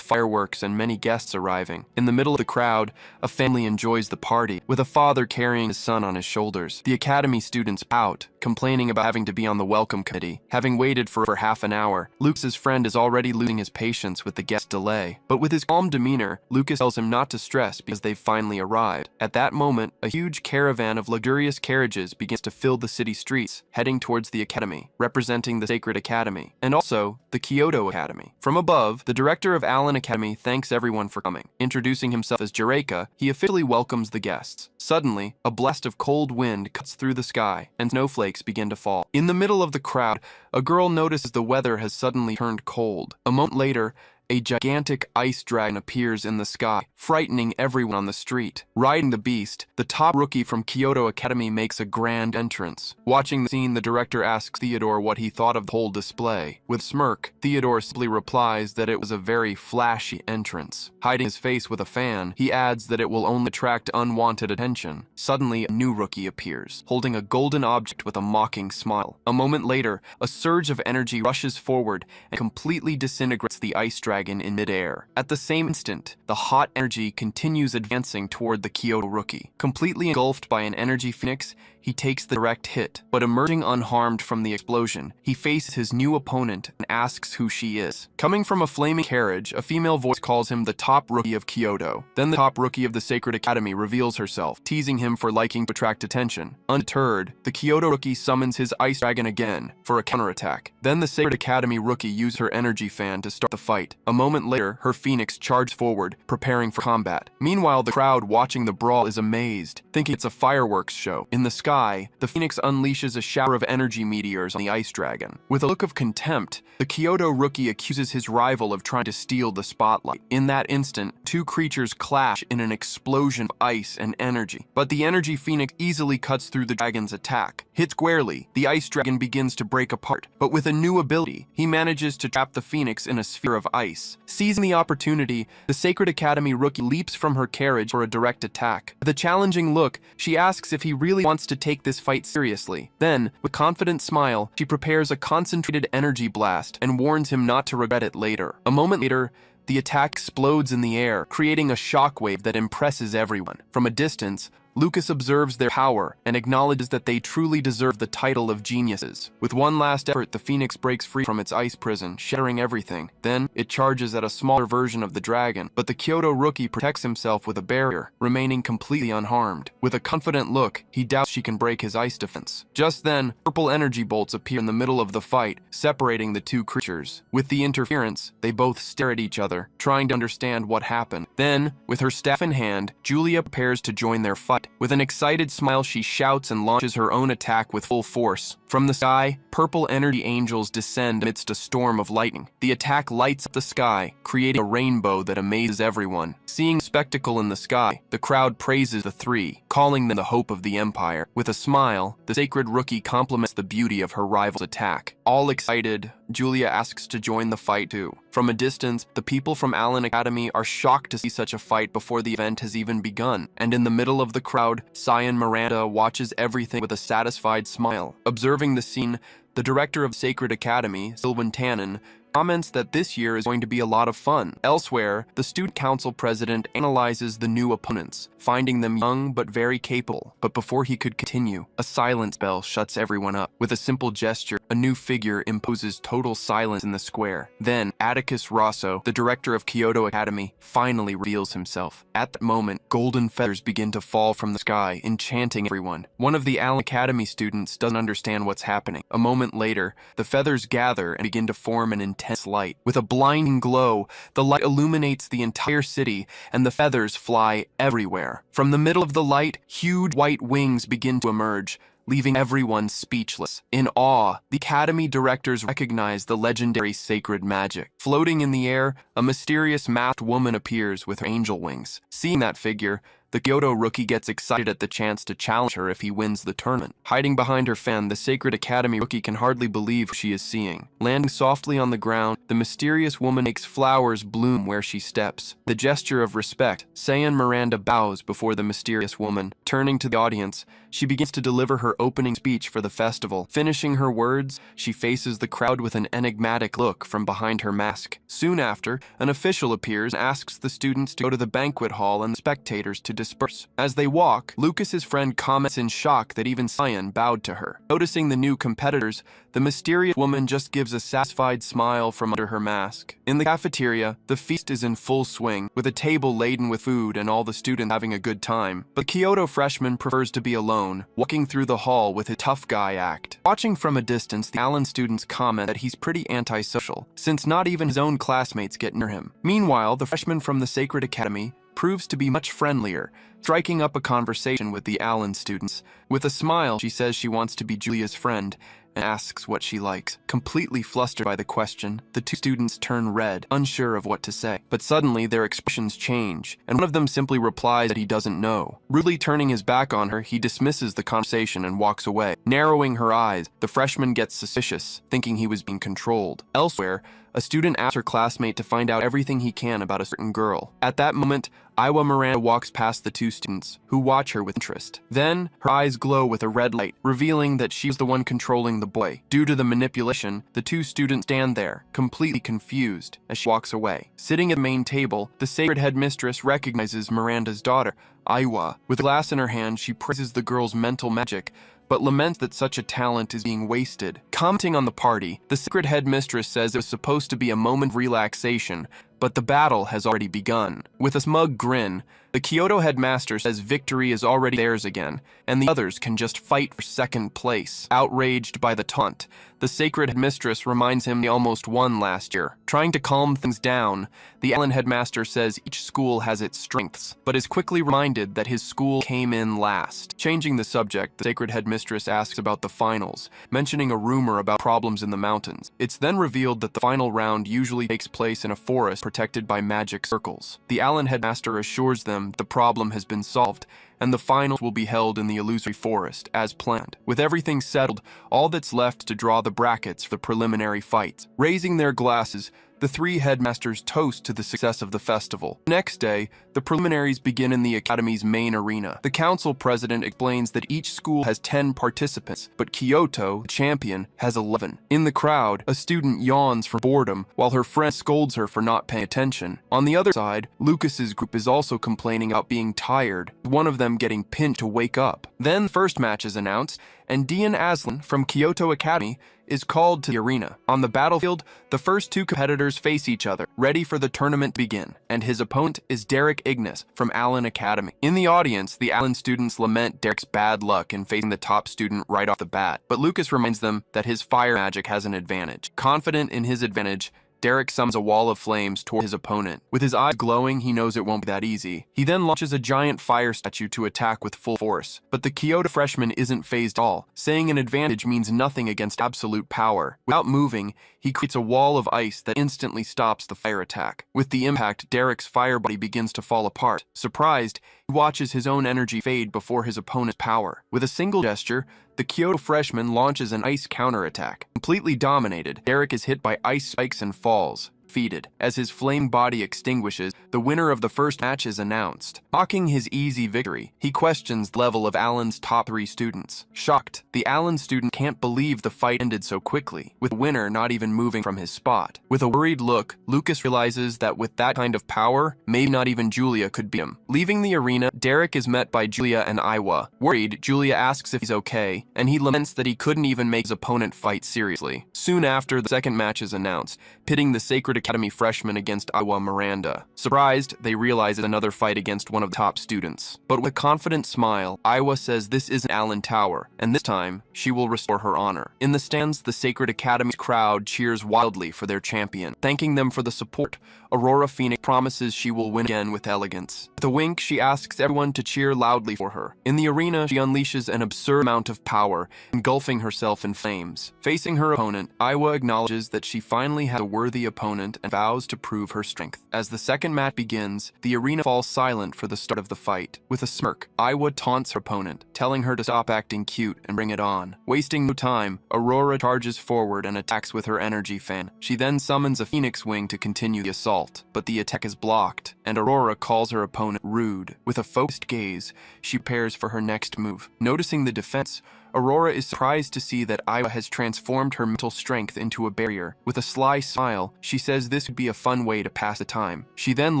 fireworks and many guests arriving. In the middle of the crowd, a family enjoys the party, with a father carrying his son on his shoulders. The academy students pout, complaining about having to be on the welcome committee. Having waited for half an hour, Lucas's friend is already losing his patience with the guest delay. But with his calm demeanor, Lucas tells him not to stress because they've finally arrived. At that moment, a huge caravan of luxurious carriages begins to fill the city streets, heading towards the academy, representing the Sacred Academy, and also the Kyoto Academy. From above, the director of Allen Academy thanks everyone for coming. Introducing himself as Eureka, he officially welcomes the guests. Suddenly, a blast of cold wind cuts through the sky, and snowflakes begin to fall. In the middle of the crowd, a girl notices the weather has suddenly turned cold. A moment later, a gigantic ice dragon appears in the sky, frightening everyone on the street. Riding the beast, the top rookie from Kyoto Academy makes a grand entrance. Watching the scene, the director asks Theodore what he thought of the whole display. With a smirk, Theodore simply replies that it was a very flashy entrance. Hiding his face with a fan, he adds that it will only attract unwanted attention. Suddenly, a new rookie appears, holding a golden object with a mocking smile. A moment later, a surge of energy rushes forward and completely disintegrates the ice dragon in midair. At the same instant, the hot energy continues advancing toward the Kyoto rookie. Completely engulfed by an energy phoenix, he takes the direct hit, but emerging unharmed from the explosion, he faces his new opponent and asks who she is. Coming from a flaming carriage, a female voice calls him the top rookie of Kyoto. Then the top rookie of the Sacred Academy reveals herself, teasing him for liking to attract attention. Undeterred, the Kyoto rookie summons his ice dragon again for a counterattack. Then the Sacred Academy rookie uses her energy fan to start the fight. A moment later, her phoenix charges forward, preparing for combat. Meanwhile, the crowd watching the brawl is amazed, thinking it's a fireworks show. In the sky, the phoenix unleashes a shower of energy meteors on the ice dragon. With a look of contempt, the Kyoto rookie accuses his rival of trying to steal the spotlight. In that instant, two creatures clash in an explosion of ice and energy. But the energy phoenix easily cuts through the dragon's attack. Hit squarely, the ice dragon begins to break apart. But with a new ability, he manages to trap the phoenix in a sphere of ice. Seizing the opportunity, the Sacred Academy rookie leaps from her carriage for a direct attack. With a challenging look, she asks if he really wants to take this fight seriously. Then, with a confident smile, she prepares a concentrated energy blast and warns him not to regret it later. A moment later, the attack explodes in the air, creating a shockwave that impresses everyone. From a distance, Lucas observes their power and acknowledges that they truly deserve the title of geniuses. With one last effort, the Phoenix breaks free from its ice prison, shattering everything. Then, it charges at a smaller version of the dragon, but the Kyoto rookie protects himself with a barrier, remaining completely unharmed. With a confident look, he doubts she can break his ice defense. Just then, purple energy bolts appear in the middle of the fight, separating the two creatures. With the interference, they both stare at each other, trying to understand what happened. Then, with her staff in hand, Julia prepares to join their fight. With an excited smile, she shouts and launches her own attack with full force. From the sky, purple energy angels descend amidst a storm of lightning. The attack lights up the sky, creating a rainbow that amazes everyone. Seeing the spectacle in the sky, the crowd praises the three, calling them the hope of the Empire. With a smile, the sacred rookie compliments the beauty of her rival's attack. All excited, Julia asks to join the fight too. From a distance, the people from Allen Academy are shocked to see such a fight before the event has even begun. And in the middle of the crowd, Cyan Miranda watches everything with a satisfied smile. Observing the scene, the director of Sacred Academy, Sylvan Tannen, comments that this year is going to be a lot of fun. Elsewhere, the student council president analyzes the new opponents, finding them young but very capable. But before he could continue, a silence spell shuts everyone up. With a simple gesture, a new figure imposes total silence in the square. Then, Atticus Rosso, the director of Kyoto Academy, finally reveals himself. At that moment, golden feathers begin to fall from the sky, enchanting everyone. One of the Allen Academy students doesn't understand what's happening. A moment later, the feathers gather and begin to form an intense light. With a blinding glow, the light illuminates the entire city, and the feathers fly everywhere. From the middle of the light, huge white wings begin to emerge, leaving everyone speechless. In awe, the Academy directors recognize the legendary sacred magic. Floating in the air, a mysterious masked woman appears with her angel wings. Seeing that figure, the Kyoto rookie gets excited at the chance to challenge her if he wins the tournament. Hiding behind her fan, the Sacred Academy rookie can hardly believe what she is seeing. Landing softly on the ground, the mysterious woman makes flowers bloom where she steps. The gesture of respect, Cyan Miranda bows before the mysterious woman. Turning to the audience, she begins to deliver her opening speech for the festival. Finishing her words, she faces the crowd with an enigmatic look from behind her mask. Soon after, an official appears and asks the students to go to the banquet hall and the spectators to disperse. As they walk, Lucas's friend comments in shock that even Cyan bowed to her. Noticing the new competitors, the mysterious woman just gives a satisfied smile from under her mask. In the cafeteria, the feast is in full swing, with a table laden with food and all the students having a good time. But Kyoto freshman prefers to be alone, walking through the hall with his tough guy act. Watching from a distance, the Allen students comment that he's pretty antisocial, since not even his own classmates get near him. Meanwhile, the freshman from the Sacred Academy proves to be much friendlier, striking up a conversation with the Allen students. With a smile, she says she wants to be Julia's friend and asks what she likes. Completely flustered by the question, the two students turn red, unsure of what to say. But suddenly, their expressions change, and one of them simply replies that he doesn't know. Rudely turning his back on her, he dismisses the conversation and walks away. Narrowing her eyes, the freshman gets suspicious, thinking he was being controlled. Elsewhere, a student asks her classmate to find out everything he can about a certain girl. At that moment, Iwa Miranda walks past the two students, who watch her with interest. Then, her eyes glow with a red light, revealing that she's the one controlling the boy. Due to the manipulation, the two students stand there, completely confused, as she walks away. Sitting at the main table, the sacred headmistress recognizes Miranda's daughter, Iwa. With a glass in her hand, she praises the girl's mental magic, but laments that such a talent is being wasted. Commenting on the party, the sacred headmistress says it was supposed to be a moment of relaxation, but the battle has already begun. With a smug grin, the Kyoto headmaster says victory is already theirs again, and the others can just fight for second place. Outraged by the taunt, the sacred headmistress reminds him he almost won last year. Trying to calm things down, the Allen headmaster says each school has its strengths, but is quickly reminded that his school came in last. Changing the subject, the sacred headmistress asks about the finals, mentioning a rumor about problems in the mountains. It's then revealed that the final round usually takes place in a forest protected by magic circles. The Allen headmaster assures them the problem has been solved, and the finals will be held in the illusory forest, as planned. With everything settled, all that's left to draw the brackets for the preliminary fights. Raising their glasses, the three headmasters toast to the success of the festival. The next day, The preliminaries begin in the academy's main arena. The council president explains that each school has 10 participants, but Kyoto, the champion, has 11. In the crowd, a student yawns from boredom while her friend scolds her for not paying attention. On the other side, Lucas's group is also complaining about being tired, one of them getting pinned to wake up. Then the first match is announced, and Dian Aslan from Kyoto Academy is called to the arena. On the battlefield, the first two competitors face each other, ready for the tournament to begin, and his opponent is Derek Ignis from Allen Academy. In the audience, the Allen students lament Derek's bad luck in facing the top student right off the bat, but Lucas reminds them that his fire magic has an advantage. Confident in his advantage, Derek summons a wall of flames toward his opponent. With his eyes glowing, he knows it won't be that easy. He then launches a giant fire statue to attack with full force. But the Kyoto freshman isn't fazed at all, saying an advantage means nothing against absolute power. Without moving, he creates a wall of ice that instantly stops the fire attack. With the impact, Derek's fire body begins to fall apart. Surprised, he watches his own energy fade before his opponent's power. With a single gesture, the Kyoto freshman launches an ice counterattack. Completely dominated, Derek is hit by ice spikes and falls. Defeated. As his flame body extinguishes, the winner of the first match is announced. Mocking his easy victory, he questions the level of Allen's top 3 students. Shocked, the Allen student can't believe the fight ended so quickly, with the winner not even moving from his spot. With a worried look, Lucas realizes that with that kind of power, maybe not even Julia could beat him. Leaving the arena, Derek is met by Julia and Iwa. Worried, Julia asks if he's okay, and he laments that he couldn't even make his opponent fight seriously. Soon after, the second match is announced, pitting the Sacred Academy freshman against Iwa Miranda. Surprised, they realize it's another fight against one of the top students. But with a confident smile, Iwa says this isn't Allen Tower, and this time, she will restore her honor. In the stands, the Sacred Academy crowd cheers wildly for their champion. Thanking them for the support, Aurora Phoenix promises she will win again with elegance. With a wink, she asks everyone to cheer loudly for her. In the arena, she unleashes an absurd amount of power, engulfing herself in flames. Facing her opponent, Iwa acknowledges that she finally has a worthy opponent and vows to prove her strength. As the second match begins, the arena falls silent for the start of the fight. With a smirk, Iwa taunts her opponent, telling her to stop acting cute and bring it on. Wasting no time, Aurora charges forward and attacks with her energy fan. She then summons a phoenix wing to continue the assault, but the attack is blocked, and Aurora calls her opponent rude. With a focused gaze, she prepares for her next move. Noticing the defense, Aurora is surprised to see that Iwa has transformed her mental strength into a barrier. With a sly smile, she says this would be a fun way to pass the time. She then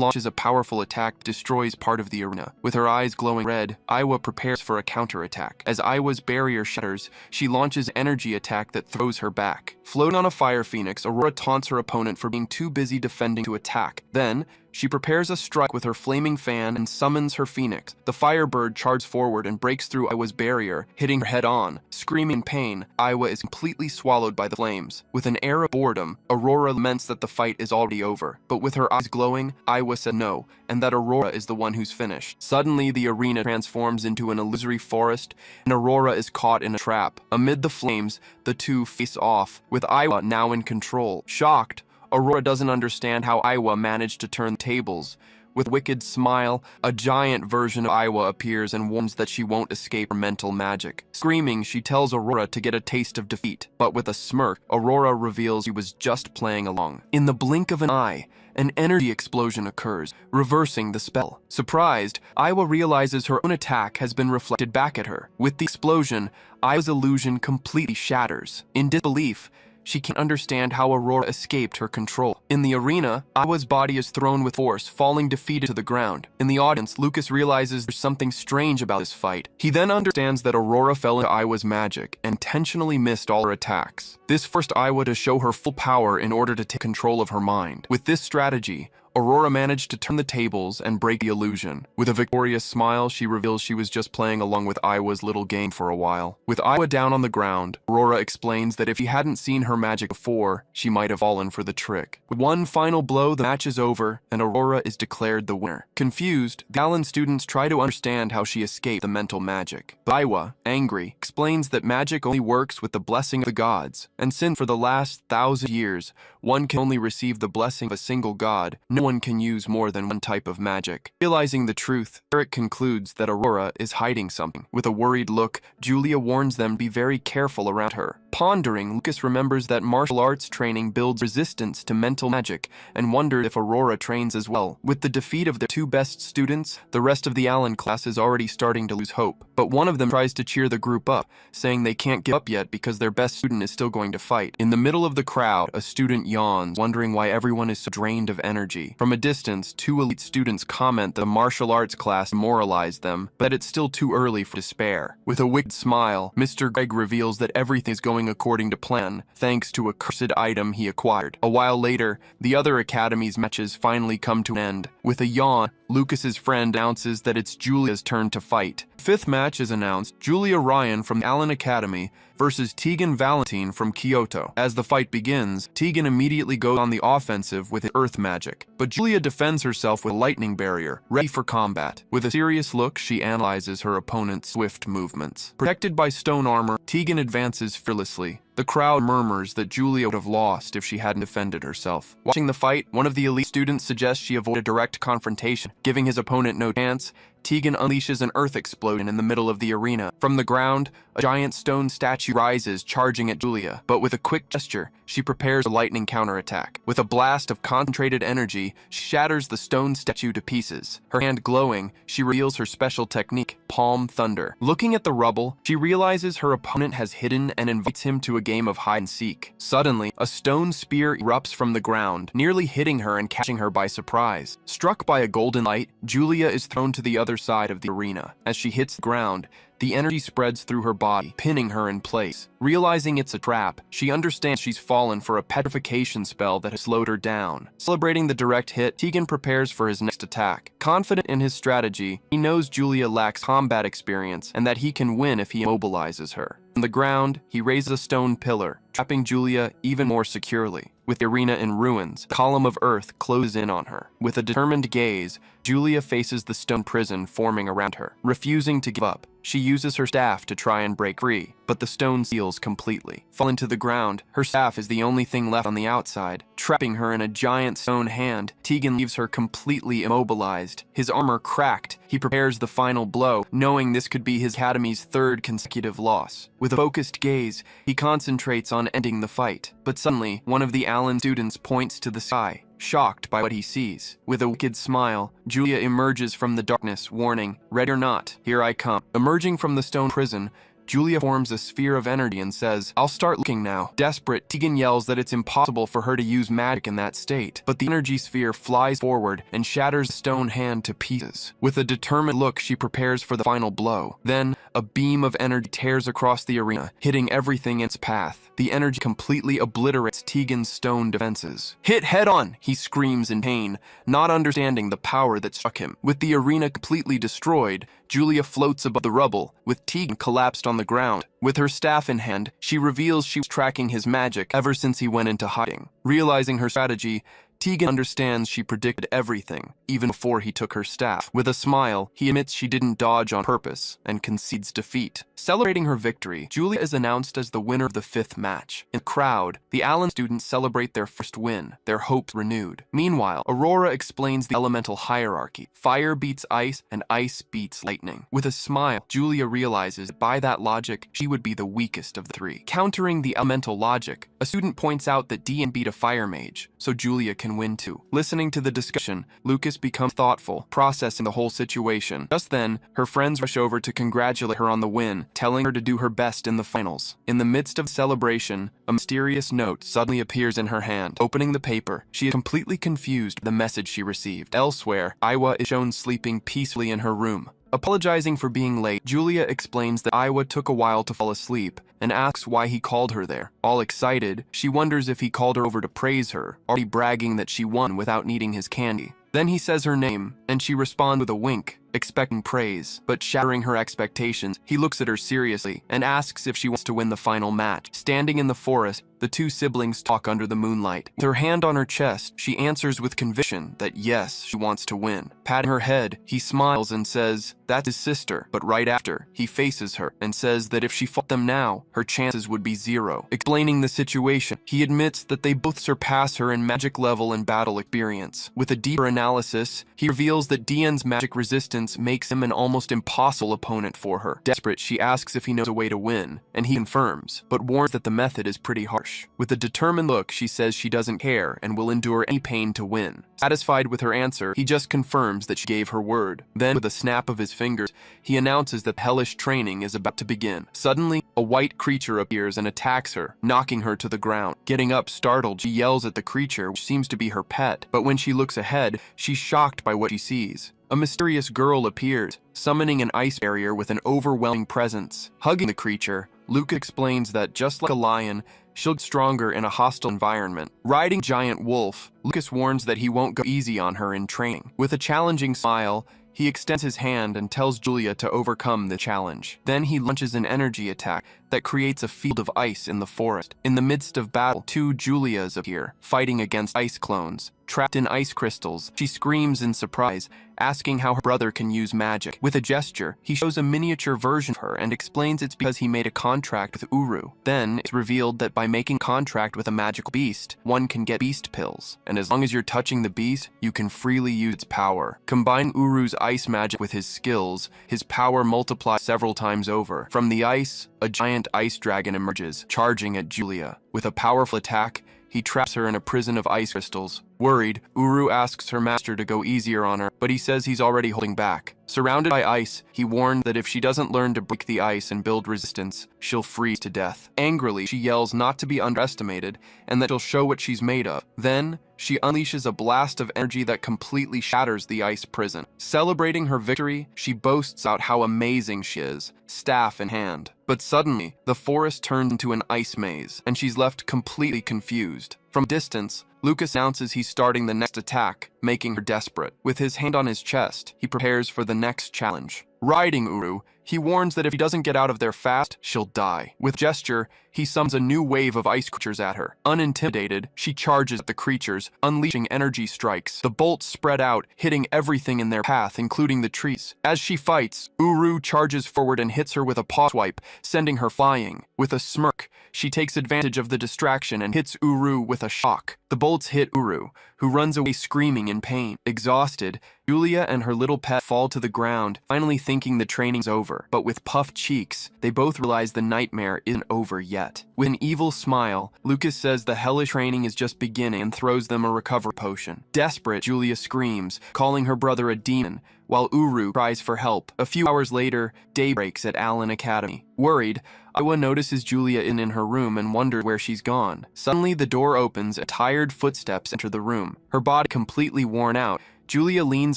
launches a powerful attack that destroys part of the arena. With her eyes glowing red, Iwa prepares for a counterattack. As Iwa's barrier shatters, she launches an energy attack that throws her back. Floating on a fire phoenix, Aurora taunts her opponent for being too busy defending to attack. Then, she prepares a strike with her flaming fan and summons her phoenix. The firebird charges forward and breaks through Iwa's barrier, hitting her head on. Screaming in pain, Iwa is completely swallowed by the flames. With an air of boredom, Aurora laments that the fight is already over. But with her eyes glowing, Iwa said no, and that Aurora is the one who's finished. Suddenly, the arena transforms into an illusory forest, and Aurora is caught in a trap. Amid the flames, the two face off, with Iwa now in control. Shocked, Aurora doesn't understand how Iwa managed to turn the tables. With a wicked smile, a giant version of Iwa appears and warns that she won't escape her mental magic. Screaming, she tells Aurora to get a taste of defeat, but with a smirk, Aurora reveals she was just playing along. In the blink of an eye, an energy explosion occurs, reversing the spell. Surprised, Iwa realizes her own attack has been reflected back at her. With the explosion, Iwa's illusion completely shatters. In disbelief, she can't understand how Aurora escaped her control. In the arena, Iwa's body is thrown with force, falling defeated to the ground. In the audience, Lucas realizes there's something strange about this fight. He then understands that Aurora fell into Iwa's magic and intentionally missed all her attacks. This forced Iwa to show her full power in order to take control of her mind. With this strategy, Aurora managed to turn the tables and break the illusion. With a victorious smile, she reveals she was just playing along with Iwa's little game for a while. With Iwa down on the ground, Aurora explains that if she hadn't seen her magic before, she might have fallen for the trick. With one final blow, the match is over, and Aurora is declared the winner. Confused, the Allen students try to understand how she escaped the mental magic. But Iwa, angry, explains that magic only works with the blessing of the gods, and since for the last 1,000 years, one can only receive the blessing of a single god, no one can use more than one type of magic. Realizing the truth, Eric concludes that Aurora is hiding something. With a worried look, Julia warns them to be very careful around her. Pondering, Lucas remembers that martial arts training builds resistance to mental magic and wonders if Aurora trains as well. With the defeat of their two best students, the rest of the Allen class is already starting to lose hope. But one of them tries to cheer the group up, saying they can't give up yet because their best student is still going to fight. In the middle of the crowd, a student yawns, wondering why everyone is so drained of energy. From a distance, two elite students comment that the martial arts class demoralized them, but that it's still too early for despair. With a wicked smile, Mr. Greg reveals that everything is going according to plan, thanks to a cursed item he acquired. A while later, the other academy's matches finally come to an end. With a yawn, Lucas's friend announces that it's Julia's turn to fight. The fifth match is announced: Julia Ryan from the Allen Academy versus Tegan Valentine from Kyoto. As the fight begins, Tegan immediately goes on the offensive with earth magic, but Julia defends herself with a lightning barrier, ready for combat. With a serious look, she analyzes her opponent's swift movements. Protected by stone armor, Tegan advances fearlessly. The crowd murmurs that Julia would have lost if she hadn't defended herself. Watching the fight, one of the elite students suggests she avoid a direct confrontation. Giving his opponent no chance, Tegan unleashes an earth explosion in the middle of the arena. From the ground, a giant stone statue rises, charging at Julia, but with a quick gesture, she prepares a lightning counterattack. With a blast of concentrated energy, she shatters the stone statue to pieces. Her hand glowing, she reveals her special technique, Palm Thunder. Looking at the rubble, she realizes her opponent has hidden and invites him to a game of hide-and-seek. Suddenly, a stone spear erupts from the ground, nearly hitting her and catching her by surprise. Struck by a golden light, Julia is thrown to the other side of the arena. As she hits the ground, the energy spreads through her body, pinning her in place. Realizing it's a trap, she understands she's fallen for a petrification spell that has slowed her down. Celebrating the direct hit, Tegan prepares for his next attack. Confident in his strategy, he knows Julia lacks combat experience and that he can win if he immobilizes her. On the ground, he raises a stone pillar, trapping Julia even more securely. With the arena in ruins, a column of earth closes in on her. With a determined gaze, Julia faces the stone prison forming around her. Refusing to give up, she uses her staff to try and break free, but the stone seals completely. Falling to the ground, her staff is the only thing left on the outside. Trapping her in a giant stone hand, Tegan leaves her completely immobilized. His armor cracked, he prepares the final blow, knowing this could be his academy's third consecutive loss. With a focused gaze, he concentrates on ending the fight. But suddenly, one of the Allen students points to the sky, shocked by what he sees. With a wicked smile, Julia emerges from the darkness, warning, "Ready or not, here I come." Emerging from the stone prison, Julia forms a sphere of energy and says, "I'll start looking now." Desperate, Tegan yells that it's impossible for her to use magic in that state, but the energy sphere flies forward and shatters the stone hand to pieces. With a determined look, she prepares for the final blow. Then, a beam of energy tears across the arena, hitting everything in its path. The energy completely obliterates Tegan's stone defenses. "Hit head on!" he screams in pain, not understanding the power that struck him. With the arena completely destroyed, Julia floats above the rubble, with Tegan collapsed on the ground. With her staff in hand, she reveals she was tracking his magic ever since he went into hiding. Realizing her strategy, Tegan understands she predicted everything, even before he took her staff. With a smile, he admits she didn't dodge on purpose, and concedes defeat. Celebrating her victory, Julia is announced as the winner of the fifth match. In the crowd, the Allen students celebrate their first win, their hopes renewed. Meanwhile, Aurora explains the elemental hierarchy. Fire beats ice, and ice beats lightning. With a smile, Julia realizes that by that logic, she would be the weakest of the three. Countering the elemental logic, a student points out that Dean beat a fire mage, so Julia can win too. Listening to the discussion, Lucas becomes thoughtful, processing the whole situation. Just then, her friends rush over to congratulate her on the win, telling her to do her best in the finals. In the midst of the celebration, a mysterious note suddenly appears in her hand. Opening the paper, she is completely confused by the message she received. Elsewhere, Iwa is shown sleeping peacefully in her room. Apologizing for being late, Julia explains that Iwa took a while to fall asleep and asks why he called her there. All excited, she wonders if he called her over to praise her, already bragging that she won without needing his candy. Then he says her name, and she responds with a wink, expecting praise. But shattering her expectations, he looks at her seriously and asks if she wants to win the final match. Standing in the forest, the two siblings talk under the moonlight. With her hand on her chest, she answers with conviction that yes, she wants to win. Patting her head, he smiles and says that's his sister. But right after, he faces her and says that if she fought them now, her chances would be zero. Explaining the situation, he admits that they both surpass her in magic level and battle experience. With a deeper analysis, he reveals that Dian's magic resistance distance makes him an almost impossible opponent for her. Desperate, she asks if he knows a way to win, and he confirms, but warns that the method is pretty harsh. With a determined look, she says she doesn't care and will endure any pain to win. Satisfied with her answer, he just confirms that she gave her word. Then, with a snap of his fingers, he announces that hellish training is about to begin. Suddenly, a white creature appears and attacks her, knocking her to the ground. Getting up startled, she yells at the creature, which seems to be her pet, but when she looks ahead, she's shocked by what she sees. A mysterious girl appears, summoning an ice barrier with an overwhelming presence. Hugging the creature, Luca explains that just like a lion, she'll get stronger in a hostile environment. Riding giant wolf, Lucas warns that he won't go easy on her in training. With a challenging smile, he extends his hand and tells Julia to overcome the challenge. Then he launches an energy attack that creates a field of ice in the forest. In the midst of battle, two Julias appear, fighting against ice clones. Trapped in ice crystals, she screams in surprise, asking how her brother can use magic. With a gesture, he shows a miniature version of her and explains it's because he made a contract with Uru. Then, it's revealed that by making contract with a magical beast, one can get beast pills, and as long as you're touching the beast, you can freely use its power. Combine Uru's ice magic with his skills, his power multiplies several times over. From the ice, a giant ice dragon emerges, charging at Julia. With a powerful attack, he traps her in a prison of ice crystals. Worried, Uru asks her master to go easier on her, but he says he's already holding back. Surrounded by ice, he warned that if she doesn't learn to break the ice and build resistance, she'll freeze to death. Angrily, she yells not to be underestimated and that she'll show what she's made of. Then, she unleashes a blast of energy that completely shatters the ice prison. Celebrating her victory, she boasts out how amazing she is, staff in hand. But suddenly, the forest turns into an ice maze, and she's left completely confused. From distance, Lucas announces he's starting the next attack, making her desperate. With his hand on his chest, he prepares for the next challenge. Riding Uru, he warns that if he doesn't get out of there fast, she'll die. With gesture, he summons a new wave of ice creatures at her. Unintimidated, she charges at the creatures, unleashing energy strikes. The bolts spread out, hitting everything in their path, including the trees. As she fights, Uru charges forward and hits her with a paw swipe, sending her flying. With a smirk, she takes advantage of the distraction and hits Uru with a shock. The bolts hit Uru, who runs away screaming in pain. Exhausted, Julia and her little pet fall to the ground, finally thinking the training's over. But with puffed cheeks, they both realize the nightmare isn't over yet. With an evil smile, Lucas says the hellish training is just beginning and throws them a recovery potion. Desperate, Julia screams, calling her brother a demon, while Uru cries for help. A few hours later, day breaks at Allen Academy. Worried, Iowa notices Julia in her room and wonders where she's gone. Suddenly, the door opens and tired footsteps enter the room. Her body completely worn out, Julia leans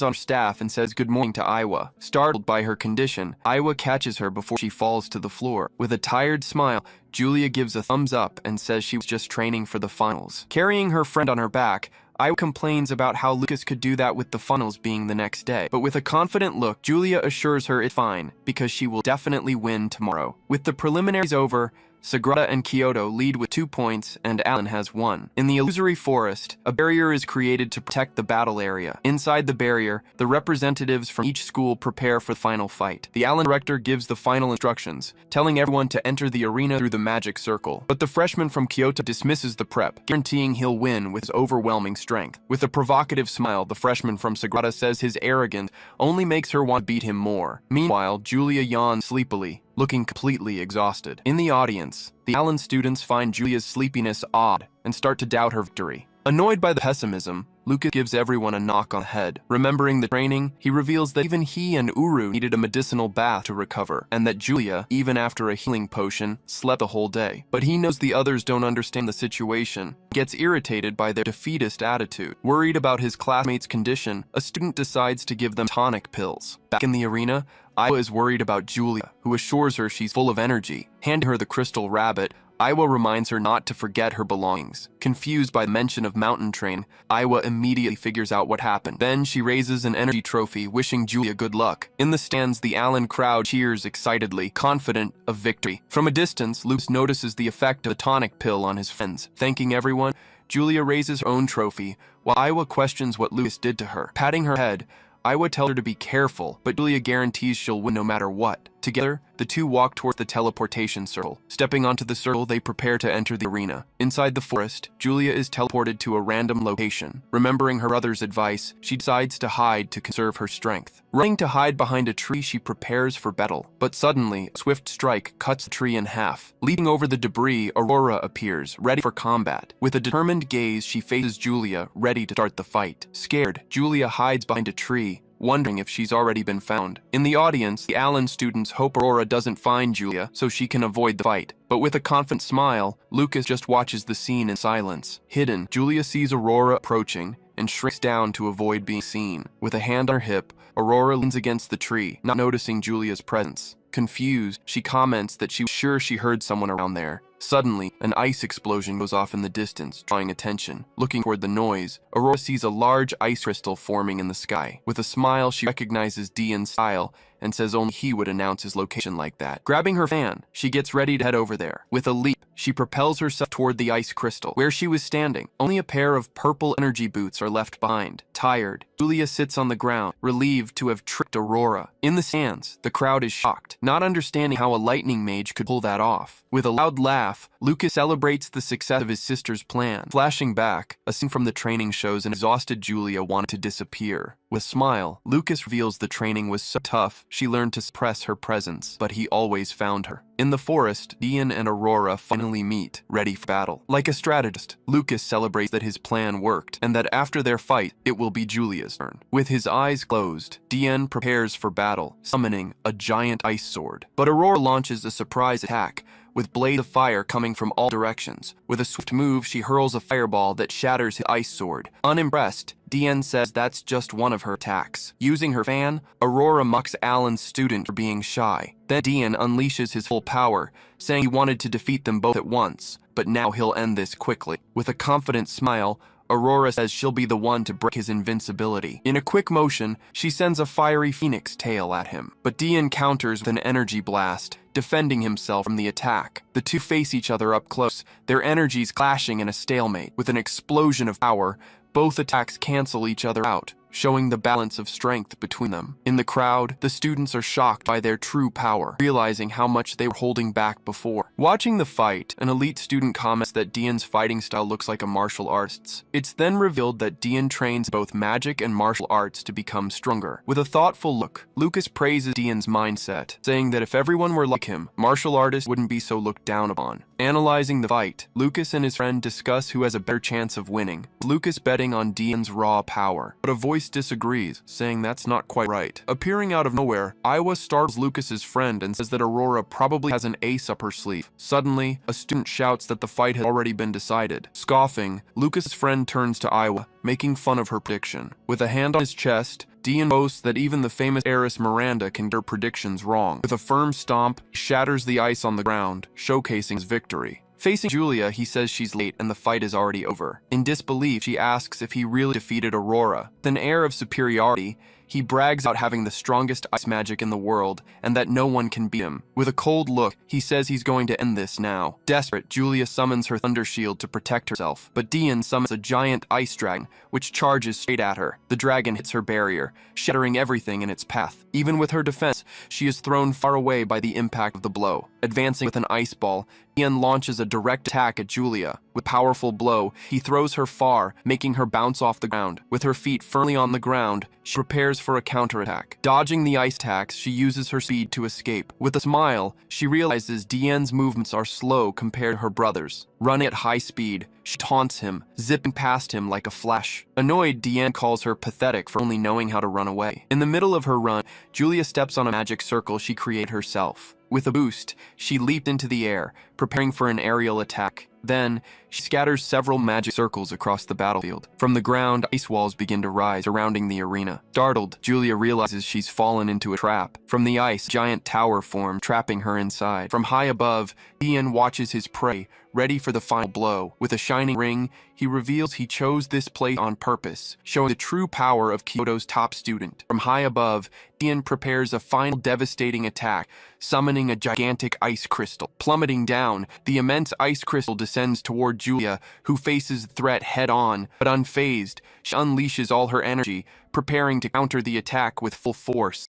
on her staff and says good morning to Iowa. Startled by her condition, Iowa catches her before she falls to the floor. With a tired smile, Julia gives a thumbs up and says she was just training for the finals. Carrying her friend on her back, Iowa complains about how Lucas could do that with the finals being the next day. But with a confident look, Julia assures her it's fine, because she will definitely win tomorrow. With the preliminaries over, Sagrada and Kyoto lead with 2 points, and Allen has 1. In the illusory forest, a barrier is created to protect the battle area. Inside the barrier, the representatives from each school prepare for the final fight. The Allen director gives the final instructions, telling everyone to enter the arena through the magic circle. But the freshman from Kyoto dismisses the prep, guaranteeing he'll win with his overwhelming strength. With a provocative smile, the freshman from Sagrada says his arrogance only makes her want to beat him more. Meanwhile, Julia yawns sleepily, looking completely exhausted. In the audience, the Allen students find Julia's sleepiness odd and start to doubt her victory. Annoyed by the pessimism, Lucas gives everyone a knock on the head. Remembering the training, he reveals that even he and Uru needed a medicinal bath to recover, and that Julia, even after a healing potion, slept the whole day. But he knows the others don't understand the situation, gets irritated by their defeatist attitude. Worried about his classmates' condition, a student decides to give them tonic pills. Back in the arena, Iowa is worried about Julia, who assures her she's full of energy. Handing her the crystal rabbit, Iowa reminds her not to forget her belongings. Confused by the mention of Mountain Train, Iowa immediately figures out what happened. Then she raises an energy trophy, wishing Julia good luck. In the stands, the Allen crowd cheers excitedly, confident of victory. From a distance, Lucas notices the effect of the tonic pill on his friends. Thanking everyone, Julia raises her own trophy, while Iowa questions what Lucas did to her. Patting her head, Iowa tells her to be careful, but Julia guarantees she'll win no matter what. Together, the two walk toward the teleportation circle. Stepping onto the circle, they prepare to enter the arena. Inside the forest, Julia is teleported to a random location. Remembering her brother's advice, she decides to hide to conserve her strength. Running to hide behind a tree, she prepares for battle. But suddenly, a swift strike cuts the tree in half. Leaping over the debris, Aurora appears, ready for combat. With a determined gaze, she faces Julia, ready to start the fight. Scared, Julia hides behind a tree, wondering if she's already been found. In the audience, the Allen students hope Aurora doesn't find Julia so she can avoid the fight. But with a confident smile, Lucas just watches the scene in silence. Hidden, Julia sees Aurora approaching and shrinks down to avoid being seen. With a hand on her hip, Aurora leans against the tree, not noticing Julia's presence. Confused, she comments that she was sure she heard someone around there. Suddenly, an ice explosion goes off in the distance, drawing attention. Looking toward the noise, Aurora sees a large ice crystal forming in the sky. With a smile, she recognizes Dian's style and says only he would announce his location like that. Grabbing her fan, she gets ready to head over there. With a leap, she propels herself toward the ice crystal. Where she was standing, only a pair of purple energy boots are left behind. Tired, Julia sits on the ground, relieved to have tricked Aurora. In the stands, the crowd is shocked, not understanding how a lightning mage could pull that off. With a loud laugh, Lucas celebrates the success of his sister's plan. Flashing back, a scene from the training shows an exhausted Julia wanted to disappear. With a smile, Lucas reveals the training was so tough, she learned to suppress her presence, but he always found her. In the forest, Dian and Aurora finally meet, ready for battle. Like a strategist, Lucas celebrates that his plan worked, and that after their fight, it will be Julia's turn. With his eyes closed, Dian prepares for battle, summoning a giant ice sword. But Aurora launches a surprise attack, with blades of fire coming from all directions. With a swift move, she hurls a fireball that shatters his ice sword. Unimpressed, Dian says that's just one of her attacks. Using her fan, Aurora mocks Alan's student for being shy. Then Dian unleashes his full power, saying he wanted to defeat them both at once, but now he'll end this quickly. With a confident smile, Aurora says she'll be the one to break his invincibility. In a quick motion, she sends a fiery phoenix tail at him, but Dian counters with an energy blast, defending himself from the attack. The two face each other up close, their energies clashing in a stalemate. With an explosion of power, both attacks cancel each other out, showing the balance of strength between them. In the crowd, the students are shocked by their true power, realizing how much they were holding back before. Watching the fight, an elite student comments that Dian's fighting style looks like a martial artist's. It's then revealed that Dian trains both magic and martial arts to become stronger. With a thoughtful look, Lucas praises Dian's mindset, saying that if everyone were like him, martial artists wouldn't be so looked down upon. Analyzing the fight, Lucas and his friend discuss who has a better chance of winning, Lucas betting on Dian's raw power. But a voice disagrees, saying that's not quite right. Appearing out of nowhere, Iowa startles Lucas's friend and says that Aurora probably has an ace up her sleeve. Suddenly, a student shouts that the fight had already been decided. Scoffing, Lucas's friend turns to Iowa, making fun of her prediction. With a hand on his chest, Dian boasts that even the famous heiress Miranda can get her predictions wrong. With a firm stomp, he shatters the ice on the ground, showcasing his victory. Facing Julia, he says she's late and the fight is already over. In disbelief, she asks if he really defeated Aurora. With an air of superiority, he brags about having the strongest ice magic in the world and that no one can beat him. With a cold look, he says he's going to end this now. Desperate, Julia summons her thunder shield to protect herself, but Dian summons a giant ice dragon, which charges straight at her. The dragon hits her barrier, shattering everything in its path. Even with her defense, she is thrown far away by the impact of the blow. Advancing with an ice ball, Dian launches a direct attack at Julia. With a powerful blow, he throws her far, making her bounce off the ground. With her feet firmly on the ground, she prepares for a counterattack. Dodging the ice attacks, she uses her speed to escape. With a smile, she realizes Dian's movements are slow compared to her brother's. Running at high speed, she taunts him, zipping past him like a flash. Annoyed, Dian calls her pathetic for only knowing how to run away. In the middle of her run, Julia steps on a magic circle she created herself. With a boost, she leaped into the air, preparing for an aerial attack. Then, she scatters several magic circles across the battlefield. From the ground, ice walls begin to rise, surrounding the arena. Startled, Julia realizes she's fallen into a trap. From the ice, a giant tower forms, trapping her inside. From high above, Dian watches his prey, ready for the final blow. With a shining ring, he reveals he chose this place on purpose, showing the true power of Kyoto's top student. From high above, Dian prepares a final devastating attack, summoning a gigantic ice crystal. Plummeting down, the immense ice crystal descends toward Julia, who faces the threat head-on, but unfazed, she unleashes all her energy, preparing to counter the attack with full force.